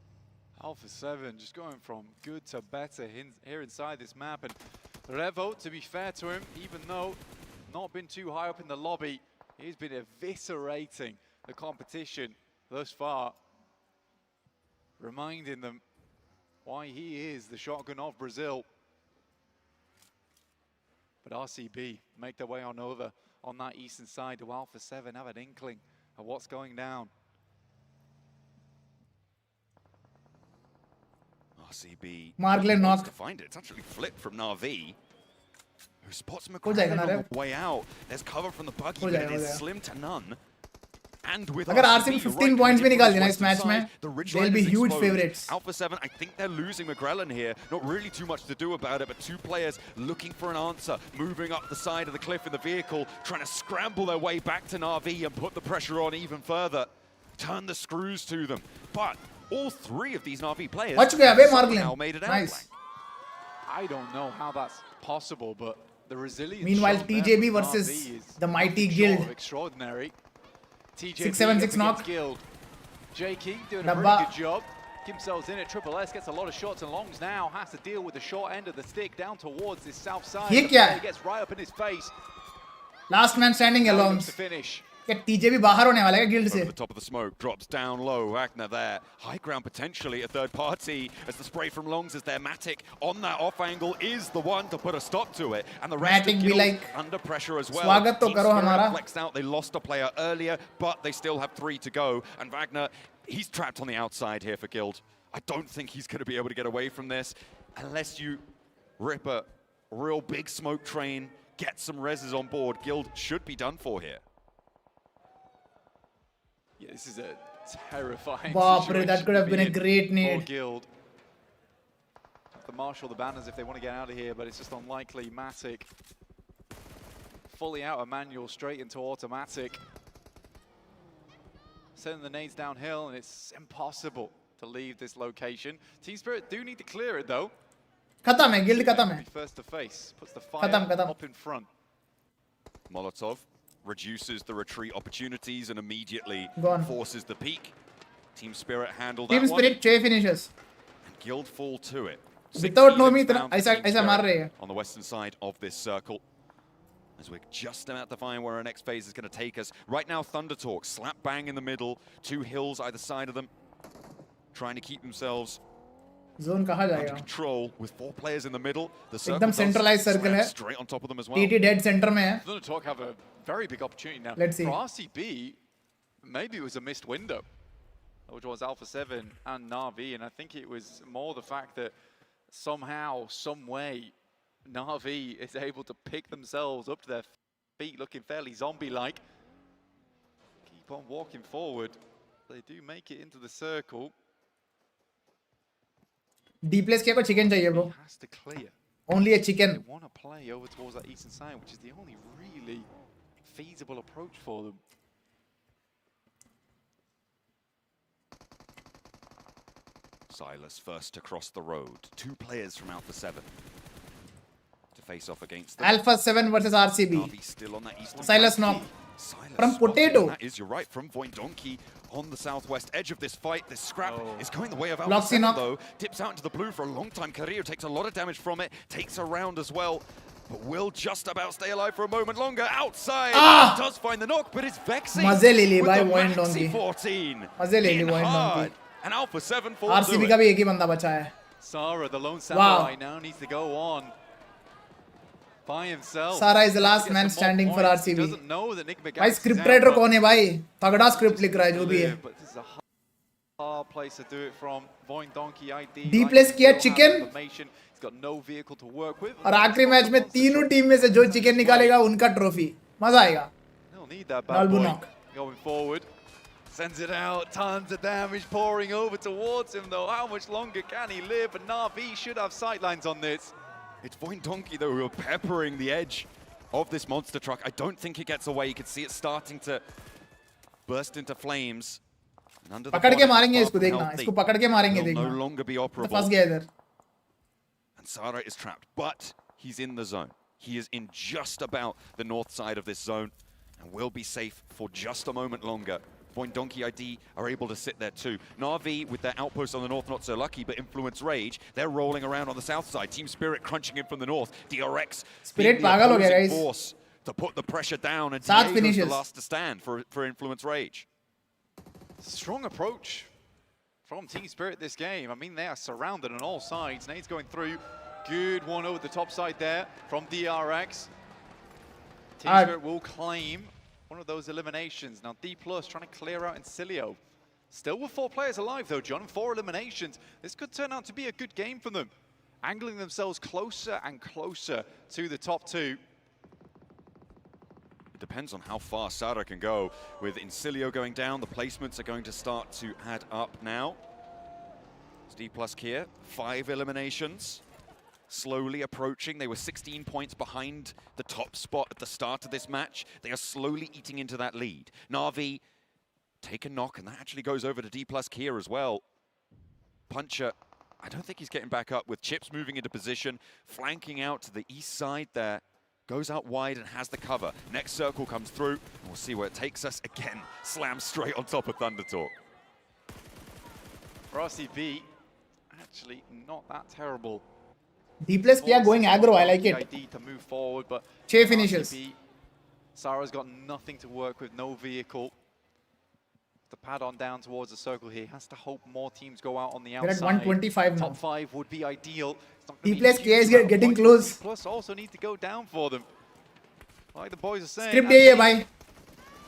Speaker 8: Alpha 7 just going from good to better here inside this map. And Revo, to be fair to him, even though not been too high up in the lobby, he's been eviscerating the competition thus far, reminding them why he is the shotgun of Brazil. But RCB make their way on over on that eastern side. Do Alpha 7 have an inkling of what's going down?
Speaker 6: RCB
Speaker 1: Marglen
Speaker 6: wants
Speaker 1: knock.
Speaker 6: to find it. It's actually flipped from Na'Vi, who spots
Speaker 1: हो
Speaker 6: McCracken
Speaker 1: जाएगा ना
Speaker 6: on
Speaker 1: रे?
Speaker 6: the way out. There's cover from the buggy,
Speaker 1: हो
Speaker 6: but it
Speaker 1: जाएगा, हो
Speaker 6: is
Speaker 1: जाएगा.
Speaker 6: slim to none. And with
Speaker 1: अगर RCB 15 points भी निकाल देना इस
Speaker 6: western
Speaker 1: मैच में,
Speaker 6: side, the ridge
Speaker 1: they'll
Speaker 6: line
Speaker 1: be
Speaker 6: is
Speaker 1: huge
Speaker 6: exposed.
Speaker 1: favorites.
Speaker 6: Alpha 7, I think they're losing McGrellan here. Not really too much to do about it, but two players looking for an answer, moving up the side of the cliff in the vehicle, trying to scramble their way back to Na'Vi and put the pressure on even further. Turn the screws to them. But all three of these Na'Vi players
Speaker 1: बच गया बे
Speaker 6: somehow
Speaker 1: Marglen.
Speaker 6: made it out.
Speaker 1: Nice.
Speaker 8: I don't know how that's possible, but the resilience.
Speaker 1: Meanwhile,
Speaker 8: shown there
Speaker 1: TJB
Speaker 8: from
Speaker 1: versus
Speaker 8: Na'Vi is
Speaker 1: the mighty
Speaker 8: nothing
Speaker 1: Guild.
Speaker 8: short of extraordinary. TJB
Speaker 1: 676
Speaker 8: up
Speaker 1: knock.
Speaker 8: against Guild. Jakey doing a
Speaker 1: Dabba.
Speaker 8: really good job. Themselves in at Triple S, gets a lot of shots and longs now, has to deal with the short end of the stick down towards this south side.
Speaker 1: ये
Speaker 8: The
Speaker 1: क्या
Speaker 8: player
Speaker 1: है?
Speaker 8: gets right up in his face.
Speaker 1: Last man standing
Speaker 8: Now he
Speaker 1: alone.
Speaker 8: looks to finish.
Speaker 1: क्या TJB बाहर होने वाला है guild से?
Speaker 6: Over the top of the smoke, drops down low. Wagner there. High ground potentially a third party as the spray from Longs is there. Matic on that off angle is the one to put a stop to it. And the rest
Speaker 1: Matic
Speaker 6: of
Speaker 1: be
Speaker 6: Guild
Speaker 1: like,
Speaker 6: under pressure as well.
Speaker 1: स्वागत तो
Speaker 6: Team
Speaker 1: करो
Speaker 6: Spirit
Speaker 1: हमारा.
Speaker 6: flexed out. They lost a player earlier, but they still have 3 to go. And Wagner, he's trapped on the outside here for Guild. I don't think he's going to be able to get away from this unless you rip a real big smoke train, get some reses on board. Guild should be done for here.
Speaker 8: Yeah, this is a terrifying
Speaker 1: Baap re,
Speaker 8: situation
Speaker 1: that could have
Speaker 8: to
Speaker 1: been a
Speaker 8: be in
Speaker 1: great
Speaker 8: for
Speaker 1: need.
Speaker 8: Guild. Have to marshal the banners if they want to get out of here, but it's just unlikely. Matic fully out of manual, straight into automatic. Sending the nades downhill, and it's impossible to leave this location. Team Spirit do need to clear it though.
Speaker 1: खत्म है guild खत्म है.
Speaker 8: First to face, puts the fire
Speaker 1: खत्म.
Speaker 8: up in front.
Speaker 6: Molotov reduces the retreat opportunities and immediately
Speaker 1: Gone.
Speaker 6: forces the peak. Team Spirit handle
Speaker 1: Team
Speaker 6: that
Speaker 1: Spirit 6 finishes.
Speaker 6: one. And Guild fall to it.
Speaker 1: Without no
Speaker 6: Six
Speaker 1: इतना
Speaker 6: down for
Speaker 1: ऐसा
Speaker 6: Team
Speaker 1: ऐसा
Speaker 6: Spirit
Speaker 1: मार रहे हैं.
Speaker 6: on the western side of this circle. As we're just about to find where our next phase is going to take us. Right now, Thunder Talk, slap bang in the middle, 2 hills either side of them, trying to keep themselves
Speaker 1: Zone कहाँ
Speaker 6: under
Speaker 1: जाएगा?
Speaker 6: control with 4 players in the middle. The circle
Speaker 1: एकदम
Speaker 6: does
Speaker 1: centralized circle
Speaker 6: slam
Speaker 1: है.
Speaker 6: straight on top of them as well.
Speaker 1: TT dead center में है.
Speaker 8: Thunder Talk have a very big opportunity now.
Speaker 1: Let's see.
Speaker 8: For RCB, maybe it was a missed window, which was Alpha 7 and Na'Vi, and I think it was more the fact that somehow, some way, Na'Vi is able to pick themselves up to their feet, looking fairly zombie-like. Keep on walking forward. They do make it into the circle.
Speaker 1: D place क्या को chicken चाहिए bro?
Speaker 8: Has to clear.
Speaker 1: Only a
Speaker 8: They
Speaker 1: chicken.
Speaker 8: want to play over towards that eastern side, which is the only really feasible approach for them.
Speaker 6: Silas first to cross the road. 2 players from Alpha 7 to face off against them.
Speaker 1: Alpha 7 versus RCB.
Speaker 6: Na'Vi still on that eastern
Speaker 1: Silas
Speaker 6: flank.
Speaker 1: knock.
Speaker 6: Silas
Speaker 1: From
Speaker 6: spotted,
Speaker 1: Potato.
Speaker 6: and that is, you're right, from Voindonkey on the southwest edge of this fight. This scrap is going the way of Alpha
Speaker 1: Bloxy
Speaker 6: 7
Speaker 1: knock.
Speaker 6: though. Dips out into the blue for a long time. Carrillo takes a lot of damage from it. Takes a round as well. But will just about stay alive for a moment longer. Outside, does find the knock, but it's vexing.
Speaker 1: मजे ले ली
Speaker 6: with
Speaker 1: भाई
Speaker 6: the
Speaker 1: Voindonkey.
Speaker 6: Maxi 14.
Speaker 1: मजे ले ली
Speaker 6: In
Speaker 1: Voindonkey.
Speaker 6: hard. And Alpha 7 falls
Speaker 1: RCB
Speaker 6: to
Speaker 1: का
Speaker 6: it.
Speaker 1: भी एक ही बंदा बचा है.
Speaker 8: Sara, the lone samurai, now needs to go on by himself.
Speaker 1: Sara is the last
Speaker 8: Get
Speaker 1: man
Speaker 8: some more
Speaker 1: standing for
Speaker 8: points. He
Speaker 1: RCB.
Speaker 8: doesn't know that Nick
Speaker 1: भाई
Speaker 8: McGowan's
Speaker 1: script
Speaker 8: out,
Speaker 1: writer
Speaker 8: but
Speaker 1: कौन है भाई? तगड़ा script लिख रहा है जो भी है.
Speaker 8: But this is a hard place to do it from. Voindonkey ID.
Speaker 1: D
Speaker 8: like
Speaker 1: place
Speaker 8: he
Speaker 1: किया
Speaker 8: still has
Speaker 1: chicken.
Speaker 8: information. He's
Speaker 7: got no vehicle to work with.
Speaker 1: और आखिरी मैच में तीनों टीम में से जो चिकन निकालेगा उनका ट्रॉफी मजा आएगा.
Speaker 7: They'll need that bad
Speaker 1: Nalbu
Speaker 7: boy
Speaker 1: knock.
Speaker 7: going forward. Sends it out, tons of damage pouring over towards him though. How much longer can he live? And Na'Vi should have sightlines on this.
Speaker 6: It's Donkey though who are peppering the edge of this monster truck. I don't think it gets away. You can see it starting to burst into flames. And under the
Speaker 1: पकड़ के
Speaker 6: bonnet,
Speaker 1: मारेंगे
Speaker 6: far
Speaker 1: इसको
Speaker 6: from
Speaker 1: देखना.
Speaker 6: healthy.
Speaker 1: इसको पकड़ के मारेंगे
Speaker 6: Will
Speaker 1: देखना.
Speaker 6: no longer be
Speaker 1: तो
Speaker 6: operable.
Speaker 1: फंस गया इधर.
Speaker 6: And Sara is trapped, but he's in the zone. He is in just about the north side of this zone and will be safe for just a moment longer. Donkey ID are able to sit there too. Na'Vi with their outpost on the north, not so lucky, but Influence Rage, they're rolling around on the south side. Team Spirit crunching in from the north. DRX
Speaker 1: Spirit
Speaker 6: being the
Speaker 1: पागल हो गया
Speaker 6: opposing
Speaker 1: guys.
Speaker 6: force to put the pressure down, and
Speaker 1: 7
Speaker 6: Diego's the
Speaker 1: finishes.
Speaker 6: last to stand for Influence Rage.
Speaker 7: Strong approach from Team Spirit this game. I mean, they are surrounded on all sides. Nade's going through. Good one over the top side there from DRX. Team Spirit will claim one of those eliminations. Now D+ trying to clear out Incilio. Still with 4 players alive though, John. 4 eliminations. This could turn out to be a good game for them. Angling themselves closer and closer to the top 2.
Speaker 6: It depends on how far Sara can go. With Incilio going down, the placements are going to start to add up now. It's D+ Kia, 5 eliminations. Slowly approaching. They were 16 points behind the top spot at the start of this match. They are slowly eating into that lead. Na'Vi take a knock, and that actually goes over to D+ Kia as well. Puncher, I don't think he's getting back up, with Chips moving into position, flanking out to the east side there. Goes out wide and has the cover. Next circle comes through, and we'll see where it takes us. Again, slam straight on top of Thunder Talk.
Speaker 7: For RCB, actually not that terrible.
Speaker 1: D+ Kia going aggro, I like it.
Speaker 7: ID to move forward, but
Speaker 1: 6 finishes.
Speaker 7: RCB, Sara's got nothing to work with, no vehicle. To pad on down towards the circle here, has to hope more teams go out on the
Speaker 1: They're at
Speaker 7: outside.
Speaker 1: 125 now.
Speaker 7: Top 5 would be ideal.
Speaker 1: D+ Kia is getting close.
Speaker 7: Plus also need to go down for them. Like the boys are saying.
Speaker 1: Script यही है भाई.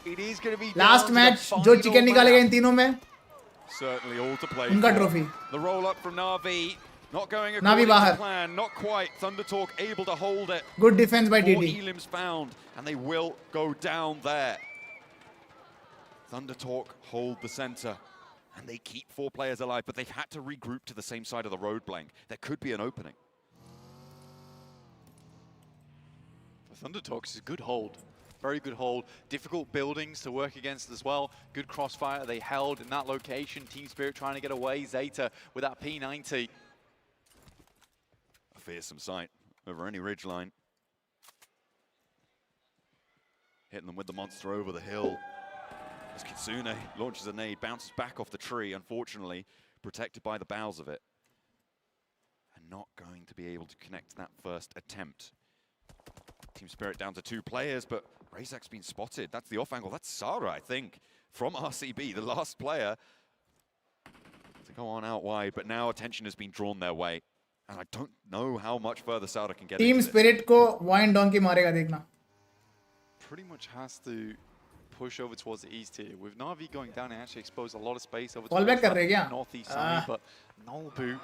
Speaker 7: It is going to be
Speaker 1: Last
Speaker 7: down to the
Speaker 1: match
Speaker 7: final
Speaker 1: जो chicken निकालेगा इन
Speaker 7: map.
Speaker 1: तीनों में
Speaker 6: Certainly all to play
Speaker 1: उनका
Speaker 6: for.
Speaker 1: Trophy.
Speaker 6: The roll up from Na'Vi, not going
Speaker 1: Na'Vi
Speaker 6: according
Speaker 1: बाहर.
Speaker 6: to plan, not quite. Thunder Talk able to hold it.
Speaker 1: Good defense by
Speaker 6: 4
Speaker 1: TT.
Speaker 6: elims found, and they will go down there. Thunder Talk hold the center, and they keep 4 players alive, but they've had to regroup to the same side of the road blank. There could be an opening.
Speaker 7: For Thunder Talk, it's a good hold. Very good hold. Difficult buildings to work against as well. Good crossfire they held in that location. Team Spirit trying to get away. Zeta with that P90.
Speaker 6: A fearsome sight over any ridgeline. Hitting them with the monster over the hill. As Kitsune launches a nade, bounces back off the tree, unfortunately, protected by the boughs of it. And not going to be able to connect that first attempt. Team Spirit down to 2 players, but Razak's been spotted. That's the off angle. That's Sara, I think, from RCB, the last player to go on out wide. But now attention has been drawn their way. And I don't know how much further Sara can get
Speaker 1: Team
Speaker 6: into
Speaker 1: Spirit को Wine Donkey मारेगा देखना.
Speaker 7: Pretty much has to push over towards the east here. With Na'Vi going down, it actually exposed a lot of space over
Speaker 1: Call
Speaker 7: towards
Speaker 1: back कर
Speaker 7: that
Speaker 1: रहे क्या?
Speaker 7: northeast side. But Nolbu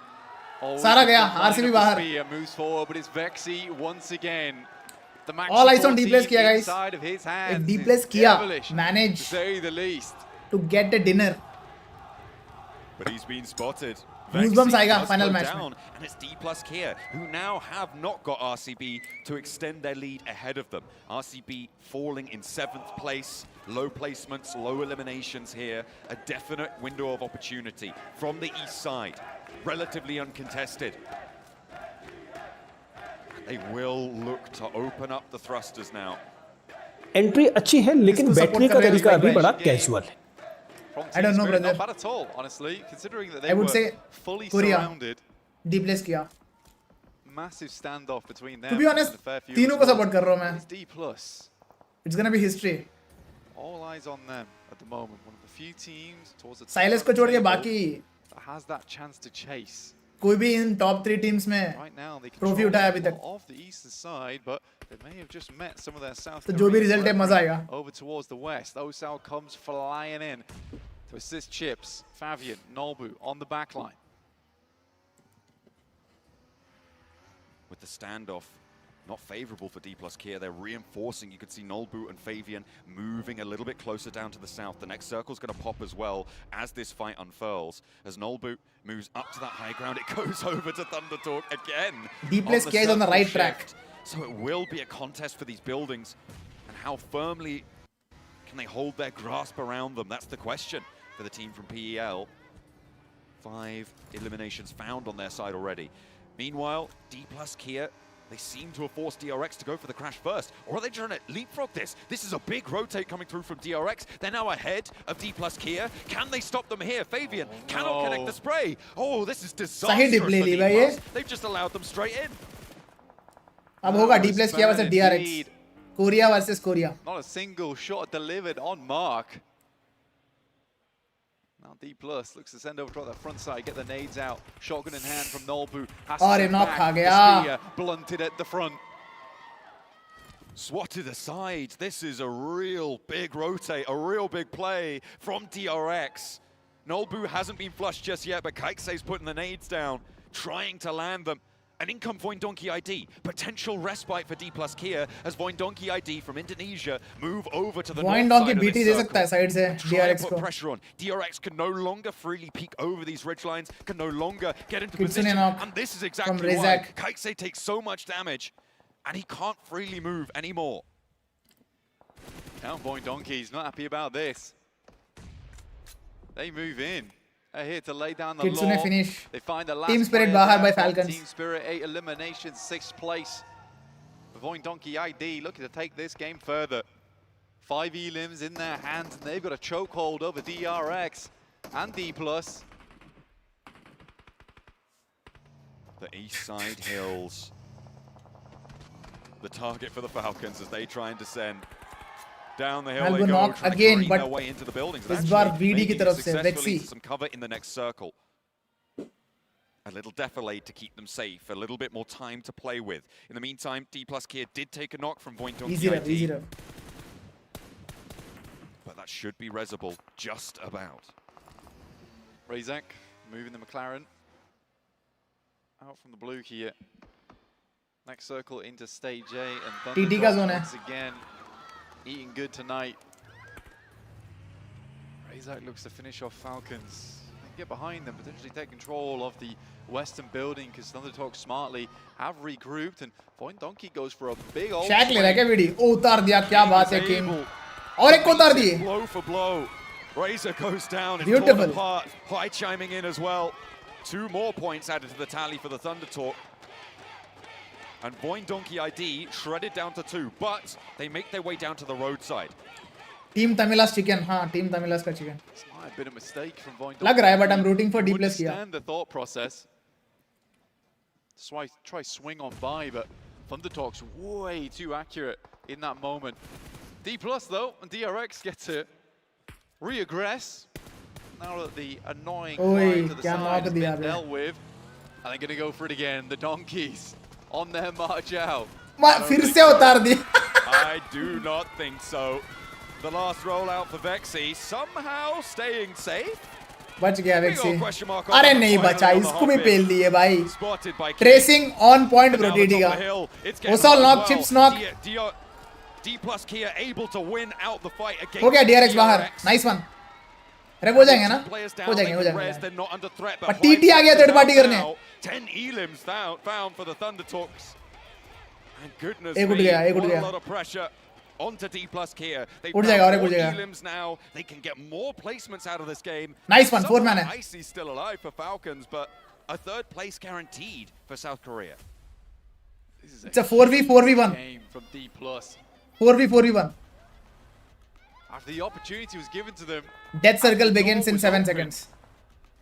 Speaker 1: सारा गया, RCB बाहर.
Speaker 7: moves forward, but it's Vexy once again. The max
Speaker 1: All eyes on D+
Speaker 7: support
Speaker 1: Kia,
Speaker 7: team
Speaker 1: guys.
Speaker 7: inside of his
Speaker 1: If
Speaker 7: hands
Speaker 1: D+
Speaker 7: is
Speaker 1: Kia
Speaker 7: devilish, to
Speaker 1: manage
Speaker 7: say the least.
Speaker 1: to get a dinner.
Speaker 6: But he's been spotted.
Speaker 1: Goosebumps आएगा
Speaker 6: does
Speaker 1: final
Speaker 6: go
Speaker 1: match
Speaker 6: down, and it's D+ Kia, who now have not got RCB to extend their lead ahead of them. RCB falling in 7th place, low placements, low eliminations here. A definite window of opportunity from the east side, relatively uncontested. They will look to open up the thrusters now.
Speaker 5: Entry अच्छी है लेकिन बैठने का तरीका अभी बड़ा casual है.
Speaker 7: From
Speaker 1: I don't know,
Speaker 7: Team Spirit,
Speaker 1: brother.
Speaker 7: Not bad at all, honestly, considering that they
Speaker 1: I would
Speaker 7: were
Speaker 1: say
Speaker 7: fully
Speaker 1: Korea.
Speaker 7: surrounded.
Speaker 1: D+ Kia.
Speaker 7: Massive standoff between them.
Speaker 1: To be honest,
Speaker 7: and a fair few
Speaker 1: तीनों को
Speaker 7: results.
Speaker 1: support कर रहा हूँ मैं.
Speaker 7: It's D+.
Speaker 1: It's gonna be history.
Speaker 7: All eyes on them at the moment. One of the few teams towards the top
Speaker 1: Silas
Speaker 7: of
Speaker 1: को
Speaker 7: the
Speaker 1: छोड़ के
Speaker 7: table
Speaker 1: बाकी
Speaker 7: that has that chance to chase.
Speaker 1: कोई भी इन top 3 teams में
Speaker 7: Right now, they
Speaker 1: trophy
Speaker 7: control
Speaker 1: उठाया अभी तक.
Speaker 7: of the eastern side, but they may have just met some of their South
Speaker 1: तो जो भी
Speaker 7: Korean
Speaker 1: result है मजा
Speaker 7: brethren
Speaker 1: आएगा.
Speaker 7: over towards the west. Osal comes flying in to assist Chips. Favian, Nolbu on the back line.
Speaker 6: with the standoff. Not favorable for D plus Kia. They're reinforcing. You can see Nolbu and Fabian moving a little bit closer down to the south. The next circle's going to pop as well as this fight unfurls. As Nolbu moves up to that high ground, it goes over to Thundertalk again.
Speaker 1: D plus Kia is on the right track.
Speaker 6: So it will be a contest for these buildings. And how firmly can they hold their grasp around them? That's the question for the team from PEL. 5 eliminations found on their side already. Meanwhile, D plus Kia, they seem to have forced DRX to go for the crash first. Or are they trying to leapfrog this? This is a big rotate coming through from DRX. They're now ahead of D plus Kia. Can they stop them here? Fabian cannot connect the spray. Oh, this is disastrous for D plus. They've just allowed them straight in.
Speaker 1: अब होगा D plus Kia versus DRX. Korea versus Korea.
Speaker 8: Not a single shot delivered on mark. Now D plus looks to send over to the front side, get the nades out. Shotgun in hand from Nolbu.
Speaker 1: और knock खा गया.
Speaker 8: Blunted at the front.
Speaker 6: Swatted aside. This is a real big rotate, a real big play from DRX. Nolbu hasn't been flushed just yet, but Kaiksei's putting the nades down, trying to land them. And in come Voindonkey ID. Potential respite for D plus Kia as Voindonkey ID from Indonesia move over to the north side of this circle. Try and put pressure on. DRX can no longer freely peek over these ridge lines, can no longer get into position. And this is exactly why Kaiksei takes so much damage and he can't freely move anymore.
Speaker 8: Now Voindonkey's not happy about this. They move in. They're here to lay down the law.
Speaker 1: Finish.
Speaker 8: They find the last
Speaker 1: Team Spirit bahar by Falcons.
Speaker 8: Team Spirit 8 eliminations, 6th place. Voindonkey ID looking to take this game further. 5 elims in their hands, and they've got a chokehold over DRX and D+.
Speaker 6: The east side hills. The target for the Falcons as they try and descend. Down the hill they go, trying to green their way into the buildings.
Speaker 1: इस बार VD की तरफ से Vexy.
Speaker 6: Some cover in the next circle. A little defilade to keep them safe, a little bit more time to play with. In the meantime, D plus Kia did take a knock from Voindonkey ID.
Speaker 1: Easy.
Speaker 6: But that should be resable just about.
Speaker 8: Razak moving the McLaren out from the blue here. Next circle into stage A, and
Speaker 1: TT का zone है.
Speaker 8: once again eating good tonight. Razak looks to finish off Falcons. They can get behind them, potentially take control of the western building because Thundertalk smartly have regrouped, and Voindonkey goes for a big old
Speaker 1: शैक ले रहा है क्या VD? ओ उतार दिया, क्या बात है king. और एक को उतार दिए.
Speaker 6: Blow for blow. Razor goes down and
Speaker 1: Beautiful.
Speaker 6: torn apart. High chiming in as well. 2 more points added to the tally for the Thundertalk. And Voindonkey ID shredded down to 2, but they make their way down to the roadside.
Speaker 1: Team Tamilas chicken, हाँ, Team Tamilas का chicken.
Speaker 8: This might have been a mistake from Voindonkey.
Speaker 1: लग रहा है, but I'm rooting for D plus Kia.
Speaker 8: Understand the thought process. That's why try swing on by, but Thundertalk's way too accurate in that moment. D plus though, and DRX get to reaggress. Now that the annoying climb to the side has been dealt with, and they're going to go for it again. The Donkeys on their march out.
Speaker 1: फिर से उतार दिया.
Speaker 6: I do not think so. The last rollout for Vexy somehow staying safe.
Speaker 1: बच गया Vexy. अरे नहीं बचा, इसको भी पेल दिए भाई. Tracing on point bro TT का. Osal knock, chips knock.
Speaker 6: D plus Kia able to win out the fight against
Speaker 1: हो गया DRX बाहर. Nice one. अरे हो जाएंगे ना? हो जाएंगे. पर TT आ गया थर्ड पार्टी करने.
Speaker 6: 10 elims found for the Thundertalks. And goodness
Speaker 1: me,
Speaker 6: what a lot of pressure onto D plus Kia. They've got more elims now. They can get more placements out of this game.
Speaker 1: Nice one, 4 man है.
Speaker 6: Icy's still alive for Falcons, but a 3rd place guaranteed for South Korea.
Speaker 1: It's a 4v4v1.
Speaker 8: Game from D plus.
Speaker 1: 4v4v1.
Speaker 8: After the opportunity was given to them,
Speaker 1: Death circle begins in 7 seconds.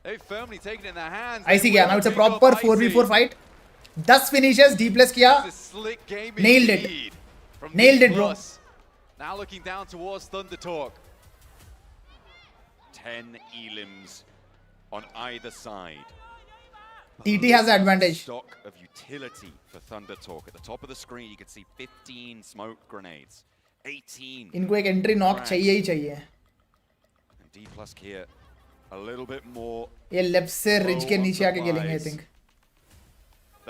Speaker 8: They've firmly taken it in their hands.
Speaker 1: I see, now it's a proper 4v4 fight. 10 finishes, D plus Kia. Nailed it. Nailed it, bro.
Speaker 8: Now looking down towards Thundertalk.
Speaker 6: 10 elims on either side.
Speaker 1: TT has the advantage.
Speaker 6: Stock of utility for Thundertalk. At the top of the screen, you can see 15 smoke grenades. 18.
Speaker 1: इनको एक entry knock चाहिए ही चाहिए.
Speaker 6: And D plus Kia a little bit more.
Speaker 1: ये left से ridge के नीचे आके खेलेंगे I think.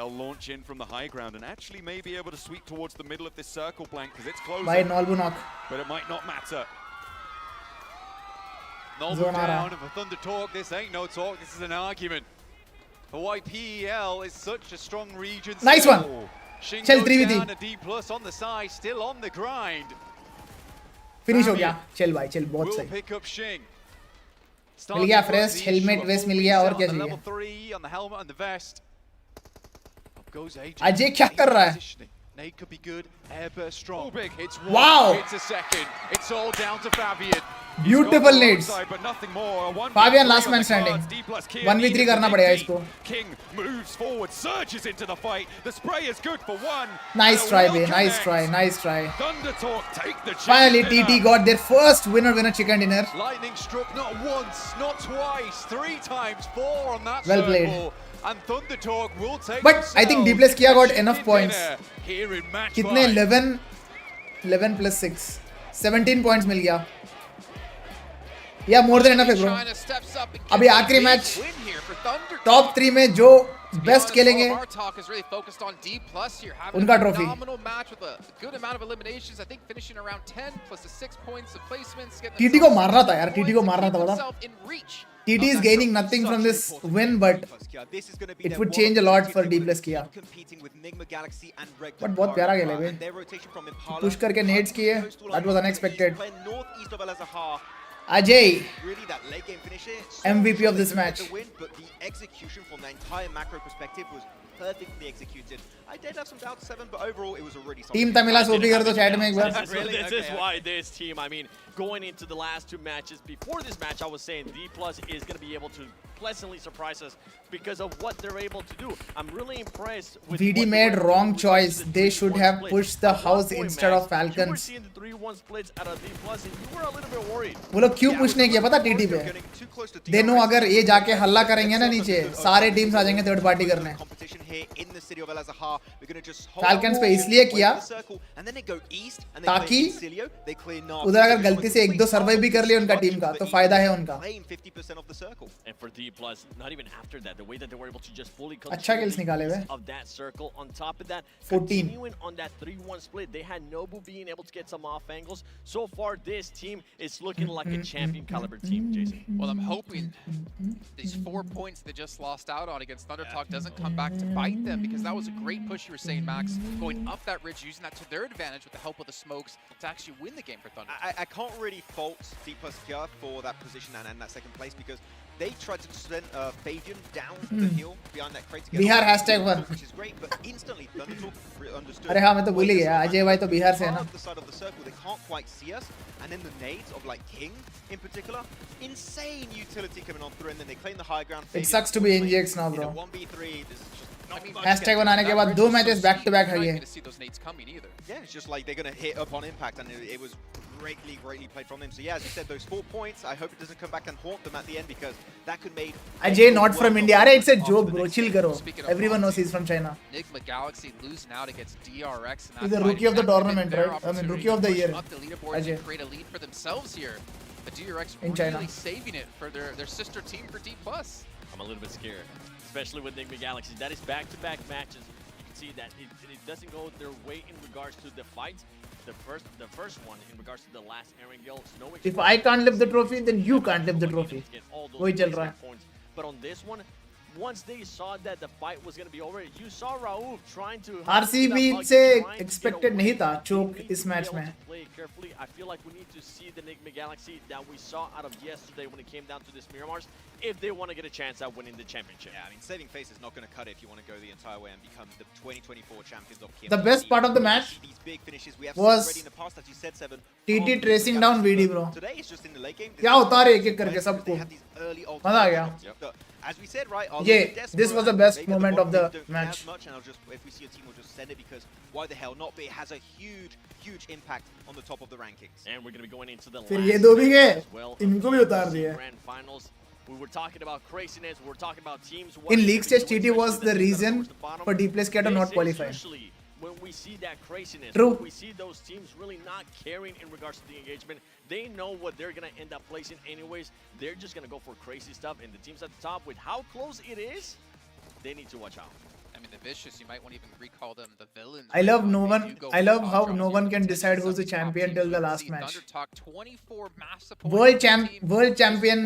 Speaker 6: they'll launch in from the high ground and actually may be able to sweep towards the middle of this circle blank because it's closing.
Speaker 1: By Nolbunok.
Speaker 6: But it might not matter.
Speaker 7: Nolbu down, and for Thunder Talk, this ain't no talk, this is an argument. For why PEL is such a strong region.
Speaker 1: Nice one.
Speaker 7: Shing
Speaker 1: Chel
Speaker 7: goes
Speaker 1: 3v3.
Speaker 7: down, a D+ on the side, still on the grind.
Speaker 1: Finish हो गया. चल भाई चल बहुत
Speaker 7: Will
Speaker 1: सही.
Speaker 7: pick up Shing.
Speaker 1: मिल गया फ्रेस्ट, helmet waste मिल गया और क्या चाहिए?
Speaker 7: Level 3 on the helmet and the vest. Up goes AJ.
Speaker 1: Ajay क्या कर रहा है?
Speaker 7: Nade could be good. Airburst strong. Oh, big. It's one.
Speaker 1: Wow.
Speaker 7: It's a second. It's all down to Fabian.
Speaker 1: Beautiful nades.
Speaker 7: But nothing more.
Speaker 1: Fabian last man standing. 1v3 करना पड़ेगा इसको.
Speaker 6: King moves forward, surges into the fight. The spray is good for one.
Speaker 1: Nice try, bhai. Nice try. Nice try.
Speaker 6: Thunder Talk take the
Speaker 1: Finally, TT got their first winner chicken dinner.
Speaker 7: Lightning struck not once, not twice, 3 times, 4 on that
Speaker 1: Well played.
Speaker 7: circle. And Thunder Talk will take.
Speaker 1: But I think D+ Kia got enough points.
Speaker 7: Here in match
Speaker 1: कितने
Speaker 7: 5.
Speaker 1: 11 plus 6 17 points मिल गया. Yeah, more than enough है bro. अभी आखिरी match top 3 में जो best खेलेंगे उनका trophy. TT को मारना था यार. TT को मारना था बता. TT is gaining nothing from this win, but it would change a lot for D+ Kia. But बहुत प्यारा खेले बे. पुश करके नेड्स किए. That was unexpected. Ajay, MVP of this match.
Speaker 4: But the execution from the entire macro perspective was perfectly executed. I did have some doubts, 7, but overall it was a really solid.
Speaker 1: Team Tamila सोपी कर दो chat में एक बार.
Speaker 9: This is why this team, I mean, going into the last 2 matches, before this match, I was saying D+ is going to be able to pleasantly surprise us because of what they're able to do. I'm really impressed with
Speaker 1: VD made wrong choice. They should have pushed the house instead of Falcons.
Speaker 9: You were seeing the 3-1 splits out of D+ and you were a little bit worried.
Speaker 1: वो लोग क्यों push नहीं किया पता TT पे? They know अगर ये जाके हल्ला करेंगे ना नीचे, सारे teams आ जाएंगे third party करने. Falcons पे इसलिए किया ताकि उधर अगर गलती से 1-2 सर्वाइव भी कर लिए उनका टीम का तो फायदा है उनका.
Speaker 9: And for D+, not even after that, the way that they were able to just fully
Speaker 1: अच्छा kills निकाले हुए.
Speaker 9: of that circle. On top of that,
Speaker 1: 14.
Speaker 9: continuing on that 3-1 split, they had Nobu being able to get some off angles. So far, this team is looking like a champion caliber team, Jason.
Speaker 2: Well, I'm hoping these 4 points they just lost out on against Thunder Talk doesn't come back to bite them, because that was a great push you were saying, Max, going up that ridge, using that to their advantage with the help of the smokes to actually win the game for Thunder.
Speaker 4: I can't really fault D+ Kia for that position and that second place, because they tried to send Fabian down the hill behind that crate to get
Speaker 1: Bihar
Speaker 4: off,
Speaker 1: #1.
Speaker 4: which is great, but instantly Thunder Talk understood.
Speaker 1: अरे हाँ मैं तो भूल ही गया. अजय भाई तो बिहार से है ना.
Speaker 4: The side of the circle, they can't quite see us, and then the nades of like King in particular, insane utility coming on through, and then they claim the high ground.
Speaker 1: It sucks to be NGX now, bro.
Speaker 4: 1v3, there's just not much
Speaker 1: Hashtag बनाने के बाद 2 matches back to back है ये.
Speaker 4: Yeah, it's just like they're going to hit upon impact, and it was greatly played from them. So yeah, as you said, those 4 points, I hope it doesn't come back and haunt them at the end, because that could make
Speaker 1: Ajay not from India. अरे it's a joke bro. Chill करो. Everyone knows he's from China.
Speaker 2: Enigma Galaxy losing out against DRX. And
Speaker 1: He's the rookie of the tournament, right? I mean, rookie of the year.
Speaker 2: Up the leaderboards
Speaker 1: Ajay.
Speaker 2: and create a lead for themselves here. But DRX
Speaker 1: In China.
Speaker 2: really saving it for their sister team for D+.
Speaker 9: I'm a little bit scared, especially with Enigma Galaxy. That is back-to-back matches. You can see that it doesn't go their way in regards to the fights. The first one in regards to the last Aaron Gill.
Speaker 1: If I can't lift the trophy, then you can't lift the trophy. वही चल रहा है.
Speaker 9: But on this one, once they saw that the fight was going to be over, you saw Raouf trying to
Speaker 1: RCB से expected नहीं था choke इस match में.
Speaker 9: Play carefully. I feel like we need to see the Enigma Galaxy that we saw out of yesterday when it came down to this Miramars, if they want to get a chance at winning the championship.
Speaker 4: Yeah, I mean, saving face is not going to cut it if you want to go the entire way and become the 2024 champions of PMGC.
Speaker 1: The best part of the match
Speaker 4: These big finishes we have
Speaker 1: was
Speaker 4: already in the past, as you said, 7.
Speaker 1: TT tracing down VD bro.
Speaker 4: Today it's just in the late game.
Speaker 1: क्या उतारे एक-एक करके सबको. मजा आ गया.
Speaker 4: As we said, right?
Speaker 1: Yeah, this was the best moment of the match.
Speaker 4: Much, and if we see a team, we'll just send it, because why the hell not? But it has a huge impact on the top of the rankings.
Speaker 9: And we're going to be going into the
Speaker 1: फिर
Speaker 9: last
Speaker 1: ये दो भी गए.
Speaker 9: as well.
Speaker 1: इनको भी उतार दिए.
Speaker 9: Grand finals. We were talking about craziness. We were talking about teams.
Speaker 1: In league stage, TT was the reason for D+ Kia to not qualify.
Speaker 9: When we see that craziness,
Speaker 1: True.
Speaker 9: when we see those teams really not caring in regards to the engagement, they know what they're going to end up placing anyways. They're just going to go for crazy stuff. And the teams at the top, with how close it is, they need to watch out.
Speaker 2: I mean, the Vicious, you might want to even recall them the villains.
Speaker 1: I love
Speaker 2: right?
Speaker 1: no
Speaker 2: They
Speaker 1: one.
Speaker 2: do go
Speaker 1: I
Speaker 2: for
Speaker 1: love
Speaker 2: top
Speaker 1: how
Speaker 2: drops
Speaker 1: no
Speaker 2: here,
Speaker 1: one
Speaker 2: but
Speaker 1: can
Speaker 2: potentially
Speaker 1: decide
Speaker 2: some
Speaker 1: who's
Speaker 2: of
Speaker 1: the
Speaker 2: these top
Speaker 1: champion
Speaker 2: teams
Speaker 1: till
Speaker 2: we
Speaker 1: the
Speaker 2: can
Speaker 1: last
Speaker 2: see.
Speaker 1: match.
Speaker 2: Thunder Talk 24 mass support
Speaker 1: World champion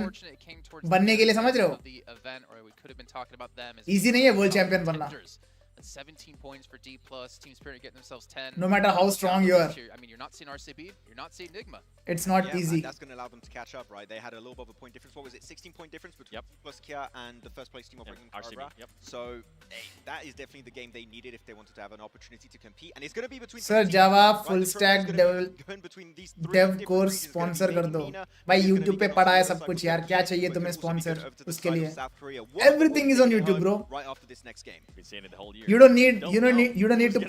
Speaker 1: बनने के लिए समझ रहे हो?
Speaker 2: the event, or we could have been talking about them as
Speaker 1: Easy नहीं है world champion बनना.
Speaker 2: 17 points for D+, Team Spirit getting themselves 10.
Speaker 1: No matter how strong you are.
Speaker 2: I mean, you're not seeing RCB, you're not seeing Nigma.
Speaker 1: It's not
Speaker 4: yeah,
Speaker 1: easy.
Speaker 4: And that's going to allow them to catch up, right? They had a little bit of a point difference. What was it? 16-point difference between plus Kia and the first place team operating RCB. So that is definitely the game they needed if they wanted to have an opportunity to compete. And it's going to be between
Speaker 1: Sir Java full stack dev course sponsor कर दो. भाई YouTube पे पढ़ा है सब कुछ यार. क्या चाहिए तुम्हें sponsor उसके लिए? Everything is on YouTube, bro.
Speaker 4: Right after this next game.
Speaker 1: You don't need to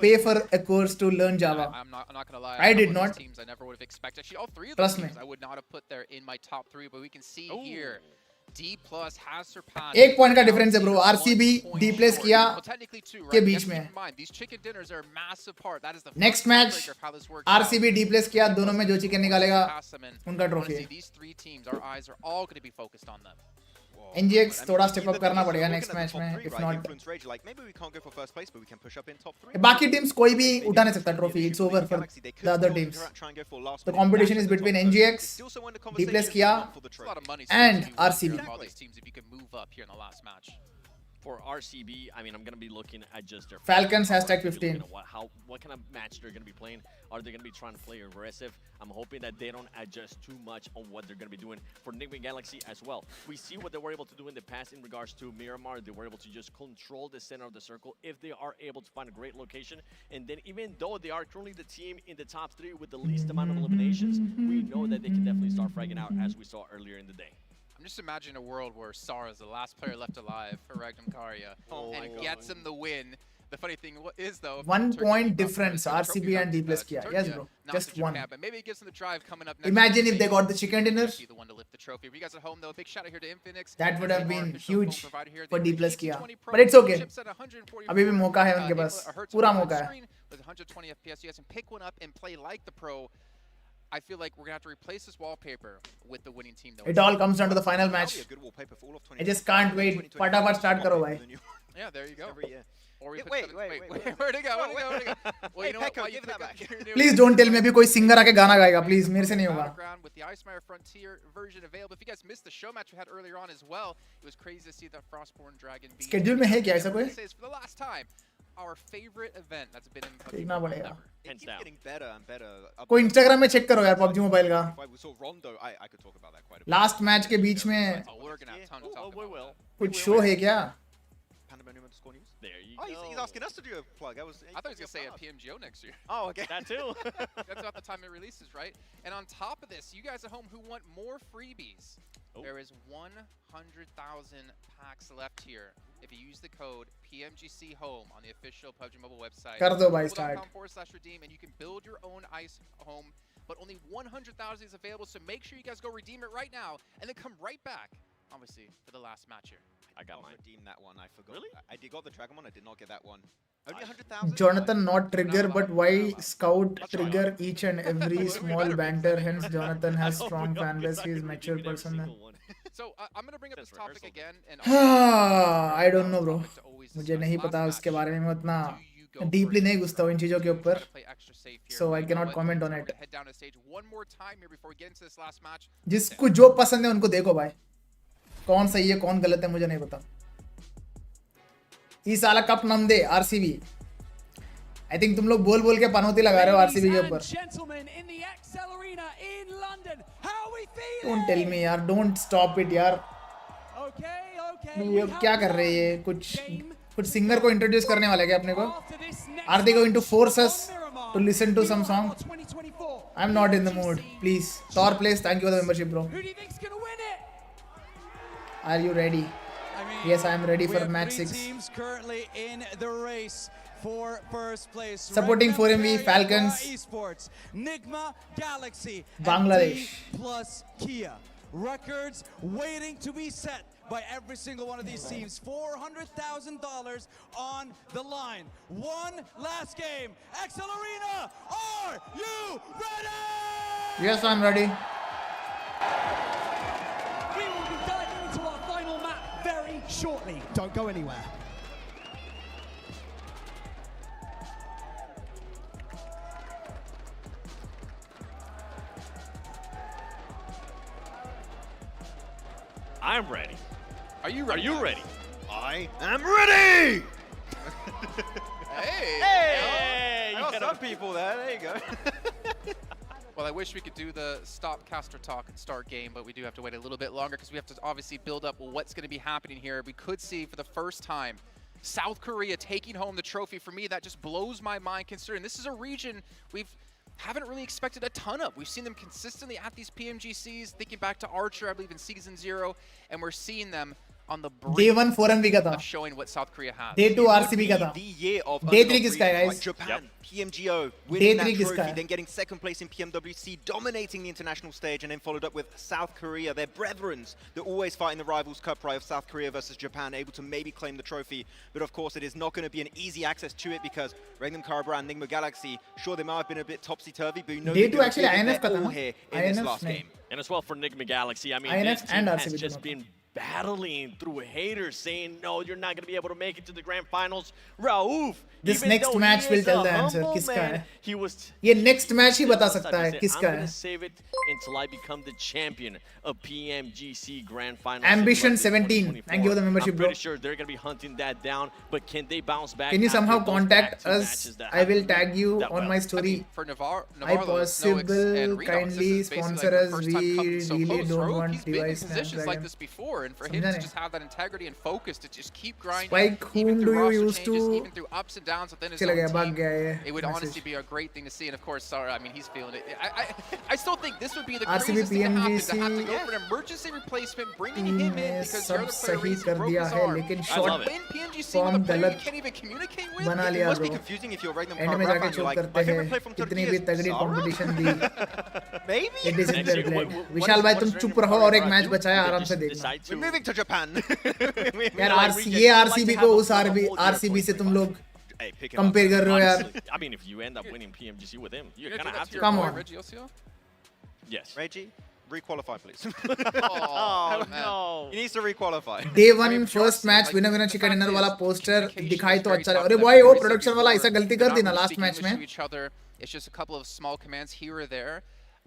Speaker 1: pay for a course to learn Java.
Speaker 2: I'm not gonna lie.
Speaker 1: I did not.
Speaker 2: Teams I never would have expected. Actually, all three of
Speaker 1: Trust
Speaker 2: those
Speaker 1: me.
Speaker 2: teams I would not have put there in my top 3, but we can see here D+ has surpassed.
Speaker 1: एक point का difference है bro. RCB D+ किया के बीच में.
Speaker 2: These chicken dinners are a massive part. That is the
Speaker 1: Next match RCB D+ किया. दोनों में जो chicken निकालेगा उनका trophy है.
Speaker 2: These 3 teams, our eyes are all going to be focused on them.
Speaker 1: NGX थोड़ा step up करना पड़ेगा next match में. If not,
Speaker 4: maybe we can't go for first place, but we can push up in top 3.
Speaker 1: बाकी teams कोई भी उठा नहीं सकता trophy. It's over for the other teams. The competition is between NGX, D+ किया, and RCB.
Speaker 2: All these teams, if you can move up here in the last match.
Speaker 3: For RCB, I mean, I'm going to be looking at just their
Speaker 1: Falcons hashtag 15.
Speaker 3: What kind of match they're going to be playing. Are they going to be trying to play aggressive? I'm hoping that they don't adjust too much on what they're going to be doing for Nigma Galaxy as well. We see what they were able to do in the past in regards to Miramar. They were able to just control the center of the circle if they are able to find a great location. And then even though they are currently the team in the top 3 with the least amount of eliminations, we know that they can definitely start fragging out as we saw earlier in the day.
Speaker 2: I'm just imagining a world where Sara is the last player left alive for Regnum Karya and gets him the win. The funny thing is, though,
Speaker 1: 1 point difference RCB and D+ किया. Yes, bro. Just one.
Speaker 2: But maybe it gives them the drive coming up next.
Speaker 1: Imagine if they got the chicken dinner.
Speaker 2: The one to lift the trophy. For you guys at home, though, big shout out here to Infinix.
Speaker 1: That would have been huge for D+ किया. But it's okay. अभी भी मौका है उनके पास. पूरा मौका है.
Speaker 2: With 120 FPS, you guys can pick one up and play like the pro. I feel like we're going to have to replace this wallpaper with the winning team, though.
Speaker 1: It all comes down to the final match. I just can't wait. फटाफट start करो भाई.
Speaker 2: Yeah, there you go. Or we
Speaker 4: wait,
Speaker 2: where'd it go? Well, you know what? While you
Speaker 4: give that back.
Speaker 1: Please don't tell me अभी कोई singer आके गाना गाएगा. Please मेरे से नहीं होगा.
Speaker 2: With the Icemire Frontier version available. If you guys missed the show match we had earlier on as well, it was crazy to see the Frostborn Dragon beat.
Speaker 1: Schedule में है क्या ऐसा कोई?
Speaker 2: For the last time, our favorite event that's been in PUBG
Speaker 1: देखना पड़ेगा.
Speaker 4: It's getting better and better.
Speaker 1: कोई Instagram में check करो यार PUBG Mobile का.
Speaker 4: We saw Rondo. I could talk about that quite a bit.
Speaker 1: Last match के बीच में
Speaker 2: we're gonna have time to talk about.
Speaker 1: कुछ show है क्या?
Speaker 4: Score news?
Speaker 3: There you
Speaker 4: go.
Speaker 3: He's
Speaker 4: asking us to do a plug.
Speaker 2: I thought he was going to say a PMGO next year.
Speaker 4: Oh, okay.
Speaker 3: That too.
Speaker 2: That's about the time it releases, right? And on top of this, you guys at home who want more freebies, there is 100,000 packs left here. If you use the code PMGC Home on the official PUBG Mobile website,
Speaker 1: कर दो भाई start.
Speaker 2: /redeem, and you can build your own ice home. But only 100,000 is available, so make sure you guys go redeem it right now, and then come right back, obviously, for the last match here.
Speaker 3: I got mine.
Speaker 4: Redeem that one. I forgot.
Speaker 3: Really?
Speaker 4: I got the Dragon one. I did not get that one. Only 100,000.
Speaker 1: Jonathan not trigger, but why Scout trigger each and every small banter? Hence, Jonathan has strong fan base. He is mature person.
Speaker 2: So I'm gonna bring up this topic again, and
Speaker 1: I don't know, bro. मुझे नहीं पता उसके बारे में उतना deeply नहीं घुसता हूँ इन चीजों के ऊपर. So I cannot comment on it. जिसको जो पसंद है उनको देखो भाई. कौन सही है कौन गलत है मुझे नहीं पता. इस साला कप नम दे आरसीबी. आई थिंक तुम लोग बोल बोल के पनौती लगा रहे हो आरसीबी के ऊपर. डोंट टेल मी यार. डोंट स्टॉप इट यार. ये क्या कर रहे हैं ये? कुछ सिंगर को इंट्रोड्यूस करने वाले क्या अपने को? Are they going to force us to listen to some song? I am not in the mood. Please Thor Place, thank you for the membership, bro. Are you ready? Yes, I am ready for match 6.
Speaker 10: Teams currently in the race for first place.
Speaker 1: Supporting 4MV, Falcons,
Speaker 10: Esports, Nigma Galaxy,
Speaker 1: Bangladesh
Speaker 10: plus Kia. Records waiting to be set by every single one of these teams. $400,000 on the line. One last game. XL Arena, are you ready?
Speaker 1: Yes, I'm ready.
Speaker 10: We will be diving into our final map very shortly. Don't go anywhere.
Speaker 3: I'm ready.
Speaker 2: Are you ready?
Speaker 3: Are you ready?
Speaker 4: I am ready!
Speaker 2: Hey!
Speaker 4: I got some people there. There you go.
Speaker 2: Well, I wish we could do the stop caster talk and start game, but we do have to wait a little bit longer because we have to obviously build up what's going to be happening here. We could see for the first time South Korea taking home the trophy. For me, that just blows my mind, considering this is a region haven't really expected a ton of. We've seen them consistently at these PMGCs, thinking back to Archer, I believe in Season 0, and we're seeing them on the brink
Speaker 1: Day 1 4MV का था.
Speaker 2: of showing what South Korea has.
Speaker 1: Day 2 RCB का था.
Speaker 4: The year of
Speaker 1: Day 3
Speaker 4: underdog
Speaker 1: किसका है,
Speaker 4: regions
Speaker 1: guys?
Speaker 4: like Japan, PMGO,
Speaker 1: Day
Speaker 4: winning
Speaker 1: 3
Speaker 4: that
Speaker 1: किसका
Speaker 4: trophy,
Speaker 1: है?
Speaker 4: then getting second place in PMWC, dominating the international stage, and then followed up with South Korea, their brethrens. They're always fighting the Rivals Cup, right, of South Korea versus Japan, able to maybe claim the trophy. But of course, it is not going to be an easy access to it because Regnum Karabra and Nigma Galaxy, sure, they might have been a bit topsy-turvy, but you know
Speaker 1: Day
Speaker 4: they're
Speaker 1: 2
Speaker 4: going
Speaker 1: actually
Speaker 4: to give
Speaker 1: INF
Speaker 4: it
Speaker 1: का
Speaker 4: their
Speaker 1: था
Speaker 4: all
Speaker 1: ना?
Speaker 4: here in this
Speaker 1: INF
Speaker 4: last
Speaker 1: नहीं.
Speaker 4: game.
Speaker 3: And as well for Nigma Galaxy, I mean,
Speaker 1: INF
Speaker 3: this
Speaker 1: and
Speaker 3: team has
Speaker 1: RCB
Speaker 3: just
Speaker 1: दोनों.
Speaker 3: been battling through haters saying, no, you're not going to be able to make it to the grand finals. Raouf,
Speaker 1: This
Speaker 3: even
Speaker 1: next
Speaker 3: though
Speaker 1: match
Speaker 3: he
Speaker 1: will
Speaker 3: is
Speaker 1: tell
Speaker 3: a
Speaker 1: the answer.
Speaker 3: humble
Speaker 1: किसका
Speaker 3: man,
Speaker 1: है?
Speaker 3: he was
Speaker 1: ये next match ही बता
Speaker 3: still
Speaker 1: सकता है
Speaker 3: said,
Speaker 1: किसका
Speaker 3: I'm going
Speaker 1: है.
Speaker 3: to save it until I become the champion of PMGC Grand Finals.
Speaker 1: Ambition
Speaker 3: in London
Speaker 1: 17. Thank you for the membership,
Speaker 3: I'm
Speaker 1: bro.
Speaker 3: pretty sure they're going to be hunting that down, but can they bounce back?
Speaker 1: Can you
Speaker 3: after
Speaker 1: somehow
Speaker 3: those
Speaker 1: contact
Speaker 3: back-to-back
Speaker 1: us?
Speaker 3: matches that
Speaker 1: I will
Speaker 3: haven't been
Speaker 1: tag you
Speaker 3: that
Speaker 1: on
Speaker 3: well?
Speaker 1: my
Speaker 2: I
Speaker 1: story.
Speaker 2: mean, for
Speaker 1: I
Speaker 2: Navarro,
Speaker 1: possible kindly sponsor us. We really don't want
Speaker 2: he's been in
Speaker 1: device
Speaker 2: positions like
Speaker 1: Snapdragon.
Speaker 2: this before, and for him
Speaker 1: समझा
Speaker 2: to
Speaker 1: नहीं?
Speaker 2: just have that integrity and focus to just keep grinding,
Speaker 1: Spike,
Speaker 2: even
Speaker 1: whom
Speaker 2: through
Speaker 1: do you
Speaker 2: roster
Speaker 1: use
Speaker 2: changes,
Speaker 1: to-
Speaker 2: even through ups and downs within his
Speaker 1: चला
Speaker 2: own
Speaker 1: गया, भाग
Speaker 2: team,
Speaker 1: गया ये
Speaker 2: it would
Speaker 1: message.
Speaker 2: honestly be a great thing to see. And of course, Sara, I mean, he's feeling it. I still think this would be the
Speaker 1: RCB
Speaker 2: craziest thing to happen, to have to
Speaker 1: PMGC
Speaker 2: go for an emergency replacement, bringing
Speaker 1: team
Speaker 2: him in
Speaker 1: ने
Speaker 2: because
Speaker 1: सब
Speaker 2: the other player
Speaker 1: सही
Speaker 2: reason
Speaker 1: कर
Speaker 2: broke
Speaker 1: दिया
Speaker 2: his
Speaker 1: है,
Speaker 2: arm.
Speaker 1: लेकिन
Speaker 3: I
Speaker 1: short
Speaker 3: love it.
Speaker 2: Win PMGC with
Speaker 1: form
Speaker 2: a player you
Speaker 1: गलत
Speaker 2: can't even communicate with.
Speaker 1: बना
Speaker 4: It
Speaker 1: लिया
Speaker 4: must be
Speaker 1: bro.
Speaker 4: confusing if you're Regnum
Speaker 1: and में
Speaker 4: Karabra
Speaker 1: जाके
Speaker 4: fan. You're
Speaker 1: चोक
Speaker 4: like,
Speaker 1: करते
Speaker 4: my
Speaker 1: हैं
Speaker 4: favorite player from
Speaker 1: कितनी
Speaker 4: Turkey
Speaker 1: भी
Speaker 4: is
Speaker 1: तगड़ी
Speaker 4: Sara?
Speaker 1: Competition the.
Speaker 4: Maybe?
Speaker 1: It is in
Speaker 3: Next
Speaker 1: their
Speaker 3: year,
Speaker 1: blood.
Speaker 3: what
Speaker 1: Vishal
Speaker 3: is-
Speaker 1: भाई
Speaker 3: what
Speaker 1: तुम
Speaker 3: is
Speaker 1: चुप
Speaker 3: Regnum
Speaker 1: रहो और एक
Speaker 3: Karabra
Speaker 1: मैच
Speaker 3: do?
Speaker 1: बचा है
Speaker 3: They
Speaker 1: आराम
Speaker 3: just
Speaker 1: से देखना.
Speaker 3: decide
Speaker 4: We're
Speaker 3: to-
Speaker 4: moving to Japan.
Speaker 1: यार
Speaker 3: like,
Speaker 1: RC
Speaker 3: we
Speaker 1: ये
Speaker 3: like to
Speaker 1: RCB
Speaker 3: have
Speaker 1: को
Speaker 3: a
Speaker 1: उस RB
Speaker 3: whole year
Speaker 1: RCB से तुम लोग
Speaker 4: Hey, pick him up.
Speaker 1: Compare कर रहे हो यार.
Speaker 3: Honestly, I mean, if you end up winning PMGC with him, you're
Speaker 2: You're
Speaker 3: gonna
Speaker 2: gonna
Speaker 3: have
Speaker 2: do
Speaker 3: to.
Speaker 2: that to your
Speaker 1: Come
Speaker 2: boy,
Speaker 1: on.
Speaker 2: Reggie Osio?
Speaker 3: Yes.
Speaker 4: Reggie, requalify, please.
Speaker 2: Oh, man.
Speaker 3: no.
Speaker 4: He needs to requalify.
Speaker 1: Day
Speaker 2: I
Speaker 1: 1
Speaker 2: mean,
Speaker 1: first
Speaker 2: Pure
Speaker 1: match
Speaker 2: like,
Speaker 1: winner winner
Speaker 2: the
Speaker 1: chicken
Speaker 2: fact
Speaker 1: dinner वाला
Speaker 2: is,
Speaker 1: poster
Speaker 2: communication
Speaker 1: दिखाई
Speaker 2: is
Speaker 1: तो
Speaker 2: very
Speaker 1: अच्छा
Speaker 2: tough.
Speaker 1: लगा. अरे
Speaker 2: Like
Speaker 1: भाई
Speaker 2: we
Speaker 1: वो
Speaker 2: said
Speaker 1: production वाला
Speaker 2: before,
Speaker 1: ऐसा गलती
Speaker 2: they're
Speaker 1: कर दी
Speaker 2: not
Speaker 1: ना
Speaker 2: really
Speaker 1: last
Speaker 2: speaking
Speaker 1: match
Speaker 2: English
Speaker 1: में.
Speaker 2: to each other. It's just a couple of small commands here or there.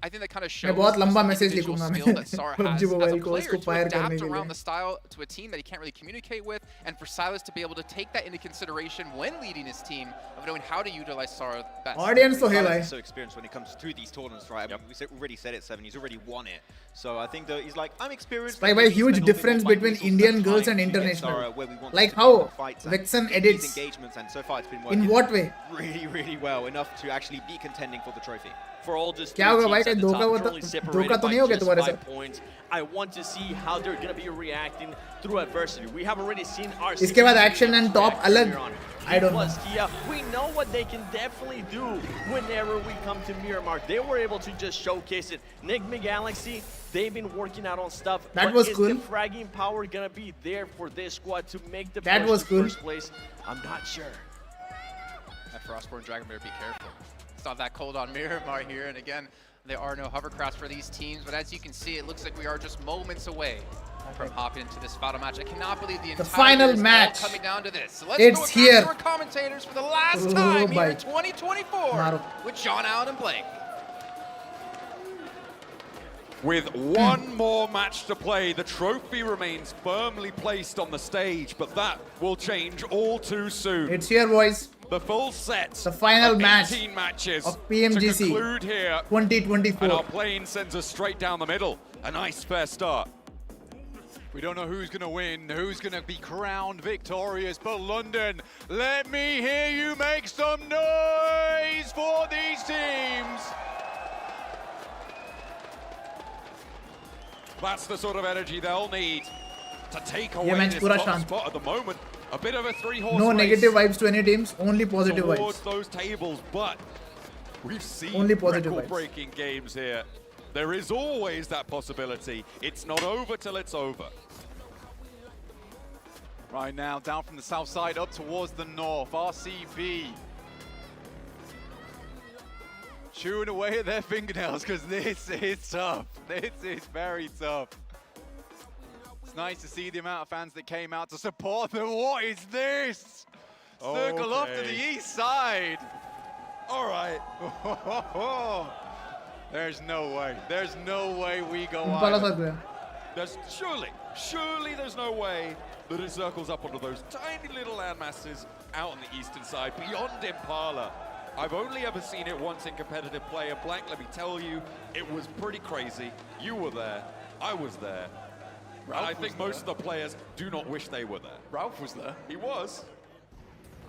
Speaker 2: I think that kind of shows
Speaker 1: मैं बहुत लंबा
Speaker 2: the
Speaker 1: मैसेज
Speaker 2: individual
Speaker 1: लिखूंगा
Speaker 2: skill
Speaker 1: मैं
Speaker 2: that Sara
Speaker 1: PUBG
Speaker 2: has as a
Speaker 1: mobile को
Speaker 2: player
Speaker 1: उसको
Speaker 2: to
Speaker 1: fire करने
Speaker 2: adapt
Speaker 1: के
Speaker 2: around
Speaker 1: लिए.
Speaker 2: the style to a team that he can't really communicate with, and for Silas to be able to take that into consideration when leading his team of knowing how to utilize Sara best.
Speaker 1: Audience तो है
Speaker 4: Silas
Speaker 1: भाई.
Speaker 4: is so experienced when it comes to these tournaments, right? I mean, we already said it, 7. He's already won it. So I think that he's like, I'm experienced.
Speaker 1: Like,
Speaker 4: Maybe
Speaker 1: by huge
Speaker 4: spend a little bit
Speaker 1: difference
Speaker 4: more
Speaker 1: between
Speaker 4: resources
Speaker 1: Indian
Speaker 4: and
Speaker 1: girls
Speaker 4: time
Speaker 1: and
Speaker 4: to get
Speaker 1: international.
Speaker 4: Sara where we want
Speaker 1: Like
Speaker 4: her to be
Speaker 1: how
Speaker 4: in fights and
Speaker 1: Vexen
Speaker 4: in
Speaker 1: edits.
Speaker 4: these engagements, and so far it's been
Speaker 1: In
Speaker 4: working
Speaker 1: what way?
Speaker 4: really, really well, enough to actually be contending for the trophy.
Speaker 3: For all just
Speaker 1: क्या होगा भाई, कहीं धोखा तो नहीं हो गया तुम्हारे साथ?
Speaker 3: points. I want to see how they're going to be reacting through adversity. We have already seen our
Speaker 1: इसके बाद action and top अलग. I don't know.
Speaker 3: Kia, we know what they can definitely do whenever we come to Miramar. They were able to just showcase it. Nigma Galaxy, they've been working out on stuff.
Speaker 1: That
Speaker 3: but
Speaker 1: was
Speaker 3: is
Speaker 1: cool.
Speaker 3: the fragging power going to be there for this squad to make the
Speaker 1: That
Speaker 3: push
Speaker 1: was
Speaker 3: to
Speaker 1: cool.
Speaker 3: first place? I'm not sure.
Speaker 2: That Frostborn Dragon better be careful. It's not that cold on Miramar here, and again, there are no hovercrafts for these teams, but as you can see, it looks like we are just moments away from hopping into this final match. I cannot believe the entire
Speaker 1: final
Speaker 2: year is all
Speaker 1: match.
Speaker 2: coming down to this. So let's
Speaker 1: It's
Speaker 2: go back
Speaker 1: here.
Speaker 2: to our commentators for the last
Speaker 1: Oh,
Speaker 2: time here
Speaker 1: bhai.
Speaker 2: in 2024
Speaker 1: Maro.
Speaker 2: with John Allen and Blake.
Speaker 6: With one more match to play, the trophy remains firmly placed on the stage, but that will change all too soon.
Speaker 1: It's here, boys.
Speaker 6: The full set.
Speaker 1: The final
Speaker 6: of
Speaker 1: match
Speaker 6: 18 matches
Speaker 1: of PMGC
Speaker 6: to conclude here.
Speaker 1: 2024.
Speaker 6: And our plane sends us straight down the middle. A nice fair start.
Speaker 7: We don't know who's going to win, who's going to be crowned victorious, but London, let me hear you make some noise for these teams.
Speaker 6: That's the sort of energy they'll need to take away
Speaker 1: match
Speaker 6: this
Speaker 1: पूरा
Speaker 6: top
Speaker 1: शांत.
Speaker 6: spot at the moment. A bit of a three-horse
Speaker 1: No
Speaker 6: race
Speaker 1: negative vibes to any teams, only positive
Speaker 6: towards
Speaker 1: vibes.
Speaker 6: those tables, but we've seen
Speaker 1: Only positive vibes.
Speaker 6: record-breaking games here. There is always that possibility. It's not over till it's over.
Speaker 7: Right now, down from the south side up towards the north, RCB chewing away at their fingernails because this is tough. This is very tough. It's nice to see the amount of fans that came out to support them. What is this? Circle off to the
Speaker 6: Okay.
Speaker 7: east side.
Speaker 6: All right.
Speaker 7: There's no way. There's no way we go
Speaker 1: Impala
Speaker 7: either.
Speaker 1: सा गया.
Speaker 6: There's surely Surely there's no way that it circles up onto those tiny little land masses out on the eastern side, beyond Impala. I've only ever seen it once in competitive play, and Blank, let me tell you, it was pretty crazy. You were there, I was there, and I think most of the players do not wish they were there.
Speaker 8: Ralph was there.
Speaker 6: He was.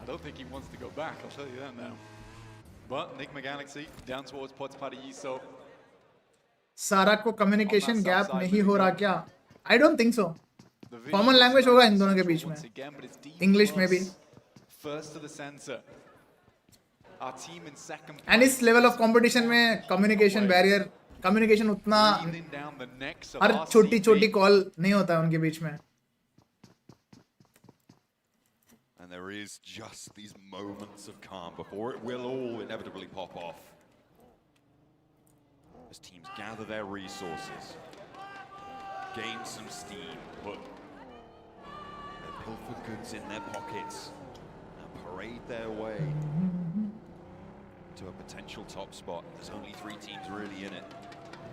Speaker 8: I don't think he wants to go back, I'll tell you that now. But Enigma Galaxy down towards Pots Paraiso.
Speaker 1: सारा को communication gap नहीं हो रहा क्या? I don't think so. Common language होगा इन दोनों के बीच में, इंग्लिश में भी.
Speaker 8: First to the center. Our team in second.
Speaker 1: And इस लेवल ऑफ कंपटीशन में कम्युनिकेशन बैरियर, कम्युनिकेशन उतना हर छोटी छोटी कॉल नहीं होता है उनके बीच में.
Speaker 6: And there is just these moments of calm before it will all inevitably pop off. As teams gather their resources, gain some steam, put their pilfered goods in their pockets, and parade their way to a potential top spot. There's only 3 teams really in it.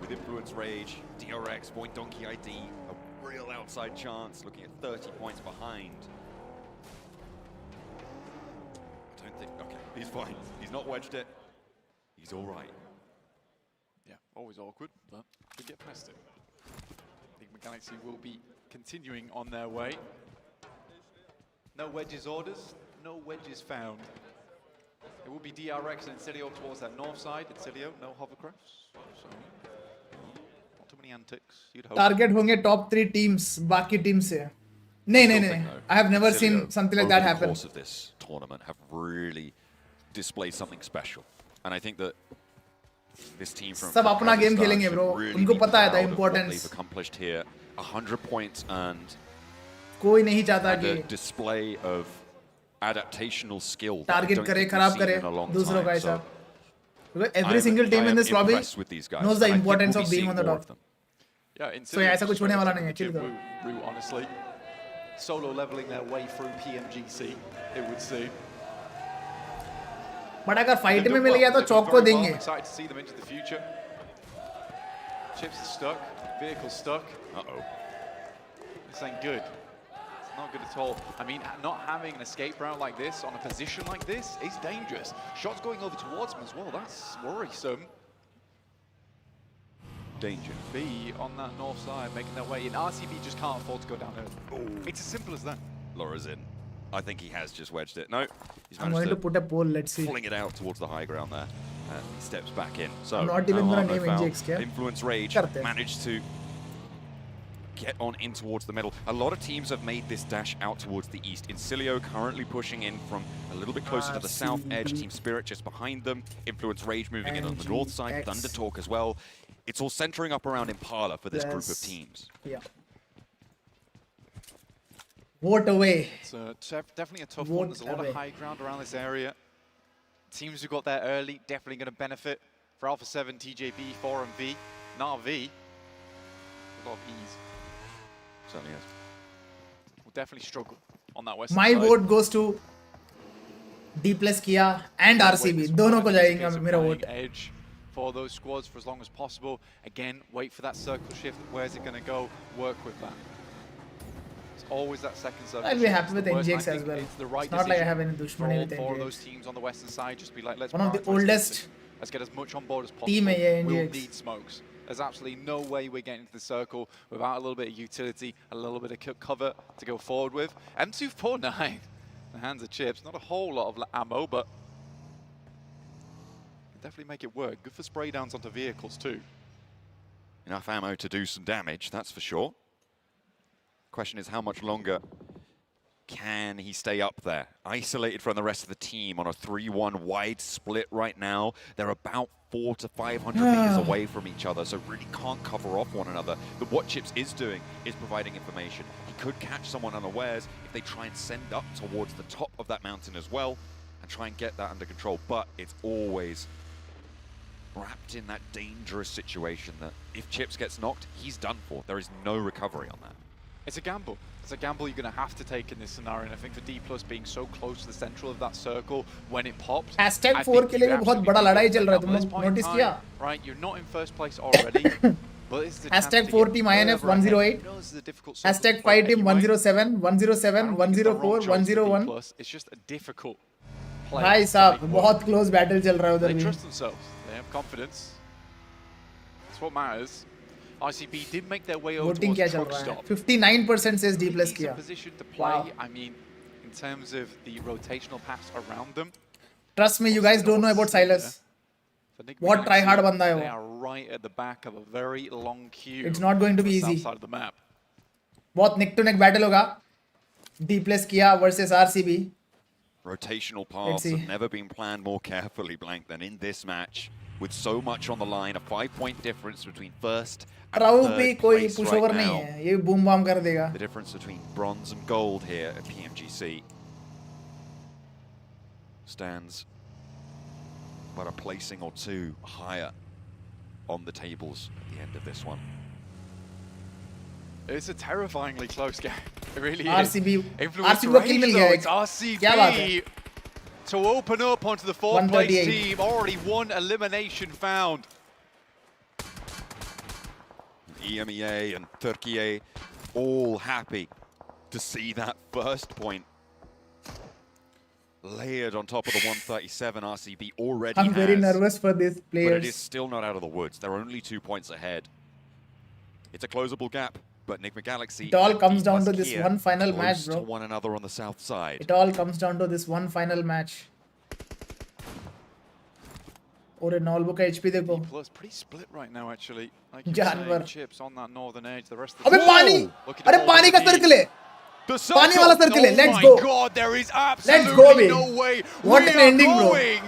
Speaker 6: With Influence Rage, DRX, Point Donkey ID, a real outside chance, looking at 30 points behind. Okay, he's fine. He's not wedged it. He's all right.
Speaker 8: Yeah, always awkward, but we get past it. Enigma Galaxy will be continuing on their way. No wedges orders, no wedges found. It will be DRX and Incilio towards that north side. Incilio, no hovercrafts. So, not too many antics, you'd hope.
Speaker 1: Target होंगे top 3 teams बाकी team से. नहीं. I have never seen something like that happen.
Speaker 6: Over the course of this tournament have really displayed something special. And I think that this team from
Speaker 1: सब अपना game खेलेंगे bro. उनको पता है the importance.
Speaker 6: They've accomplished here 100 points and
Speaker 1: कोई नहीं चाहता कि
Speaker 6: a display of adaptational skill.
Speaker 1: Target करे, खराब करे दूसरों का ऐसा. Every single team in this lobby knows the importance of being on the top.
Speaker 8: Yeah,
Speaker 1: so ऐसा कुछ होने वाला नहीं है. चिल करो.
Speaker 8: Honestly, solo leveling their way through PMGC, it would seem.
Speaker 1: But अगर फाइट में मिल गया तो चौक को देंगे.
Speaker 8: Excited to see them into the future. Chips are stuck, vehicle's stuck. This ain't good. It's not good at all. I mean, not having an escape route like this on a position like this is dangerous. Shots going over towards them as well, that's worrisome.
Speaker 6: Danger.
Speaker 8: B on that north side, making their way in. RCB just can't afford to go down early. It's as simple as that.
Speaker 6: Laura's in. I think he has just wedged it. No, he's
Speaker 1: I'm going to put a poll. Let's see.
Speaker 6: Fling it out towards the high ground there. He steps back in. So
Speaker 1: I'm not even gonna name NGX.
Speaker 6: Influence Rage managed to get on in towards the middle. A lot of teams have made this dash out towards the east. Incilio currently pushing in from a little bit closer to the south edge. Team Spirit just behind them. Influence Rage moving in on the north side. Thunder Talk as well. It's all centering up around Impala for this group of teams.
Speaker 1: Yeah. Vote away.
Speaker 8: It's definitely a tough one. There's a lot of high ground around this area. Teams who got there early definitely going to benefit. For Alpha 7, TJB, 4 and V. Not V. A lot of E's.
Speaker 6: Certainly is.
Speaker 8: Will definitely struggle on that west
Speaker 1: My
Speaker 8: side.
Speaker 1: vote goes to D plus Kia and RCB. दोनों को जाएगा मेरा vote.
Speaker 8: Edge for those squads for as long as possible. Again, wait for that circle shift. Where's it going to go? Work with that. It's always that second circle.
Speaker 1: I'll be happy with NGX as well.
Speaker 8: It's the right
Speaker 1: not like I have any
Speaker 8: for
Speaker 1: dushmani
Speaker 8: all
Speaker 1: with
Speaker 8: four of
Speaker 1: NGX.
Speaker 8: those teams on the western side. Just be like, let's
Speaker 1: One of the
Speaker 8: prioritize
Speaker 1: oldest
Speaker 8: this. Let's get as much on board as possible.
Speaker 1: team है ये
Speaker 8: We'll
Speaker 1: NGX.
Speaker 8: need smokes. There's absolutely no way we're getting to the circle without a little bit of utility, a little bit of cover to go forward with. M249, the hands of chips. Not a whole lot of ammo, but definitely make it work. Good for spray downs onto vehicles too.
Speaker 6: Enough ammo to do some damage, that's for sure. Question is, how much longer can he stay up there? Isolated from the rest of the team on a 3-1 wide split right now. They're about 400 to 500 meters away from each other, so really can't cover off one another. But what Chips is doing is providing information. He could catch someone unawares if they try and send up towards the top of that mountain as well and try and get that under control. But it's always wrapped in that dangerous situation that if Chips gets knocked, he's done for. There is no recovery on that.
Speaker 8: It's a gamble. It's a gamble you're going to have to take in this scenario. And I think for D+ being so close to the central of that circle, when it pops,
Speaker 1: #4 के लिए भी बहुत बड़ा लड़ाई चल रहा है. तुम लोग notice किया?
Speaker 8: Right, you're not in first place already.
Speaker 1: Hashtag 4team INF 108. Hashtag 5team 107, 107, 104, 101.
Speaker 8: It's just a difficult play.
Speaker 1: भाई साहब बहुत close battle चल रहा है उधर
Speaker 8: They
Speaker 1: भी.
Speaker 8: trust themselves. They have confidence. That's what matters. RCB did make their way over
Speaker 1: Voting क्या
Speaker 8: towards
Speaker 1: चल
Speaker 8: truck
Speaker 1: रहा है?
Speaker 8: stop.
Speaker 1: 59% says D plus
Speaker 8: He's
Speaker 1: किया.
Speaker 8: in position to play.
Speaker 1: Wow.
Speaker 8: I mean, in terms of the rotational paths around them.
Speaker 1: Trust me, you guys don't know about Silas. बहुत try hard बंदा है
Speaker 8: They
Speaker 1: वो.
Speaker 8: are right at the back of a very long queue.
Speaker 1: It's not going to be
Speaker 8: on the south
Speaker 1: easy.
Speaker 8: side of the map.
Speaker 1: बहुत neck to neck battle होगा. D plus किया versus RCB.
Speaker 6: Rotational
Speaker 1: Let's
Speaker 6: paths
Speaker 1: see.
Speaker 6: have never been planned more carefully, Blank, than in this match. With so much on the line, a 5-point difference between first and
Speaker 1: राउ पे
Speaker 6: third
Speaker 1: कोई
Speaker 6: place
Speaker 1: pushover
Speaker 6: right
Speaker 1: नहीं
Speaker 6: now.
Speaker 1: है. ये boom bam कर देगा.
Speaker 6: The difference between bronze and gold here at PMGC stands but a placing or two higher on the tables at the end of this one.
Speaker 8: It's a terrifyingly close game. It really
Speaker 1: RCB
Speaker 8: is. Influence
Speaker 1: RCB को kill
Speaker 8: range,
Speaker 1: मिल
Speaker 8: though.
Speaker 1: गया
Speaker 8: It's
Speaker 1: एक.
Speaker 8: RCB
Speaker 1: क्या बात है?
Speaker 8: to open up onto the fourth place
Speaker 1: 138.
Speaker 8: team. Already one elimination found.
Speaker 6: EMEA and Turkey all happy to see that first point layered on top of the 137 RCB already
Speaker 1: I'm very
Speaker 6: has.
Speaker 1: nervous for these
Speaker 6: But it is
Speaker 1: players.
Speaker 6: still not out of the woods. They're only 2 points ahead. It's a closable gap, but Enigma Galaxy
Speaker 1: It all
Speaker 6: and
Speaker 1: comes
Speaker 6: D
Speaker 1: down
Speaker 6: Plus
Speaker 1: to this
Speaker 6: Kia
Speaker 1: one final
Speaker 6: close
Speaker 1: match,
Speaker 6: to
Speaker 1: bro.
Speaker 6: one another on the south side.
Speaker 1: It all comes down to this one final match. और नॉल्बो का HP देखो.
Speaker 8: Plus, pretty split right now, actually. Like you were
Speaker 1: जानवर.
Speaker 8: saying, Chips on that northern edge. The rest of
Speaker 1: अबे
Speaker 8: the
Speaker 1: पानी.
Speaker 8: Looking to
Speaker 1: अरे
Speaker 8: hold
Speaker 1: पानी
Speaker 8: the
Speaker 1: का
Speaker 8: lead.
Speaker 1: Circle है.
Speaker 8: The
Speaker 1: पानी वाला
Speaker 8: circle.
Speaker 1: सर्कल है. Let's
Speaker 8: Oh
Speaker 1: go.
Speaker 8: my God, there is
Speaker 1: Let's
Speaker 8: absolutely
Speaker 1: go, baby.
Speaker 8: no way.
Speaker 1: What
Speaker 8: We
Speaker 1: an
Speaker 8: are
Speaker 1: ending, bro.
Speaker 8: going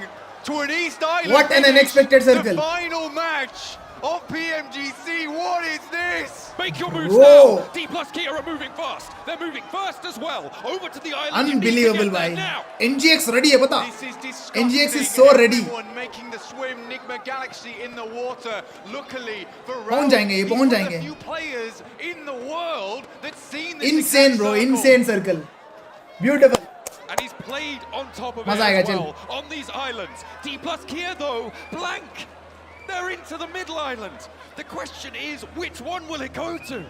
Speaker 8: to an East Island
Speaker 1: What an
Speaker 8: finish.
Speaker 1: unexpected circle.
Speaker 8: The final match of PMGC. What is this?
Speaker 15: Make your moves
Speaker 1: Whoa.
Speaker 15: now. D plus Kia are moving fast. They're moving fast as well. Over to the island. You need to
Speaker 1: Unbelievable,
Speaker 15: get there
Speaker 1: भाई.
Speaker 15: now.
Speaker 1: NGX ready है पता.
Speaker 8: This is disgusting.
Speaker 1: NGX is so ready.
Speaker 8: Everyone making the swim. Enigma Galaxy in the water. Luckily for
Speaker 1: पहुंच जाएंगे ये,
Speaker 8: he's
Speaker 1: पहुंच
Speaker 8: one of the
Speaker 1: जाएंगे.
Speaker 8: few players in the world that's seen this
Speaker 1: Insane,
Speaker 8: exact
Speaker 1: bro.
Speaker 8: circle.
Speaker 1: Insane circle. Beautiful.
Speaker 15: And he's played on top of it
Speaker 1: मजा आएगा,
Speaker 15: as
Speaker 1: चल.
Speaker 15: well. On these islands. D plus Kia though, blank. They're into the middle island. The question is, which one will it go to?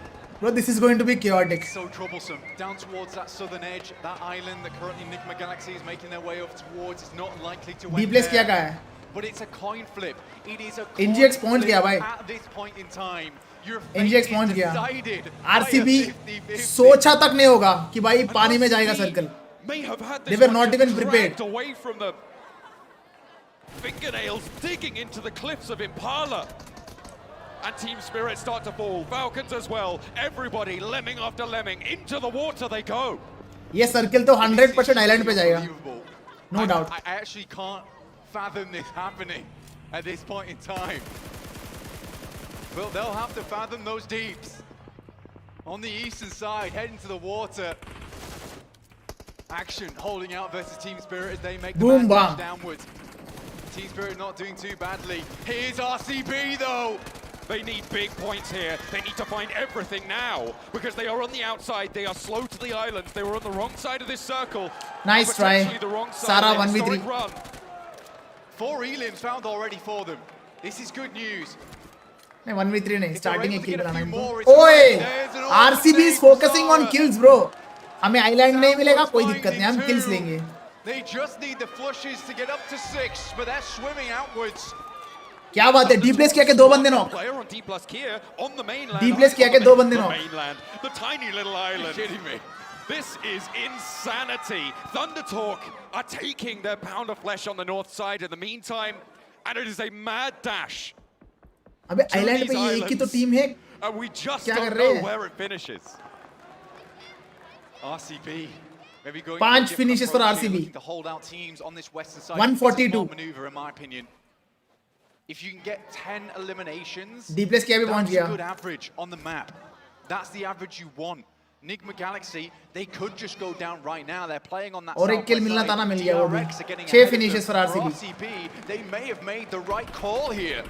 Speaker 1: Bro, this is going to be chaotic.
Speaker 8: So troublesome. Down towards that southern edge, that island that currently Enigma Galaxy is making their way up towards is not likely to
Speaker 1: D
Speaker 8: end
Speaker 1: plus क्या
Speaker 8: there.
Speaker 1: का है?
Speaker 8: But it's a coin flip. It is a
Speaker 1: NGX
Speaker 8: coin
Speaker 1: पहुंच
Speaker 8: flip
Speaker 1: गया भाई.
Speaker 8: at this point in time. Your fate
Speaker 1: NGX
Speaker 8: is
Speaker 1: पहुंच गया.
Speaker 8: decided by a
Speaker 1: RCB
Speaker 8: 50-50.
Speaker 1: सोचा तक नहीं होगा कि भाई पानी में जाएगा circle.
Speaker 15: May have had
Speaker 1: They
Speaker 15: this
Speaker 1: were
Speaker 15: one
Speaker 1: not
Speaker 15: just
Speaker 1: even prepared.
Speaker 15: dragged away from the fingernails, digging into the cliffs of Impala. And Team Spirit start to fall. Falcons as well. Everybody lemming after lemming. Into the water they go.
Speaker 1: ये circle तो 100% island पे जाएगा. No doubt.
Speaker 8: I actually can't fathom this happening at this point in time. Well, they'll have to fathom those deeps. On the eastern side, heading to the water. Action holding out versus Team Spirit as they make the
Speaker 1: Boom,
Speaker 8: man
Speaker 1: bam.
Speaker 8: downwards. Team Spirit not doing too badly. Here's RCB though.
Speaker 15: They need big points here. They need to find everything now because they are on the outside. They are slow to the islands. They were on the wrong side of this circle.
Speaker 1: Nice try.
Speaker 15: Potentially the wrong side
Speaker 1: Sara
Speaker 15: of the
Speaker 1: 1v3.
Speaker 15: historic run.
Speaker 8: 4 elims found already for them. This is good news.
Speaker 1: नहीं 1v3 नहीं. Starting एक kill बनाना
Speaker 8: more,
Speaker 1: है.
Speaker 8: it's
Speaker 1: ओए,
Speaker 8: there's an
Speaker 1: RCB is focusing on kills, bro. हमें island नहीं मिलेगा कोई दिक्कत नहीं. हम kills लेंगे.
Speaker 8: They just need the flushes to get up to 6, but they're swimming outwards.
Speaker 1: क्या बात है? D place किया के दो बंदे knock.
Speaker 15: Player on D plus Kia on the mainland.
Speaker 1: D place किया के दो बंदे
Speaker 15: The
Speaker 1: knock.
Speaker 15: mainland, the tiny little island.
Speaker 8: You're kidding me.
Speaker 15: This is insanity. Thunder Talk are taking their pound of flesh on the north side in the meantime, and it is a mad dash.
Speaker 1: अबे
Speaker 15: to
Speaker 1: island
Speaker 15: these
Speaker 1: पे ये एक ही तो
Speaker 15: islands,
Speaker 1: team है.
Speaker 15: and we just
Speaker 1: क्या
Speaker 15: don't
Speaker 1: कर रहे
Speaker 15: know
Speaker 1: हैं?
Speaker 15: where it finishes.
Speaker 8: RCB. Maybe going
Speaker 1: पांच
Speaker 8: for a different
Speaker 1: finishes for
Speaker 8: approach here,
Speaker 1: RCB.
Speaker 8: looking to hold out teams on this western side.
Speaker 1: 142.
Speaker 8: It's a smart maneuver, in my opinion. If you can get 10 eliminations,
Speaker 1: D place किया भी पहुंच
Speaker 8: that's a
Speaker 1: गया.
Speaker 8: good average on the map. That's the average you want. Enigma Galaxy, they could just go down right now. They're playing on that
Speaker 1: और एक kill
Speaker 8: southwest
Speaker 1: मिलना
Speaker 8: side.
Speaker 1: था ना, मिल गया वो भी.
Speaker 8: DRX are getting
Speaker 1: 6
Speaker 8: ahead of
Speaker 1: finishes
Speaker 8: them.
Speaker 1: for RCB.
Speaker 8: RCB, they may have made the right call here.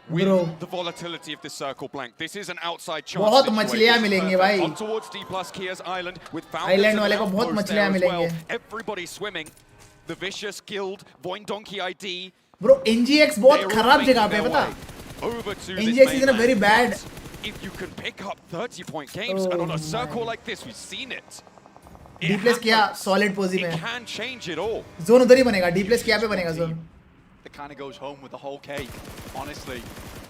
Speaker 15: With
Speaker 1: Bro.
Speaker 15: the volatility of this circle blank, this is an outside chance.
Speaker 1: बहुत
Speaker 15: situation.
Speaker 1: मछलियां मिलेंगी भाई.
Speaker 15: On towards D plus Kia's island with Falcons
Speaker 1: Island
Speaker 15: and
Speaker 1: वाले को बहुत
Speaker 15: Outpost
Speaker 1: मछलियां
Speaker 15: there as well.
Speaker 1: मिलेंगे.
Speaker 15: Everybody swimming. The Vicious Guild, Voin Donkey ID.
Speaker 1: Bro, NGX बहुत
Speaker 15: They're all
Speaker 1: खराब
Speaker 15: making
Speaker 1: जगह पे
Speaker 15: their
Speaker 1: है पता.
Speaker 15: way
Speaker 6: over to
Speaker 1: NGX
Speaker 6: this
Speaker 1: is in a very
Speaker 6: mainland.
Speaker 1: bad.
Speaker 6: But if you can pick up 30-point games, and on a circle like this, we've seen it.
Speaker 1: D place किया solid पोजी में.
Speaker 6: It can change it all.
Speaker 1: Zone उधर ही बनेगा. D place किया पे बनेगा zone.
Speaker 8: That kind of goes home with the whole cake, honestly.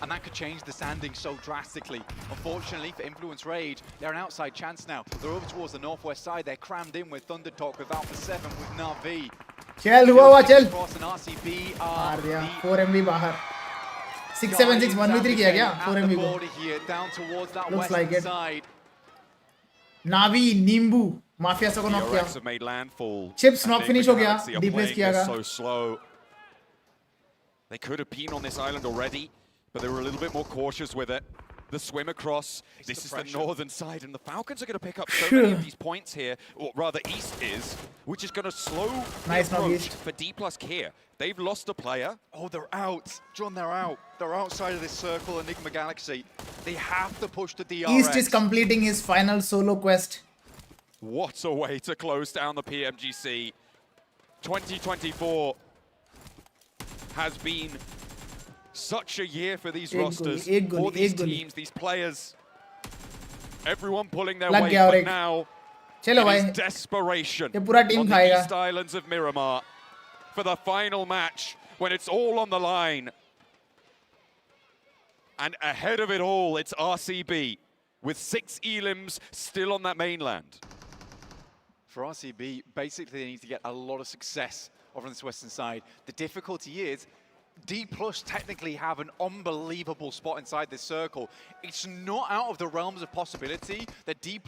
Speaker 8: And that could change the standing so drastically. Unfortunately for Influence Rage, they're an outside chance now. They're over towards the northwest side. They're crammed in with Thunder Talk, with Alpha 7, with Navi.
Speaker 1: चल हुआ चल.
Speaker 8: Cross and RCB
Speaker 1: मार दिया. 4 MB बाहर. 676 1v3 किया क्या? 4 MB को.
Speaker 8: Here, down towards that
Speaker 1: Looks like
Speaker 8: western
Speaker 1: it.
Speaker 8: side.
Speaker 1: Navi, Nimbu, Mafia को knock किया.
Speaker 6: DRX have made landfall.
Speaker 1: Chips
Speaker 6: and
Speaker 1: knock
Speaker 6: Nick
Speaker 1: finish हो गया.
Speaker 6: Galaxy are
Speaker 1: D place
Speaker 6: playing
Speaker 1: किया
Speaker 6: this
Speaker 1: था.
Speaker 6: so slow. They could have been on this island already, but they were a little bit more cautious with it. The swim across, this is the northern side, and the Falcons are going to pick up so many of these points here, or rather East is, which is going to slow the approach for D+ here. They've lost a player.
Speaker 8: Oh, they're out. John, they're out. They're outside of this circle, Enigma Galaxy. They have to push the DRX.
Speaker 1: East is completing his final solo quest.
Speaker 6: What a way to close down the PMGC. 2024 has been such a year for these rosters, for these teams, these players. Everyone pulling their weight, but now it is desperation on the East Islands of Miramar for the final match when it's all on the line. And ahead of it all, it's RCB with 6 elims still on that mainland.
Speaker 8: For RCB, basically they need to get a lot of success over on this western side. The difficulty is D+ technically have an unbelievable spot inside this circle. It's not out of the realms of possibility that D+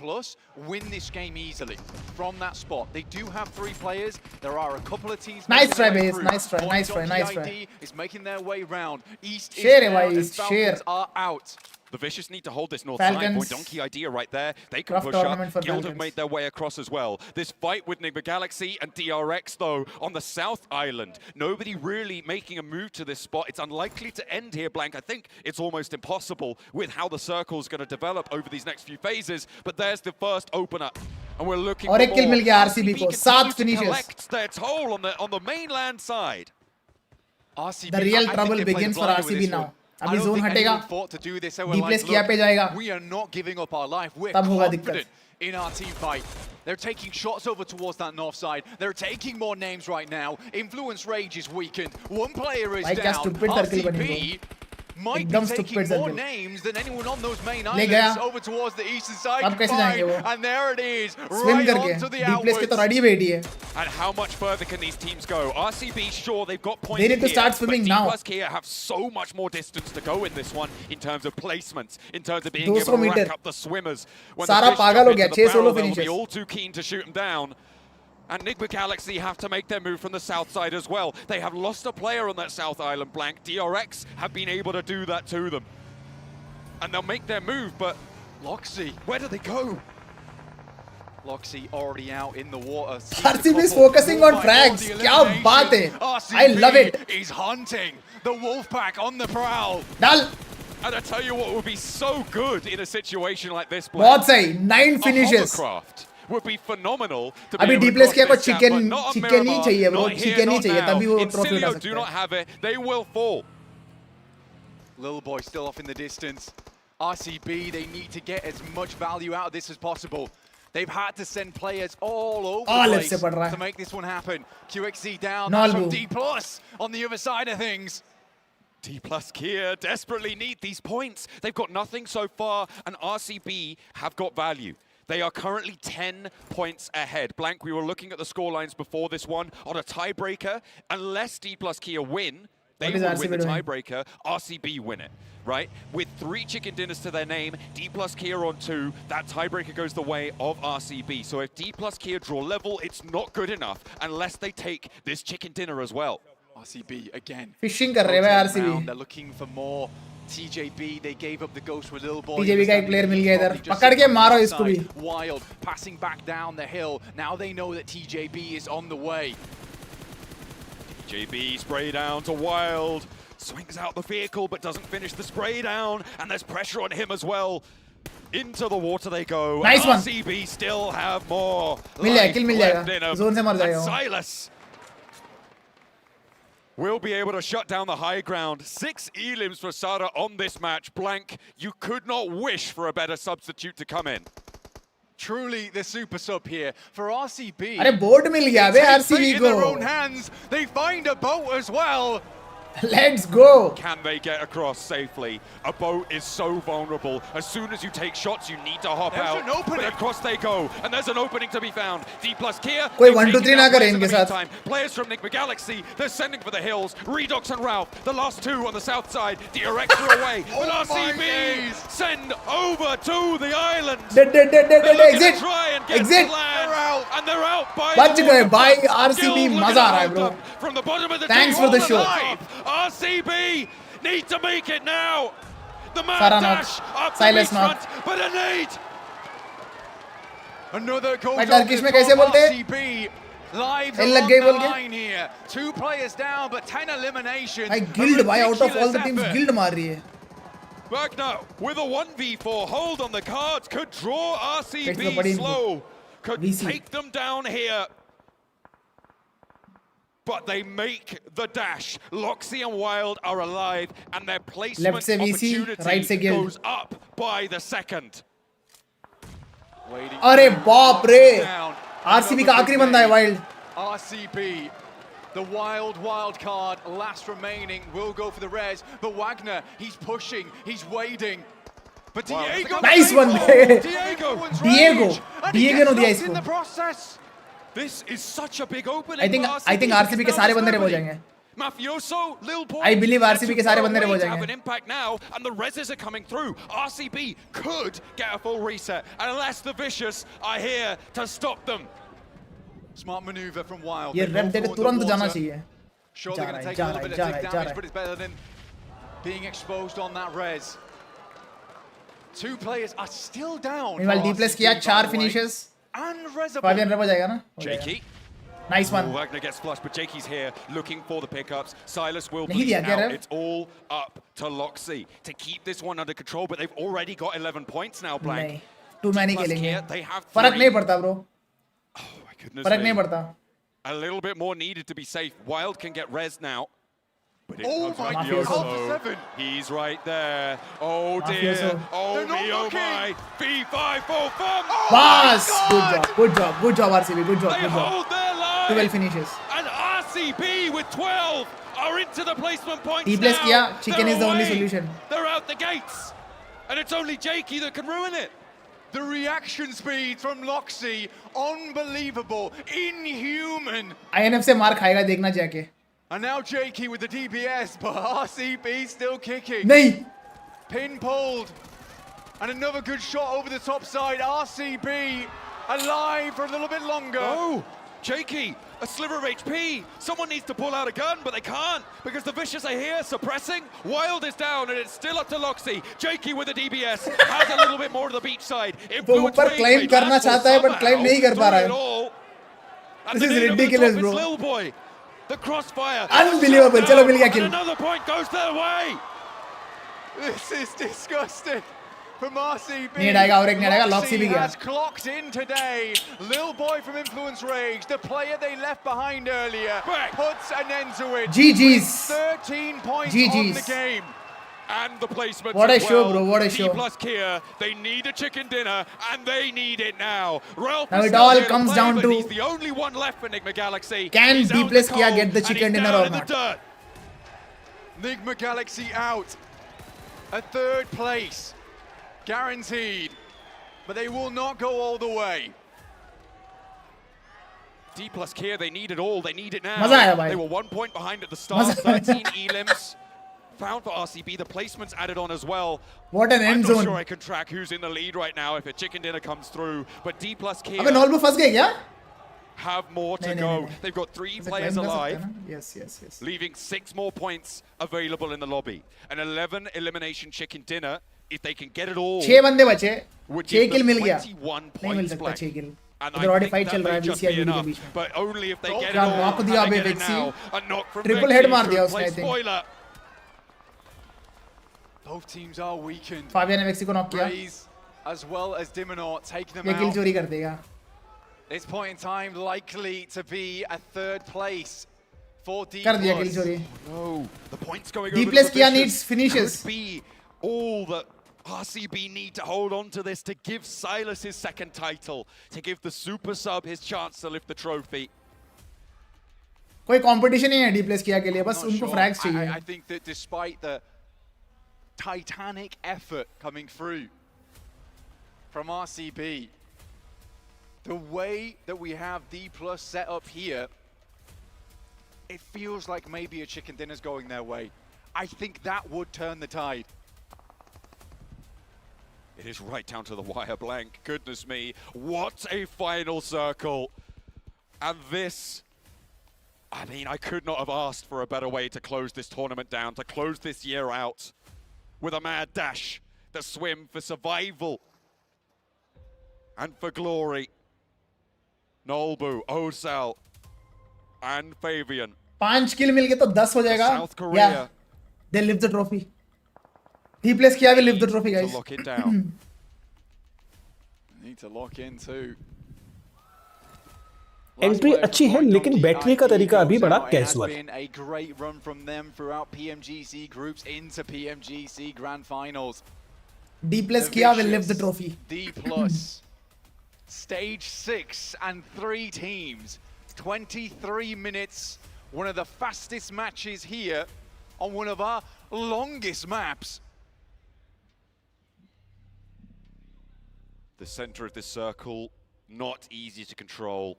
Speaker 8: win this game easily from that spot. They do have 3 players. There are a couple of teams.
Speaker 1: Nice try, Base. Nice try. Nice try. Nice try.
Speaker 8: Is making their way round. East
Speaker 1: Share
Speaker 8: is down and Falcons are out.
Speaker 6: The Vicious need to hold this north side. Boy, Donkey idea right there. They can push up. Guild have made their way across as well. This fight with Enigma Galaxy and DRX, though, on the South Island. Nobody really making a move to this spot. It's unlikely to end here, Blank. I think it's almost impossible with how the circle's going to develop over these next few phases. But there's the first opener. And we're looking for more.
Speaker 1: kill मिल गया RCB को. 7 finishes.
Speaker 6: Collect their toll on the mainland side.
Speaker 8: RCB,
Speaker 1: The real trouble begins for RCB now. अभी zone हटेगा. D place किया पे जाएगा.
Speaker 8: We are not giving up our life. We're
Speaker 1: तब होगा दिक्कत.
Speaker 8: confident in our team fight. They're taking shots over towards that north side. They're taking more names right now. Influence Rage is weakened. One player is down. RCB might be taking more names than anyone on those main islands over towards the eastern side. And there it is, right onto the outwards.
Speaker 6: And how much further can these teams go? RCB, sure, they've got points.
Speaker 1: They need to start swimming now.
Speaker 6: D+ here have so much more distance to go in this one in terms of placements, in terms of being able to rack up the swimmers. When
Speaker 1: सारा पागल हो गया. 6 solo
Speaker 6: they'll
Speaker 1: finishes.
Speaker 6: be all too keen to shoot them down. And Enigma Galaxy have to make their move from the south side as well. They have lost a player on that south island, Blank. DRX have been able to do that to them. And they'll make their move, but
Speaker 8: Loxy,
Speaker 6: where do they go?
Speaker 8: Loxy already out in the water.
Speaker 1: RCB is focusing on frags. क्या बात है? I love it.
Speaker 8: He's hunting the Wolfpack on the prowl.
Speaker 1: Dal.
Speaker 6: And I tell you what would be so good in a situation like this, Blank.
Speaker 1: बहुत सही. 9 finishes.
Speaker 6: A hovercraft would be phenomenal to be
Speaker 1: अभी
Speaker 6: able
Speaker 1: D
Speaker 6: to
Speaker 1: place
Speaker 6: cross
Speaker 1: किया को
Speaker 6: this gap,
Speaker 1: chicken
Speaker 6: but not on
Speaker 1: chicken he
Speaker 6: Miramar,
Speaker 1: चाहिए bro.
Speaker 6: not here,
Speaker 1: Chicken he
Speaker 6: not
Speaker 1: चाहिए
Speaker 6: now.
Speaker 1: तभी वो
Speaker 6: If
Speaker 1: trophy उठा
Speaker 6: Cilio do
Speaker 1: सकता
Speaker 6: not
Speaker 1: है.
Speaker 6: have it, they will fall.
Speaker 8: Little boy still off in the distance. RCB, they need to get as much value out of this as possible. They've had to send players all over the place to make this one happen. QXZ down, that's from D+ on the other side of things.
Speaker 6: D+ Kia desperately need these points. They've got nothing so far, and RCB have got value. They are currently 10 points ahead. Blank, we were looking at the scorelines before this one. On a tiebreaker, unless D+ Kia win, they will win the tiebreaker. RCB win it, right? With 3 chicken dinners to their name, D+ Kia on 2, that tiebreaker goes the way of RCB. So if D+ Kia draw level, it's not good enough unless they take this chicken dinner as well.
Speaker 8: RCB again.
Speaker 1: Fishing कर रहे हैं RCB.
Speaker 8: They're looking for more. TJB, they gave up the ghost with Little Boy.
Speaker 1: TJB का एक player मिल गया इधर. पकड़ के मारो इसको भी.
Speaker 8: Wild passing back down the hill. Now they know that TJB is on the way.
Speaker 6: TJB spray down to Wild. Swings out the vehicle but doesn't finish the spray down. And there's pressure on him as well. Into the water they go.
Speaker 1: Nice one.
Speaker 6: RCB still have more.
Speaker 1: मिल जाएगा, kill मिल जाएगा. Zone से मर जाएगा.
Speaker 6: Silas.
Speaker 15: will be able to shut down the high ground. 6 elims for Sada on this match. Blank, you could not wish for a better substitute to come in.
Speaker 8: Truly the super sub here for RCB.
Speaker 1: अरे boat मिल गया बे RCB
Speaker 8: in
Speaker 1: को.
Speaker 8: their own hands. They find a boat as well.
Speaker 1: Let's go.
Speaker 15: Can they get across safely? A boat is so vulnerable. As soon as you take shots, you need to hop
Speaker 8: There's
Speaker 15: out.
Speaker 8: an opening.
Speaker 15: But across they go, and there's an opening to be found. D plus Kia.
Speaker 1: कोई
Speaker 15: they've
Speaker 1: 1 2
Speaker 15: taken
Speaker 1: 3 ना
Speaker 15: down
Speaker 1: करे
Speaker 15: players in
Speaker 1: इनके
Speaker 15: the
Speaker 1: साथ.
Speaker 15: meantime. Players from Nigma Galaxy, they're sending for the hills. Redox and Ralph, the last 2 on the south side. DRX are away, but RCB send over to the island.
Speaker 1: Exit.
Speaker 15: Try and get
Speaker 1: Exit.
Speaker 15: to land, and they're out by
Speaker 1: बच गए भाई RCB.
Speaker 15: Guild
Speaker 1: मजा आ रहा है
Speaker 15: looking to
Speaker 1: bro.
Speaker 15: hold them from the bottom of the
Speaker 1: Thanks
Speaker 15: team
Speaker 1: for the
Speaker 15: all
Speaker 1: show.
Speaker 15: alive. RCB need to make it now. The man
Speaker 1: Sara
Speaker 15: dash
Speaker 1: not.
Speaker 15: up the
Speaker 1: Silas
Speaker 15: beach
Speaker 1: not.
Speaker 15: front, but a need.
Speaker 8: Another goal.
Speaker 1: भाई Turkish में कैसे बोलते हैं?
Speaker 8: RCB lives
Speaker 1: L
Speaker 8: are
Speaker 1: लग
Speaker 8: on
Speaker 1: गई
Speaker 8: the
Speaker 1: बोल के?
Speaker 8: line here. 2 players down, but 10 eliminations.
Speaker 1: भाई
Speaker 8: A
Speaker 1: guild भाई out of all the
Speaker 8: ridiculous
Speaker 1: teams
Speaker 8: effort.
Speaker 1: guild मार रही है.
Speaker 15: Wagner with a 1v4 hold on the cards could draw
Speaker 1: Takes the
Speaker 15: RCB
Speaker 1: body in.
Speaker 15: slow, could
Speaker 1: VC.
Speaker 15: take them down here. But they make the dash. Loxy and Wild are alive, and their placement
Speaker 1: Left से VC,
Speaker 15: opportunity
Speaker 1: right से guild.
Speaker 15: goes up by the second.
Speaker 8: Waiting
Speaker 1: अरे
Speaker 8: for
Speaker 1: बाप रे.
Speaker 8: down.
Speaker 1: RCB का आखिरी बंदा है Wild.
Speaker 8: RCB, the wild card, last remaining, will go for the res. But Wagner, he's pushing, he's waiting. But Diego,
Speaker 1: Nice one,
Speaker 15: Diego.
Speaker 1: Diego ने दिया
Speaker 8: in
Speaker 1: इसको.
Speaker 8: the process.
Speaker 15: This is such a big opening.
Speaker 1: I think
Speaker 15: for
Speaker 1: RCB के सारे बंदे Revo जाएंगे.
Speaker 15: Mafioso, Lil Boy.
Speaker 1: I believe RCB के सारे बंदे रिवो
Speaker 15: have an
Speaker 1: जाएंगे.
Speaker 15: impact now, and the reses are coming through. RCB could get a full reset, unless the Vicious are here to stop them.
Speaker 8: Smart maneuver from Wild.
Speaker 1: ये
Speaker 8: They
Speaker 1: red
Speaker 8: go
Speaker 1: देके
Speaker 8: for
Speaker 1: तुरंत
Speaker 8: the
Speaker 1: जाना
Speaker 8: water.
Speaker 1: चाहिए.
Speaker 8: Sure,
Speaker 1: जा
Speaker 8: they're
Speaker 1: रहा
Speaker 8: going
Speaker 1: है,
Speaker 8: to take a
Speaker 1: जा
Speaker 8: little
Speaker 1: रहा है,
Speaker 8: bit
Speaker 1: जा
Speaker 8: of
Speaker 1: रहा
Speaker 8: tick
Speaker 1: है, जा
Speaker 8: damage,
Speaker 1: रहा
Speaker 8: but
Speaker 1: है.
Speaker 8: it's better than being exposed on that res. 2 players are still down.
Speaker 1: Meanwhile
Speaker 8: for
Speaker 1: D plus
Speaker 8: RCB,
Speaker 1: किया
Speaker 8: by
Speaker 1: 4
Speaker 8: the way.
Speaker 1: finishes.
Speaker 8: And Reservoir.
Speaker 1: Fabian Revo जाएगा ना? हो जाएगा.
Speaker 15: Jakey.
Speaker 1: Nice one.
Speaker 15: Wagner gets flushed, but Jakey's here looking for the pickups. Silas will
Speaker 1: नहीं
Speaker 15: bleed
Speaker 1: दिया क्या
Speaker 15: out.
Speaker 1: रे?
Speaker 15: It's all up to Loxy to keep this one under control, but they've already got 11 points now, Blank.
Speaker 1: नहीं. 2 man ही
Speaker 15: Plus
Speaker 1: खेलेंगे.
Speaker 15: here, they have
Speaker 1: फर्क
Speaker 15: 3.
Speaker 1: नहीं पड़ता bro.
Speaker 15: Oh my goodness
Speaker 1: फर्क
Speaker 15: me.
Speaker 1: नहीं पड़ता.
Speaker 15: A little bit more needed to be safe. Wild can get res now. But it
Speaker 8: Oh
Speaker 15: comes
Speaker 8: my
Speaker 15: from
Speaker 1: God,
Speaker 15: Mafioso.
Speaker 8: half to 7.
Speaker 15: He's right there. Oh dear.
Speaker 1: Mafioso.
Speaker 15: Oh
Speaker 8: They're not
Speaker 15: me, oh
Speaker 8: looking.
Speaker 15: my. V5 for fun.
Speaker 1: Bas. Good job RCB. Good
Speaker 15: They
Speaker 1: job.
Speaker 15: hold their
Speaker 1: 12
Speaker 15: line.
Speaker 1: finishes.
Speaker 15: And RCB with 12 are into the placement points
Speaker 1: T plus
Speaker 15: now.
Speaker 1: किया. Chicken
Speaker 15: They're
Speaker 1: is the only
Speaker 15: away.
Speaker 1: solution.
Speaker 15: They're out the gates. And it's only Jakey that can ruin it.
Speaker 8: The reaction speed from Loxy, unbelievable, inhuman.
Speaker 1: INF से मार खाएगा देखना जाके.
Speaker 8: And now Jakey with the DPS, but RCB still kicking.
Speaker 1: नहीं.
Speaker 8: Pin pulled. And another good shot over the top side. RCB alive for a little bit longer.
Speaker 15: Oh, Jakey, a sliver of HP. Someone needs to pull out a gun, but they can't because the Vicious are here suppressing. Wild is down, and it's still up to Loxy. Jakey with the DBS has a little bit more to the beach side.
Speaker 1: वो ऊपर claim करना चाहता है, but claim नहीं कर पा रहा है. This is ridiculous, bro.
Speaker 15: Lil Boy, the crossfire.
Speaker 1: Unbelievable. चलो मिल गया
Speaker 15: And
Speaker 1: kill.
Speaker 15: another point goes their way.
Speaker 8: This is disgusting from RCB.
Speaker 1: नेड आएगा और एक नेड आएगा. Loxy भी गया.
Speaker 8: has clocked in today. Lil Boy from Influence Rage, the player they left behind earlier, puts an end to it.
Speaker 1: GG's.
Speaker 8: 13 points on
Speaker 1: GG's.
Speaker 8: the game.
Speaker 15: And the placement.
Speaker 1: What a
Speaker 15: as
Speaker 1: show,
Speaker 15: well.
Speaker 1: bro, what a
Speaker 15: T
Speaker 1: show.
Speaker 15: plus Kia, they need a chicken dinner, and they need it now. Ralph
Speaker 1: Now
Speaker 15: is
Speaker 1: it
Speaker 15: still
Speaker 1: all
Speaker 15: here to
Speaker 1: comes
Speaker 15: play,
Speaker 1: down
Speaker 15: but
Speaker 1: to
Speaker 15: he's the only one left for Nigma Galaxy.
Speaker 1: Can
Speaker 15: He's
Speaker 1: D
Speaker 15: out
Speaker 1: plus
Speaker 15: the
Speaker 1: Kia
Speaker 15: cold,
Speaker 1: get the
Speaker 15: and
Speaker 1: chicken
Speaker 15: he's
Speaker 1: dinner
Speaker 15: down
Speaker 1: or
Speaker 15: in the
Speaker 1: not?
Speaker 15: dirt.
Speaker 8: Nigma Galaxy out. A 3rd place. Guaranteed. But they will not go all the way.
Speaker 15: D plus Kia, they need it all. They need it now.
Speaker 1: मजा आया भाई.
Speaker 15: They were 1 point behind at the start.
Speaker 1: मजा आया.
Speaker 15: 13 elims. Found for RCB. The placement's added on as well.
Speaker 1: What an
Speaker 15: I'm
Speaker 1: end
Speaker 15: not
Speaker 1: zone.
Speaker 15: sure I can track who's in the lead right now if a chicken dinner comes through. But D plus Kia
Speaker 1: अबे knoll पे फंस गए क्या?
Speaker 15: have more to
Speaker 1: नहीं,
Speaker 15: go.
Speaker 1: नहीं, नहीं.
Speaker 15: They've got 3
Speaker 1: ऐसे
Speaker 15: players
Speaker 1: claim कर सकते
Speaker 15: alive,
Speaker 1: हैं ना? Yes.
Speaker 15: leaving 6 more points available in the lobby. An 11 elimination chicken dinner, if they can get it all,
Speaker 1: 6 बंदे बचे.
Speaker 15: would
Speaker 1: 6
Speaker 15: give
Speaker 1: किल
Speaker 15: them
Speaker 1: मिल गया.
Speaker 15: 21
Speaker 1: नहीं मिल
Speaker 15: points
Speaker 1: सकता
Speaker 15: blank.
Speaker 1: 6 किल.
Speaker 15: And
Speaker 1: इधर
Speaker 15: I
Speaker 1: Audi
Speaker 15: think
Speaker 1: fight
Speaker 15: that
Speaker 1: चल रहा
Speaker 15: may
Speaker 1: है
Speaker 15: just
Speaker 1: VCI
Speaker 15: be
Speaker 1: के
Speaker 15: enough,
Speaker 1: बीच में.
Speaker 15: but only if they get it
Speaker 1: क्या
Speaker 15: all.
Speaker 1: knock
Speaker 15: And
Speaker 1: दिया
Speaker 15: they
Speaker 1: अबे
Speaker 15: get it
Speaker 1: Vexy.
Speaker 15: now. A knock from
Speaker 1: Triple
Speaker 15: Vexy
Speaker 1: head मार
Speaker 15: to
Speaker 1: दिया उसने,
Speaker 15: replace
Speaker 1: I think.
Speaker 15: Spoiler.
Speaker 8: Both teams are weakened.
Speaker 1: Fabian ने वेक्सी को knock किया.
Speaker 8: Raze as well as Diminout take them
Speaker 1: ये किल
Speaker 8: out.
Speaker 1: चोरी कर देगा.
Speaker 8: This point in time likely to be a 3rd place
Speaker 1: कर दिया किल चोरी.
Speaker 6: No, the points going
Speaker 1: D
Speaker 6: over
Speaker 1: plus
Speaker 6: to the
Speaker 1: Kia
Speaker 6: Vicious
Speaker 1: needs finishes.
Speaker 6: could be all that RCB need to hold on to this to give Silas his second title, to give the super sub his chance to lift the trophy.
Speaker 1: कोई competition नहीं है D plus Kia के लिए, बस
Speaker 8: Not
Speaker 1: उनको
Speaker 8: sure.
Speaker 1: frags चाहिए.
Speaker 8: I think that despite the titanic effort coming through from RCB, the way that we have D plus set up here, it feels like maybe a chicken dinner's going their way. I think that would turn the tide.
Speaker 6: It is right down to the wire, Blank. Goodness me, what a final circle. And this, I mean, I could not have asked for a better way to close this tournament down, to close this year out with a mad dash, the swim for survival and for glory. Nolbu, Osal, and Fabian.
Speaker 1: 5 kill मिल गए तो 10 हो जाएगा.
Speaker 6: South Korea.
Speaker 1: Yeah, they lift the trophy. D plus Kia will lift the trophy, guys.
Speaker 6: To lock it down.
Speaker 8: Need to lock in too.
Speaker 5: Entry अच्छी है लेकिन बैठने का तरीका अभी बड़ा कैजुअल है.
Speaker 8: A great run from them throughout PMGC groups into PMGC grand finals.
Speaker 1: D plus Kia will lift the trophy.
Speaker 8: D plus. Stage 6 and 3 teams. 23 minutes. One of the fastest matches here on one of our longest maps.
Speaker 6: The center of this circle, not easy to control.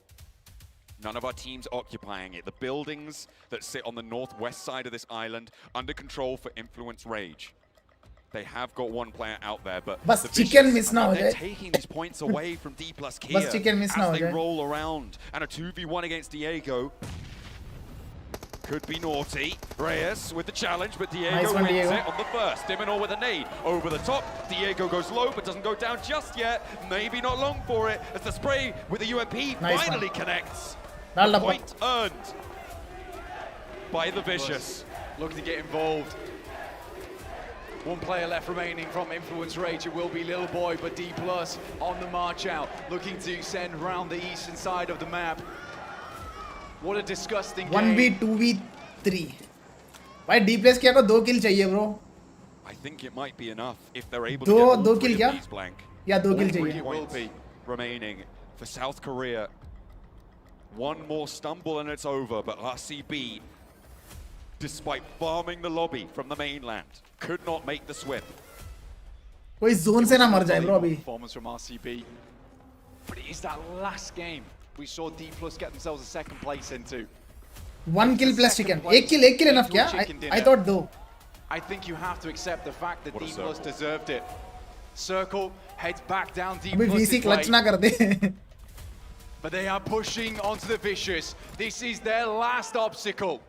Speaker 6: None of our teams occupying it. The buildings that sit on the northwest side of this island under control for Influence Rage. They have got one player out there, but
Speaker 1: बस
Speaker 6: the
Speaker 1: chicken
Speaker 6: Vicious,
Speaker 1: miss ना हो
Speaker 6: they're
Speaker 1: जाए.
Speaker 6: taking these points away from D plus Kia
Speaker 1: बस chicken miss ना
Speaker 6: as
Speaker 1: हो
Speaker 6: they
Speaker 1: जाए.
Speaker 6: roll around. And a 2v1 against Diego could be naughty. Reyes with the challenge, but Diego
Speaker 1: Nice one,
Speaker 6: wins
Speaker 1: Diego.
Speaker 6: it on the first. Diminor with a nade over the top. Diego goes low, but doesn't go down just yet. Maybe not long for it, as the spray with the UMP
Speaker 1: Nice
Speaker 6: finally
Speaker 1: one.
Speaker 6: connects.
Speaker 1: Dal the
Speaker 6: Point earned by the Vicious.
Speaker 8: Looking to get involved. One player left remaining from Influence Rage. It will be Lil Boy, but D Plus on the march out, looking to send round the eastern side of the map. What a disgusting game.
Speaker 1: 1v 2v 3. भाई D plus Kia को 2 kill चाहिए bro.
Speaker 6: I think it might be enough if they're able
Speaker 1: दो
Speaker 6: to get all
Speaker 1: दो
Speaker 6: three
Speaker 1: kill
Speaker 6: of
Speaker 1: क्या?
Speaker 6: these blank.
Speaker 1: या 2
Speaker 6: All
Speaker 1: kill
Speaker 6: 3
Speaker 1: चाहिए.
Speaker 6: points remaining for South Korea. One more stumble and it's over, but RCB, despite farming the lobby from the mainland, could not make the swim.
Speaker 1: कोई zone से ना मर जाए bro अभी.
Speaker 8: Performance from RCB. But it is that last game we saw D Plus get themselves a second place into.
Speaker 1: 1 kill plus chicken. एक kill enough क्या? I thought 2.
Speaker 8: I think you have to accept the fact that
Speaker 6: What a
Speaker 8: D Plus
Speaker 6: circle.
Speaker 8: deserved it. Circle heads back down D
Speaker 1: अभी
Speaker 8: Plus.
Speaker 1: VC clutch ना कर दे.
Speaker 8: But they are pushing onto the Vicious. This is their last obstacle.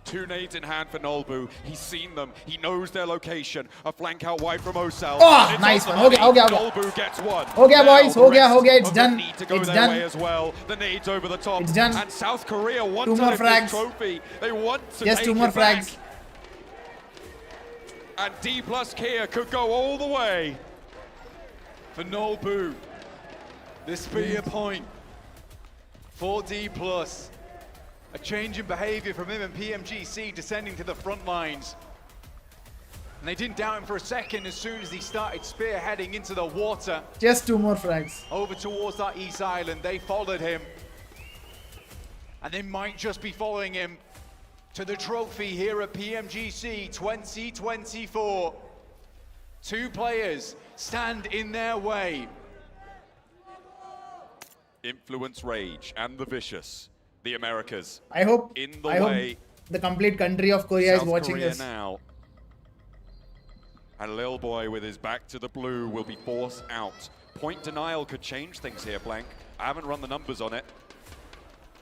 Speaker 6: 2 nades in hand for Nolbu. He's seen them. He knows their location. A flank out wide from Osal.
Speaker 1: Oh,
Speaker 6: It's
Speaker 1: nice
Speaker 6: on
Speaker 1: one.
Speaker 6: the
Speaker 1: हो गया.
Speaker 6: money. Nolbu gets one.
Speaker 1: हो गया,
Speaker 6: Now
Speaker 1: boys.
Speaker 6: the
Speaker 1: हो गया.
Speaker 6: rest
Speaker 1: It's
Speaker 6: of them
Speaker 1: done.
Speaker 6: need to go
Speaker 1: It's
Speaker 6: their
Speaker 1: done.
Speaker 6: way as well. The nades over the top.
Speaker 1: It's done.
Speaker 6: And South Korea want
Speaker 1: 2
Speaker 6: to
Speaker 1: more
Speaker 6: lift
Speaker 1: frags.
Speaker 6: this trophy. They want to
Speaker 1: Just
Speaker 6: take
Speaker 1: 2 more
Speaker 6: it back.
Speaker 1: frags.
Speaker 6: And D plus Kia could go all the way.
Speaker 8: For Nolbu, the spear point for D Plus. A change in behavior from him and PMGC descending to the front lines. And they didn't doubt him for a second as soon as he started spearheading into the water.
Speaker 1: Just 2 more frags.
Speaker 8: Over towards that east island, they followed him. And they might just be following him to the trophy here at PMGC 2024. 2 players stand in their way.
Speaker 6: Influence Rage and the Vicious, the Americas.
Speaker 1: I hope
Speaker 6: in the way.
Speaker 1: The complete country of Korea
Speaker 6: South
Speaker 1: is watching
Speaker 6: Korea
Speaker 1: this.
Speaker 6: now. And Lil Boy with his back to the blue will be forced out. Point denial could change things here, Blank. I haven't run the numbers on it,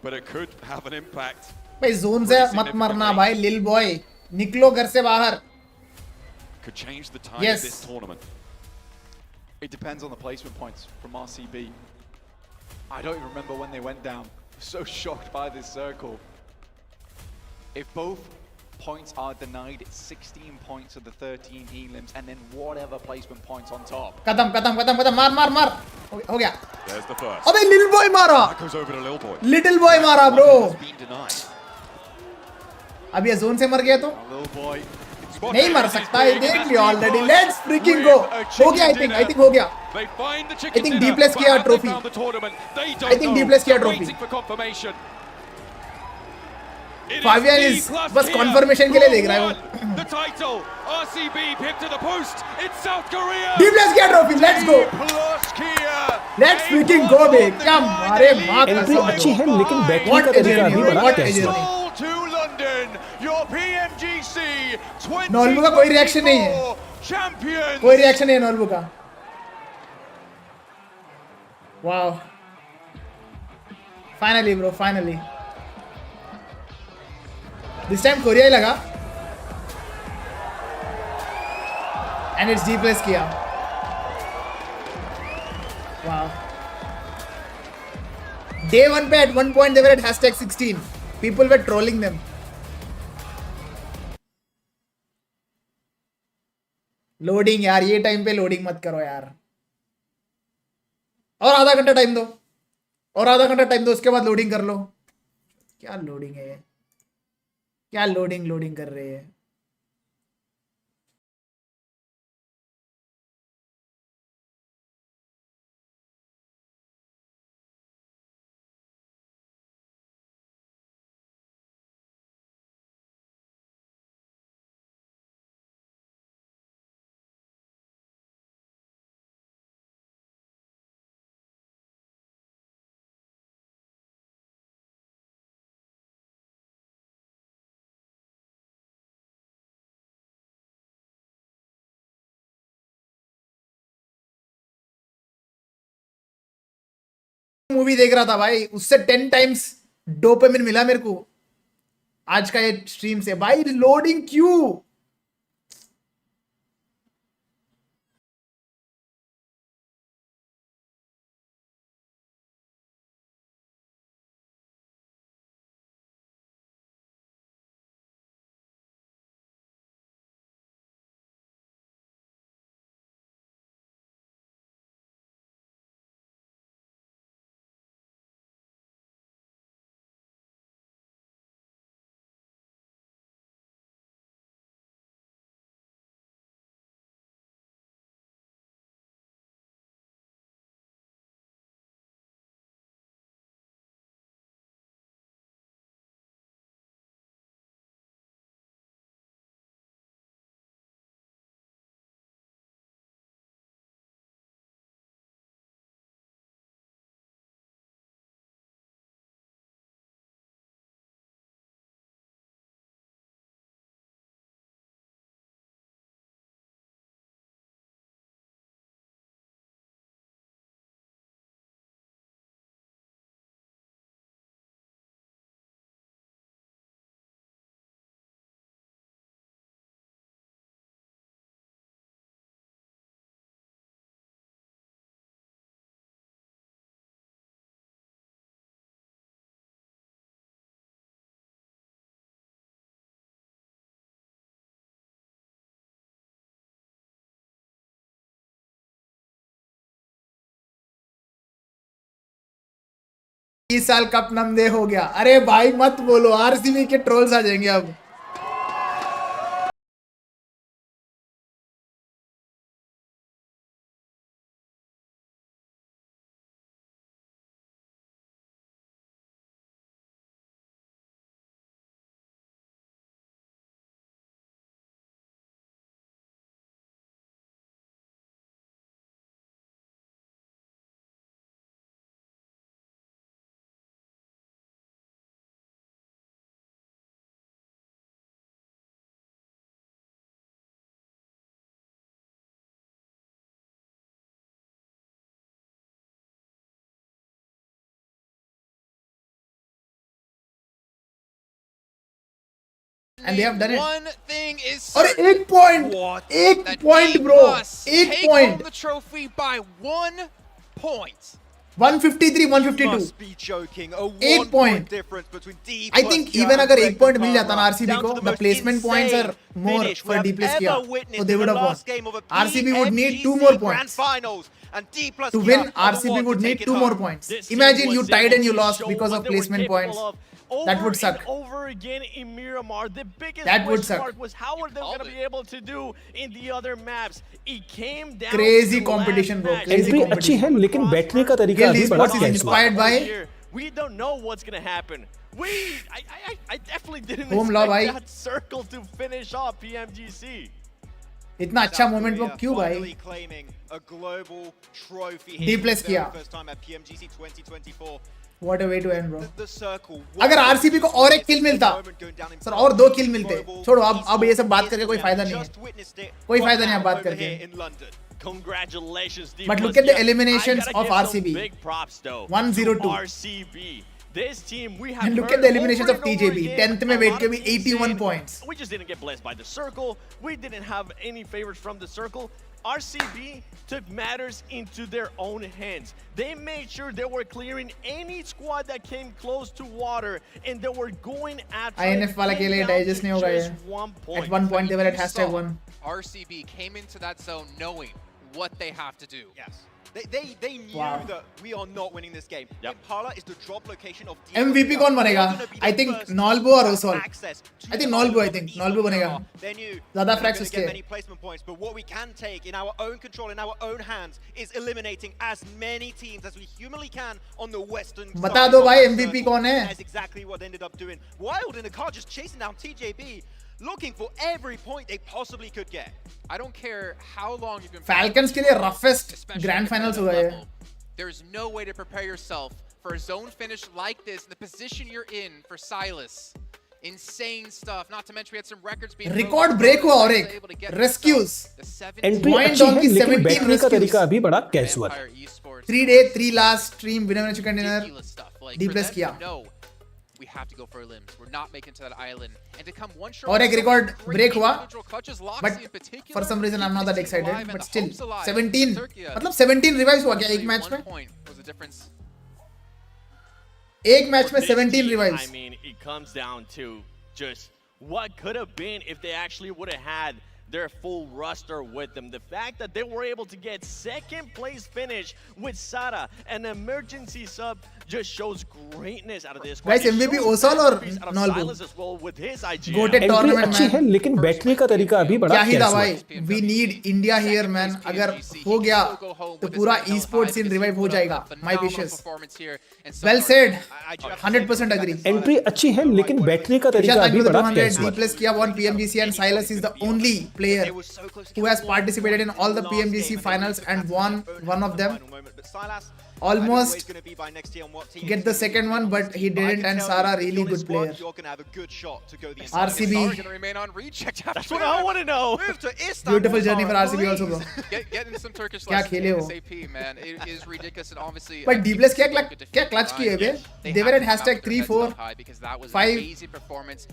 Speaker 6: but it could have an impact.
Speaker 1: भाई zone से मत मरना भाई Lil Boy. निकलो घर से बाहर.
Speaker 6: Could change the tide of this tournament.
Speaker 8: It depends on the placement points from RCB. I don't even remember when they went down. So shocked by this circle. If both points are denied, it's 16 points of the 13 elims, and then whatever placement points on top.
Speaker 1: खत्म मार हो गया.
Speaker 6: There's the first.
Speaker 1: अबे Lil Boy मारा.
Speaker 6: That goes over to Lil Boy.
Speaker 1: Little Boy मारा bro.
Speaker 6: Has been denied.
Speaker 1: अब ये zone से मर गया तो
Speaker 7: Little boy.
Speaker 1: नहीं मर सकता है, देख लिया ऑलरेडी. लेट्स फ्रीकिंग गो. हो गया. आई थिंक हो गया.
Speaker 15: They find the
Speaker 1: I
Speaker 15: chicken
Speaker 1: think
Speaker 15: dinner,
Speaker 1: D+
Speaker 15: but
Speaker 1: किया
Speaker 15: have they
Speaker 1: trophy.
Speaker 15: found the tournament? They
Speaker 1: I
Speaker 15: don't
Speaker 1: think
Speaker 15: know.
Speaker 1: D+ किया
Speaker 15: They're
Speaker 1: trophy.
Speaker 15: waiting for confirmation. It
Speaker 1: Fabian
Speaker 15: D+
Speaker 1: is बस
Speaker 15: here.
Speaker 1: confirmation के लिए देख रहा है वो.
Speaker 15: Who won the title. RCB pipped to the post. It's South Korea.
Speaker 1: D+ किया trophy. Let's go.
Speaker 15: D+ Kia.
Speaker 1: Let's freaking go बे. क्या मारे माँ
Speaker 5: एंट्री अच्छी है लेकिन बैटरी
Speaker 1: What
Speaker 5: का
Speaker 1: a
Speaker 5: तरीका
Speaker 1: journey,
Speaker 5: भी
Speaker 1: bro.
Speaker 5: बड़ा
Speaker 1: What a
Speaker 5: कैजुअल
Speaker 1: journey.
Speaker 5: है.
Speaker 15: Soul to London. Your PMGC 2024
Speaker 1: नॉल्बू का कोई रिएक्शन नहीं है.
Speaker 15: champions.
Speaker 1: कोई रिएक्शन नहीं है नॉल्बू का. Wow. Finally bro, finally. This time Korea ही लगा. एंड इट्स D+ किया. वाओ. Day 1 पे at one point they were at #16. People were trolling them. Loading यार, ये टाइम पे लोडिंग मत करो यार. और आधा घंटा टाइम दो. और आधा घंटा टाइम दो, उसके बाद लोडिंग कर लो. क्या लोडिंग है ये? क्या लोडिंग कर रहे हैं? मूवी देख रहा था भाई, उससे 10 टाइम्स डोपामिन मिला मेरे को आज का ये स्ट्रीम से भाई. लोडिंग क्यों? इस साल कप नमदे हो गया. अरे भाई मत बोलो, आरसीबी के ट्रोल्स आ जाएंगे अब. And they have done it.
Speaker 2: One thing is
Speaker 1: और
Speaker 2: certain.
Speaker 1: एक पॉइंट, एक
Speaker 2: That
Speaker 1: point
Speaker 2: they
Speaker 1: bro,
Speaker 2: must
Speaker 1: एक
Speaker 2: take home
Speaker 1: point.
Speaker 2: the trophy by 1 point.
Speaker 1: 153,
Speaker 4: You
Speaker 1: 152.
Speaker 4: must be joking. A
Speaker 1: एक
Speaker 4: 1
Speaker 1: point.
Speaker 4: point difference between D+.
Speaker 1: I think even अगर एक point मिल जाता ना RCB को, the placement points are more for D+ किया, so they would have won. RCB would need 2 more points.
Speaker 4: Finals. and D plus
Speaker 1: To win, RCB would need 2 more points. Imagine you tied and you lost because of placement points. That would suck.
Speaker 9: Over again in Miramar, the biggest
Speaker 1: That would
Speaker 9: question
Speaker 1: suck.
Speaker 9: mark was how are they going to be able to do in the other maps? It came down
Speaker 1: Crazy
Speaker 9: to
Speaker 1: competition, bro.
Speaker 9: last match.
Speaker 1: Crazy
Speaker 5: entry अच्छी है
Speaker 1: competition.
Speaker 5: लेकिन बैठने का तरीका
Speaker 1: Guild
Speaker 5: अभी बड़ा
Speaker 1: Esports is
Speaker 5: casual
Speaker 1: inspired by
Speaker 9: Here, we don't know what's going to happen. I definitely didn't
Speaker 1: Home law,
Speaker 9: expect
Speaker 1: bhai.
Speaker 9: that circle to finish off PMGC.
Speaker 1: इतना अच्छा मोमेंट वो क्यों भाई?
Speaker 4: Finally claiming a global trophy
Speaker 1: D
Speaker 4: here
Speaker 1: plus
Speaker 4: for the very
Speaker 1: किया.
Speaker 4: first time at PMGC 2024.
Speaker 1: What a way to end, bro.
Speaker 4: The circle.
Speaker 1: अगर RCB को और एक किल मिलता, सर और 2 किल मिलते. छोड़ो अब ये सब बात करके कोई फायदा नहीं है. कोई फायदा नहीं है बात करके.
Speaker 9: Congratulations, D+.
Speaker 1: But look at the eliminations
Speaker 9: I gotta
Speaker 1: of
Speaker 9: give some
Speaker 1: RCB.
Speaker 9: Big props though.
Speaker 1: 1-0-2.
Speaker 9: to RCB. This team we have
Speaker 1: And look
Speaker 9: heard
Speaker 1: at the eliminations
Speaker 9: over
Speaker 1: of
Speaker 9: and over
Speaker 1: TJB.
Speaker 9: again,
Speaker 1: 10th में
Speaker 9: a
Speaker 1: wait
Speaker 9: lot
Speaker 1: के
Speaker 9: of
Speaker 1: भी
Speaker 9: teams
Speaker 1: 81
Speaker 9: saying,
Speaker 1: points.
Speaker 9: We just didn't get blessed by the circle. We didn't have any favorites from the circle. RCB took matters into their own hands. They made sure they were clearing any squad that came close to water, and they were going after
Speaker 1: INF वाला के लिए digest नहीं होगा ये. At one point they were at #1.
Speaker 2: RCB came into that zone knowing what they have to do.
Speaker 4: Yes. They knew
Speaker 1: Wow.
Speaker 4: that we are not winning this game. Impala is the drop location of D+.
Speaker 1: MVP कौन बनेगा? I think Nolbo or Osol.
Speaker 4: Access to
Speaker 1: I think
Speaker 4: the
Speaker 1: Nolbo. I
Speaker 4: island
Speaker 1: think
Speaker 4: of
Speaker 1: Nolbo बनेगा.
Speaker 4: They knew
Speaker 1: ज़्यादा
Speaker 4: we weren't
Speaker 1: frags
Speaker 4: gonna
Speaker 1: उसके.
Speaker 4: get many placement points, but what we can take in our own control, in our own hands, is eliminating as many teams as we humanly can on the western side.
Speaker 1: बता दो
Speaker 4: of
Speaker 1: भाई
Speaker 4: the
Speaker 1: MVP
Speaker 4: circle.
Speaker 1: कौन है?
Speaker 4: That's exactly what they ended up doing. Wild in the car just chasing down TJB, looking for every point they possibly could get.
Speaker 2: I don't care how long you've been
Speaker 1: Falcons के लिए roughest
Speaker 2: especially
Speaker 1: grand
Speaker 2: at
Speaker 1: finals
Speaker 2: that
Speaker 1: हुआ है.
Speaker 2: level. There's no way to prepare yourself for a zone finish like this, the position you're in for Silas. Insane stuff. Not to mention we had some records being
Speaker 1: Record break हुआ और एक rescues.
Speaker 5: Entry
Speaker 1: Point
Speaker 5: अच्छी है
Speaker 1: donkey
Speaker 5: लेकिन
Speaker 1: 17
Speaker 5: बैठने का
Speaker 1: rescues.
Speaker 5: तरीका अभी बड़ा casual
Speaker 1: 3 day 3 last stream winner winner chicken dinner. D plus किया.
Speaker 2: We have to go for limbs. We're not making to that island. And to come one shot
Speaker 1: और एक record break हुआ.
Speaker 2: clutches,
Speaker 1: But for some reason I'm not that excited. But still 17 मतलब 17 revives हुआ क्या एक match में?
Speaker 2: was the difference.
Speaker 1: एक match में 17 revives.
Speaker 9: I mean, it comes down to just what could have been if they actually would have had their full roster with them. The fact that they were able to get second place finish with Sara, an emergency sub, just shows greatness out of this.
Speaker 1: Guys, MVP Osol और Nolbo?
Speaker 9: As well with his IGL.
Speaker 1: Goated
Speaker 5: entry
Speaker 1: tournament
Speaker 5: अच्छी है
Speaker 1: man.
Speaker 5: लेकिन बैठने का तरीका अभी बड़ा
Speaker 1: क्या ही था
Speaker 5: कैजुअल
Speaker 1: भाई? We need India here man. अगर हो गया तो पूरा e-sports scene revive हो जाएगा. My wishes. Well said. 100% agree.
Speaker 5: Entry अच्छी है लेकिन बैठने का तरीका
Speaker 1: Thank
Speaker 5: अभी
Speaker 1: you for the
Speaker 5: बड़ा
Speaker 1: 200.
Speaker 5: कैजुअल
Speaker 1: D plus किया won PMGC and Silas is the only player who has participated in all the PMGC finals and won one of them. Almost get the second one, but he didn't. And Sara, really good player. RCB.
Speaker 2: Going to remain on recheck.
Speaker 9: That's what I want to know.
Speaker 1: Beautiful journey for RCB also, bro.
Speaker 2: Getting some Turkish
Speaker 1: क्या
Speaker 2: lessons
Speaker 1: खेले
Speaker 2: in
Speaker 1: हो?
Speaker 2: SAP, man. It is ridiculous and obviously.
Speaker 1: But D plus क्या clutch किए बे? They were at hashtag 3, 4, 5.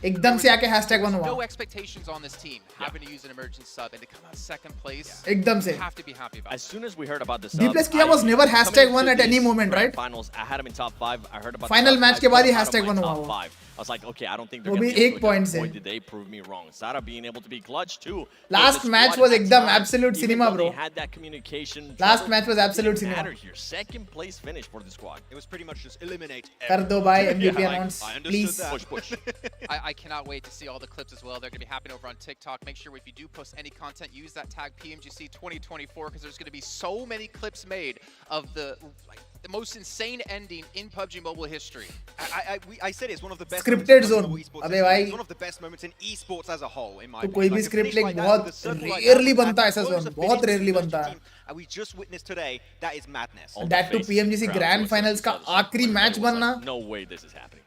Speaker 1: एकदम से आके hashtag 1
Speaker 2: No
Speaker 1: हुआ.
Speaker 2: expectations on this team having to use an emergency sub and to come out second place.
Speaker 1: एकदम से.
Speaker 2: You have to be happy about
Speaker 9: As soon as we heard about this,
Speaker 1: D plus किया was never hashtag 1 at any moment, right?
Speaker 9: Finals, I had him in top 5. I heard about
Speaker 1: Final
Speaker 9: the
Speaker 1: match
Speaker 9: sub,
Speaker 1: के बाद ही
Speaker 9: I put him
Speaker 1: hashtag
Speaker 9: out of
Speaker 1: 1
Speaker 9: my
Speaker 1: हुआ
Speaker 9: top
Speaker 1: वो.
Speaker 9: 5. I was like, okay, I don't think they're
Speaker 1: वो
Speaker 9: going
Speaker 1: भी
Speaker 9: to be
Speaker 1: एक
Speaker 9: able to
Speaker 1: point
Speaker 9: get
Speaker 1: से.
Speaker 9: Boy, did they prove me wrong. Sara being able to be clutch too.
Speaker 1: Last
Speaker 9: This
Speaker 1: match
Speaker 9: squad
Speaker 1: was
Speaker 9: at
Speaker 1: एकदम
Speaker 9: times,
Speaker 1: absolute
Speaker 9: even
Speaker 1: cinema,
Speaker 9: though
Speaker 1: bro.
Speaker 9: They had that communication.
Speaker 1: Last
Speaker 9: trouble,
Speaker 1: match was absolute
Speaker 9: didn't
Speaker 1: cinema.
Speaker 9: matter here. Second place finish for the squad.
Speaker 4: It was pretty much just eliminate.
Speaker 1: कर दो भाई MVP
Speaker 9: Yeah,
Speaker 1: announce,
Speaker 4: I understood
Speaker 1: please.
Speaker 4: that.
Speaker 9: Push, push.
Speaker 2: I cannot wait to see all the clips as well. They're going to be happening over on TikTok. Make sure if you do post any content, use that tag PMGC 2024 because there's going to be so many clips made of the most insane ending in PUBG Mobile history.
Speaker 4: I said it's one of the best
Speaker 1: Scripted
Speaker 4: moments in
Speaker 1: zone.
Speaker 4: esports
Speaker 1: अबे
Speaker 4: history.
Speaker 1: भाई.
Speaker 4: It's one of the best moments in esports as a whole, in my
Speaker 1: तो
Speaker 4: opinion.
Speaker 1: कोई भी
Speaker 4: Like a
Speaker 1: script
Speaker 4: finish
Speaker 1: like
Speaker 4: that
Speaker 1: बहुत
Speaker 4: with a circle like
Speaker 1: rarely
Speaker 4: that,
Speaker 1: बनता है ऐसा
Speaker 4: as close
Speaker 1: zone.
Speaker 4: a
Speaker 1: बहुत
Speaker 4: finish
Speaker 1: rarely
Speaker 4: to
Speaker 1: बनता
Speaker 4: the
Speaker 1: है.
Speaker 4: team, and we just witnessed today, that is madness.
Speaker 1: That to PMGC Grand Finals का आखिरी match बनना.
Speaker 9: No way this is happening.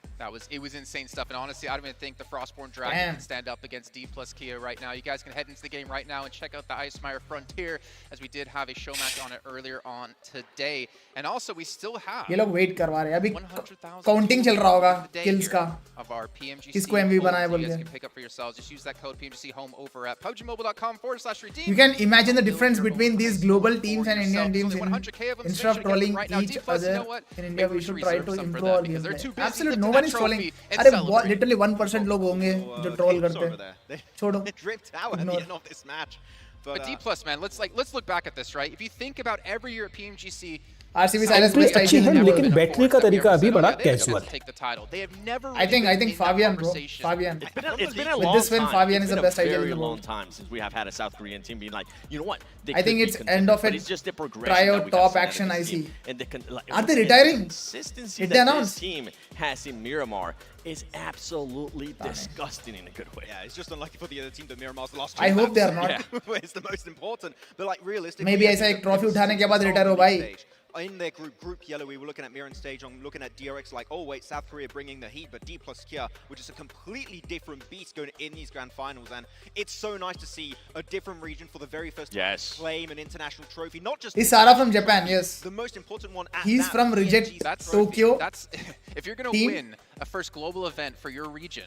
Speaker 2: It was insane stuff, and honestly, I don't even think the Frostborn Dragon
Speaker 1: Damn.
Speaker 2: can stand up against D plus Kia right now. You guys can head into the game right now and check out the Icemire Frontier, as we did have a show match on it earlier on today. And also, we still have
Speaker 1: ये लोग wait करवा रहे हैं. अभी
Speaker 2: 100,000
Speaker 1: counting चल रहा होगा
Speaker 2: today
Speaker 1: kills
Speaker 2: here
Speaker 1: का.
Speaker 2: of our PMGC
Speaker 1: किसको MVP बनाया
Speaker 2: homes.
Speaker 1: बोल
Speaker 2: You guys
Speaker 1: के.
Speaker 2: can pick up for yourselves. Just use that code PMGC home over at PUBGmobile.com/redeem.
Speaker 1: You can imagine the difference between these global teams and Indian teams. Instead of trolling each other in India, we should try to improve our gameplay. Absolutely, no one is trolling. अरे literally 1% लोग होंगे जो troll करते हैं. छोड़ो.
Speaker 4: They dripped out at the end of this match.
Speaker 2: But D plus, man, let's look back at this, right? If you think about every year at PMGC,
Speaker 1: RCB silence
Speaker 5: entry
Speaker 1: best
Speaker 5: अच्छी है
Speaker 1: idea
Speaker 5: लेकिन बैठने का तरीका अभी बड़ा casual है.
Speaker 2: take the title. They have never.
Speaker 1: I think Fabian, bro. Fabian.
Speaker 9: It's been a
Speaker 1: With
Speaker 9: long
Speaker 1: this win,
Speaker 9: time.
Speaker 1: Fabian
Speaker 9: It's
Speaker 1: is
Speaker 9: been
Speaker 1: the best
Speaker 9: a
Speaker 1: idea in
Speaker 9: very
Speaker 1: the
Speaker 9: long
Speaker 1: world.
Speaker 9: time since we have had a South Korean team being like, you know what? They
Speaker 1: I think
Speaker 9: could be
Speaker 1: it's
Speaker 9: contenders,
Speaker 1: end of
Speaker 9: but
Speaker 1: it.
Speaker 9: it's just the progression
Speaker 1: Tryout
Speaker 9: that we
Speaker 1: top
Speaker 9: have seen out of
Speaker 1: action,
Speaker 9: this
Speaker 1: I see.
Speaker 9: team. And
Speaker 1: Are they retiring?
Speaker 9: The consistency
Speaker 1: Did they
Speaker 9: that
Speaker 1: announce?
Speaker 9: this team has in Miramar is absolutely disgusting in a good way.
Speaker 4: Yeah, it's just unlucky for the other team that Miramar's the last
Speaker 1: I
Speaker 4: two
Speaker 1: hope they are
Speaker 4: maps.
Speaker 1: not.
Speaker 4: Yeah. It's the most important. But like realistically,
Speaker 1: Maybe
Speaker 4: I
Speaker 1: ऐसा
Speaker 4: think
Speaker 1: एक
Speaker 4: that
Speaker 1: trophy
Speaker 4: this
Speaker 1: उठाने के बाद
Speaker 4: is
Speaker 1: retire हो
Speaker 4: on the
Speaker 1: भाई.
Speaker 4: stage. In their group yellow, we were looking at Miran stage, on looking at DRX like, oh wait, South Korea bringing the heat, but D plus Kia, which is a completely different beast going in these grand finals, and it's so nice to see a different region for the very first time claim an international trophy, not just.
Speaker 1: He's Sara from Japan, yes.
Speaker 4: The most important one. At
Speaker 1: He's
Speaker 4: that,
Speaker 1: from Reject
Speaker 4: PMGC
Speaker 1: Tokyo.
Speaker 2: That's if you're gonna
Speaker 1: team.
Speaker 2: win a first global event for your region.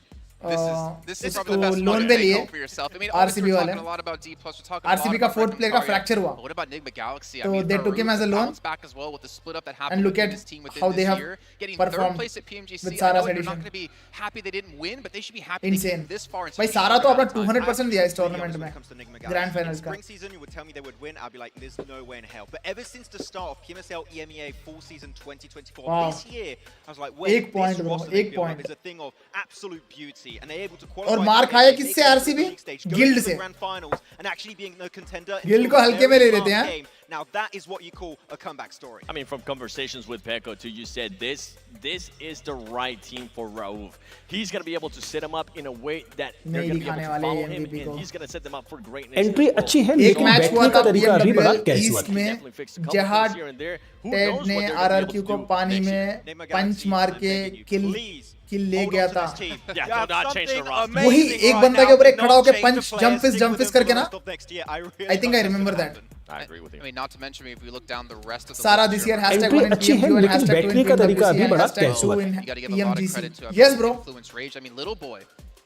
Speaker 2: This is
Speaker 1: इसको
Speaker 2: probably the best
Speaker 1: loan
Speaker 2: one
Speaker 1: पे
Speaker 2: to take
Speaker 1: लिए
Speaker 2: home for yourself. I mean,
Speaker 1: RCB
Speaker 2: obviously we're
Speaker 1: वाले.
Speaker 2: talking a lot about D plus. We're talking a lot
Speaker 1: RCB का
Speaker 2: about
Speaker 1: fourth player का
Speaker 2: Regnum
Speaker 1: fracture
Speaker 2: Karya.
Speaker 1: हुआ.
Speaker 2: But what about Enigma Galaxy? I
Speaker 1: So
Speaker 2: mean,
Speaker 1: they
Speaker 2: for
Speaker 1: took him
Speaker 2: Arut
Speaker 1: as a
Speaker 2: to
Speaker 1: loan.
Speaker 2: bounce back as well with the split up that
Speaker 1: And
Speaker 2: happened
Speaker 1: look
Speaker 2: within
Speaker 1: at
Speaker 2: this team within
Speaker 1: how
Speaker 2: this
Speaker 1: they have
Speaker 2: year. Getting
Speaker 1: performed
Speaker 2: third place at PMGC.
Speaker 1: with
Speaker 2: I
Speaker 1: Sara's
Speaker 2: know you're
Speaker 1: addition.
Speaker 2: not going to be happy they didn't win, but they should be happy
Speaker 1: Insane.
Speaker 2: they came this far. In
Speaker 1: भाई
Speaker 2: such a
Speaker 1: सारा
Speaker 2: short
Speaker 1: तो अपना
Speaker 2: amount of time.
Speaker 1: 200% दिया इस tournament
Speaker 4: When
Speaker 1: में.
Speaker 4: it comes to Enigma
Speaker 1: Grand
Speaker 4: Galaxy.
Speaker 1: finals
Speaker 4: In
Speaker 1: का.
Speaker 4: spring season, you would tell me they would win. I'd be like, there's no way in hell. But ever since the start of PMSL EMEA full season 2024,
Speaker 1: Wow.
Speaker 4: this year, I was like, wait,
Speaker 1: एक point
Speaker 4: this
Speaker 1: bro,
Speaker 4: roster they
Speaker 1: एक
Speaker 4: built up
Speaker 1: point.
Speaker 4: is a thing of absolute beauty, and they're able to qualify.
Speaker 1: और
Speaker 4: to
Speaker 1: मार
Speaker 4: the
Speaker 1: खाया
Speaker 4: NBA,
Speaker 1: किससे
Speaker 4: make it to the
Speaker 1: RCB?
Speaker 4: league stage, go
Speaker 1: Guild
Speaker 4: to the
Speaker 1: से.
Speaker 4: grand finals, and actually being a contender.
Speaker 1: Guild
Speaker 4: until
Speaker 1: को
Speaker 4: the
Speaker 1: हल्के में
Speaker 4: very
Speaker 1: ले लेते
Speaker 4: last
Speaker 1: हैं.
Speaker 4: game. Now that is what you call a comeback story.
Speaker 9: I mean, from conversations with Peko too, you said this is the right team for Rauf. He's going to be able to set him up in a way that they're going to be able to follow him, and he's going to set them up for greatness.
Speaker 5: Entry
Speaker 9: as well.
Speaker 5: अच्छी है
Speaker 1: एक
Speaker 5: लेकिन
Speaker 1: match हुआ
Speaker 5: बैठने
Speaker 1: था
Speaker 5: का तरीका अभी बड़ा
Speaker 1: PMWL
Speaker 5: कैजुअल
Speaker 1: ईस्ट
Speaker 5: है.
Speaker 1: में
Speaker 9: Definitely fixed a couple
Speaker 1: जहाद
Speaker 9: things here and there. Who
Speaker 1: Ted
Speaker 9: knows
Speaker 1: ने
Speaker 9: what they're gonna be able
Speaker 1: RRQ
Speaker 9: to
Speaker 1: को
Speaker 9: do
Speaker 1: पानी
Speaker 9: next year.
Speaker 1: में
Speaker 4: Enigma
Speaker 1: पंच
Speaker 4: Galaxy,
Speaker 1: मार
Speaker 4: I'm
Speaker 1: के
Speaker 4: begging you,
Speaker 1: किल
Speaker 4: please
Speaker 1: ले
Speaker 4: hold
Speaker 1: गया
Speaker 4: on to
Speaker 1: था.
Speaker 4: this team.
Speaker 9: Yeah,
Speaker 4: You
Speaker 9: do
Speaker 4: have
Speaker 9: not change the
Speaker 4: something
Speaker 9: roster.
Speaker 4: amazing
Speaker 1: वही एक
Speaker 4: right
Speaker 1: बंदा
Speaker 4: now.
Speaker 1: के ऊपर एक
Speaker 4: Do
Speaker 1: खड़ा
Speaker 4: not
Speaker 1: होके
Speaker 4: change
Speaker 1: punch
Speaker 4: the
Speaker 1: jump
Speaker 4: players.
Speaker 1: फिस
Speaker 4: Stick with them
Speaker 1: करके
Speaker 4: for the
Speaker 1: ना.
Speaker 4: rest of next year. I really
Speaker 1: I think I
Speaker 4: hope that's
Speaker 1: remember
Speaker 4: gonna
Speaker 1: that.
Speaker 4: happen.
Speaker 9: I agree with you.
Speaker 2: I mean, not to mention if we look down the rest of the
Speaker 1: Sara
Speaker 2: list
Speaker 1: this
Speaker 2: here,
Speaker 1: year hashtag
Speaker 5: entry
Speaker 1: 1 in
Speaker 5: अच्छी है
Speaker 1: PMGC and
Speaker 5: लेकिन
Speaker 1: hashtag 2 in
Speaker 5: बैठने का तरीका
Speaker 1: PMWC
Speaker 5: अभी
Speaker 1: and
Speaker 5: बड़ा
Speaker 1: hashtag 2
Speaker 5: casual
Speaker 1: in
Speaker 5: है.
Speaker 2: you got to give a lot of
Speaker 1: PMGC.
Speaker 2: credit to
Speaker 1: Yes bro.
Speaker 2: Influence Rage. I mean, little boy.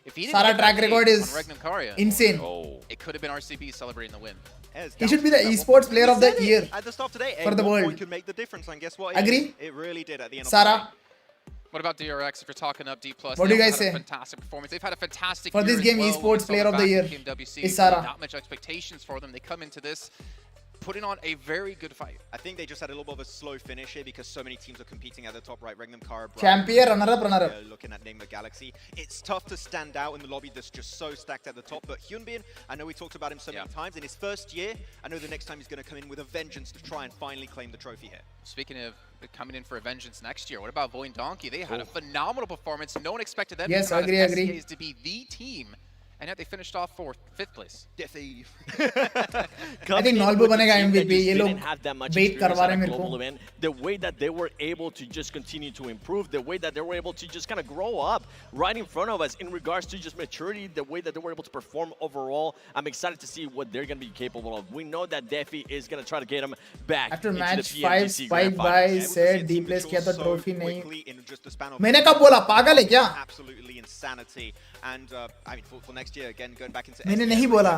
Speaker 2: If he didn't
Speaker 1: Sara
Speaker 2: get
Speaker 1: track
Speaker 2: that
Speaker 1: record
Speaker 2: hate
Speaker 1: is
Speaker 2: on Regnum Karya,
Speaker 1: insane.
Speaker 9: Oh.
Speaker 2: it could have been RCB celebrating the win.
Speaker 1: He should be the esports player of the year
Speaker 4: At the start today,
Speaker 1: for the
Speaker 4: one
Speaker 1: world.
Speaker 4: point could make the difference, and guess what?
Speaker 1: Agree?
Speaker 4: It really did at the end of
Speaker 1: Sara,
Speaker 4: the day.
Speaker 2: What about DRX? If you're talking up D plus,
Speaker 1: What do you
Speaker 2: they
Speaker 1: guys
Speaker 2: also had
Speaker 1: say?
Speaker 2: a fantastic performance. They've had a fantastic
Speaker 1: For
Speaker 2: year
Speaker 1: this
Speaker 2: as
Speaker 1: game,
Speaker 2: well.
Speaker 1: esports
Speaker 2: When we saw
Speaker 1: player
Speaker 2: them
Speaker 1: of the
Speaker 2: back
Speaker 1: year
Speaker 2: in PMWC,
Speaker 1: is Sara.
Speaker 2: Not much expectations for them. They come into this putting on a very good fight.
Speaker 4: I think they just had a little bit of a slow finish here because so many teams are competing at the top right. Regnum Kara,
Speaker 1: champion, runner-up.
Speaker 4: Looking at Enigma Galaxy. It's tough to stand out in the lobby that's just so stacked at the top. But Hyunbin, I know we talked about him so many times. In his first year, I know the next time he's going to come in with a vengeance to try and finally claim the trophy here.
Speaker 2: Speaking of coming in for a vengeance next year, what about Voin Donkey? They had a phenomenal performance. No one expected them
Speaker 1: Yes,
Speaker 2: to come out
Speaker 1: agree,
Speaker 2: of
Speaker 1: agree.
Speaker 2: SCAs to be the team. And yet they finished off fifth place.
Speaker 4: Defy.
Speaker 1: I think Nolbu banega MVP. ये लोग
Speaker 9: didn't have that much
Speaker 1: bait
Speaker 9: experience
Speaker 1: करवा
Speaker 9: at
Speaker 1: रहे
Speaker 9: a
Speaker 1: हैं मेरे
Speaker 9: global
Speaker 1: को.
Speaker 9: event. The way that they were able to just continue to improve, the way that they were able to just kind of grow up right in front of us in regards to just maturity, the way that they were able to perform overall. I'm excited to see what they're going to be capable of. We know that Defi is going to try to get them back
Speaker 1: After
Speaker 9: into
Speaker 1: match
Speaker 9: the
Speaker 1: 5,
Speaker 9: PMGC
Speaker 1: Spike
Speaker 9: Grand
Speaker 1: by
Speaker 9: Finals.
Speaker 1: said D place किया तो trophy नहीं.
Speaker 4: मैंने
Speaker 1: मैंने कब बोला पागल है क्या?
Speaker 4: Absolutely insanity. And I mean, for next year, again, going back into
Speaker 1: मैंने नहीं बोला.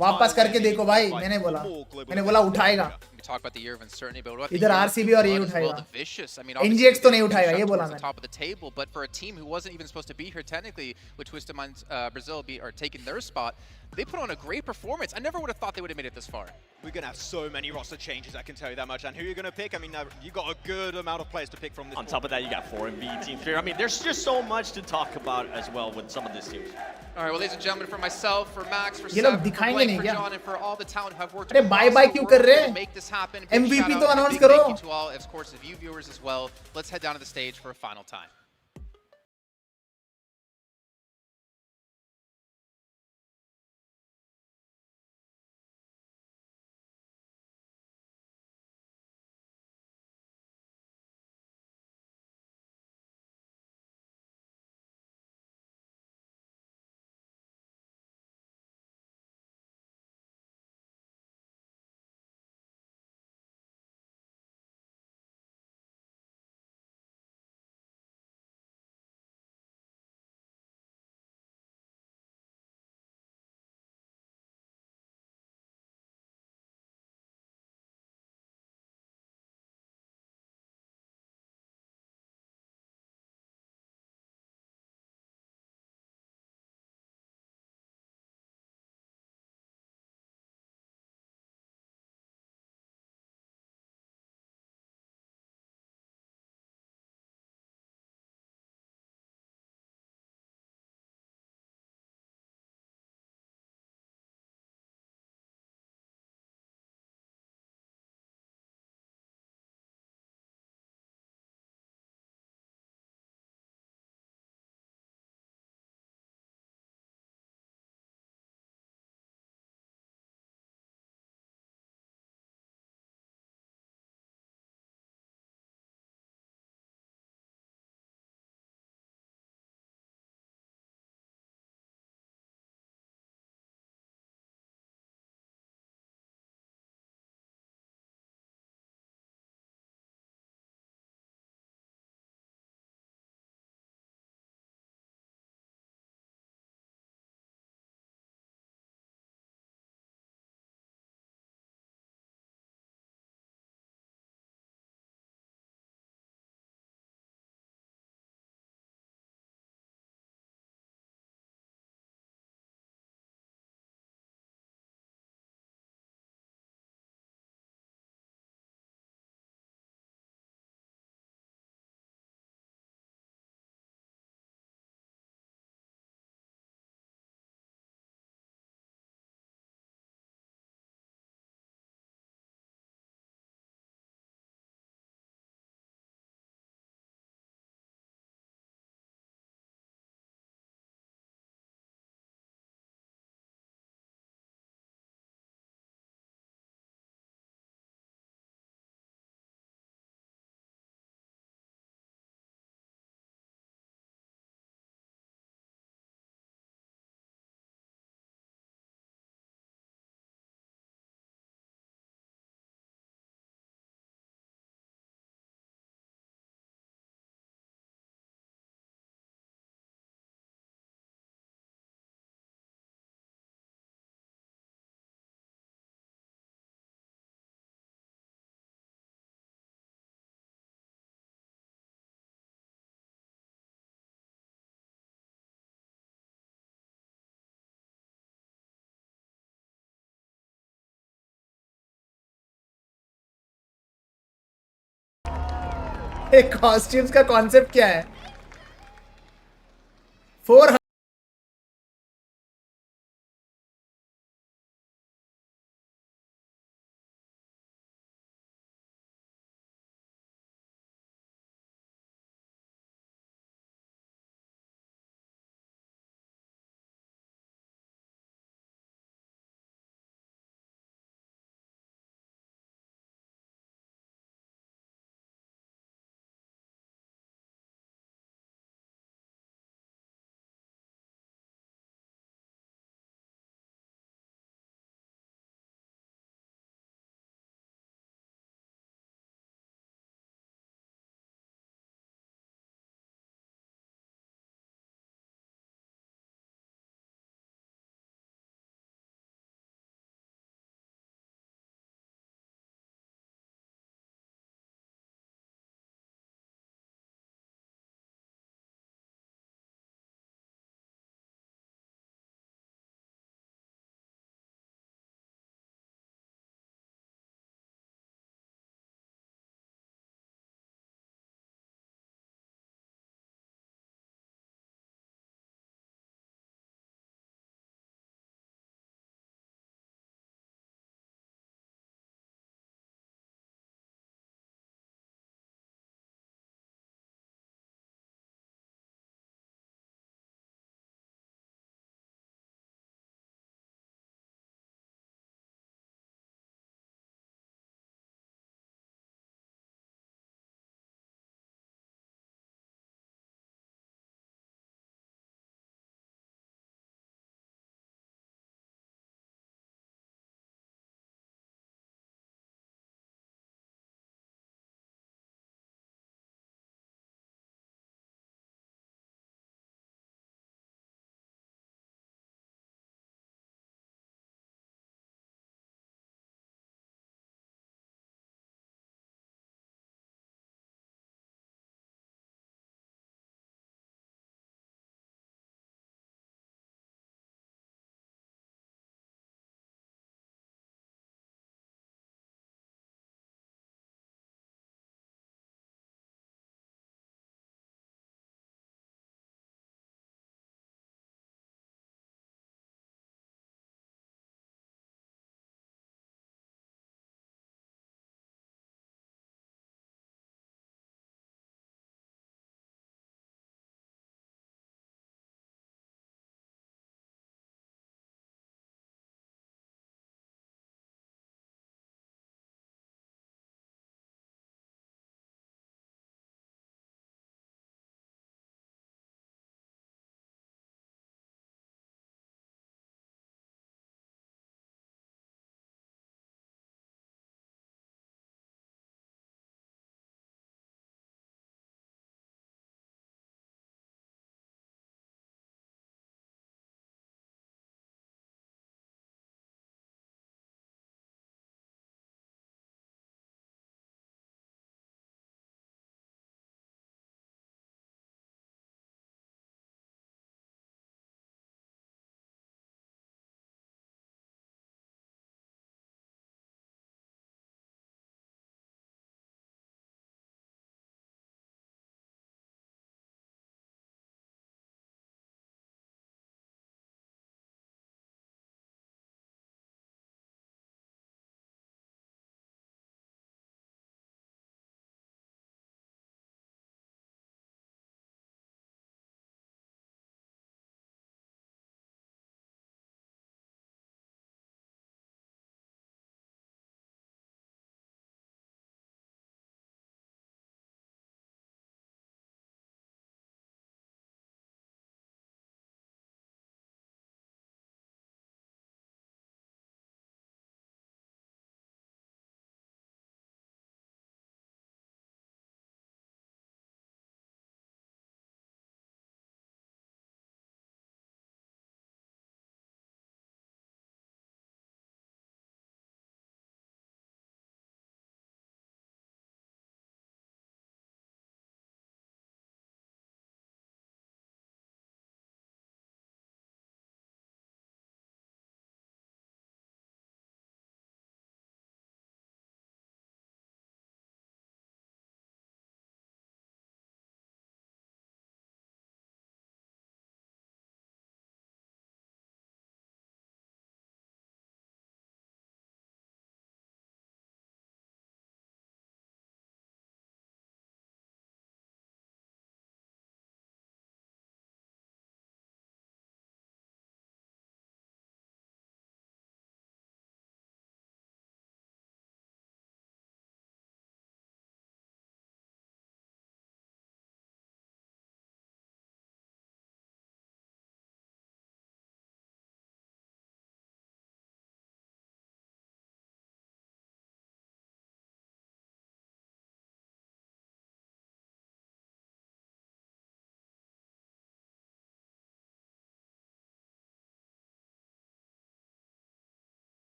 Speaker 1: वापस करके देखो भाई, मैंने बोला उठाएगा.
Speaker 2: We talk about the year of uncertainty, but what about
Speaker 1: इधर
Speaker 2: the year
Speaker 1: RCB
Speaker 2: of
Speaker 1: और ये
Speaker 2: blood as well,
Speaker 1: उठाएगा.
Speaker 2: the vicious? I mean,
Speaker 1: NGX तो नहीं
Speaker 2: obviously,
Speaker 1: उठाएगा,
Speaker 2: they
Speaker 1: ये
Speaker 2: pushed
Speaker 1: बोला
Speaker 2: towards the
Speaker 1: मैंने.
Speaker 2: top of the table, but for a team who wasn't even supposed to be here technically, with Twisted Minds Brazil taking their spot, they put on a great performance. I never would have thought they would have made it this far.
Speaker 4: We're going to have so many roster changes, I can tell you that much. And who you're going to pick? I mean, you got a good amount of players to pick from this.
Speaker 9: On top of that, you got 4 MV teams here. I mean, there's just so much to talk about as well with some of these teams.
Speaker 2: All right, well, ladies and gentlemen, for myself, for Max, for
Speaker 1: ये लोग
Speaker 2: Seth, for
Speaker 1: दिखाएंगे
Speaker 2: Blake,
Speaker 1: नहीं
Speaker 2: for
Speaker 1: क्या?
Speaker 2: John, and for all the talent who have worked
Speaker 1: अरे
Speaker 2: across
Speaker 1: bye-bye
Speaker 2: the
Speaker 1: क्यों
Speaker 2: world
Speaker 1: कर रहे
Speaker 2: to
Speaker 1: हैं?
Speaker 2: make this happen. Big
Speaker 1: MVP
Speaker 2: shout out
Speaker 1: तो
Speaker 2: and a
Speaker 1: announce
Speaker 2: big
Speaker 1: करो.
Speaker 2: Thank you to all, of course, of you viewers as well. Let's head down to the stage for a final time.
Speaker 1: ये costumes का concept क्या है? 400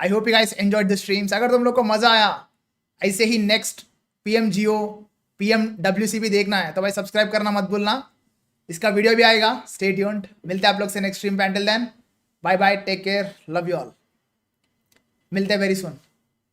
Speaker 1: I hope you guys enjoyed the streams. अगर तुम लोग को मजा आया ऐसे ही नेक्स्ट PMGO PMWC भी देखना है तो भाई सब्सक्राइब करना मत भूलना. इसका वीडियो भी आएगा. Stay tuned. मिलते हैं आप लोग से नेक्स्ट स्ट्रीम पे. Until then bye bye, take care, love you all. मिलते हैं वेरी सुन.